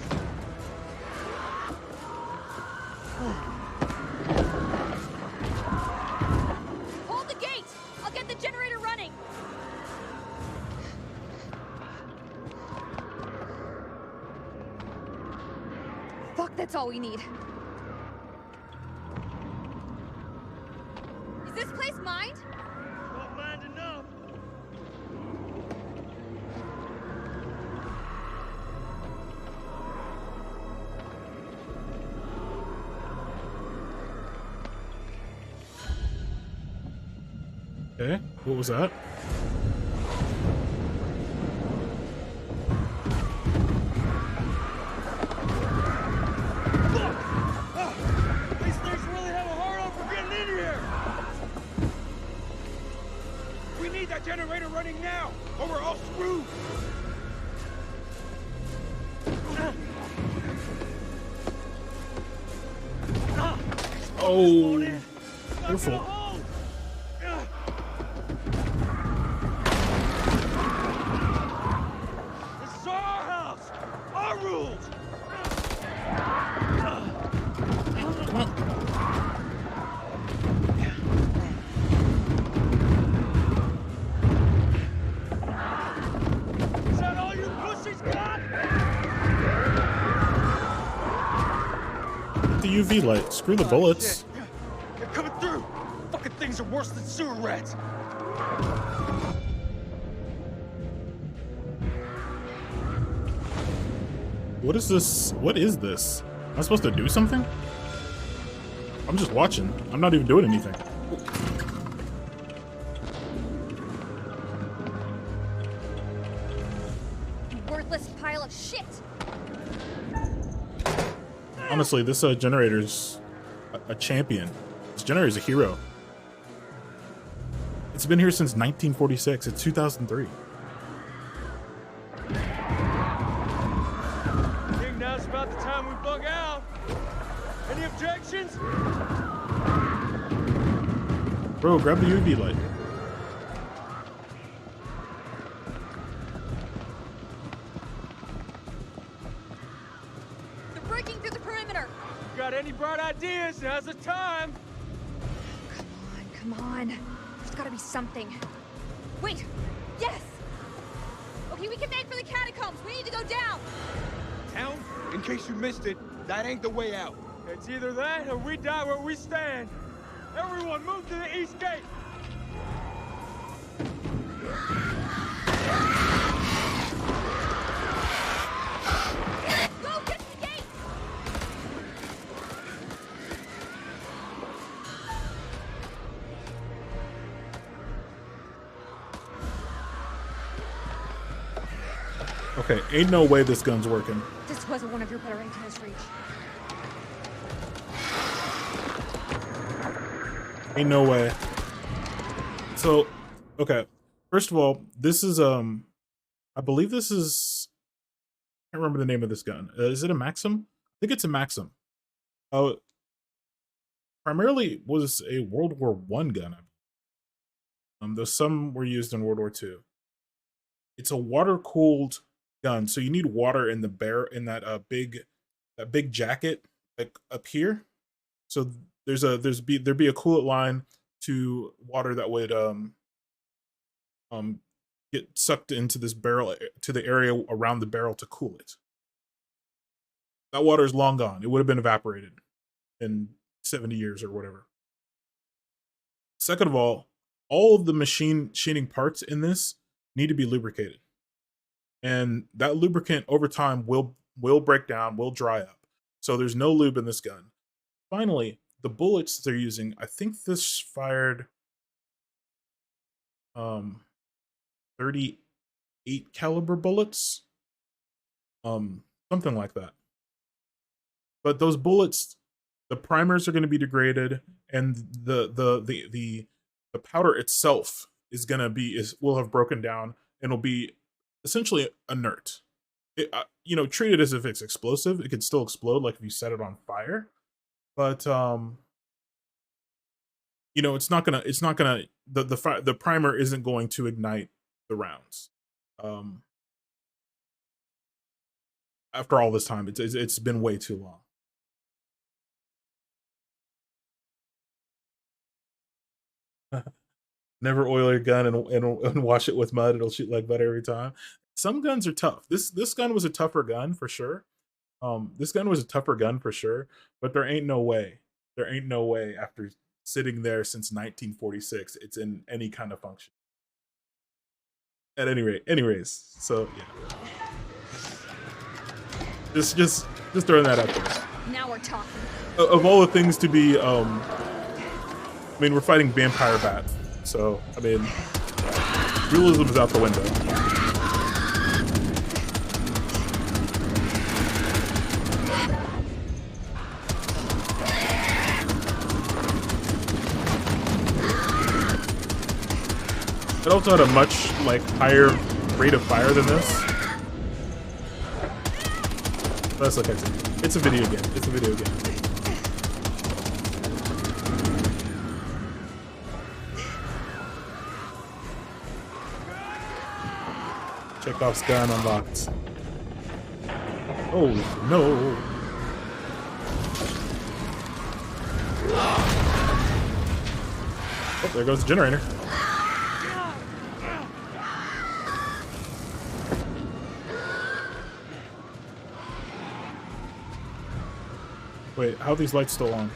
S12: Hold the gate. I'll get the generator running. Fuck, that's all we need. Is this place mined?
S8: Not mined enough.
S1: Okay, what was that?
S8: These things really have a hard on for getting in here. We need that generator running now, or we're all screwed.
S1: Oh, careful.
S8: This is our house, our rules. Is that all you pussies got?
S1: The UV light. Screw the bullets.
S8: They're coming through. Fucking things are worse than sewer rats.
S1: What is this? What is this? Am I supposed to do something? I'm just watching. I'm not even doing anything.
S12: You worthless pile of shit.
S1: Honestly, this generator's a champion. This generator's a hero. It's been here since 1946. It's 2003.
S8: I think now's about the time we bug out. Any objections?
S1: Bro, grab the UV light.
S12: They're breaking through the perimeter.
S8: Got any bright ideas? Now's the time.
S12: Come on. There's gotta be something. Wait. Yes. Okay, we can make for the catacombs. We need to go down.
S15: Town? In case you missed it, that ain't the way out.
S8: It's either that or we die where we stand. Everyone move to the east gate.
S12: Go get to the gate.
S1: Okay, ain't no way this gun's working.
S12: This wasn't one of your better ideas, Reach.
S1: Ain't no way. So, okay. First of all, this is I believe this is, I can't remember the name of this gun. Is it a Maxim? I think it's a Maxim. Primarily was a World War I gun. Though some were used in World War II. It's a water-cooled gun, so you need water in the that big jacket, like up here. So there'd be a coolant line to water that would get sucked into this barrel, to the area around the barrel to cool it. that water is long gone. It would have been evaporated in 70 years or whatever. Second of all of the machining parts in this need to be lubricated. And that lubricant over time will break down, will dry up. So there's no lube in this gun. Finally, the bullets they're using, I think this fired 38 caliber bullets. Something like that. But those bullets, the primers are going to be degraded, and the powder itself will have broken down and will be essentially inert. Treat it as if it's explosive. It could still explode, like if you set it on fire. But it's not gonna. The primer isn't going to ignite the rounds. After all this time, it's been way too long. Never oil your gun and wash it with mud. It'll shoot like butter every time. Some guns are tough. This gun was a tougher gun for sure. But there ain't no way. There ain't no way after sitting there since 1946 it's in any kind of function. At any rate, anyways, so yeah. Just throwing that out there.
S12: Now we're talking.
S1: Of all the things to be, we're fighting vampire bat, so realism is out the window. It also had a much higher rate of fire than this. That's like I said. It's a video game. It's a video game. Chekhov's gun unlocked. Oh no. Oh, there goes the generator. Wait, how are these lights still on?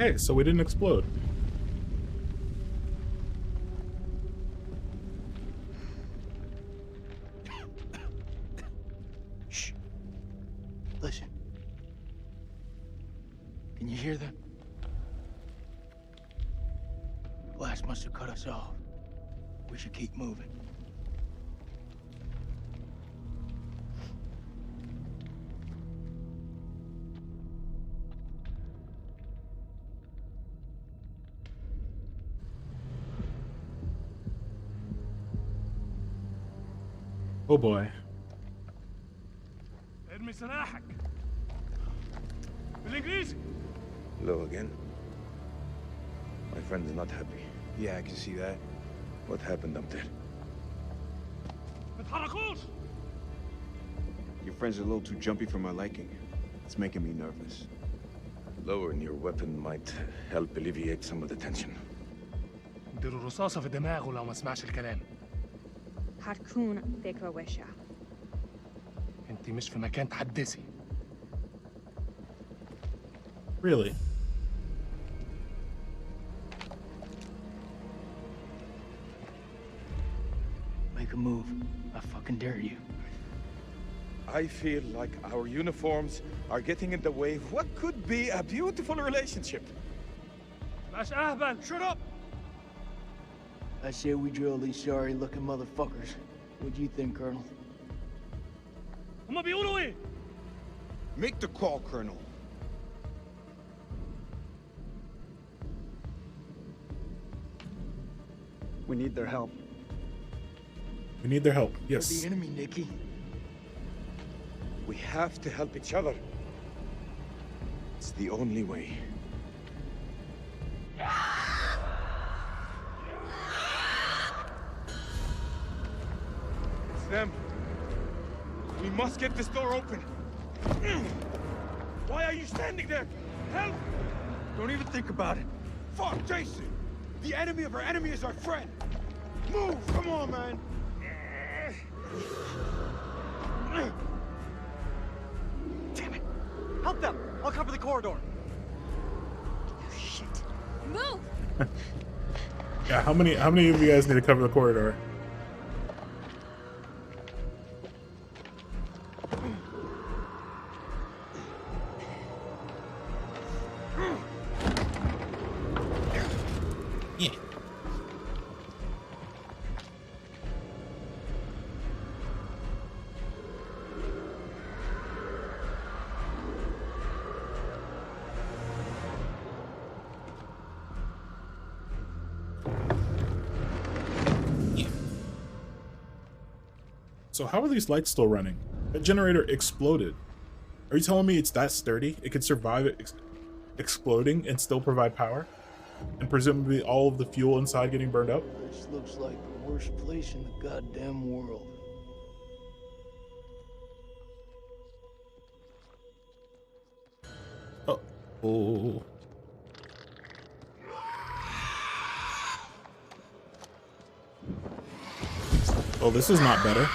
S1: Okay, so we didn't explode.
S11: Shh. Listen. Can you hear them? Blast must have cut us off. We should keep moving.
S1: Oh boy.
S8: ارمي سلاحك. بالانجليزي.
S5: Hello again. My friend is not happy. Yeah, I can see that. What happened up there?
S8: ما تحركوش.
S5: Your friend's a little too jumpy for my liking. It's making me nervous. Lowering your weapon might help alleviate some of the tension.
S8: اديله رصاصة في دماغه لو ما سمعش الكلام.
S12: هتكون فكرة وحشة.
S8: انت مش في مكان تحدثي.
S1: Really?
S11: Make a move. I fucking dare you.
S18: I feel like our uniforms are getting in the way of what could be a beautiful relationship.
S8: مش أهبل. Shut up.
S11: I say we drill these sorry-looking motherfuckers. What do you think, Colonel?
S8: هما بيقولوا إيه؟
S5: Make the call, Colonel.
S2: We need their help.
S1: We need their help.
S11: They're
S1: Yes.
S11: the enemy, Nicky.
S5: We have to help each other. It's the only way. It's them. We must get this door open.
S8: Why are you standing there? Help!
S11: Don't even think about it.
S8: Fuck, Jason! The enemy of our enemy is our friend! Move! Come on, man!
S2: Damn it! Help them! I'll cover the corridor.
S12: Shit. Move!
S1: Yeah, how many of you guys need to cover the corridor? Yeah. So how are these lights still running? That generator exploded. Are you telling me it's that sturdy? It could survive it exploding and still provide power? And presumably all of the fuel inside getting burned up?
S11: This looks like the worst place in the goddamn world.
S1: Oh. Oh. Oh, this is not better.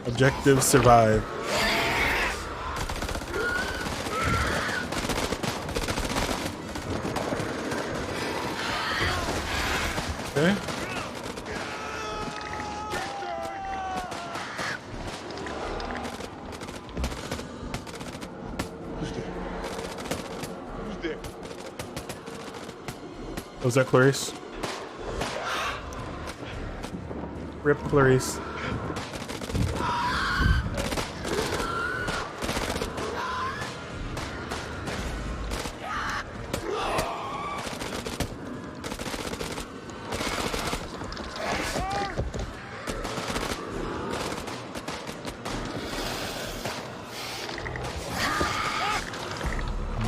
S1: Objective survive. Okay.
S5: Who's there?
S1: Was that Clarice? Rip Clarice.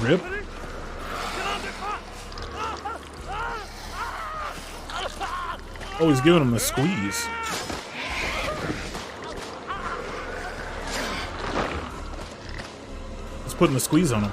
S1: Rip. Oh, he's giving him the squeeze. He's putting the squeeze on him.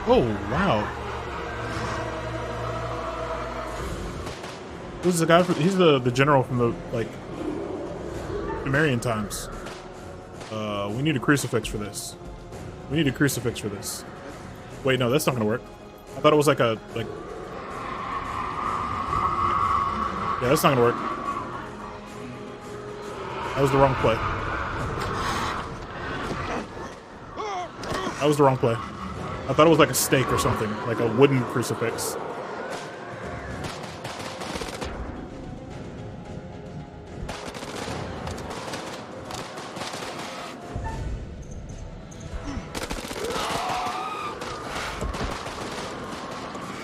S1: Oh, wow. This is the guy, he's the general from the, like, Sumerian times. We need a crucifix for this. We need a crucifix for this. Wait, no, that's not gonna work. I thought it was like a, like... Yeah, that's not gonna work. That was the wrong play. That was the wrong play. I thought it was like a stake or something, like a wooden crucifix.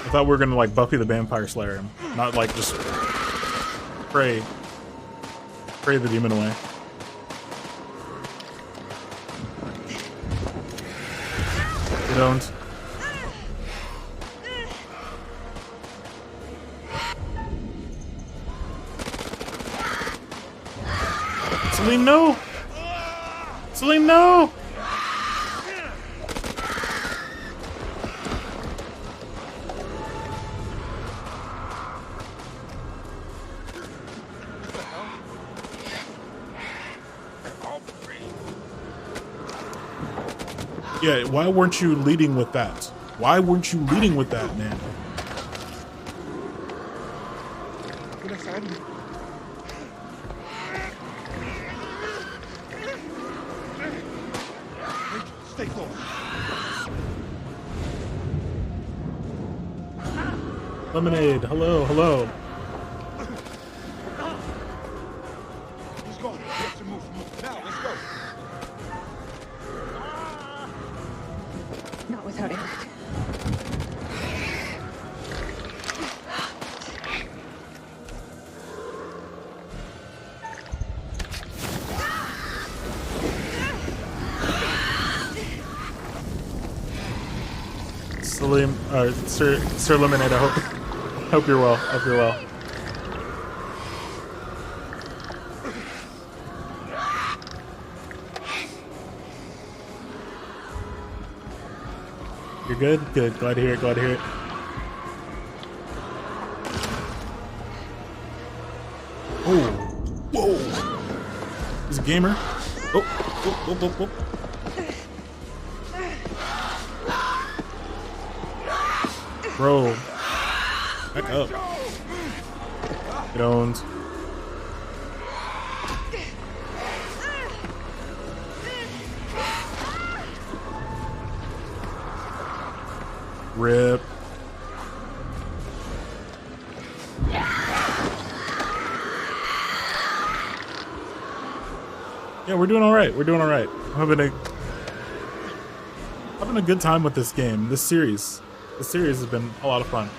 S1: I thought we were gonna like Buffy the Vampire Slayer him, not like just pray the demon away. You don't. Celine, no! Celine, no! Yeah, why weren't you leading with that? Why weren't you leading with that, man?
S15: Stay close.
S1: Lemonade, hello, hello.
S15: He's gone. We have to move. Now, let's go.
S16: Not without Eric.
S1: Salim, Sir Lemonade, I hope you're well. Hope you're well. You're good? Good. Glad to hear it. Glad to hear it. Oh. Whoa. He's a gamer. Oh. Oh, oh, oh, oh. Bro. Back up. Get owned. Rip. Yeah, we're doing all right. We're doing all right. I'm having a good time with this game. This series has been a lot of fun.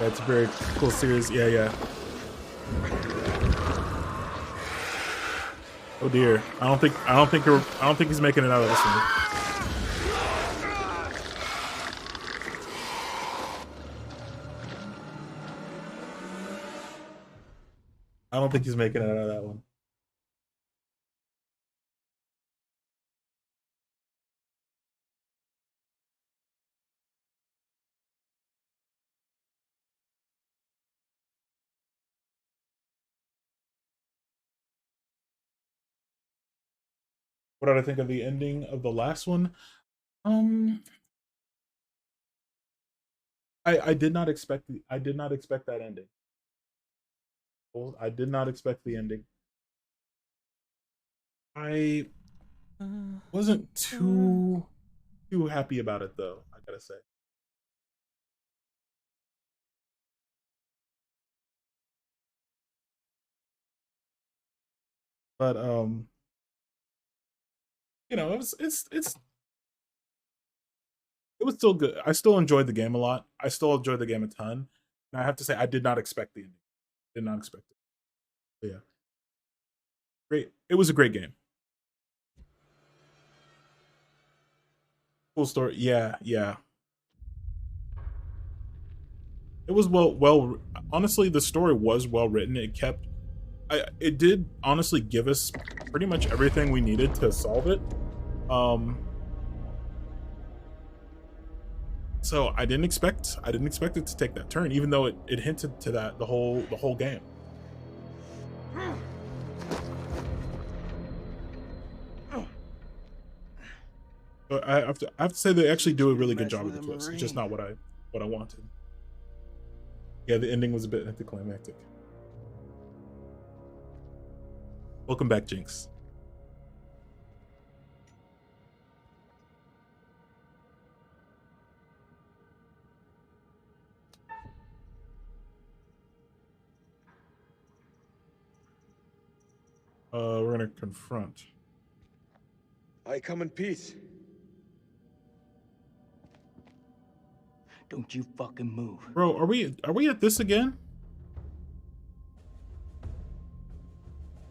S1: That's a very cool series. Yeah, yeah. Oh dear. I don't think he's making it out of this one. I don't think he's making it out of that one. What did I think of the ending of the last one? I did not expect that ending. I did not expect the ending. I wasn't too happy about it though, I gotta say. But you know, it was still good. I still enjoyed the game a lot. I still enjoyed the game a ton. And I have to say I did not expect the ending. Did not expect it. But yeah. Great. It was a great game. Cool story. Yeah, yeah. It was well honestly, the story was well written. It did honestly give us pretty much everything we needed to solve it. So I didn't expect it to take that turn, even though it hinted to that the whole game. But I have to say they actually do a really good job with the twist. It's just not what I wanted. Yeah, the ending was a bit anticlimactic. Welcome back, Jinx. We're gonna confront.
S15: I come in peace.
S11: Don't you fucking move.
S1: Bro, are we at this again?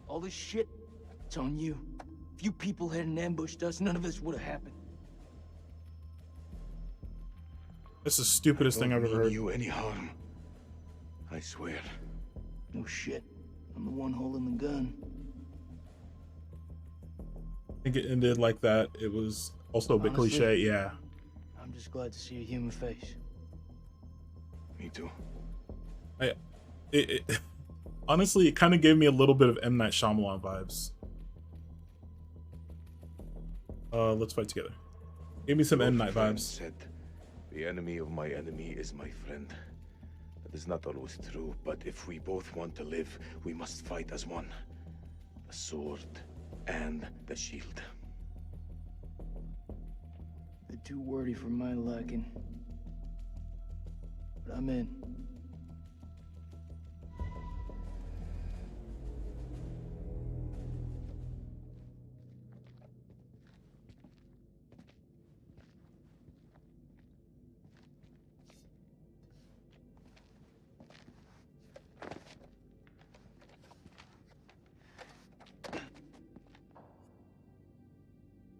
S11: All this shit, it's on you. If you people hadn't ambushed us, none of this would have happened.
S1: This is the stupidest thing I've ever heard.
S18: You any harm? I swear.
S11: No shit. I'm the one holding the gun.
S1: I think it ended like that. It was also a bit cliche, yeah.
S11: I'm just glad to see a human face.
S18: Me too.
S1: Honestly, it kind of gave me a little bit of M. Night Shyamalan vibes. Let's fight together. Give me some
S18: Your
S1: end night
S18: friend
S1: vibes.
S18: said, the enemy of my enemy is my friend. That is not always true, but if we both want to live, we must fight as one. The sword and the shield.
S11: They're too wordy for my liking. But I'm in.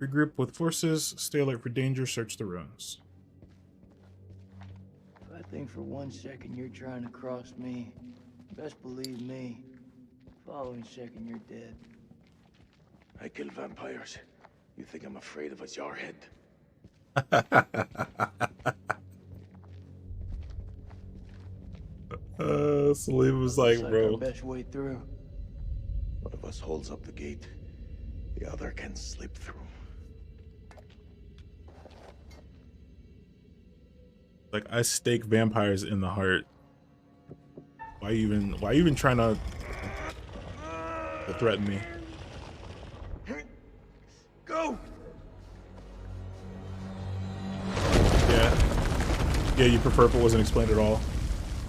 S1: Regroup with forces. Stay alert for danger. Search the ruins.
S11: If I think for 1 second you're trying to cross me, best believe me, following second you're dead.
S18: I kill vampires. You think I'm afraid of a jarhead?
S1: Salim was like,
S11: Our
S1: bro.
S11: best way through.
S18: One of us holds up the gate. The other can slip through.
S1: Like, I stake vampires in the heart. Why you even trying to threaten me?
S11: Go!
S1: Yeah, you prefer if it wasn't explained at all.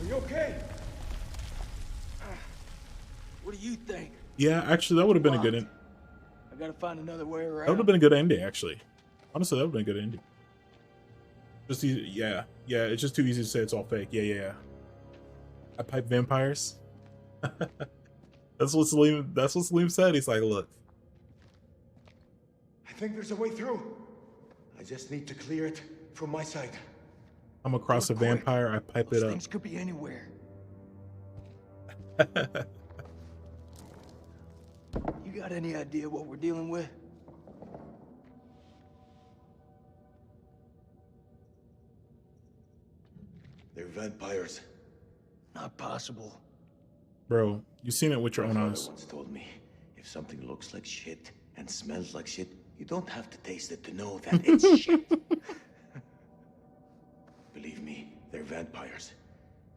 S11: Are you okay? What do you think?
S1: Yeah, actually, that would have been a good.
S11: I gotta find another way around.
S1: That would have been a good ending, actually. Honestly, that would have been a good ending. Just easy, yeah. It's just too easy to say it's all fake. Yeah. I pipe vampires. That's what Salim said. He's like, look.
S15: I think there's a way through. I just need to clear it from my side.
S1: I'm across a vampire. I pipe it up.
S11: Things could be anywhere. You got any idea what we're dealing with?
S18: They're vampires.
S11: Not possible.
S1: Bro, you've seen it with your own
S18: My
S1: eyes.
S18: father once told me, if something looks like shit and smells like shit, you don't have to taste it to know that it's shit. Believe me, they're vampires.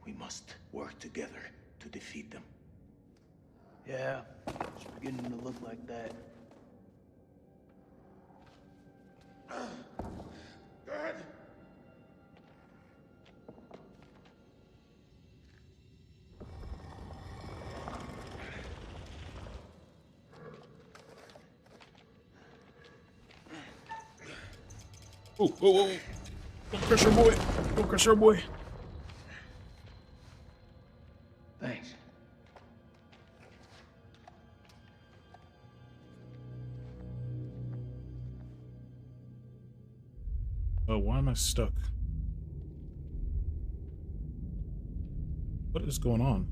S18: We must work together to defeat them.
S11: Yeah, it's beginning to look like that.
S15: Dad!
S1: Whoa. Don't crush your boy. Don't crush your boy.
S11: Thanks.
S1: Oh, why am I stuck? What is going on?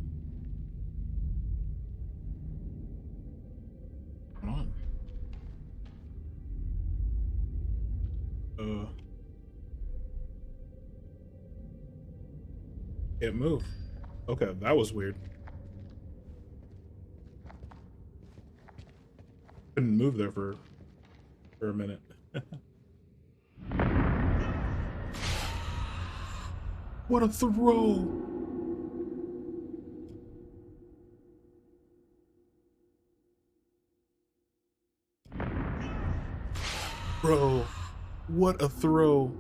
S1: Come on. Can't move. Okay, that was weird. Couldn't move there for a minute. What a throw! Bro, what a throw.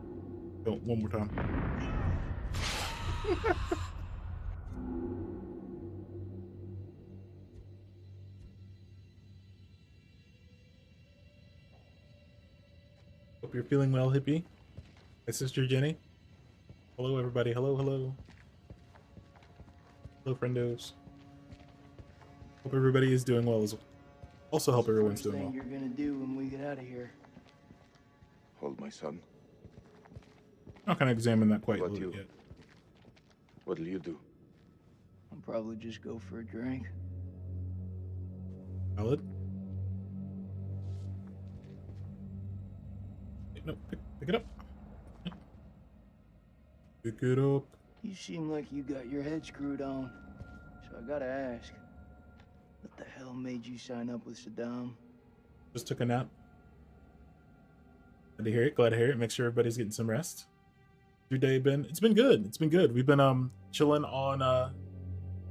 S1: Oh, one more time. Hope you're feeling well, hippie. My sister Jenny. Hello, everybody. Hello. Hello, friendos. Hope everybody is doing well as well. Also, hope everyone's doing well.
S11: You're gonna do when we get out of here.
S18: Hold my son.
S1: I'm not gonna examine that quite
S18: What
S1: yet.
S18: What'll you do?
S11: I'll probably just go for a drink.
S1: Valid. No, pick it up. Pick it up.
S11: You seem like you got your head screwed on. So I gotta ask, what the hell made you sign up with Saddam?
S1: Just took a nap. Glad to hear it. Glad to hear it. Make sure everybody's getting some rest. Your day been? It's been good. It's been good. We've been chilling on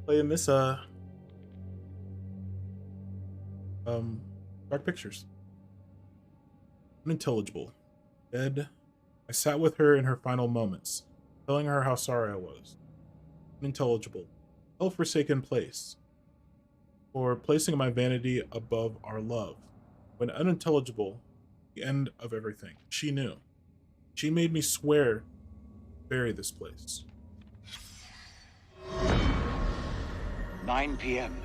S1: playing this Dark Pictures. Unintelligible. Dead. I sat with her in her final moments, telling her how sorry I was. Unintelligible. Hell-forsaken place. For placing my vanity above our love. When unintelligible, the end of everything. She knew. She made me swear to bury this place.
S7: 9 p.m.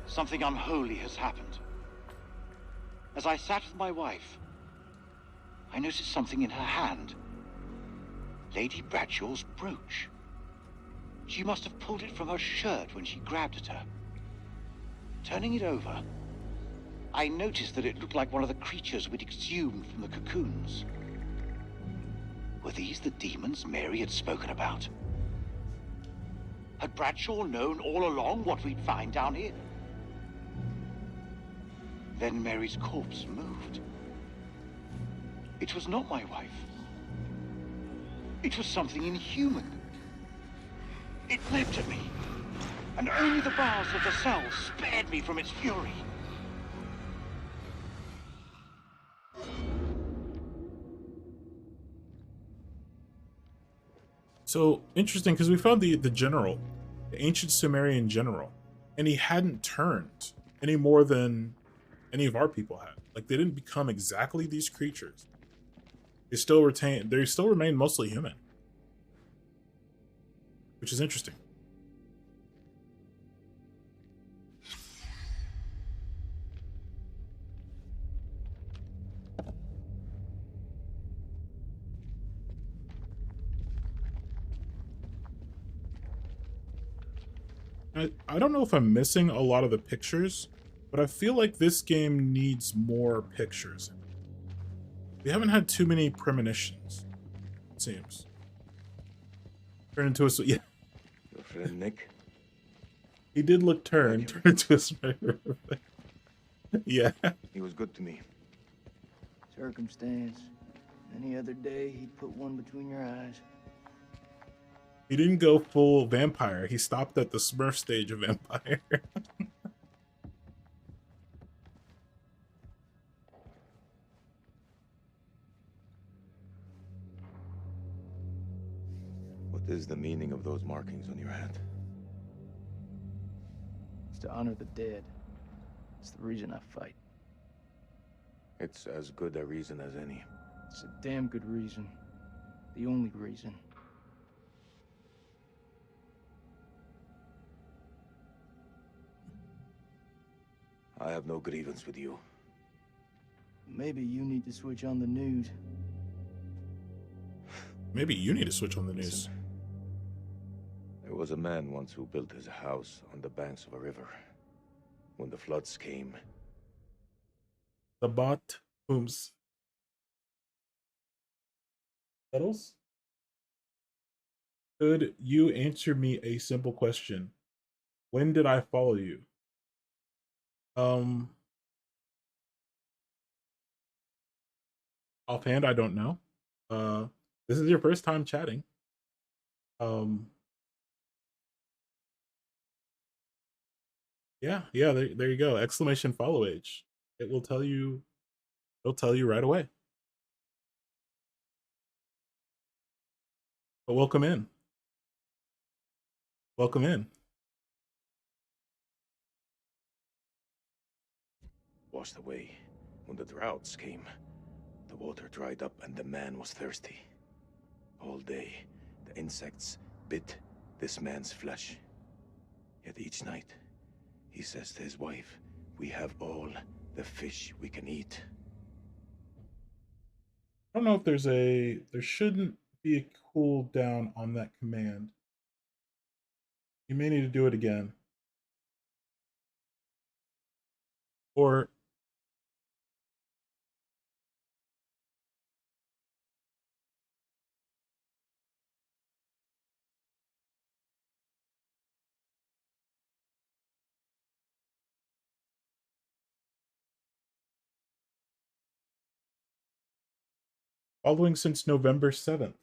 S7: Something unholy has happened. As I sat with my wife, I noticed something in her hand. Lady Bradshaw's brooch. She must have pulled it from her shirt when she grabbed at her. Turning it over, I noticed that it looked like one of the creatures we'd exhumed from the cocoons. Were these the demons Mary had spoken about? Had Bradshaw known all along what we'd find down here? Then Mary's corpse moved. It was not my wife. It was something inhuman. It leapt at me, and only the bars of the cell spared me from its fury.
S1: So interesting, because we found the general, the ancient Sumerian general, and he hadn't turned any more than any of our people had. Like, they didn't become exactly these creatures. They still remain mostly human, which is interesting. I don't know if I'm missing a lot of the pictures, but I feel like this game needs more pictures. We haven't had too many premonitions, it seems. Turn into a... Yeah.
S18: Your friend Nick?
S1: He did look turned into a spider. Yeah.
S18: He was good to me.
S11: Circumstance. Any other day, he'd put one between your eyes.
S1: He didn't go full vampire. He stopped at the Smurf stage of vampire.
S18: What is the meaning of those markings on your hand?
S11: It's to honor the dead. It's the reason I fight.
S18: It's as good a reason as any.
S11: It's a damn good reason. The only reason.
S18: I have no grievance with you.
S11: Maybe you need to switch on the news.
S1: Maybe you need to switch on the news.
S18: Listen, there was a man once who built his house on the banks of a river. When the floods came...
S1: The bot whom's settles? Could you answer me a simple question? When did I follow you? Offhand, I don't know. This is your first time chatting. Yeah, there you go. Exclamation follow age. It will tell you, it'll tell you right away. But welcome in. Welcome in.
S18: Washed away. When the droughts came, the water dried up and the man was thirsty. All day, the insects bit this man's flesh. Yet each night, he says to his wife, "We have all the fish we can eat."
S1: I don't know if there shouldn't be a cooldown on that command. You may need to do it again. Or Following since November 7th.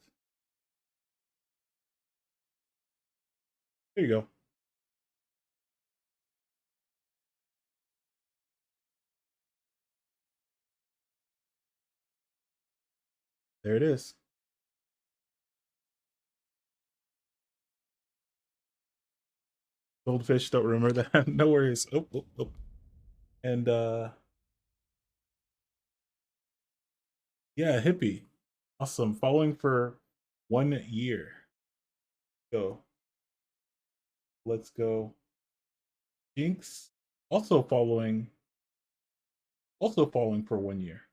S1: There you go. There it is. Goldfish, don't remember that. No worries. Oh. And yeah, hippie. Awesome. Following for 1 year. Go. Let's go. Jinx also following for 1 year.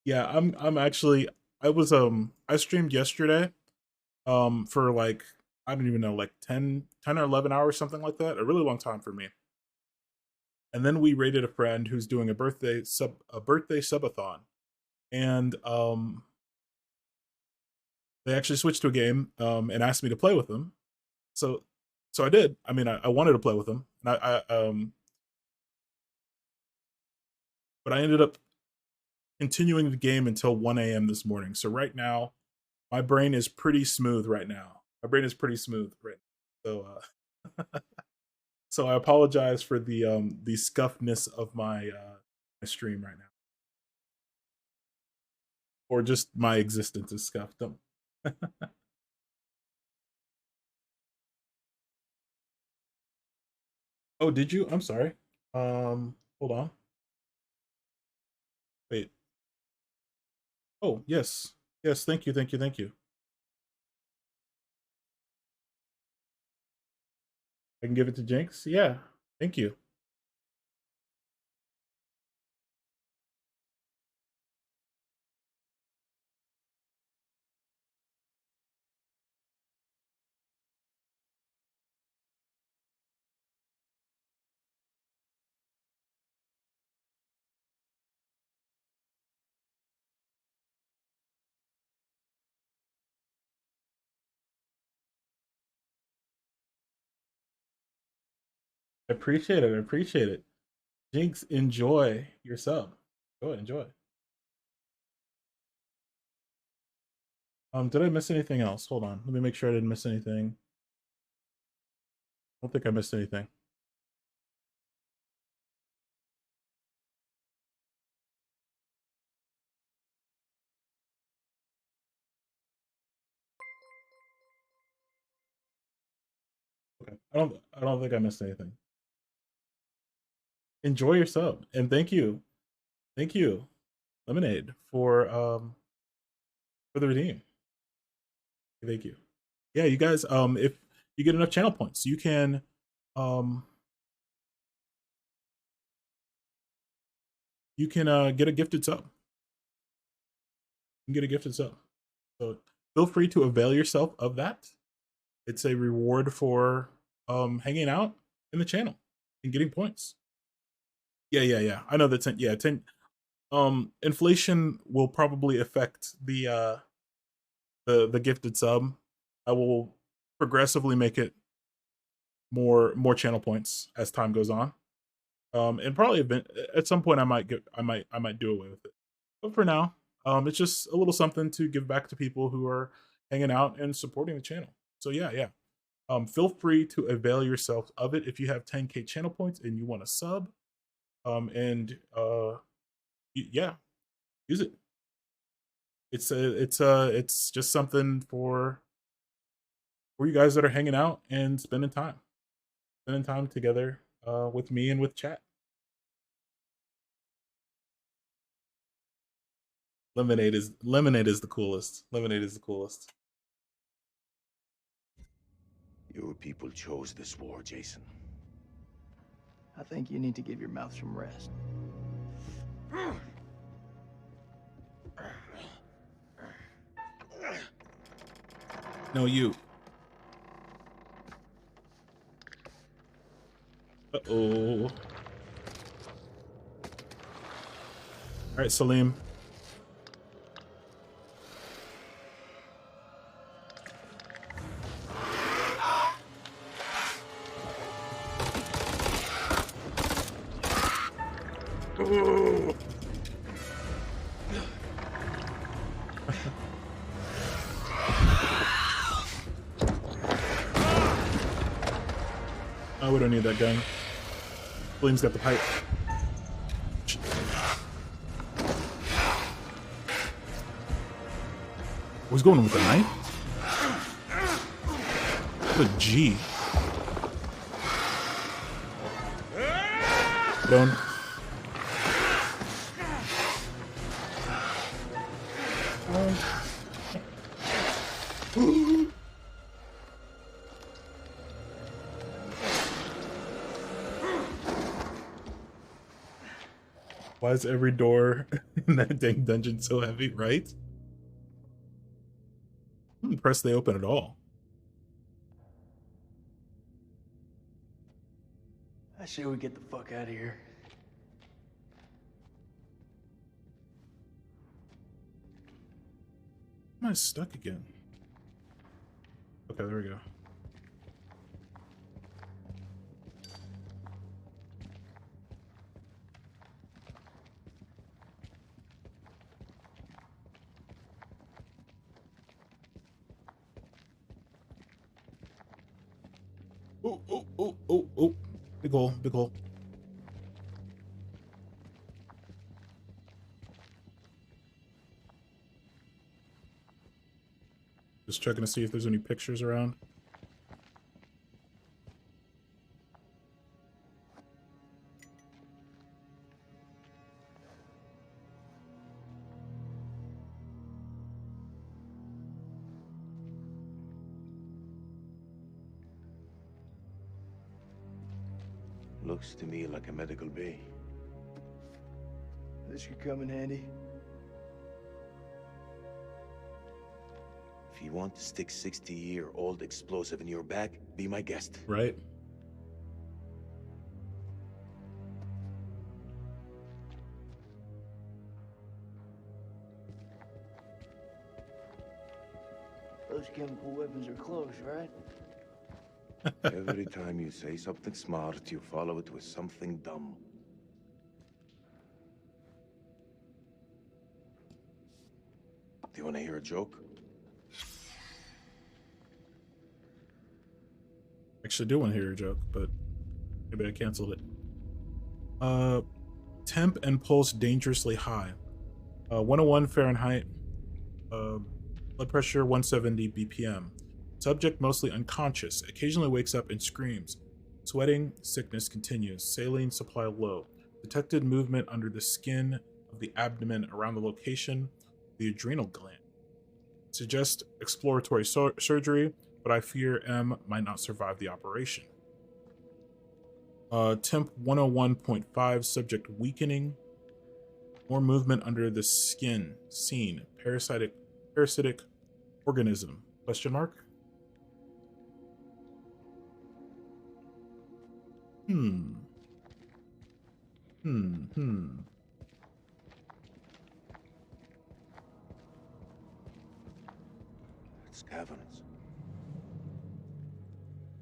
S1: Yeah, I'm actually I streamed yesterday for like I don't even know, like 10 or 11 hours, something like that. A really long time for me. And then we raided a friend who's doing a birthday subathon. And they actually switched to a game and asked me to play with them. So I did. I mean, I wanted to play with them. And but I ended up continuing the game until 1 a.m. this morning. So right now, my brain is pretty smooth right now. So so I apologize for the scuffness of my stream right now. Or just my existence is scuffed. Oh, did you? I'm sorry. Hold on. Wait. Oh, yes. Yes, thank you. I can give it to Jinx? Yeah, thank you. I appreciate it. Jinx, enjoy your sub. Go ahead, enjoy. Did I miss anything else? Hold on. Let me make sure I didn't miss anything. I don't think I missed anything. Okay. I don't think I missed anything. Enjoy your sub. And thank you, Lemonade, for the redeem. Thank you. Yeah, you guys, if you get enough channel points, you can get a gifted sub. You can get a gifted sub. So feel free to avail yourself of that. It's a reward for hanging out in the channel and getting points. Yeah. I know that 10 inflation will probably affect the gifted sub. I will progressively make it more channel points as time goes on. And probably at some point I might do away with it. But for now, it's just a little something to give back to people who are hanging out and supporting the channel. So yeah. Feel free to avail yourself of it if you have 10K channel points and you want to sub. Yeah, use it. It's just something for you guys that are hanging out and spending time together with me and with chat. Lemonade is the coolest.
S18: Your people chose this war, Jason.
S11: I think you need to give your mouth some rest.
S1: No, you. Uh-oh. All right, Salim. Oh, we don't need that gun. William's got the pipe. Who's going with the knife? What a G. Done. Why is every door in that dang dungeon so heavy, right? I'm impressed they open at all.
S11: I say we get the fuck out of here.
S1: Am I stuck again? Okay, there we go. Oh, oh, oh, oh, oh. Big hole, big hole. Just checking to see if there's any pictures around.
S18: Looks to me like a medical bay.
S11: This could come in handy.
S18: If you want to stick 60-year-old explosive in your back, be my guest.
S1: Right.
S11: Those chemical weapons are close, right?
S18: Every time you say something smart, you follow it with something dumb. Do you want to hear a joke?
S1: Actually, I do want to hear your joke, but maybe I canceled it. Temp and pulse dangerously high. 101 Fahrenheit. Blood pressure 170 BPM. Subject mostly unconscious. Occasionally wakes up and screams. Sweating. Sickness continues. Saline supply low. Detected movement under the skin of the abdomen around the location of the adrenal gland. Suggest exploratory surgery, but I fear M might not survive the operation. Temp 101.5, subject weakening. More movement under the skin. Seen. Parasitic organism. Question mark?
S18: It's caverns.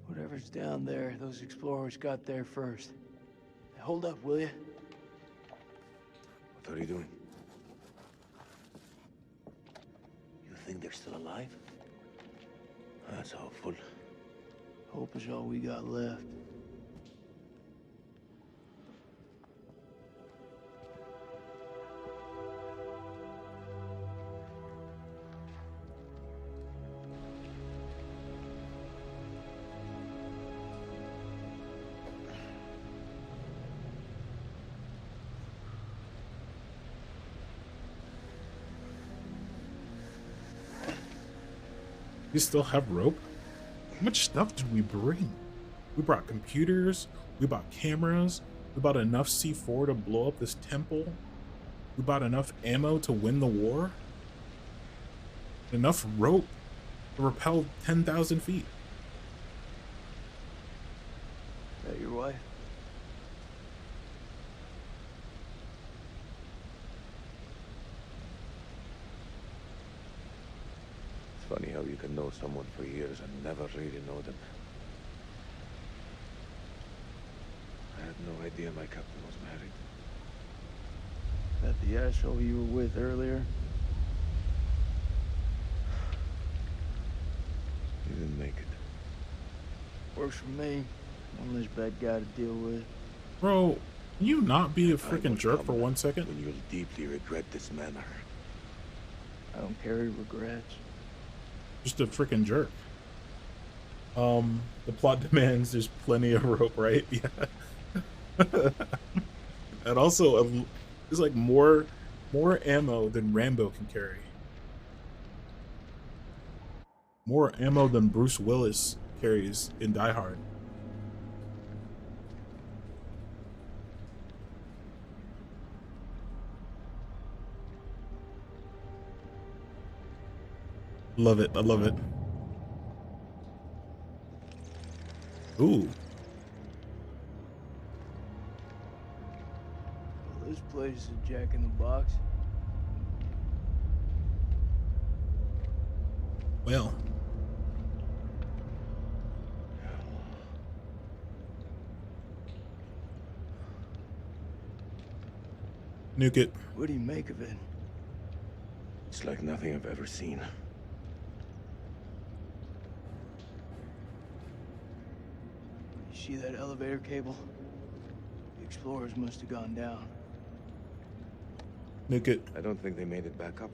S11: Whatever's down there, those explorers got there first. Hold up, will you?
S18: What are you doing? You think they're still alive? That's hopeful.
S11: Hope is all we got left.
S1: We still have rope? How much stuff did we bring? We brought computers, we bought cameras, we bought enough C4 to blow up this temple, we bought enough ammo to win the war, enough rope to rappel 10,000 feet.
S11: Is that your wife?
S18: It's funny how you can know someone for years and never really know them. I had no idea my captain was married.
S11: That the asshole you were with earlier?
S18: You didn't make it.
S11: Works for me. One less bad guy to deal with.
S1: Bro, can you not be a freaking jerk for 1 second?
S18: When you'll deeply regret this manner.
S11: I don't carry regrets.
S1: Just a freaking jerk. The plot demands there's plenty of rope, right? Yeah. And also, there's like more ammo than Rambo can carry. More ammo than Bruce Willis carries in Die Hard. Love it. I love it. Ooh.
S11: Well, this place is a Jack in the Box.
S1: Well. Nuke it.
S11: What do you make of it?
S18: It's like nothing I've ever seen.
S11: You see that elevator cable? The explorers must have gone down.
S1: Nuke it.
S18: I don't think they made it back up.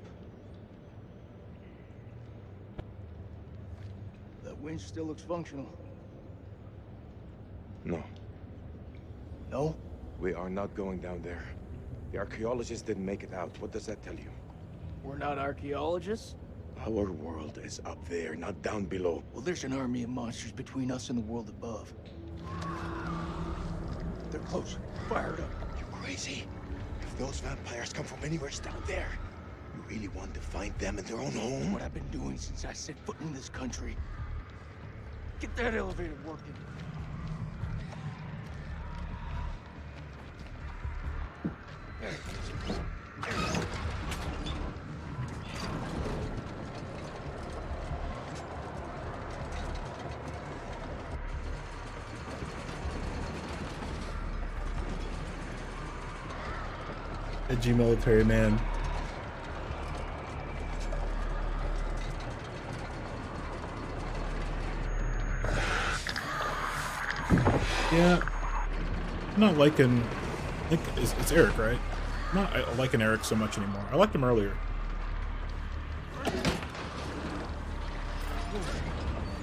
S11: That winch still looks functional.
S18: No.
S11: No?
S18: We are not going down there. The archaeologists didn't make it out. What does that tell you?
S11: We're not archaeologists?
S18: Our world is up there, not down below.
S11: Well, there's an army of monsters between us and the world above. They're close. Fired up.
S18: You crazy? If those vampires come from anywhere down there, you really want to find them in their own home?
S11: What I've been doing since I set foot in this country. Get that elevator working.
S1: Edgy military man. Yeah, I'm not liking. I think it's Eric, right? I'm not liking Eric so much anymore. I liked him earlier.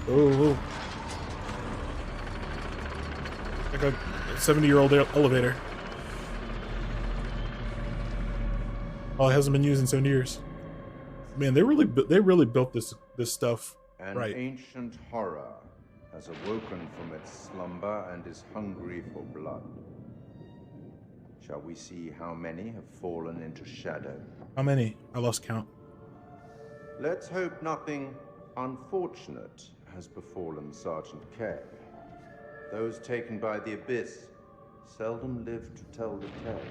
S1: Oh, like a 70-year-old elevator. Oh, it hasn't been used in 70 years. Man, they really built this stuff right.
S24: An ancient horror has awoken from its slumber and is hungry for blood. Shall we see how many have fallen into shadow?
S1: How many? I lost count.
S24: Let's hope nothing unfortunate has befallen Sergeant K. Those taken by the Abyss seldom live to tell the tale.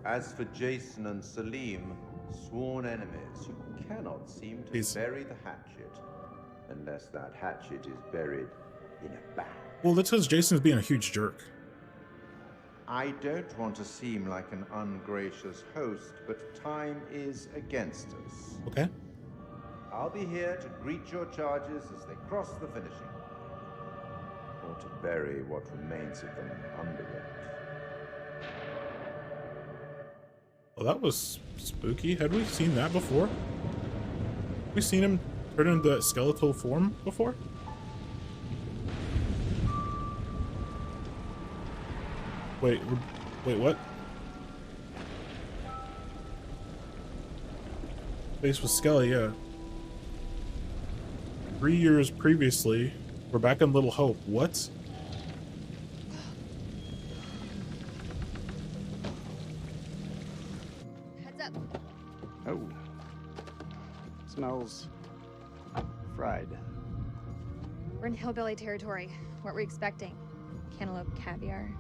S24: As for Jason and Salim, sworn enemies who cannot seem to bury the hatchet, unless that hatchet is buried in a bag.
S1: Well, that's because Jason's being a huge jerk.
S24: I don't want to seem like an ungracious host, but time is against us.
S1: Okay.
S24: I'll be here to greet your charges as they cross the finishing line, or to bury what remains of them under it.
S1: Well, that was spooky. Had we seen that before? Have we seen him turn into skeletal form before? Wait, what? Face with Skelly, yeah. 3 years previously, we're back in Little Hope. What?
S2: Heads up. Oh. Smells fried.
S12: We're in hillbilly territory. What were we expecting? Cantaloupe caviar?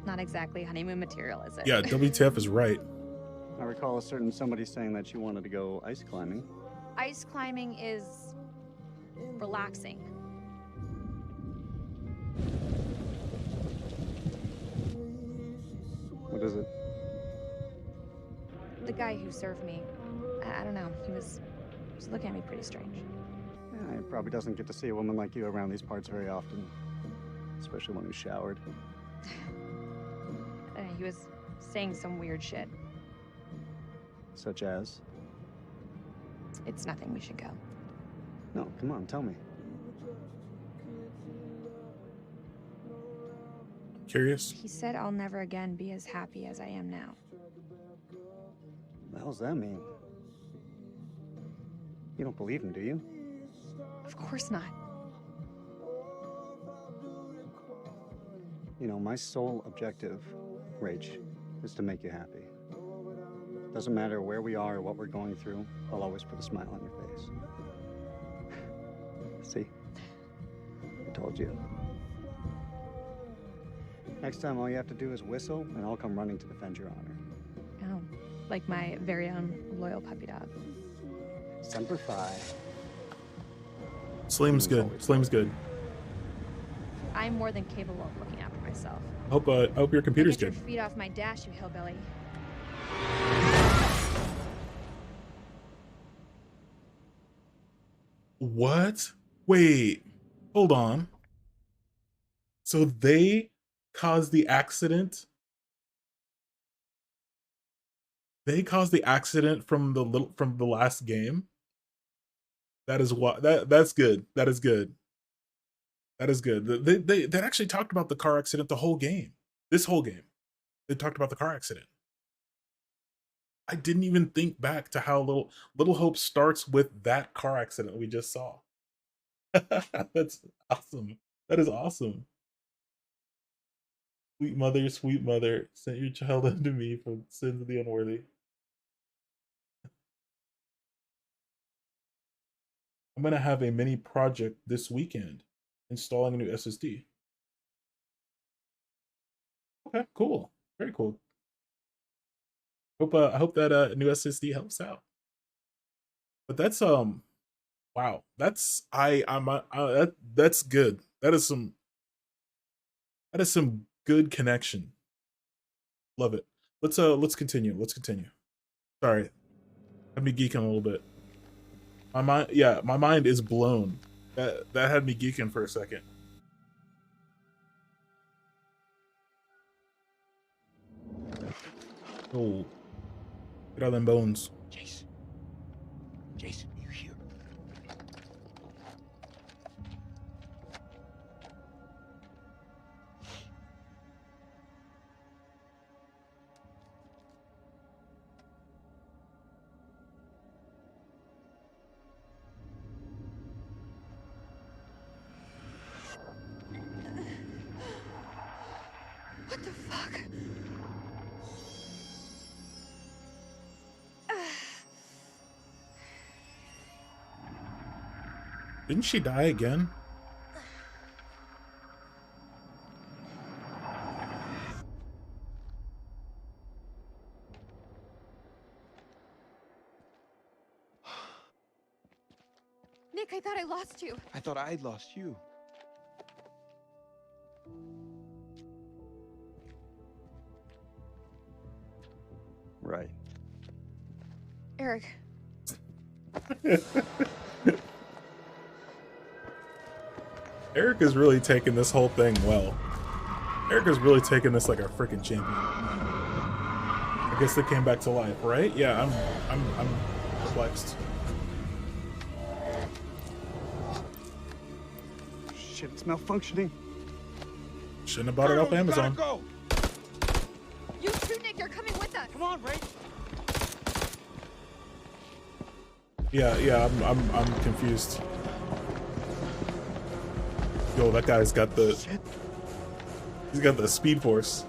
S12: Not exactly honeymoon material, is it?
S1: Yeah, WTF is right.
S2: I recall a certain somebody saying that she wanted to go ice climbing.
S12: Ice climbing is relaxing.
S2: is it?
S12: The guy who served me, I don't know, he was looking at me pretty strange.
S2: Yeah, he probably doesn't get to see a woman like you around these parts very often. Especially one who showered.
S12: He was saying some weird shit.
S2: Such as?
S12: It's nothing, we should go.
S2: No, come on, tell me.
S1: Curious?
S12: He said I'll never again be as happy as I am now.
S2: What the hell's that mean? You don't believe him, do you?
S12: Of course not.
S2: You know, my sole objective, Rach, is to make you happy. Doesn't matter where we are or what we're going through, I'll always put a smile on your face. See? I told you. Next time, all you have to do is whistle, and I'll come running to defend your honor.
S12: Oh, like my very own loyal puppy dog.
S2: Semper Fi.
S1: Slim's good. Slim's good.
S12: I'm more than capable of looking after myself.
S1: I hope your computer's
S12: Get
S1: good.
S12: your feet off my dash, you hillbilly.
S1: What? Wait. Hold on. So they caused the accident? They caused the accident from the last game? That is what that's good. That is good. That is good. They actually talked about the car accident the whole game. This whole game. They talked about the car accident. I didn't even think back to how Little Hope starts with that car accident we just saw. That's awesome. That is awesome. Sweet mother, sent your child unto me from sins of the unworthy. I'm gonna have a mini project this weekend, installing a new SSD. Okay, cool. Very cool. I hope that new SSD helps out. But that's wow. That's that's good. That is some good connection. Love it. Let's continue. Sorry. Had me geeking a little bit. My mind is blown. That had me geeking for a second. Oh. Get out of them bones.
S5: Jason, you here?
S12: What the fuck?
S1: Didn't she die again?
S12: Nick, I thought I lost you.
S5: I thought I'd lost you.
S2: Right.
S12: Eric.
S1: Eric is really taking this whole thing well. Eric is really taking this like a freaking champion. I guess they came back to life, right? Yeah, I'm perplexed.
S2: Shit, it's malfunctioning.
S1: Shouldn't have bought it off Amazon.
S2: Go.
S12: You too, Nick. You're coming with us.
S2: Come on, Ray.
S1: Yeah, I'm confused. Yo, that guy's got he's got the speed force.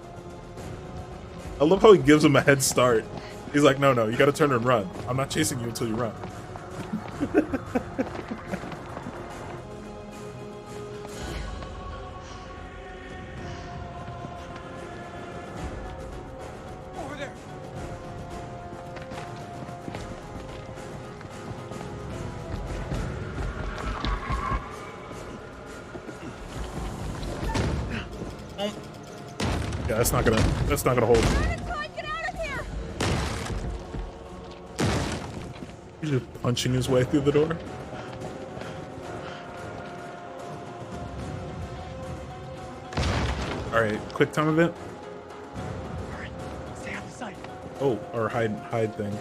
S1: I love how he gives him a head start. He's like, no, you gotta turn and run. I'm not chasing you until you run.
S5: Over there.
S1: Yeah, that's not gonna hold. He's just punching his way through the door. All right, quick time event.
S2: Stay out of sight.
S1: Oh, or hide thing.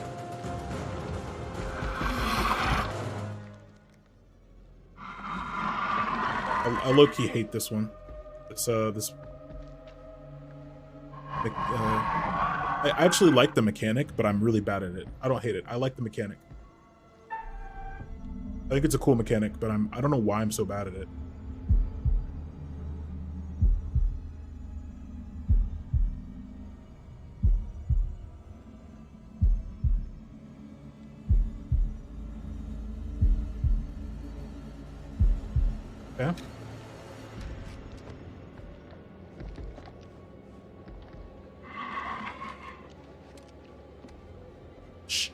S1: I low-key hate this one. This. I actually like the mechanic, but I'm really bad at it. I don't hate it. I like the mechanic. I think it's a cool mechanic, but I don't know why I'm so bad at it. Yeah. Shh.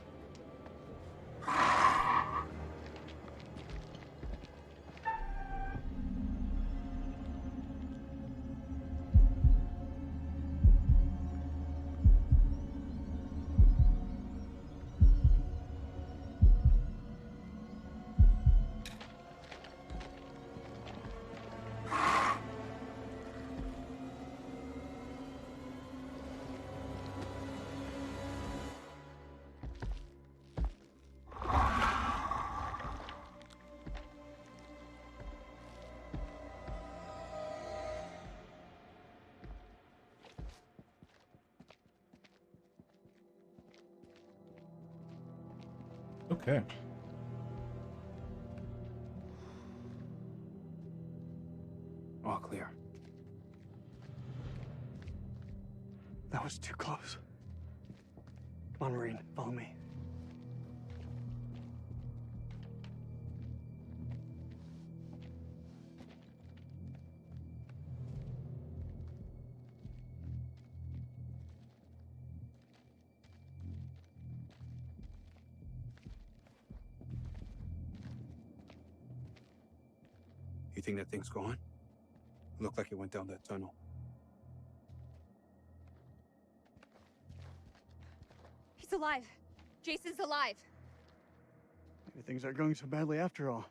S1: Okay.
S2: All clear. That was too close. Come on, Marine, follow me.
S5: You think that thing's gone? Looked like it went down that tunnel.
S12: He's alive. Jason's alive.
S2: Maybe things aren't going so badly after all.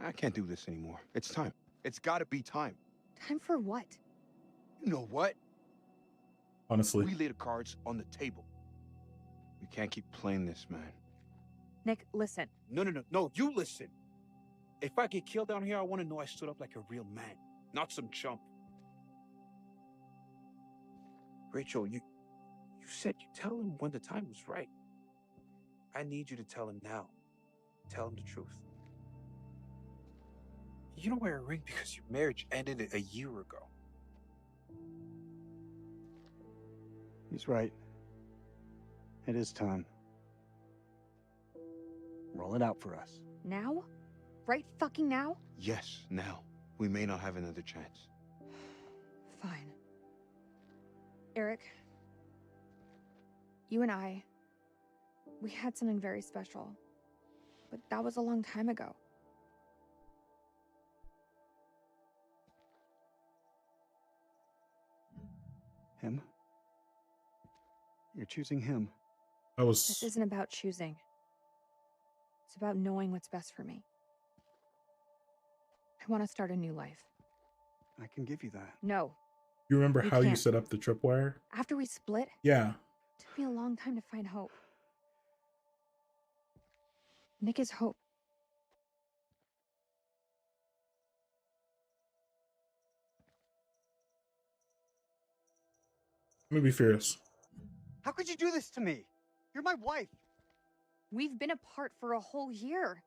S5: I can't do this anymore. It's time. It's gotta be time.
S12: Time for what?
S5: You know what?
S1: Honestly.
S5: We lay the cards on the table. We can't keep playing this, man.
S12: Nick, listen.
S5: No, you listen. If I get killed down here, I want to know I stood up like a real man, not some chump. Rachel, you said you'd tell him when the time was right. I need you to tell him now. Tell him the truth. You don't wear a ring because your marriage ended a year ago.
S2: He's right. It is time. Roll it out for us.
S12: Now? Right fucking now?
S5: Yes, now. We may not have another chance.
S12: Fine. Eric, you and I, we had something very special. But that was a long time ago.
S2: Him? You're choosing him.
S12: This isn't about choosing. It's about knowing what's best for me. I want to start a new life.
S2: I can give you that.
S12: No.
S1: You remember how you
S12: can't.
S1: set up the tripwire?
S12: After we split,
S1: Yeah.
S12: it took me a long time to find hope. Nick is hope.
S1: Let me be furious.
S2: How could you do this to me? You're my wife.
S12: We've been apart for a whole year.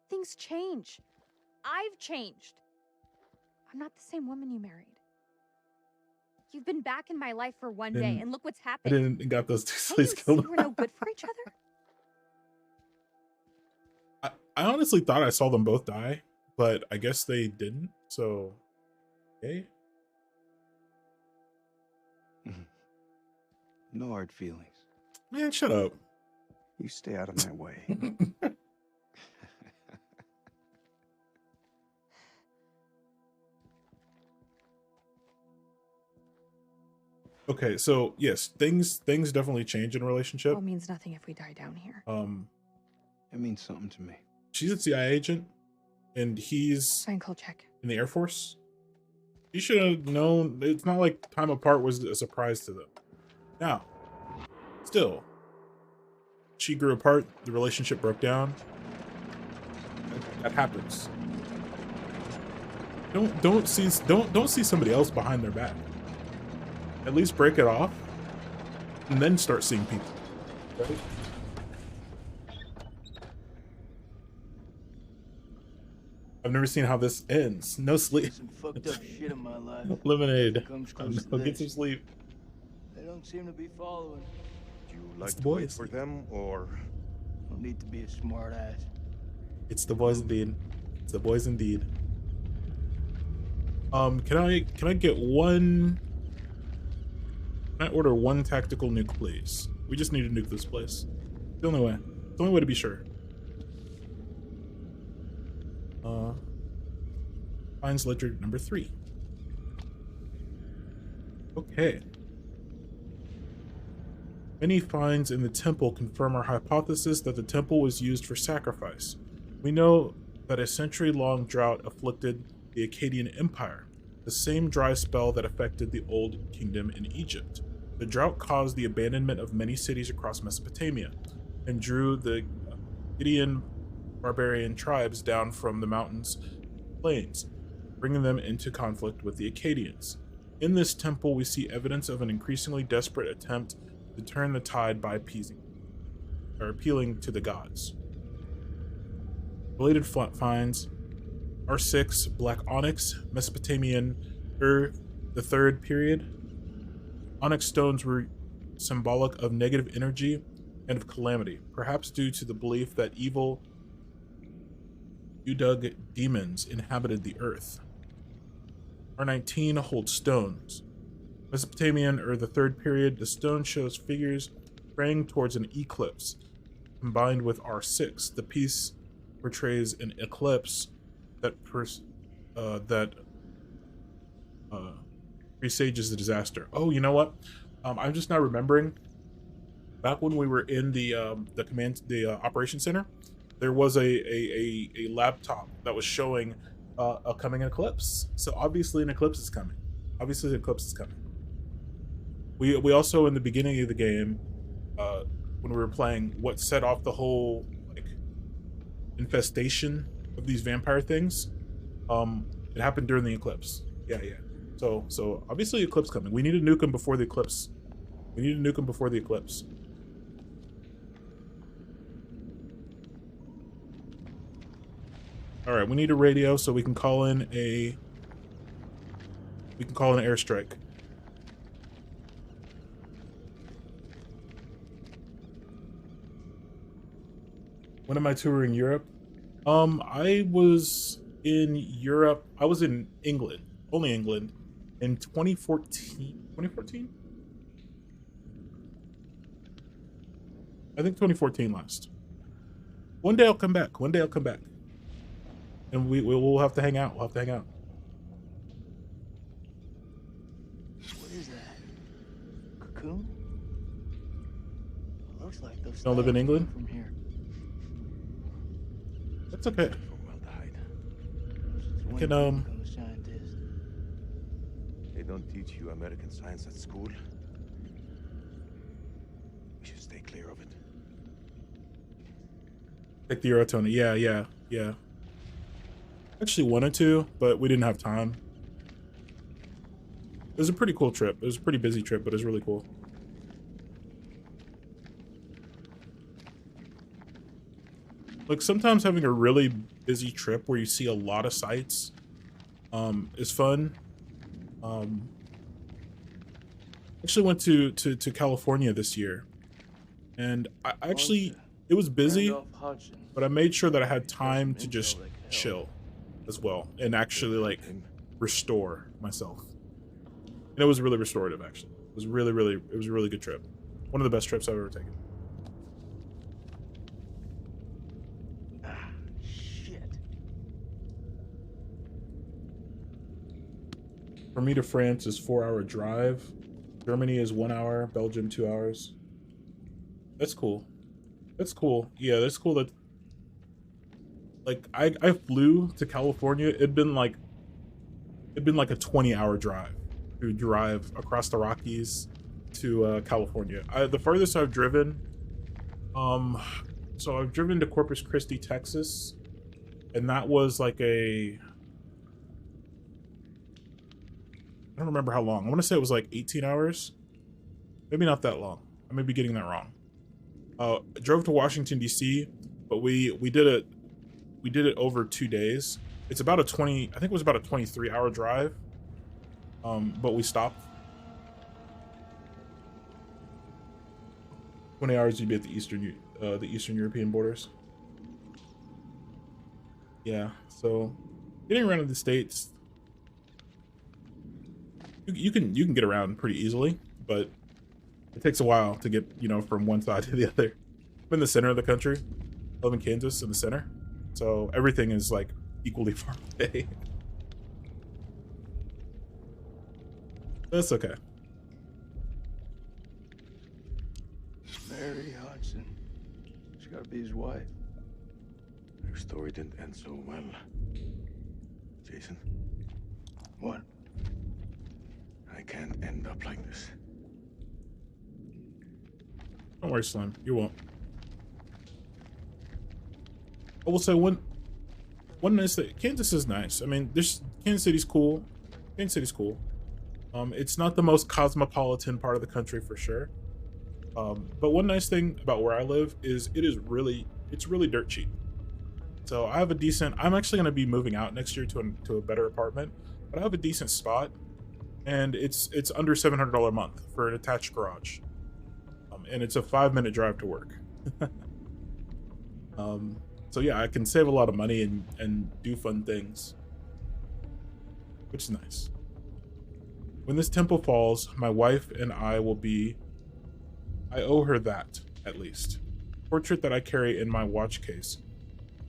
S12: Things change. I've changed. I'm not the same woman you married. You've been back in my life for one day, and look what's
S1: I
S12: happened.
S1: didn't got those two
S12: Can't
S1: slaves
S12: you
S1: killed.
S12: see we're no good for each other?
S1: I honestly thought I saw them both die, but I guess they didn't. So, okay.
S5: No hard feelings.
S1: Man, shut up.
S2: You stay out of my way.
S1: Okay, so yes, things definitely change in a relationship.
S12: Well, it means nothing if we die down here.
S5: It means something to me.
S1: She's a CIA agent, and he's
S12: Fine, Kolchak.
S1: in the Air Force. You should have known. It's not like time apart was a surprise to them. Now, still, she grew apart. The relationship broke down. That happens. Don't see somebody else behind their back. At least break it off, and then start seeing people. Right? I've never seen how this ends. No sleep.
S11: Some fucked up shit in my life.
S1: Lemonade.
S11: Comes close to
S1: I'll get
S11: this.
S1: some sleep.
S11: They don't seem to be following.
S18: Do you
S1: It's
S18: like
S1: the
S18: to wait
S1: boys.
S18: for them, or
S11: Don't need to be a smart ass.
S1: It's the boys indeed. It's the boys indeed. Can I get one? Can I order one tactical nuke, please? We just need to nuke this place. The only way. The only way to be sure. Finds ledger number 3. Okay. Many finds in the temple confirm our hypothesis that the temple was used for sacrifice. We know that a century-long drought afflicted the Akkadian Empire, the same dry spell that affected the Old Kingdom in Egypt. The drought caused the abandonment of many cities across Mesopotamia and drew the Akkadian barbarian tribes down from the mountains plains, bringing them into conflict with the Akkadians. In this temple, we see evidence of an increasingly desperate attempt to turn the tide by appealing to the gods. Related finds: R6, Black Onyx, Mesopotamian the 3rd period. Onyx stones were symbolic of negative energy and of calamity, perhaps due to the belief that evil Udug demons inhabited the earth. R19 holds stones. Mesopotamian the 3rd period, the stone shows figures praying towards an eclipse. Combined with R6, the piece portrays an eclipse that presages the disaster. Oh, you know what? I'm just now remembering. Back when we were in the operation center, there was a laptop that was showing a coming eclipse. So obviously an eclipse is coming. Obviously the eclipse is coming. We also, in the beginning of the game, when we were playing, what set off the whole infestation of these vampire things, it happened during the eclipse. Yeah. So obviously eclipse coming. We need to nuke them before the eclipse. All right, we need a radio so we can call in an airstrike. When am I touring Europe? I was in Europe. I was in England, only England, in 2014. 2014? I think 2014 last. One day I'll come back. And we'll have to hang out.
S11: What is that? Cocoon? It looks like those.
S1: You don't live in England?
S11: From here.
S1: That's okay. I can
S18: They don't teach you American science at school. We should stay clear of it.
S1: take the Eurotona. Yeah. Actually wanted to, but we didn't have time. It was a pretty cool trip. It was a pretty busy trip, but it was really cool. Like, sometimes having a really busy trip where you see a lot of sights is fun. Actually went to California this year, and I actually, it was busy, but I made sure that I had time to just chill as well and actually like restore myself. And it was really restorative, actually. It was really, it was a really good trip. One of the best trips I've ever taken. For me to France is 4-hour drive. Germany is 1 hour, Belgium 2 hours. That's cool. That's cool. Yeah, that's cool that like I flew to California. It'd been like a 20-hour drive to drive across the Rockies to California. The farthest I've driven, so I've driven to Corpus Christi, Texas, and that was like I don't remember how long. I want to say it was like 18 hours. Maybe not that long. I may be getting that wrong. I drove to Washington D.C., but we did it over 2 days. It's about I think it was about a 23-hour drive. But we stopped. 20 hours you'd be at the Eastern European borders. Yeah, so getting around in the States, you can get around pretty easily, but it takes a while to get, you know, from one side to the other. I'm in the center of the country. I live in Kansas in the center, so everything is like equally far away. That's okay.
S11: Mary Hudson. She's gotta be his wife.
S18: Your story didn't end so well, Jason.
S11: What?
S18: I can't end up like this.
S1: Don't worry, Slim. You won't. I will say one nice thing. Kansas is nice. I mean, Kansas City's cool. Kansas City's cool. It's not the most cosmopolitan part of the country for sure. But one nice thing about where I live is it's really dirt cheap. So I have a decent, I'm actually going to be moving out next year to a better apartment, but I have a decent spot, and it's under $700 a month for an attached garage. And it's a 5-minute drive to work. So yeah, I can save a lot of money and do fun things, which is nice. When this temple falls, my wife and I owe her that, at least. Portrait that I carry in my watch case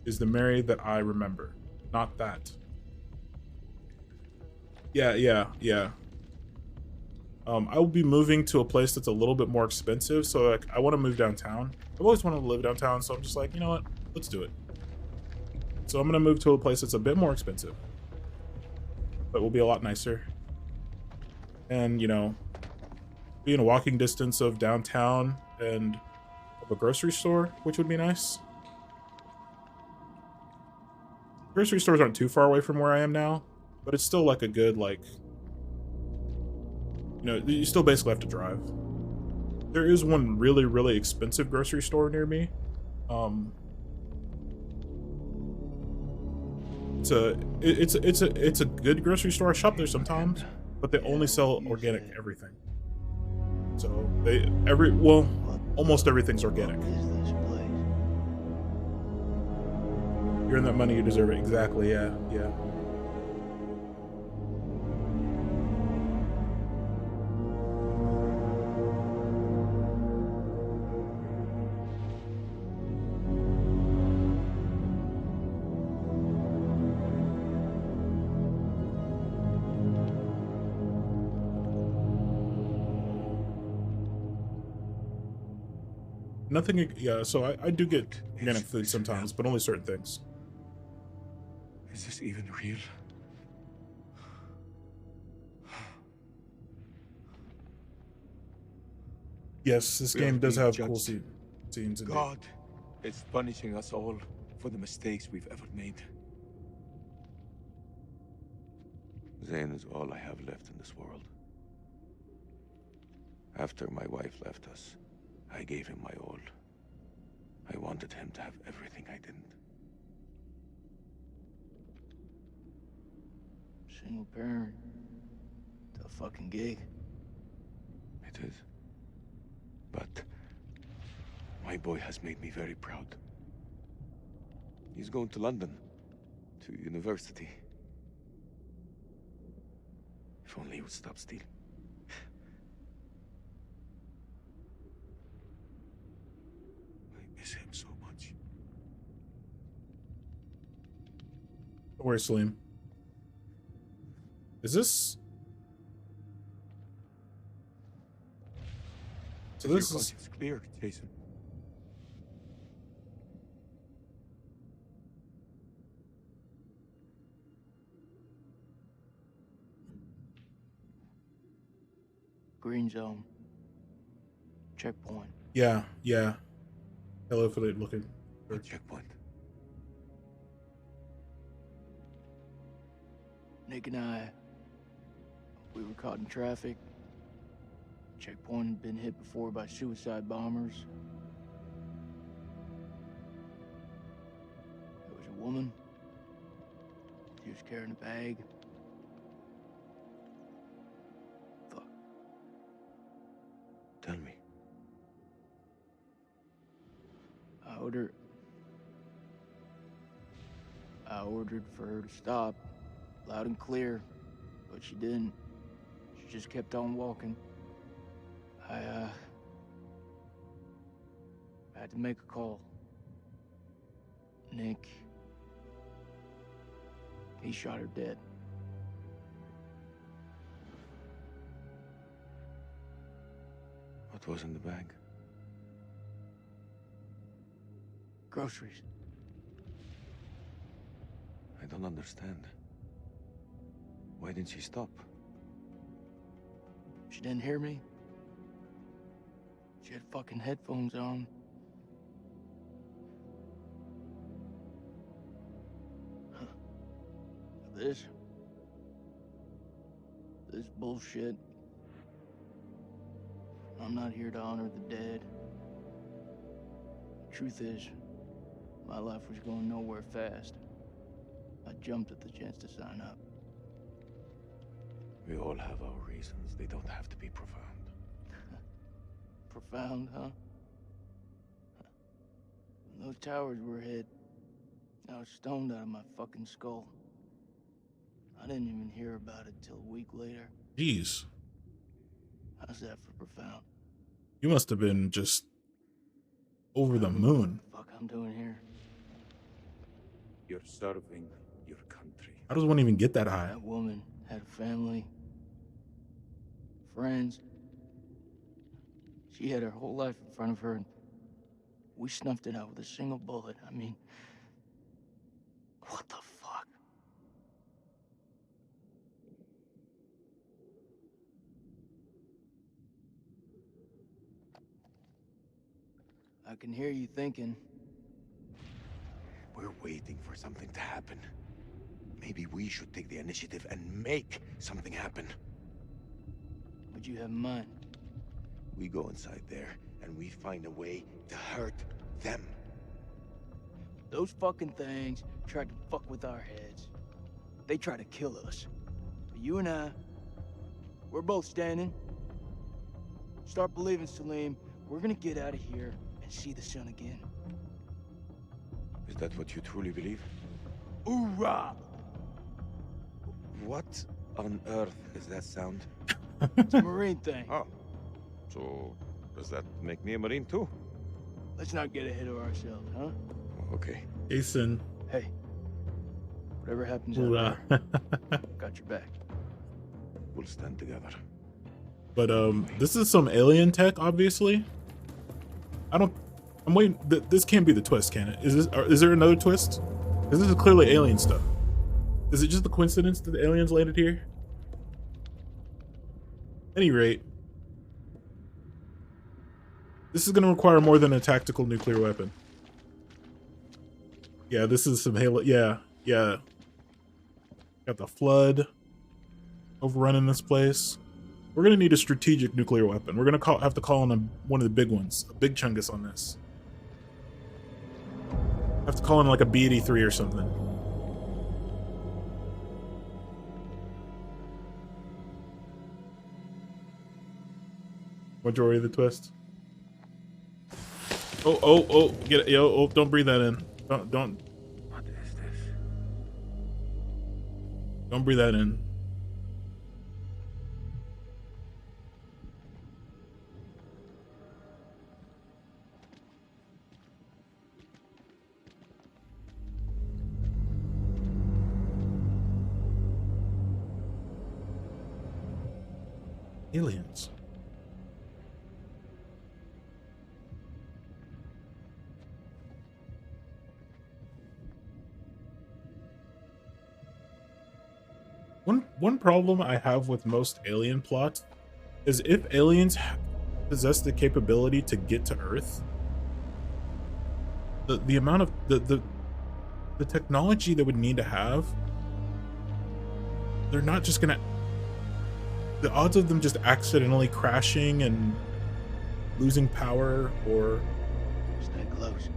S1: is the Mary that I remember, not that. Yeah. I will be moving to a place that's a little bit more expensive, so like I want to move downtown. I've always wanted to live downtown, so I'm just like, you know what? Let's do it. So I'm gonna move to a place that's a bit more expensive, but will be a lot nicer. And, you know, be in a walking distance of downtown and of a grocery store, which would be nice. Grocery stores aren't too far away from where I am now, but it's still like a good, like, you know, you still basically have to drive. There is one really, really expensive grocery store near me. It's a good grocery store. I shop there sometimes, but they only sell organic everything. So almost everything's organic. You earn that money, you deserve it. Exactly, yeah. Nothing, yeah, so I do get organic food sometimes, but only certain things.
S18: Is this even real?
S1: Yes, this game does have cool scenes indeed.
S18: God is punishing us all for the mistakes we've ever made. Zane is all I have left in this world. After my wife left us, I gave him my all. I wanted him to have everything I didn't.
S11: Single parent. Tough fucking gig.
S18: It is. But my boy has made me very proud. He's going to London, to university. If only he would stop stealing. I miss him so much.
S1: Don't worry, Salim. Is this... So this is
S18: It's clear, Jason.
S11: Green zone. Checkpoint.
S1: yeah. Hello for the looking.
S18: Checkpoint.
S11: Nick and I, we were caught in traffic. Checkpoint had been hit before by suicide bombers. There was a woman. She was carrying a bag. Fuck.
S18: Tell me.
S11: I ordered for her to stop, loud and clear, but she didn't. She just kept on walking. I had to make a call. Nick, he shot her dead.
S18: What was in the bag?
S11: Groceries.
S18: I don't understand. Why didn't she stop?
S11: She didn't hear me. She had fucking headphones on. Huh. This bullshit. I'm not here to honor the dead. The truth is, my life was going nowhere fast. I jumped at the chance to sign up.
S18: We all have our reasons. They don't have to be profound.
S11: Profound, huh? When those towers were hit, I was stoned out of my fucking skull. I didn't even hear about it till a week later.
S1: Jeez.
S11: How's that for profound?
S1: You must have been just over the moon.
S11: Fuck, I'm doing here.
S18: You're serving your country.
S1: How does one even get that high?
S11: That woman had a family, friends. She had her whole life in front of her, and we snuffed it out with a single bullet. I mean, what the fuck? I can hear you thinking.
S18: We're waiting for something to happen. Maybe we should take the initiative and make something happen.
S11: What'd you have in mind?
S18: We go inside there and we find a way to hurt them.
S11: Those fucking things tried to fuck with our heads. They tried to kill us. But you and I, we're both standing. Start believing, Salim. We're gonna get out of here and see the sun again.
S18: Is that what you truly believe?
S11: Hoorah!
S18: What on earth is that sound?
S11: It's a Marine thing.
S18: Oh. So, does that make me a Marine too?
S11: Let's not get ahead of ourselves, huh?
S18: Okay.
S1: Jason.
S11: Hey. Whatever happens
S1: Hoorah.
S11: out there, got your back.
S18: We'll stand together.
S1: But this is some alien tech, obviously. I'm waiting. This can't be the twist, can it? Is there another twist? Because this is clearly alien stuff. Is it just a coincidence that the aliens landed here? At any rate, this is going to require more than a tactical nuclear weapon. Yeah, this is some Halo. Yeah. Got the flood overrunning this place. We're going to need a strategic nuclear weapon. We're going to have to call on one of the big ones. A big chungus on this. Have to call in like a B-83 or something. Majority of the twist. Oh, get it. Yo, don't breathe that in. Don't.
S18: What is this?
S1: Don't breathe that in. Aliens. one problem I have with most alien plots is if aliens possess the capability to get to Earth, the amount of the technology they would need to have, they're not just gonna, the odds of them just accidentally crashing and losing power or
S11: Stay close.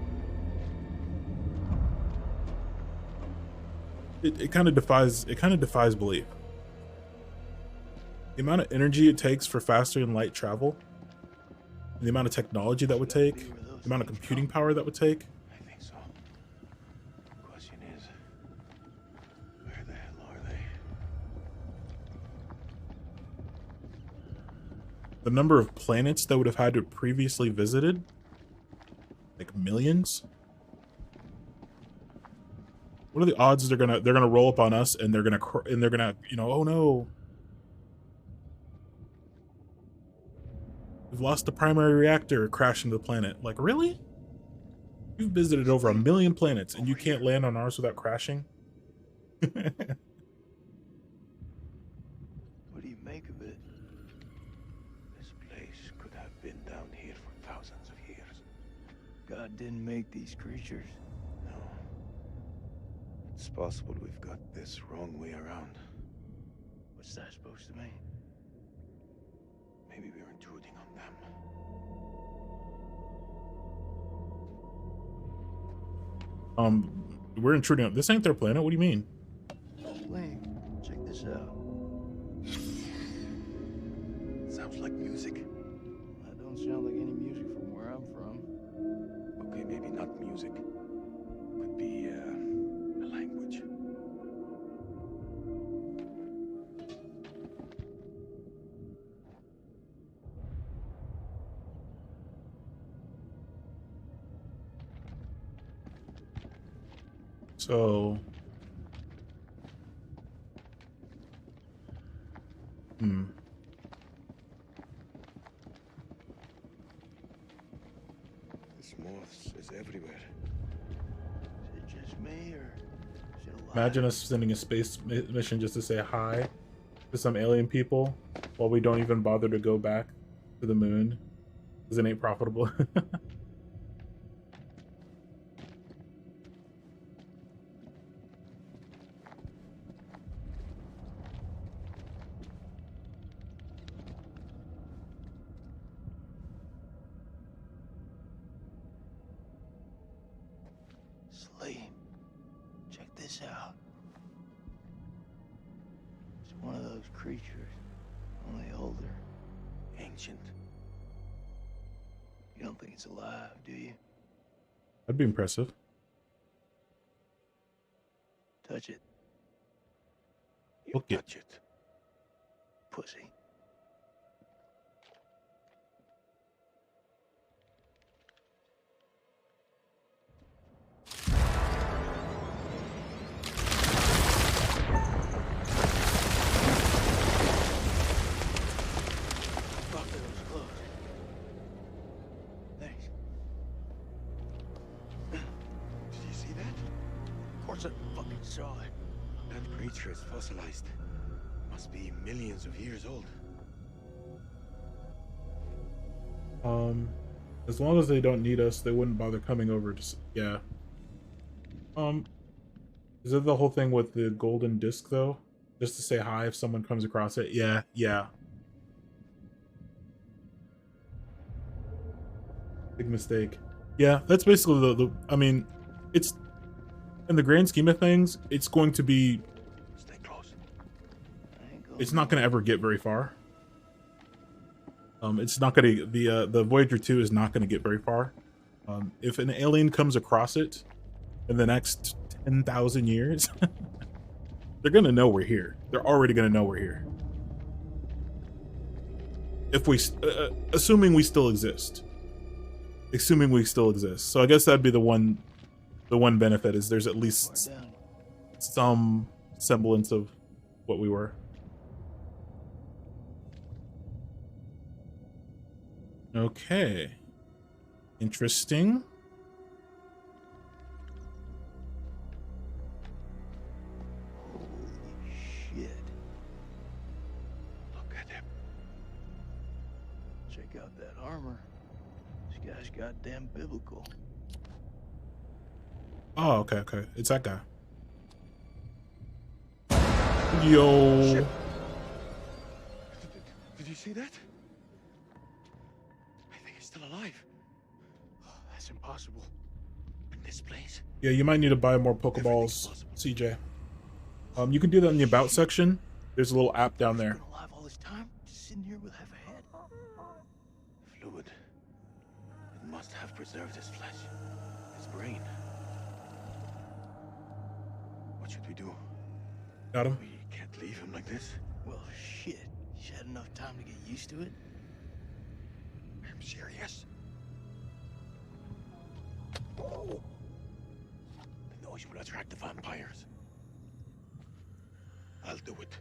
S1: it kind of defies belief. The amount of energy it takes for faster than light travel, and the amount of technology that would take, the amount of computing power that would take.
S18: I think so. The question is, where the hell are they?
S1: The number of planets that would have had to previously visited, like millions. What are the odds they're gonna roll up on us and they're gonna you know, oh no, we've lost the primary reactor, crash into the planet. Like, really? You've visited over 1 million planets and you can't land on ours without crashing?
S11: What do you make of it?
S18: This place could have been down here for thousands of years.
S11: God didn't make these creatures.
S18: No. It's possible we've got this wrong way around.
S11: What's that supposed to mean?
S18: Maybe we're intruding on them.
S1: We're intruding on, this ain't their planet, what do you mean?
S11: Link, check this out.
S18: Sounds like music.
S11: That don't sound like any music from where I'm from.
S18: Okay, maybe not music. Could be a language.
S1: So,
S18: This moths is everywhere.
S11: Is it just me, or is it a lot?
S1: imagine us sending a space mission just to say hi to some alien people while we don't even bother to go back to the moon because it ain't profitable.
S11: Sleep. Check this out. It's one of those creatures, only older.
S18: Ancient.
S11: You don't think it's alive, do you?
S1: That'd be impressive.
S11: Touch it.
S1: Look it.
S18: Touch it.
S11: Pussy. Fuck, that was close. Thanks.
S18: Did you see that?
S11: Of course I fucking saw it.
S18: That creature is fossilized. Must be millions of years old.
S1: As long as they don't need us, they wouldn't bother coming over to, yeah. Is it the whole thing with the golden disc though? Just to say hi if someone comes across it? Yeah, yeah. Big mistake. Yeah, that's basically the I mean, it's, in the grand scheme of things, it's going to be,
S18: Stay close.
S1: it's not going to ever get very far. It's not going to, the Voyager 2 is not going to get very far. If an alien comes across it in the next 10,000 years, they're going to know we're here. They're already going to know we're here. If we, assuming we still exist. Assuming we still exist. So I guess that'd be the one benefit, is there's at least some semblance of what we were. Okay. Interesting.
S11: Shit. Check out that armor. This guy's goddamn biblical.
S1: Oh, okay, okay. It's that guy. Yo.
S5: Shit. Did you see that? I think he's still alive.
S11: Oh, that's impossible.
S5: In this place?
S1: Yeah, you might need to buy more Pokeballs, CJ. You can do that in the About section. There's a little app down there.
S11: Alive all this time? Just sitting here with half a head?
S18: Fluid. It must have preserved his flesh. His brain. What should we do?
S1: Got him?
S18: We can't leave him like this.
S11: Well, shit. You had enough time to get used to it?
S5: I'm serious.
S18: The noise will attract the vampires. I'll do it.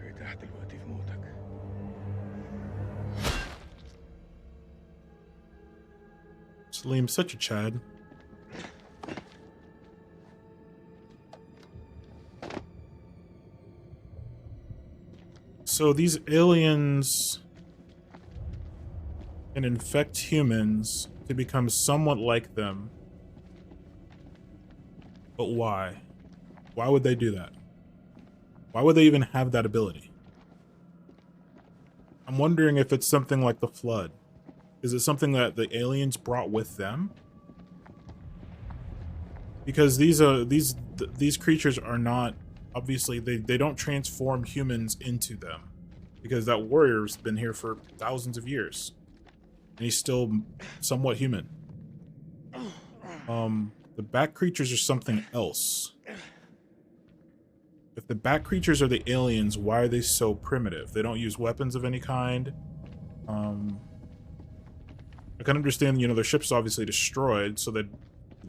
S18: ارتحت دلوقتي في موتك.
S1: Salim, such a Chad. So these aliens can infect humans to become somewhat like them. But why? Why would they do that? Why would they even have that ability? I'm wondering if it's something like the Flood. Is it something that the aliens brought with them? Because these creatures are not, obviously they don't transform humans into them, because that warrior's been here for thousands of years and he's still somewhat human. The bat creatures are something else. If the bat creatures are the aliens, why are they so primitive? They don't use weapons of any kind. I can understand, you know, their ship's obviously destroyed, so they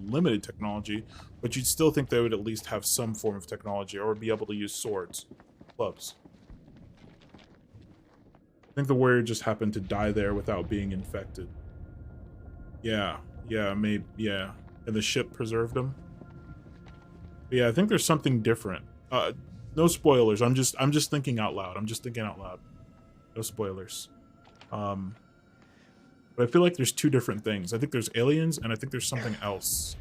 S1: limited technology, but you'd still think they would at least have some form of technology, or be able to use swords, clubs. I think the warrior just happened to die there without being infected. Yeah, maybe, yeah. And the ship preserved him. But yeah, I think there's something different. No spoilers. I'm just thinking out loud. No spoilers. But I feel like there's two different things. I think there's aliens, and I think there's something else.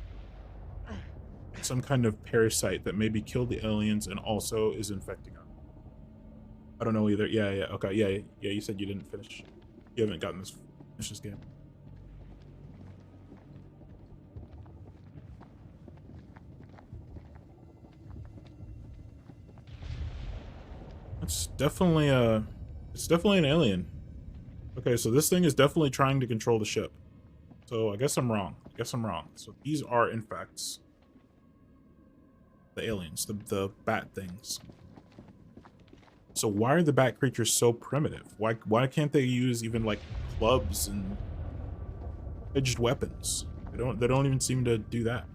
S1: Some kind of parasite that maybe killed the aliens and also is infecting them. I don't know either. Yeah, okay, yeah, you said you didn't finish. You haven't gotten finish this game. It's definitely an alien. Okay, so this thing is definitely trying to control the ship. So I guess I'm wrong. So these are, in fact, the aliens, the bat things. So why are the bat creatures so primitive? Why can't they use even like clubs and edged weapons? They don't even seem to do that.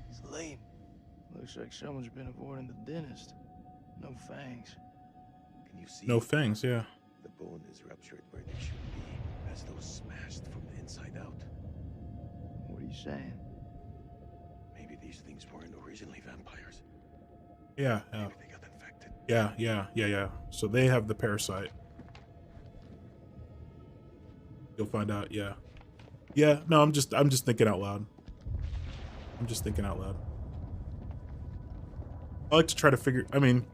S11: It's lame. Looks like someone's been avoiding the dentist. No fangs.
S18: Can you see?
S1: No fangs, yeah.
S18: The bone is ruptured where they should be, as though smashed from the inside out.
S11: What are you saying?
S18: Maybe these things weren't originally vampires.
S1: Yeah.
S18: Maybe they got infected.
S1: Yeah. So they have the parasite. You'll find out, yeah. Yeah, no, I'm just thinking out loud. I like to try to figure, I mean,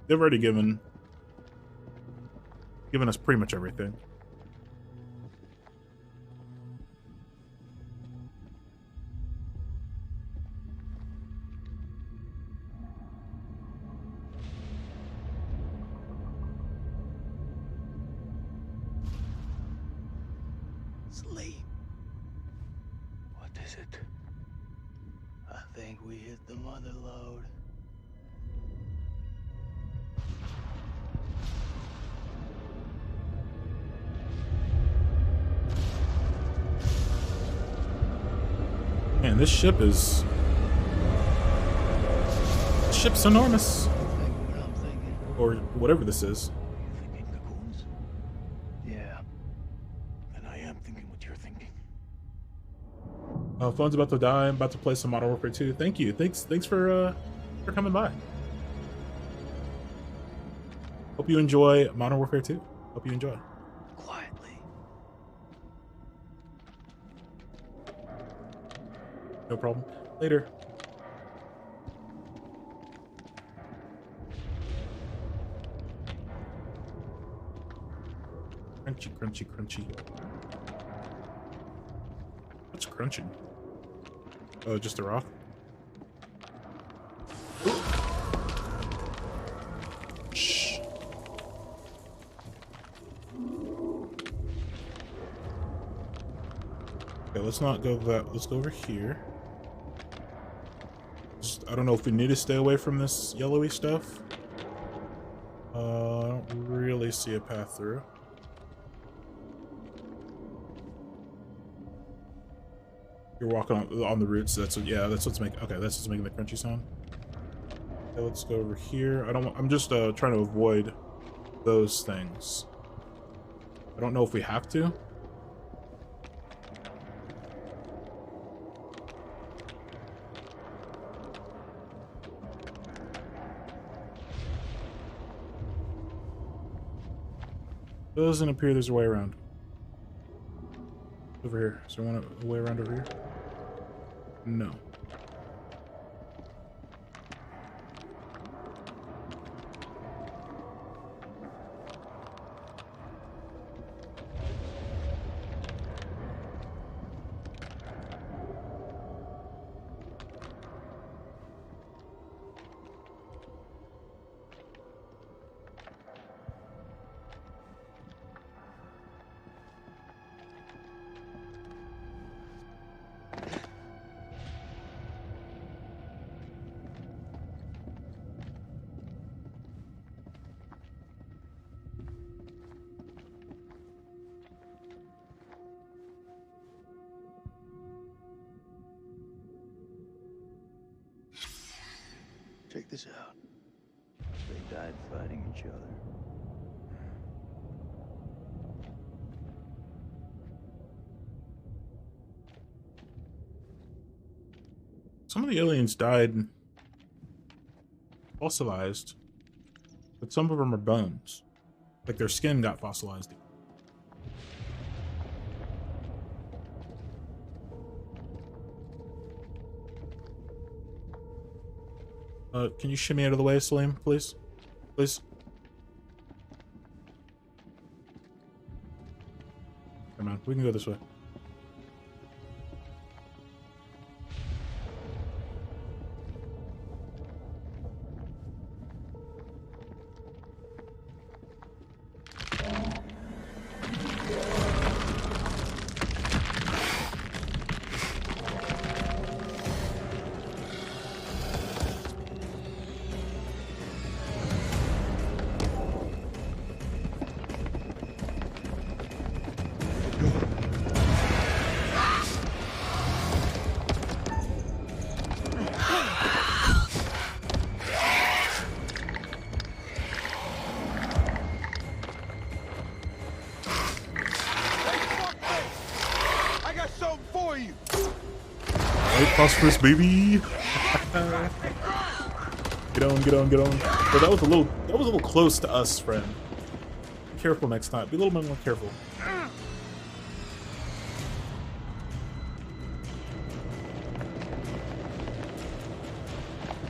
S1: they've already given us pretty much everything.
S11: Sleep.
S18: What is it?
S11: I think we hit the mother lode.
S1: Man, this ship's enormous. Or whatever this is.
S18: Thinking cocoons?
S11: Yeah.
S18: And I am thinking what you're thinking.
S1: Phone's about to die. I'm about to play some Modern Warfare 2. Thank you. Thanks for coming by. Hope you enjoy Modern Warfare 2. Hope you enjoy.
S11: Quietly.
S1: No problem. Later. Crunchy, crunchy, crunchy. What's crunching? Oh, just a rock? Shh. Okay, let's not go that. Let's go over here. I don't know if we need to stay away from this yellowy stuff. I don't really see a path through. You're walking on the roots. That's what, yeah. That's what's making. Okay, that's what's making the crunchy sound. Okay, let's go over here. I'm just trying to avoid those things. I don't know if we have to. Doesn't appear there's a way around. Over here. So I want a way around over here? No.
S11: Check this out. They died fighting each other.
S1: Some of the aliens died fossilized, but some of them are bones. Like their skin got fossilized. Can you shimmy out of the way, Salim, please? Please. Come on, we can go this way. Phosphorus, baby. Get on, get on, get on. But that was a little close to us, friend. Be careful next time. Be a little bit more careful.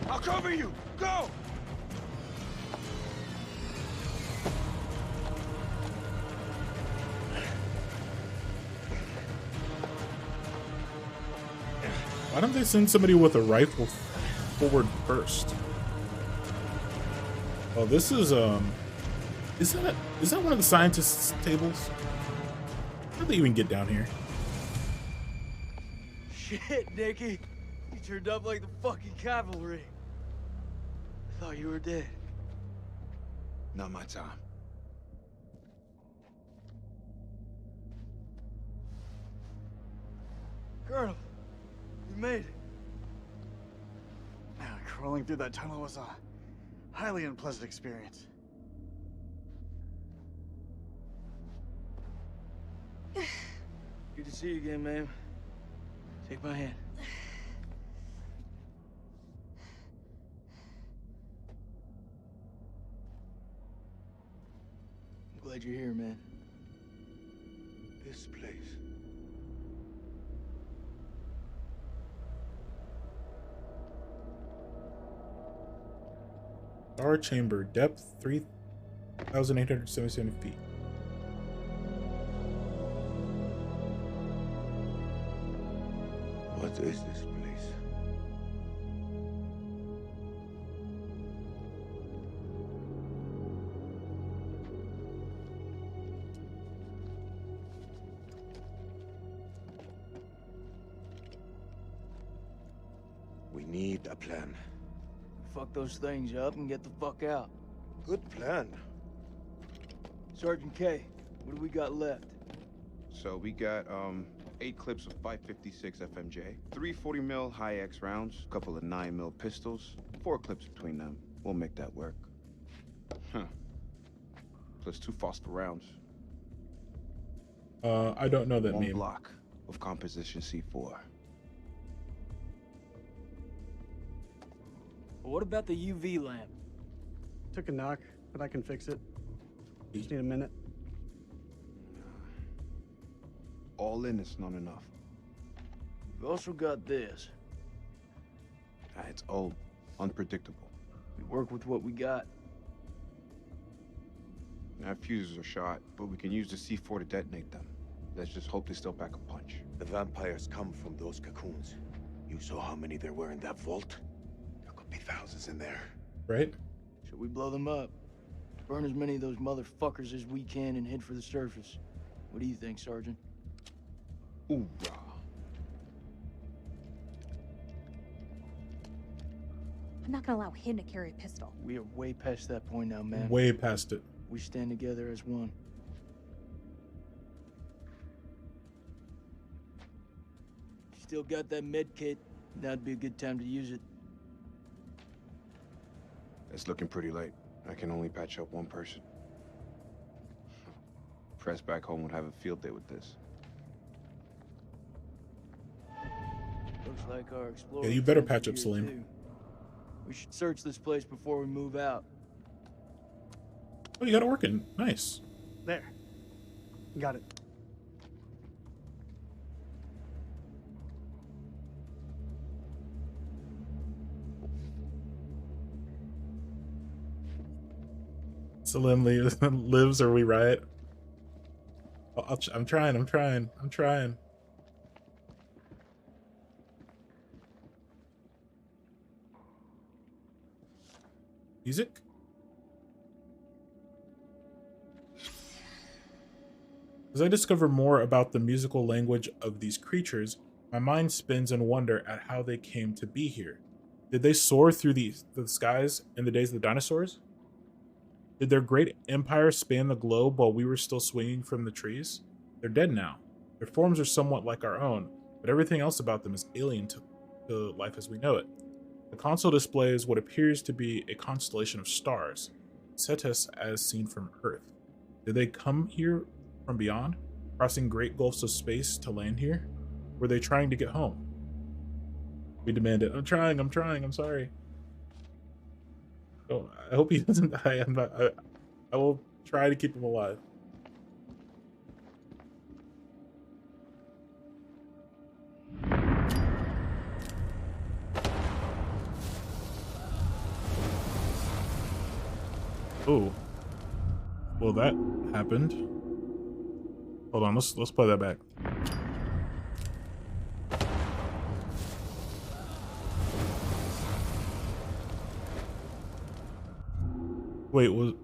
S8: I'll cover you. Go.
S1: Why don't they send somebody with a rifle forward first? Oh, this is is that one of the scientists' tables? How do they even get down here?
S11: Shit, Nicky. You turned up like the fucking cavalry. I thought you were dead.
S5: Not my time.
S11: Colonel, you made it.
S2: Man, crawling through that tunnel was a highly unpleasant experience.
S11: Good to see you again, man. Take my hand. I'm glad you're here, man.
S18: This place.
S1: Our chamber, depth 3,877 feet.
S18: What is this place? We need a plan.
S11: Fuck those things up and get the fuck out.
S18: Good plan.
S11: Sergeant K, what do we got left?
S5: So we got 8 clips of 556 FMJ, 3 40 mil high X rounds, a couple of 9 mil pistols, 4 clips between them. We'll make that work. Huh. Plus 2 phosphor rounds.
S1: I don't know that
S5: 1
S1: meme.
S5: block of composition C4.
S11: What about the UV lamp?
S2: Took a knock, but I can fix it. Just need a minute.
S5: All in is not enough.
S11: We've also got this.
S5: It's old, unpredictable.
S11: We work with what we got.
S5: Our fuses are shot, but we can use the C4 to detonate them. Let's just hope they still pack a punch.
S18: The vampires come from those cocoons. You saw how many there were in that vault? There could be thousands in there.
S1: Right?
S11: Should we blow them up? Burn as many of those motherfuckers as we can and head for the surface. What do you think, Sergeant?
S5: Hoorah.
S12: I'm not gonna allow him to carry a pistol.
S11: We are way past that point now, man.
S1: Way past it.
S11: We stand together as one. Still got that med kit. That'd be a good time to use it.
S5: It's looking pretty late. I can only patch up 1 person. Press back home would have a field day with this.
S11: Looks like our explorer.
S1: Yeah, you better patch up, Salim.
S11: Too. We should search this place before we move out.
S1: Oh, you got it working. Nice.
S2: There. Got it.
S1: Salim lives or we riot. I'm trying. Music? As I discover more about the musical language of these creatures, my mind spins in wonder at how they came to be here. Did they soar through the skies in the days of the dinosaurs? Did their great empire span the globe while we were still swinging from the trees? They're dead now. Their forms are somewhat like our own, but everything else about them is alien to life as we know it. The console displays what appears to be a constellation of stars, Cetus as seen from Earth. Did they come here from beyond, crossing great gulfs of space to land here? Were they trying to get home? We demand it. I'm trying, I'm sorry. Oh, I hope he doesn't die. I will try to keep him alive. Oh. Well, that happened. Hold on, let's play that back. Wait, was...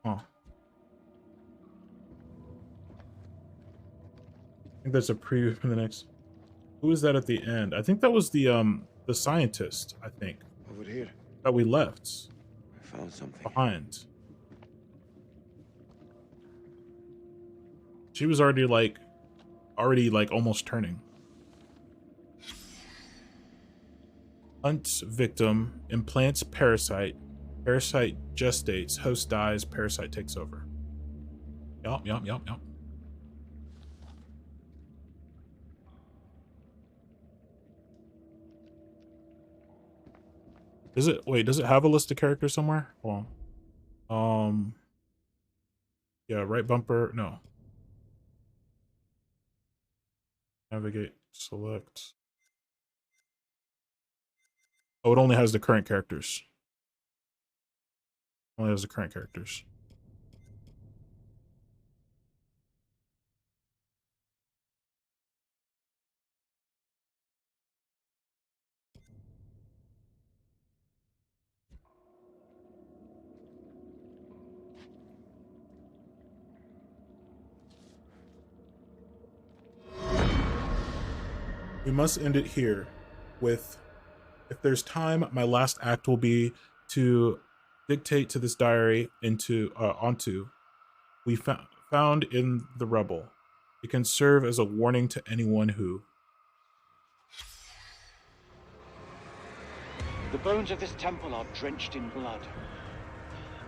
S1: Oh. I think that's a preview for the next... Who is that at the end? I think that was the scientist, I think.
S18: Over here.
S1: That we left.
S18: I found something.
S1: Behind. She was already like almost turning. Hunt victim, implants parasite. Parasite gestates, host dies, parasite takes over. Yup. Does it wait, does it have a list of characters somewhere? Hold on. Yeah, right bumper, no. Navigate, select. Oh, it only has the current characters. Only has the current characters. We must end it here with, if there's time, my last act will be to dictate to this diary onto we found in the rubble. It can serve as a warning to anyone who.
S7: The bones of this temple are drenched in blood.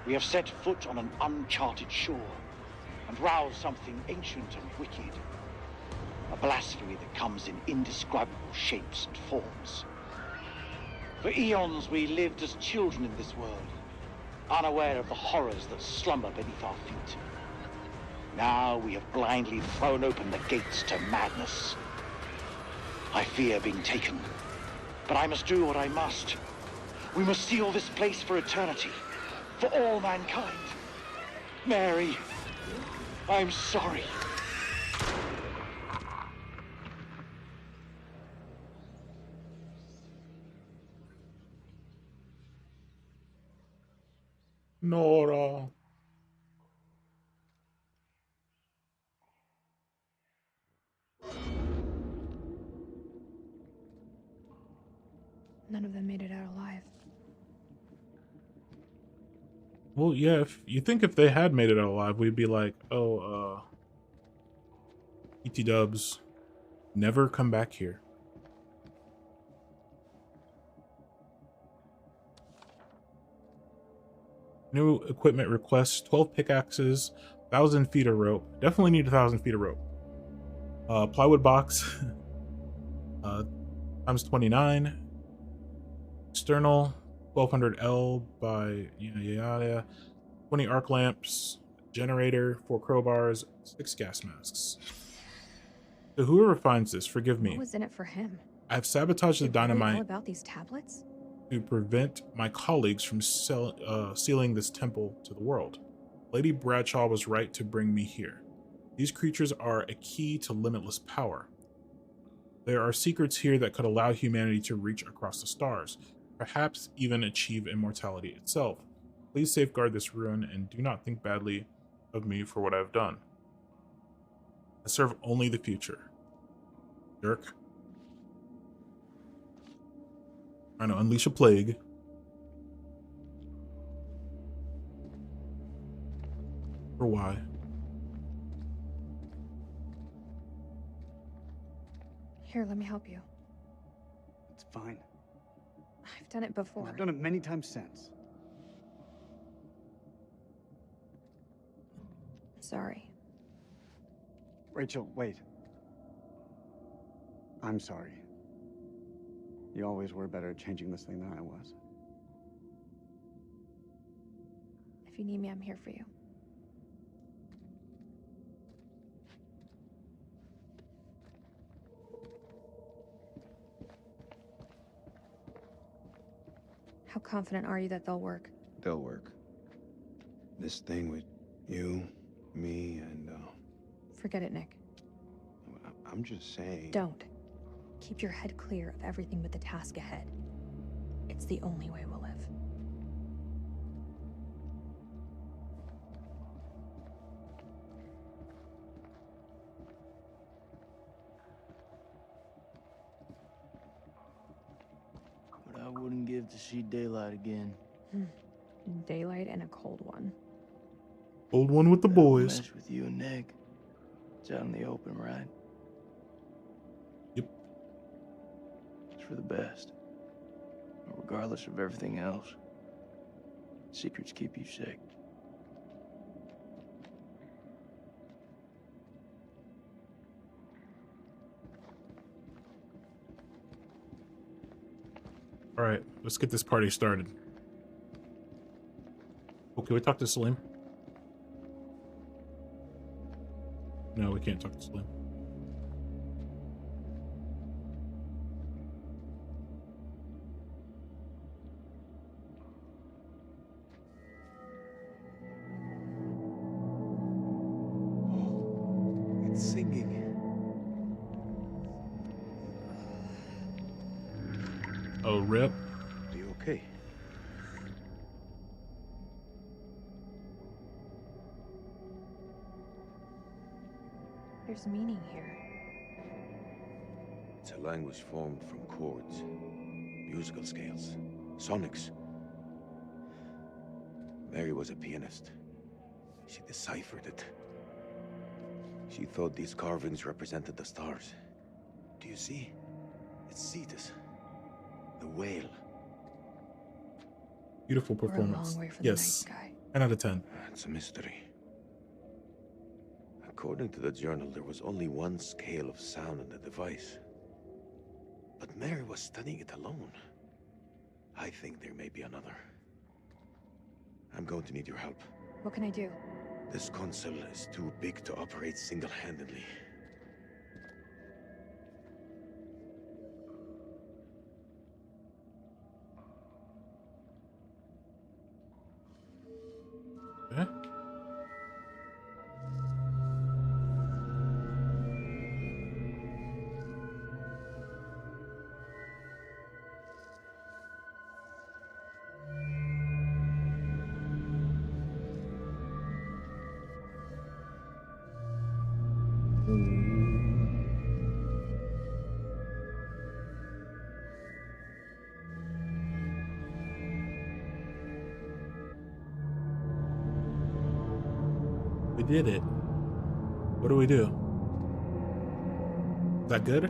S7: We have set foot on an uncharted shore and roused something ancient and wicked. A blasphemy that comes in indescribable shapes and forms. For eons we lived as children in this world, unaware of the horrors that slumber beneath our feet. Now we have blindly thrown open the gates to madness. I fear being taken, but I must do what I must. We must seal this place for eternity, for all mankind. Mary, I'm sorry.
S1: Nora.
S12: None of them made it out alive.
S1: Well, yeah, if you think if they had made it out alive, we'd be like, oh, ET Dubs, never come back here. New equipment requests, 12 pickaxes, 1,000 feet of rope. Definitely need 1,000 feet of rope. Plywood box, times 29. External, 1200 L by yeah. 20 arc lamps, generator, 4 crowbars, 6 gas masks. So whoever finds this, forgive me.
S12: What was in it for him?
S1: I've sabotaged the
S12: Is it really
S1: dynamite
S12: all about these tablets?
S1: to prevent my colleagues from sealing this temple to the world. Lady Bradshaw was right to bring me here. These creatures are a key to limitless power. There are secrets here that could allow humanity to reach across the stars, perhaps even achieve immortality itself. Please safeguard this ruin and do not think badly of me for what I've done. I serve only the future. Jerk. Trying to unleash a plague. For why?
S12: Here, let me help you.
S2: It's fine.
S12: I've done it before.
S2: I've done it many times since.
S12: Sorry.
S2: Rachel, wait. I'm sorry. You always were better at changing this thing than I was.
S12: If you need me, I'm here for you. How confident are you that they'll work?
S5: They'll work. This thing with you, me, and
S12: Forget it, Nick.
S5: I'm just saying.
S12: Don't. Keep your head clear of everything but the task ahead. It's the only way we'll live.
S11: But I wouldn't give to see daylight again.
S12: Daylight and a cold one.
S1: Old one with the boys.
S11: Mess with you and Nick. It's out in the open, right?
S1: Yep.
S11: It's for the best. Regardless of everything else. Secrets keep you sick.
S1: All right, let's get this party started. Oh, can we talk to Salim? No, we can't talk to Salim.
S5: It's singing.
S1: Oh, rip.
S5: Are you okay?
S12: There's meaning here.
S18: It's a language formed from chords, musical scales, sonics. Mary was a pianist. She deciphered it. She thought these carvings represented the stars. Do you see? It's Cetus, the whale.
S1: Beautiful performance.
S12: We're a long way from
S1: Yes.
S12: the night sky.
S1: 10 out of 10.
S18: It's a mystery. According to the journal, there was only one scale of sound in the device. But Mary was studying it alone. I think there may be another. I'm going to need your help.
S12: What can I do?
S18: This console is too big to operate single-handedly.
S1: Okay. We did it. What do we do? Is that good?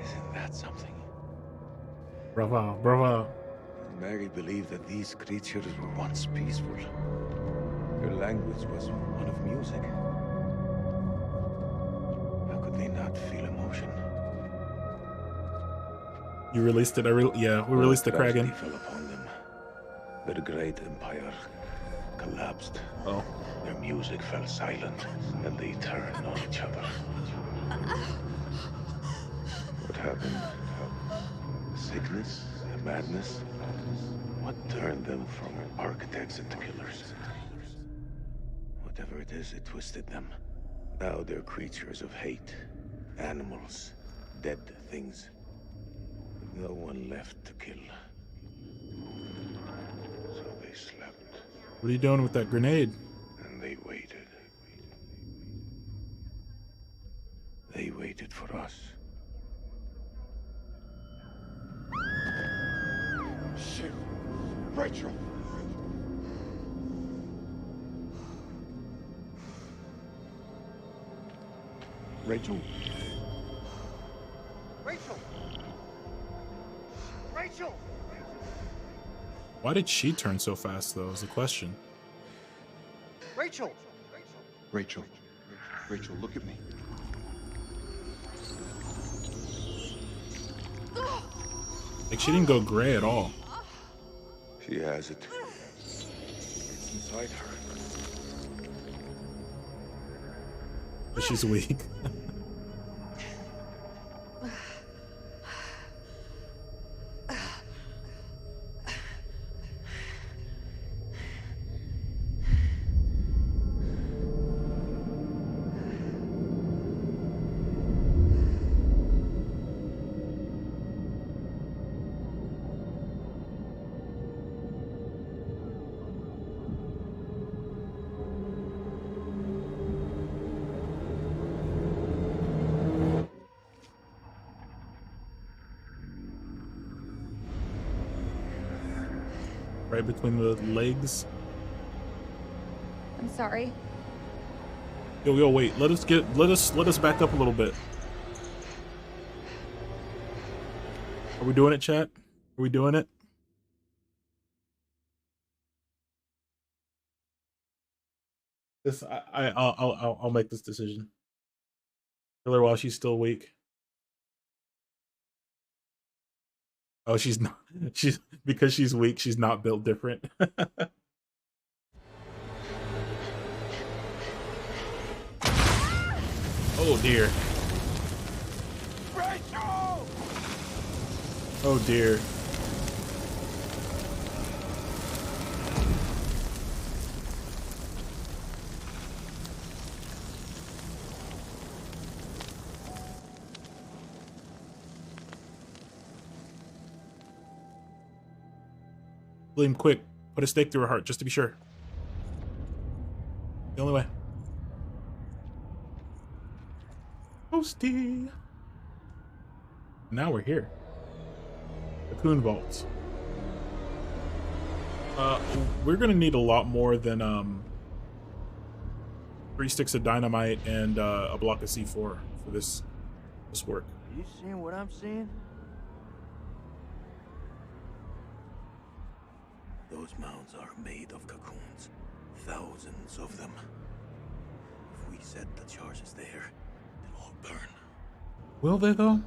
S18: Isn't that something?
S1: Bravo, bravo.
S18: Mary believed that these creatures were once peaceful. Their language was one of music. How could they not feel emotion?
S1: You released it. Yeah, we released the Kraken.
S18: Tragedy fell upon them. Their great empire collapsed.
S1: Oh.
S18: Their music fell silent, and they turned on each other. What happened? Sickness? Madness? What turned them from architects into killers? Whatever it is, it twisted them. Now they're creatures of hate. Animals. Dead things. With no one left to kill. So they slept.
S1: What are you doing with that grenade?
S18: And they waited. They waited for us.
S15: Shit! Rachel! Rachel?
S2: Rachel! Rachel!
S1: Why did she turn so fast, though, is the question.
S2: Rachel!
S15: Rachel. Rachel, look at me.
S1: Like, she didn't go gray at all.
S18: She has it. It's inside her.
S1: But she's weak. Right between the legs.
S12: I'm sorry.
S1: Yo, wait. Let us back up a little bit. Are we doing it, chat? Are we doing it? This I'll make this decision. Kill her while she's still weak. Oh, she's not. She's because she's weak. She's not built different. Oh dear.
S8: Rachel!
S1: Oh dear. William, quick, put a stake through her heart just to be sure. The only way. Toasty. Now we're here. The Cocoon Vault. We're gonna need a lot more than 3 sticks of dynamite and a block of C4 for this work.
S11: You seeing what I'm seeing?
S18: Those mounds are made of cocoons. Thousands of them. If we set the charges there, they'll all burn.
S1: Will they though?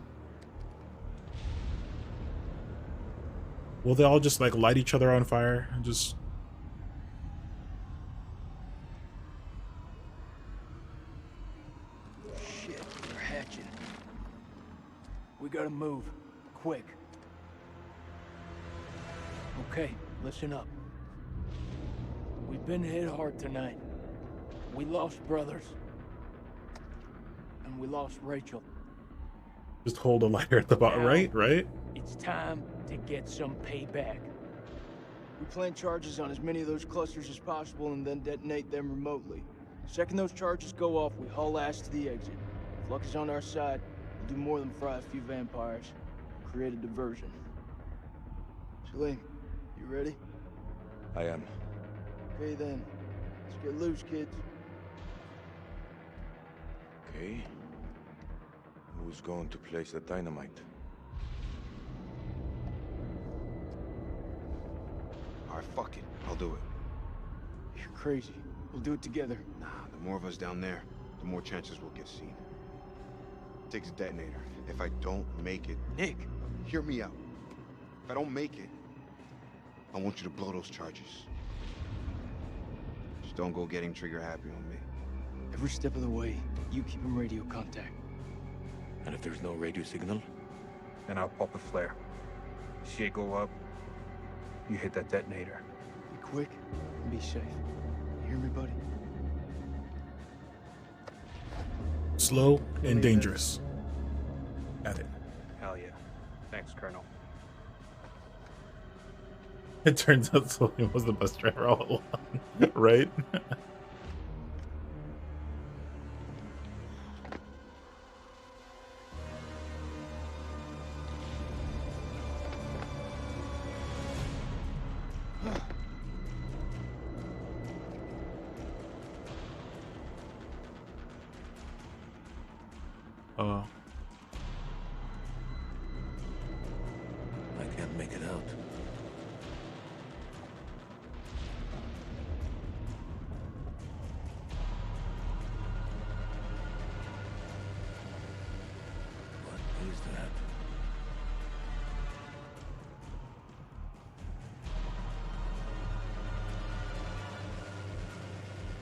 S1: Will they all just like light each other on fire and just...
S11: Shit, they're hatching. We gotta move. Quick. Okay, listen up. We've been hit hard tonight. We lost brothers. And we lost Rachel.
S1: Just hold a lighter at the bottom, right?
S11: It's time to get some payback. We plant charges on as many of those clusters as possible and then detonate them remotely. The second those charges go off, we haul ass to the exit. If luck is on our side, we'll do more than fry a few vampires. Create a diversion. Salim, you ready?
S5: I am.
S11: Okay then. Let's get loose, kids.
S18: Okay. Who's going to place the dynamite?
S5: Alright, fuck it. I'll do it.
S11: You're crazy. We'll do it together.
S5: Nah, the more of us down there, the more chances we'll get seen. It takes a detonator. If I don't make it...
S11: Nick!
S5: Hear me out. If I don't make it, I want you to blow those charges. Just don't go getting trigger happy on me.
S11: Every step of the way, you keep in radio contact.
S18: And if there's no radio signal?
S6: Then I'll pop a flare. Shit go up, you hit that detonator.
S11: Be quick and be safe. You hear me, buddy?
S1: Slow and dangerous. Got it.
S6: Hell yeah. Thanks, Colonel.
S1: It turns out Salim was the bus driver all along, right?
S18: I can't make it out. What is that?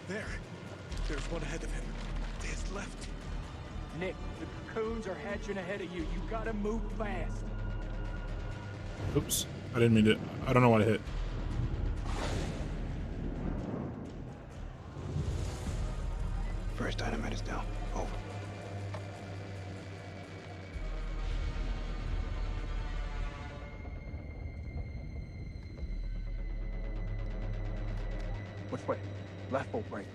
S11: There! There's one ahead of him. To his left. Nick, the cocoons are hatching ahead of you. You gotta move fast.
S1: Oops. I didn't mean to. I don't know what I hit.
S5: First dynamite is down. Over.
S6: Which way? Left or right?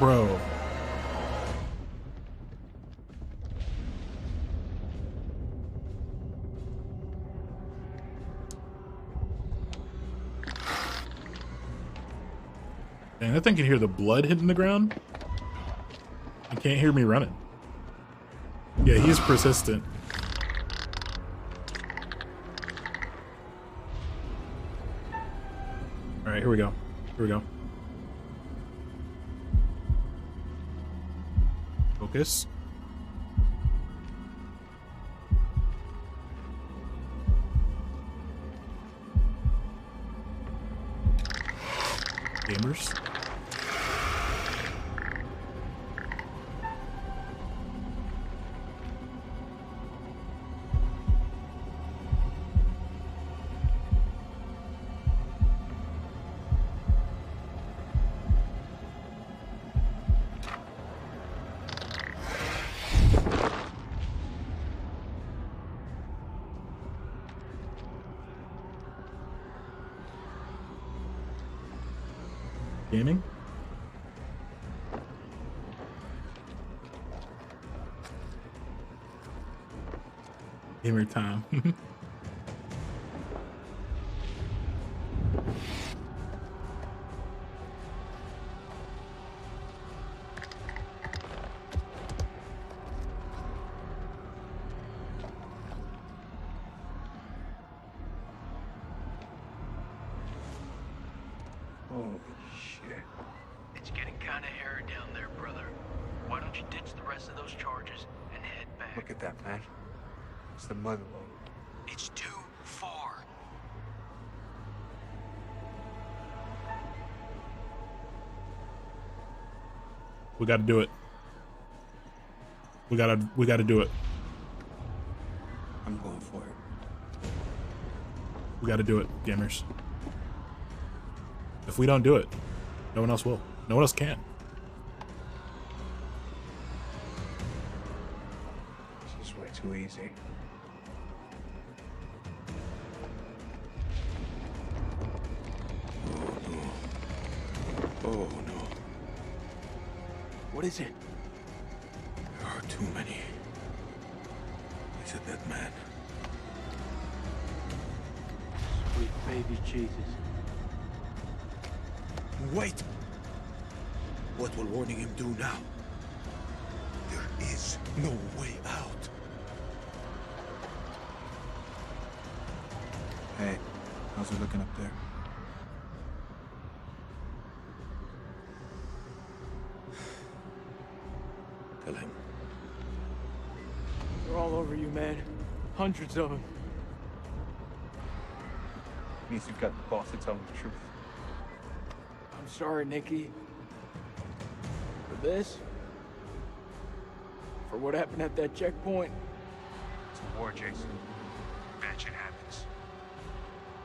S1: Bro. Dang, that thing can hear the blood hitting the ground. It can't hear me running. Yeah, he's persistent. right, here we go. Here we go. Focus. Gamers. Gaming. Gamer time.
S15: Holy shit.
S11: It's getting kinda hairy down there, brother. Why don't you ditch the rest of those charges and head back?
S5: Look at that, man. It's the mother lode.
S11: It's too far.
S1: We gotta do it. We gotta do it.
S5: I'm going for it.
S1: We gotta do it, gamers. If we don't do it, no one else will. No one else can.
S5: This is way too easy.
S18: Oh no.
S11: What is it?
S18: There are too many. He's a dead man.
S11: Sweet baby Jesus.
S18: Wait! What will warning him do now? There is no way out.
S5: Hey, how's it looking up there?
S18: Tell him.
S11: They're all over you, man. Hundreds of them.
S5: Means you've got the boss to tell him the truth.
S11: I'm sorry, Nikki. For this? For what happened at that checkpoint?
S5: It's a war, Jason. Bad shit happens.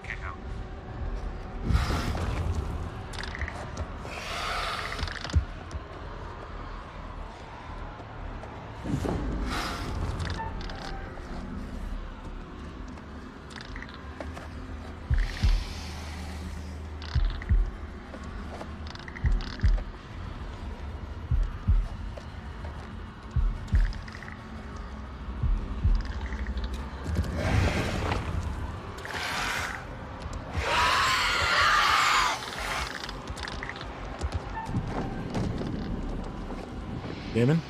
S5: Get out.
S1: Damon?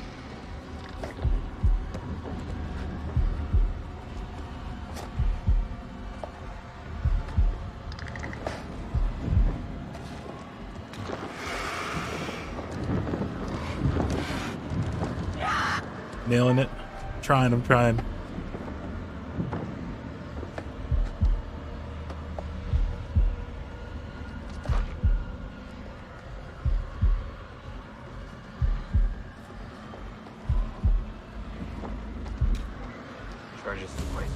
S1: Nailing it. I'm trying.
S5: Charges in place.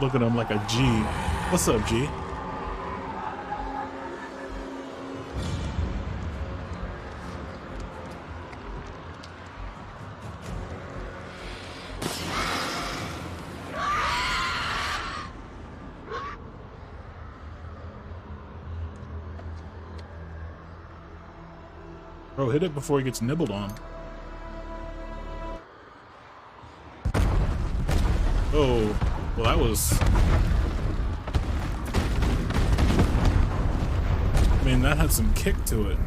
S1: Look at him like a G. What's up, G? Bro, hit it before he gets nibbled on. Oh, well that was... I mean, that had some kick to it.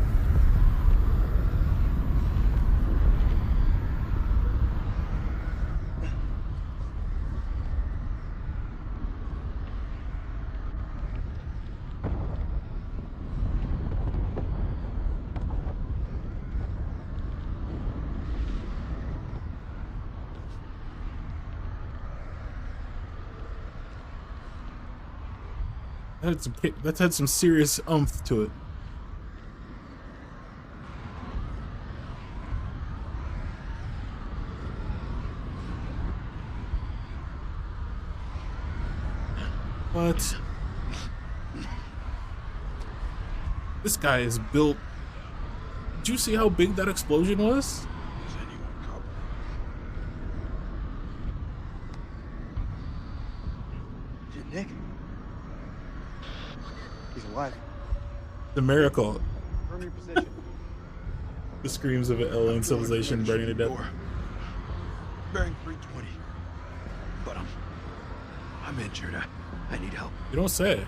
S1: That's had some serious oomph to it. What? This guy is built. Did you see how big that explosion was?
S11: Is it Nick? He's alive.
S1: The miracle.
S2: Confirm your position.
S1: The screams of an alien civilization burning to death.
S15: Bearing 320. But I'm injured. I need help.
S1: You don't say.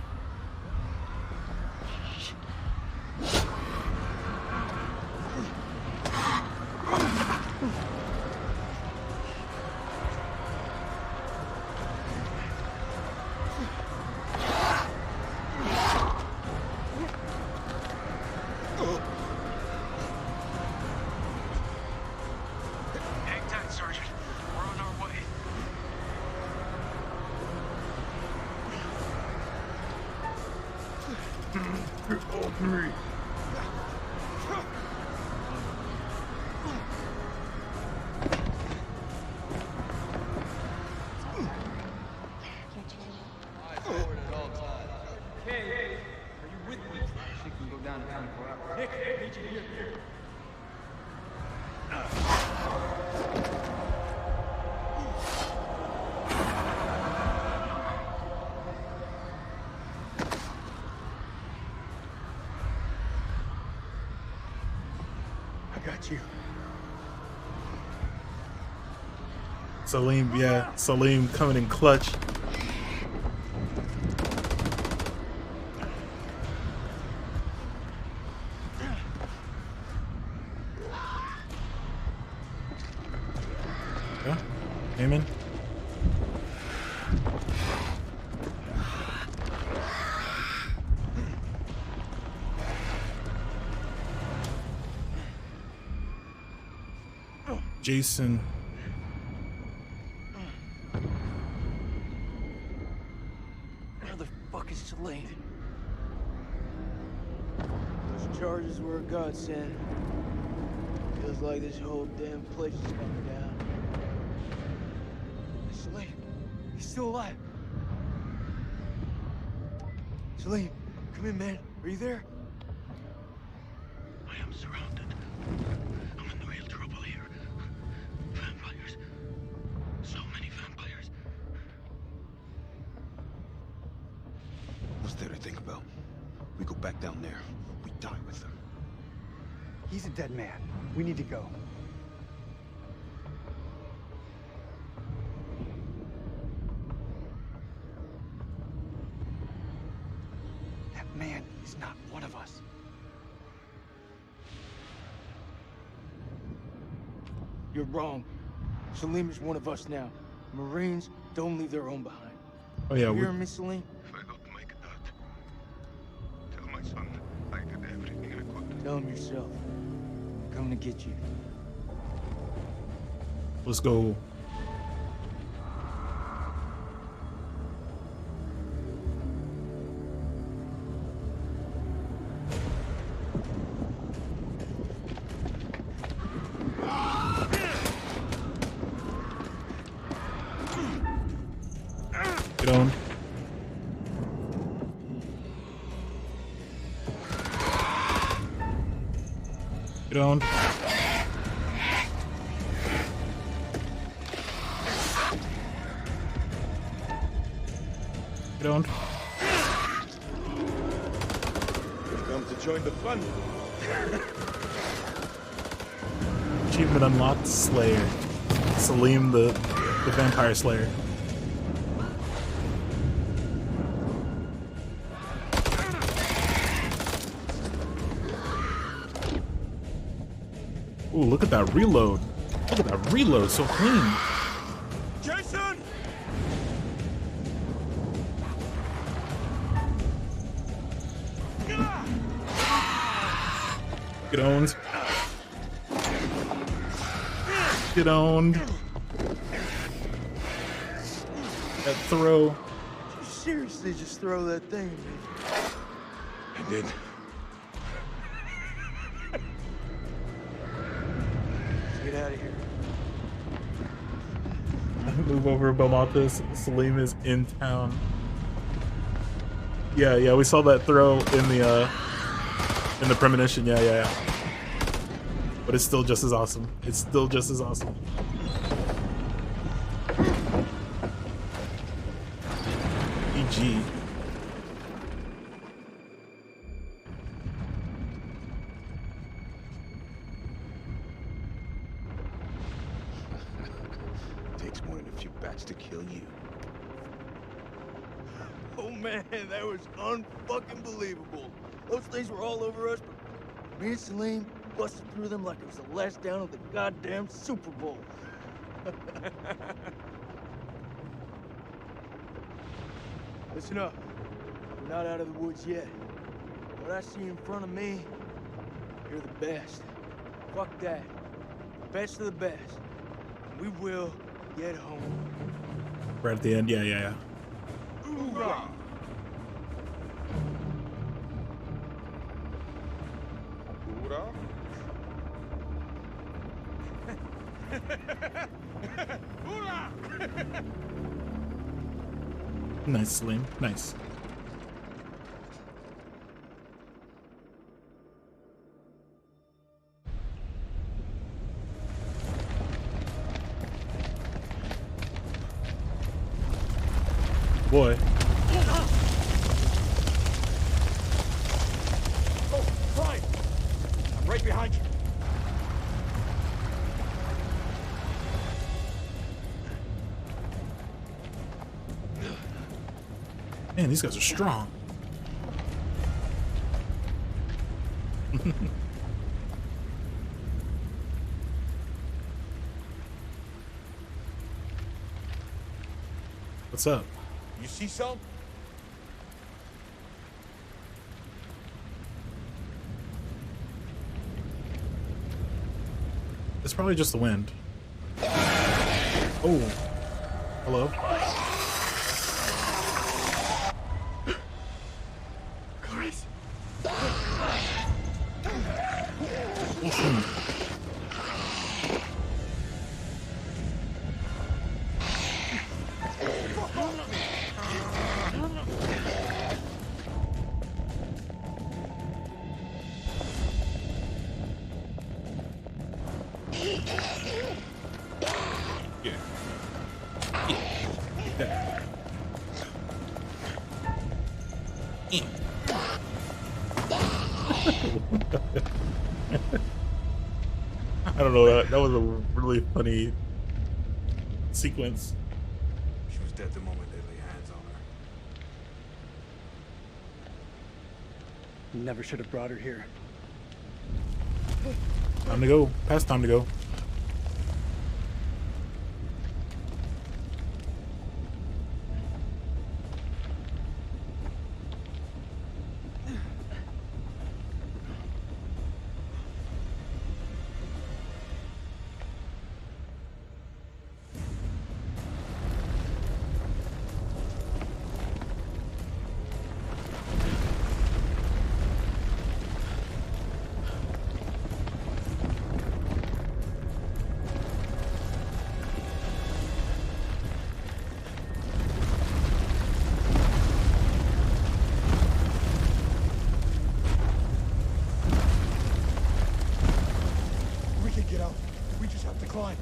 S15: Hang tight, Sergeant. We're on our way. All three.
S8: Hey, are you with me? She can go down to 24 hours. Nick, I need you here.
S11: I got you.
S1: Salim, yeah, Salim coming in clutch. Yeah, Amen. Jason.
S11: Where the fuck is Selene? Those charges were a godsend. Feels like this whole damn place is coming down. Selene, he's still alive. Selene, come in, man. Are you there?
S18: I am surrounded. I'm in real trouble here. Vampires. So many vampires.
S5: What's there to think about? We go back down there. We die with them.
S2: He's a dead man. We need to go. That man is not one of us.
S11: You're wrong. Salim is one of us now. Marines don't leave their own behind.
S1: Oh yeah,
S11: You
S1: we,
S11: hear me, Salim?
S18: If I don't make that, tell my son I did everything I could.
S11: Tell him yourself. I'm coming to get you.
S1: let's go. Get on. Get on. Get on.
S15: Come to join the fun.
S1: Achievement unlocked, Slayer. Salim the Vampire Slayer. Ooh, look at that reload. Look at that reload, so clean.
S15: Jason!
S1: Get owned. Get owned. That throw.
S11: seriously just throw that thing at me?
S5: I did.
S11: Let's get out of here.
S1: Move over, Belmonte. Salim is in town. Yeah, we saw that throw in the premonition. Yeah. But it's still just as awesome. It's still just as awesome. EG.
S5: Takes more than a few bats to kill you.
S11: Oh man, that was unfucking believable. Those things were all over us, but me and Salim busted through them like it was the last down of the goddamn Super Bowl. Listen up. We're not out of the woods yet. What I see in front of me, you're the best. Fuck that. Best of the best. We will get home.
S1: Right at the end. Yeah.
S11: Hoorah!
S6: Hoorah?
S11: Hoorah!
S1: Nice, Salim. Nice. Boy.
S8: Oh, Prime! I'm right behind you.
S1: Man, these guys are strong. What's up?
S8: You see some?
S1: It's probably just the wind. Oh. Hello?
S8: Chris.
S1: I don't know, that was a really funny sequence.
S6: She was dead the moment they lay hands on her.
S11: Never should have brought her here.
S1: Time to go. Past time to go.
S8: We can get out. We just have to climb.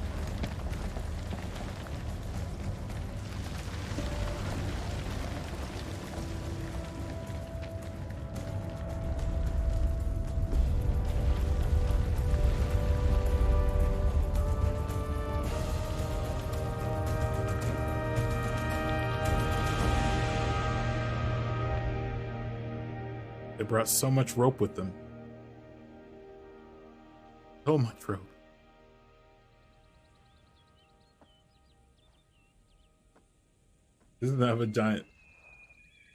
S1: They brought so much rope with them. So much rope. Doesn't have a giant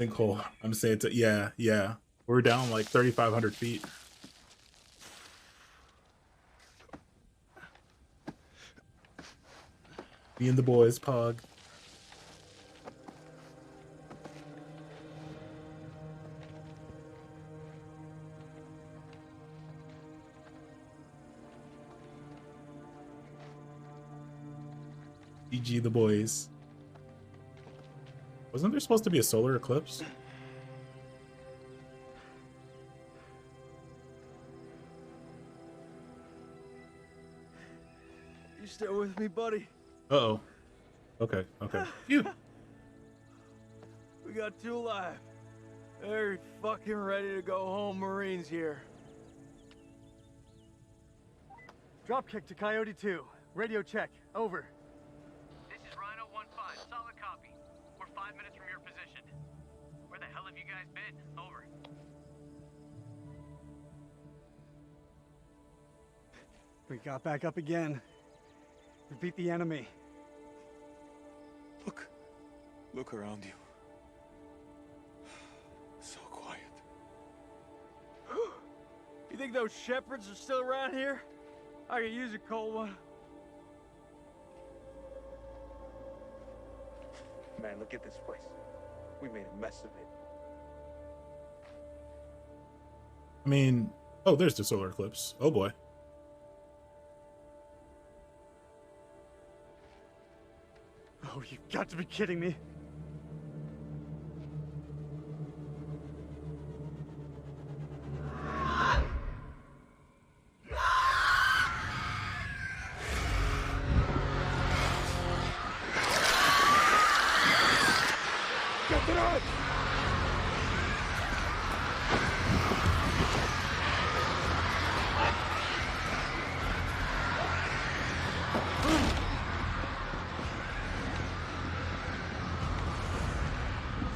S1: sinkhole. I'm saying to yeah. We're down like 3,500 feet. Me and the boys, Pog. GG the boys. Wasn't there supposed to be a solar eclipse?
S11: You still with me, buddy?
S1: Uh-oh. Okay, okay. Phew.
S11: We got 2 alive. Very fucking ready to go home, Marines here.
S2: Dropkick to Coyote 2. Radio check. Over.
S9: This is Rhino 1-5. Solid copy. We're 5 minutes from your position. Where the hell have you guys been? Over.
S2: We got back up again. We beat the enemy.
S15: Look around you. So quiet.
S11: You think those shepherds are still around here? I could use a cold one.
S15: Man, look at this place. We made a mess of it.
S1: I mean, oh, there's the solar eclipse. Oh boy.
S2: Oh, you've got to be kidding me.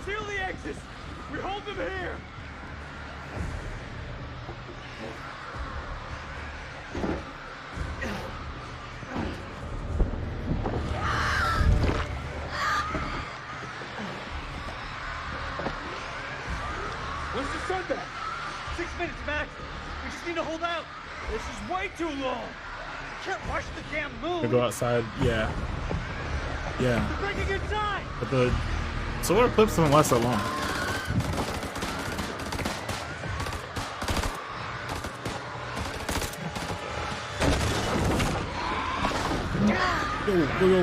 S8: Seal the exits! We hold them here!
S11: When's the sun back? 6 minutes max. We just need to hold out. This is way too long. We can't rush the damn moon.
S1: To go outside, yeah. Yeah.
S11: We're breaking good time.
S1: But the solar eclipse doesn't last that long. Yo, yo, yo.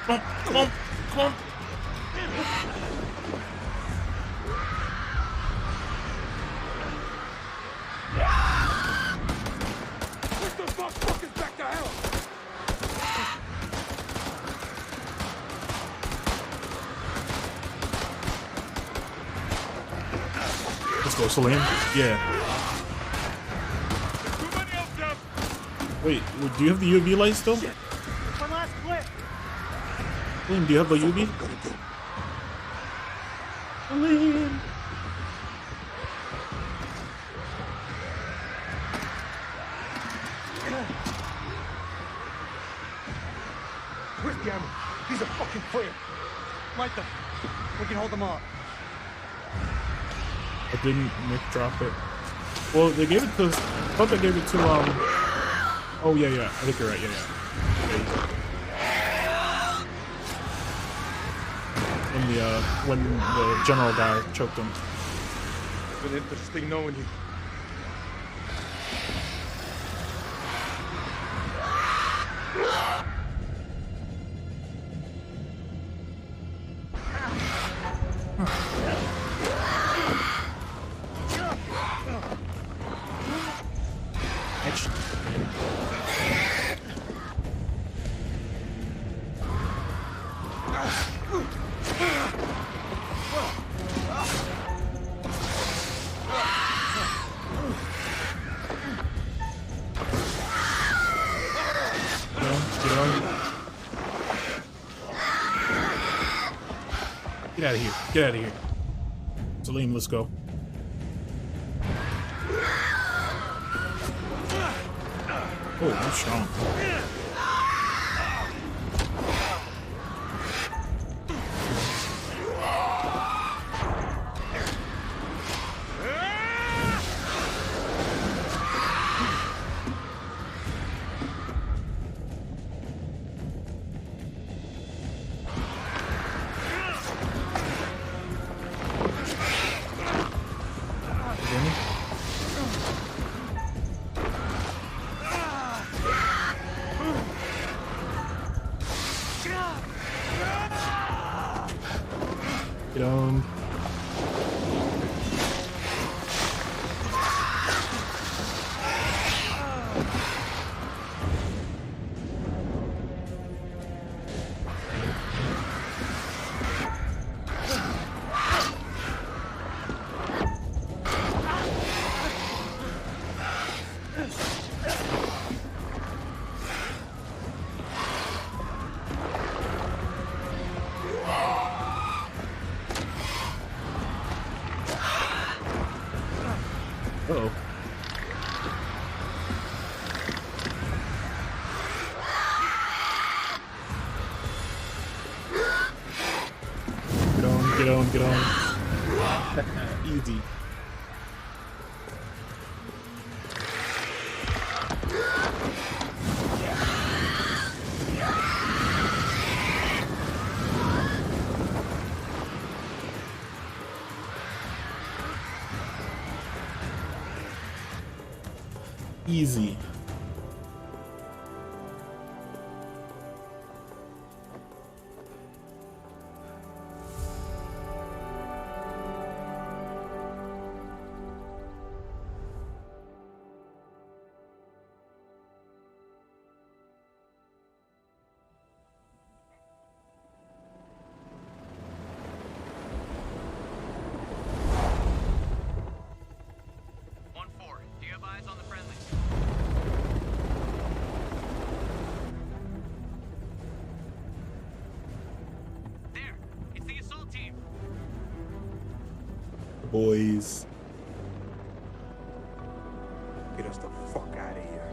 S1: Come on, come on, come on.
S8: Push those motherfuckers back to hell!
S1: Let's go, Salim. Yeah. Wait, do you have the UV light still?
S2: One last clip.
S1: Salim, do you have the UV? Salim.
S2: Where's the ammo? These are fucking clear. Light them. We can hold them off.
S1: I didn't Nick drop it. Well, they gave it to. I thought they gave it to Oh yeah, yeah. I think you're right. Yeah, yeah. When the general guy choked him.
S15: It's been interesting knowing you.
S1: Get out of here. Get out of here. Salim, let's go. Oh, I'm strong. Get on. Uh-oh. Get on, get on, get on. Easy. Easy.
S9: Do you have eyes on the friendly? There! It's the assault team!
S1: Boys.
S6: Get us the fuck out of here.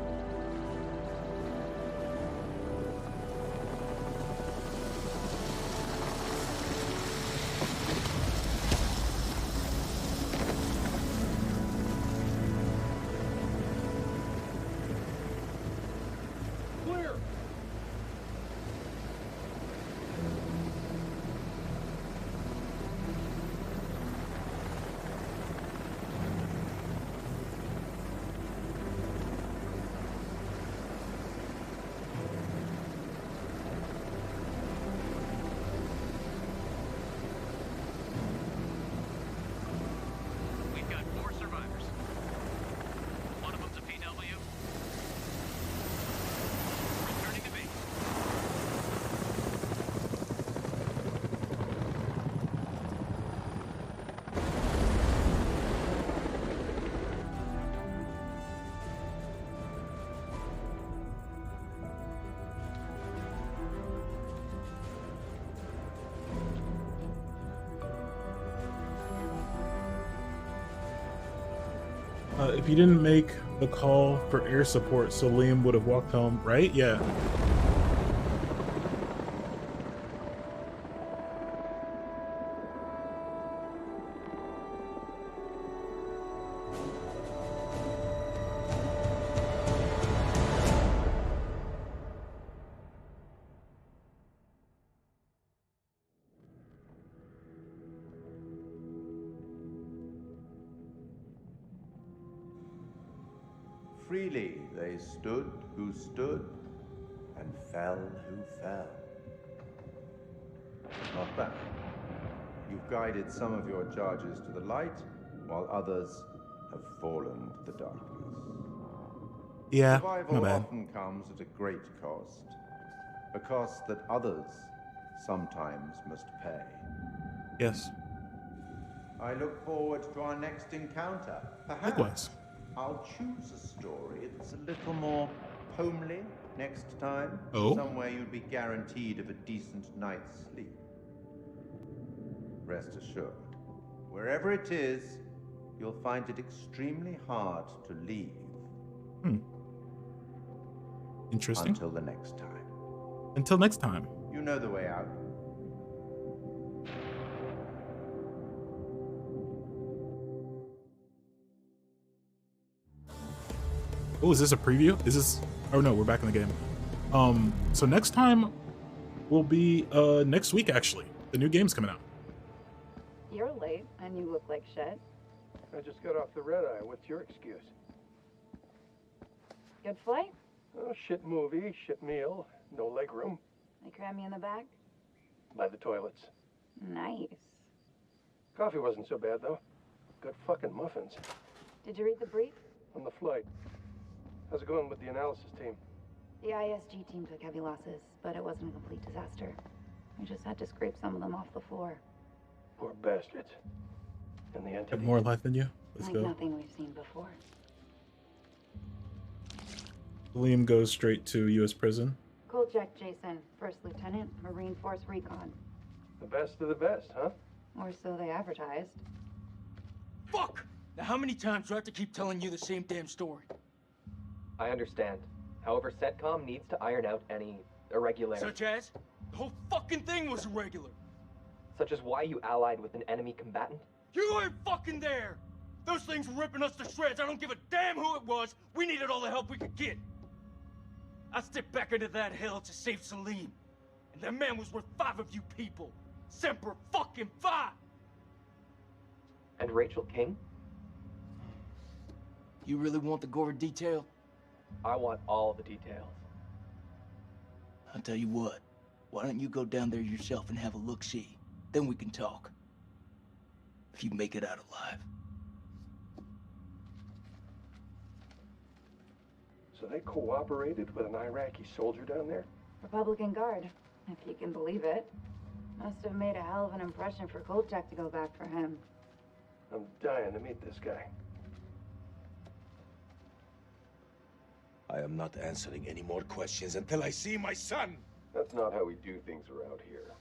S8: Clear!
S9: We've got 4 survivors. One of them's a PW. Returning to base.
S1: If you didn't make the call for air support, so Liam would have walked home, right? Yeah.
S24: Freely they stood who stood, and fell who fell. Not bad. You've guided some of your charges to the light, while others have fallen to the darkness.
S1: Yeah,
S24: Survival
S1: not bad.
S24: often comes at a great cost, a cost that others sometimes must pay.
S1: Yes.
S24: I look forward to our next encounter. Perhaps
S1: Likewise.
S24: I'll choose a story that's a little more homely next time.
S1: Oh?
S24: Somewhere you'd be guaranteed of a decent night's sleep. Rest assured, wherever it is, you'll find it extremely hard to leave.
S1: Interesting.
S24: Until the next time.
S1: Until next time.
S24: You know the way out.
S1: Oh, is this a preview? Is this... Oh no, we're back in the game. So next time will be next week, actually. The new game's coming out.
S10: You're late, and you look like shit.
S15: I just got off the red eye. What's your excuse?
S10: Good flight?
S15: Oh, shit movie, shit meal, no leg room.
S10: They cram you in the back?
S15: By the toilets.
S10: Nice.
S20: Coffee wasn't so bad, though. Good fucking muffins.
S16: Did you read the brief?
S20: On the flight. How's it going with the analysis team?
S10: The ISG team took heavy losses, but it wasn't a complete disaster. We just had to scrape some of them off the floor.
S20: Poor bastards. And the entity.
S1: Have more life than you. Let's
S10: Like
S1: go.
S10: nothing we've seen before.
S1: Liam goes straight to U.S. prison.
S10: Kolchak Jason, First Lieutenant, Marine Force Recon.
S20: The best of the best, huh?
S10: Or so they advertised.
S11: Fuck! Now how many times do I have to keep telling you the same damn story?
S21: I understand. However, CENTCOM needs to iron out any irregularities.
S11: Such as? The whole fucking thing was irregular.
S21: Such as why you allied with an enemy combatant?
S11: You weren't fucking there! Those things were ripping us to shreds. I don't give a damn who it was. We needed all the help we could get. I stepped back into that hell to save Salim. And that man was worth 5 of you people. Semper fucking Fi!
S21: And Rachel King?
S11: You really want the gore detail?
S21: I want all the details.
S11: I'll tell you what. Why don't you go down there yourself and have a look-see? Then we can talk. If you make it out alive.
S20: So they cooperated with an Iraqi soldier down there?
S10: Republican Guard, if you can believe it. Must have made a hell of an impression for Kolchak to go back for him.
S20: I'm dying to meet this guy.
S18: I am not answering any more questions until I see my son.
S20: That's not how we do things around here.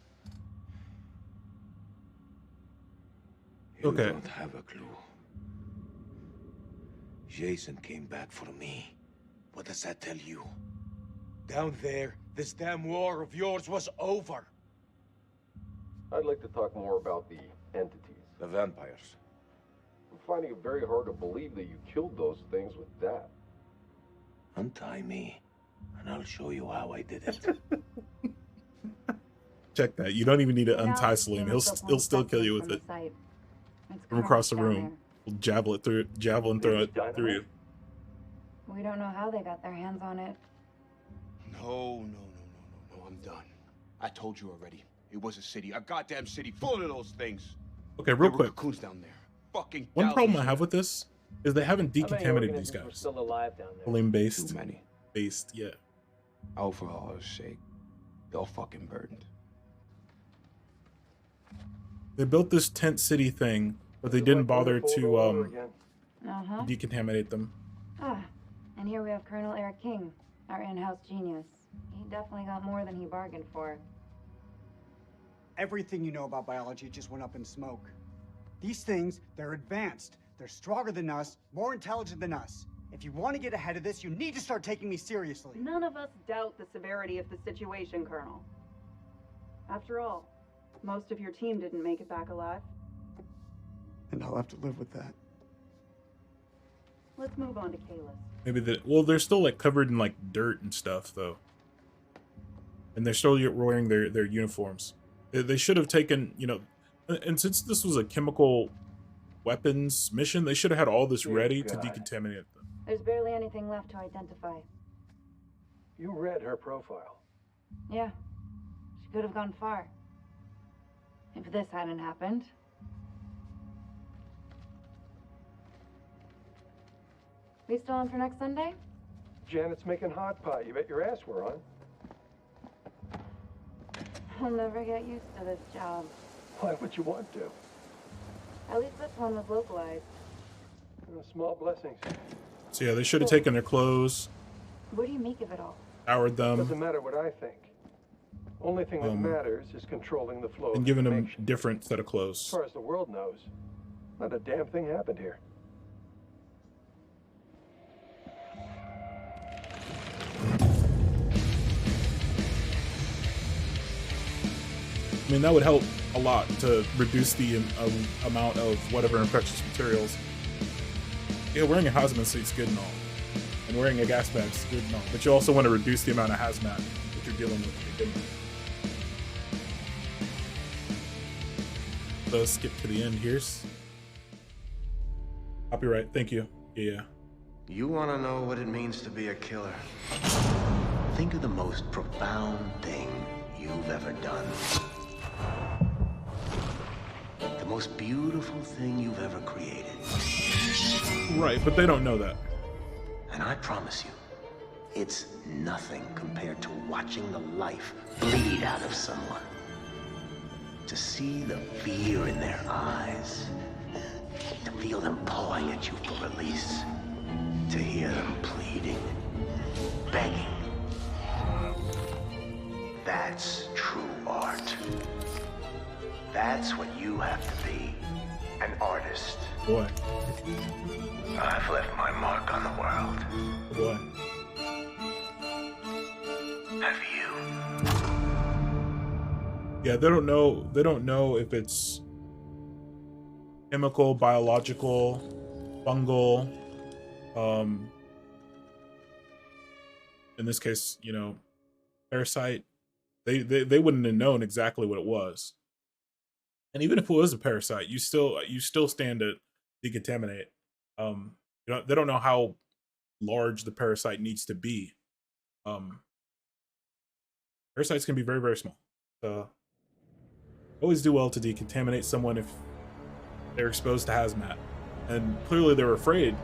S18: You
S1: Okay.
S18: don't have a clue. Jason came back for me. What does that tell you? Down there, this damn war of yours was over.
S20: I'd like to talk more about the entities.
S18: The vampires.
S20: I'm finding it very hard to believe that you killed those things with that.
S18: Untie me, and I'll show you how I did it.
S1: Check that. You don't even need to untie Salim. He'll still kill you with it from across the room. We'll javelin through it through you.
S10: We don't know how they got their hands on it.
S5: No, I'm done. I told you already. It was a city, a goddamn city full of those things.
S1: Okay, real
S5: There were
S1: quick.
S5: cocoons down there. Fucking
S1: One problem I
S5: thousands.
S1: have with this is they haven't
S21: How many
S1: decontaminated these
S21: organisms were
S1: guys.
S21: still alive down there?
S1: Salim based.
S5: Too many.
S1: Based, yeah.
S5: Oh, for Allah's sake. They're all fucking burned.
S1: They built this tent city thing, but they didn't bother to
S10: Uh-huh.
S1: decontaminate them.
S10: Ah, and here we have Colonel Eric King, our in-house genius. He definitely got more than he bargained for.
S2: Everything you know about biology just went up in smoke. These things, they're advanced. They're stronger than us, more intelligent than us. If you want to get ahead of this, you need to start taking me seriously.
S14: None of us doubt the severity of the situation, Colonel. After all, most of your team didn't make it back alive.
S2: And I'll have to live with that.
S14: Let's move on to Kalis.
S1: Maybe they're still like covered in like dirt and stuff though, and they're still wearing their uniforms. They should have taken, you know, and since this was a chemical weapons mission, they should have had all this ready to decontaminate them.
S10: There's barely anything left to identify.
S20: You read her profile.
S10: Yeah, she could have gone far. If this hadn't happened. We still on for next Sunday?
S20: Janet's making hot pie. You bet your ass we're on.
S10: I'll never get used to this job.
S20: Why would you want to?
S10: At least this one was localized.
S20: Small blessings.
S1: So yeah, they should have taken their clothes,
S10: What do you make of it all?
S1: showered
S20: Doesn't
S1: them,
S20: matter what I think. Only thing that matters is controlling the flow
S1: and
S20: of
S1: given them
S20: information.
S1: different set of
S20: As
S1: clothes.
S20: far as the world knows, not a damn thing happened here.
S1: I mean, that would help a lot to reduce the amount of whatever infectious materials. Yeah, wearing a hazmat suit's good and all, and wearing a gas bag's good and all, but you also want to reduce the amount of hazmat that you're dealing with. So skip to the end. Here's copyright. Thank you. Yeah.
S22: You want to know what it means to be a killer? Think of the most profound thing you've ever done. To most beautiful thing you've ever created.
S1: Right, but they don't know that.
S22: And I promise you, it's nothing compared to watching the life bleed out of someone. To see the fear in their eyes, to feel them pawing at you for release, to hear them pleading, begging. That's true art. That's what you have to be, an artist.
S1: Boy.
S22: I've left my mark on the world.
S1: Boy.
S22: Have you?
S1: Yeah, they don't know if it's chemical, biological, fungal, in this case, you know, parasite. They wouldn't have known exactly what it was. And even if it was a parasite, you still stand to decontaminate. You know, they don't know how large the parasite needs to be. Parasites can be very, very small. Always do well to decontaminate someone if they're exposed to hazmat. And clearly they were afraid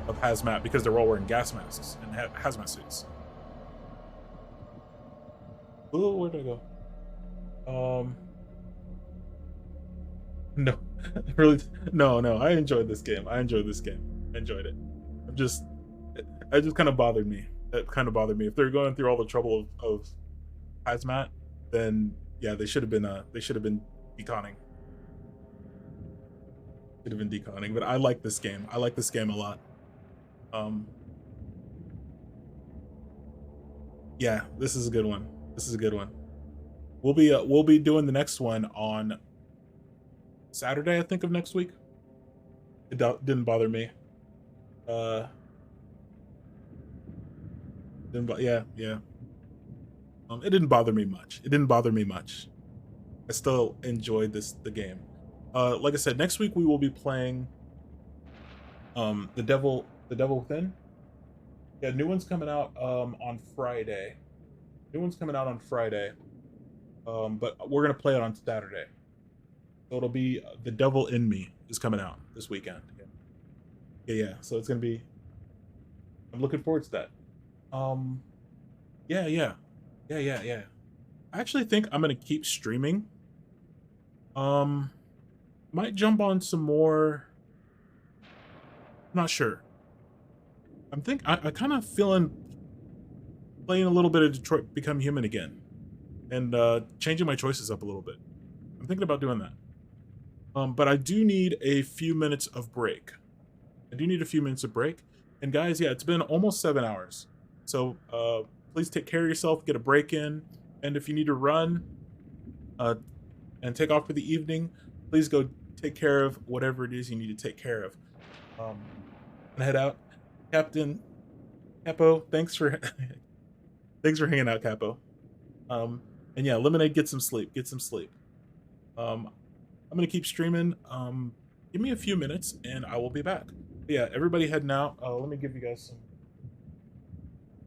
S1: of hazmat because they were all wearing gas masks and hazmat suits. Oh, where did I go? No, really, no. I enjoyed this game. I enjoyed it. It just kind of bothered me. It kind of bothered me. If they're going through all the trouble of hazmat, then yeah, they should have been deconning. Should have been deconning. But I like this game. I like this game a lot. Yeah, this is a good one. We'll be doing the next one on Saturday, I think, of next week. It didn't bother me. Yeah. It didn't bother me much. I still enjoyed the game. Like I said, next week we will be playing The Devil Within. Yeah, new one's coming out on Friday. But we're gonna play it on Saturday. So it'll be The Devil in Me is coming out this weekend. Yeah. So it's gonna be. I'm looking forward to that. Yeah. I actually think I'm gonna keep streaming. Might jump on some more. I'm not sure. I kind of feeling playing a little bit of Detroit Become Human again, and changing my choices up a little bit. I'm thinking about doing that. But I do need a few minutes of break. And guys, yeah, it's been almost 7 hours. So please take care of yourself, get a break in. And if you need to run and take off for the evening, please go take care of whatever it is you need to take care of. And head out. Captain Capo, thanks for hanging out, Capo. And yeah, Lemonade, get some sleep. I'm gonna keep streaming. Give me a few minutes and I will be back. But yeah, everybody heading out. Let me give you guys some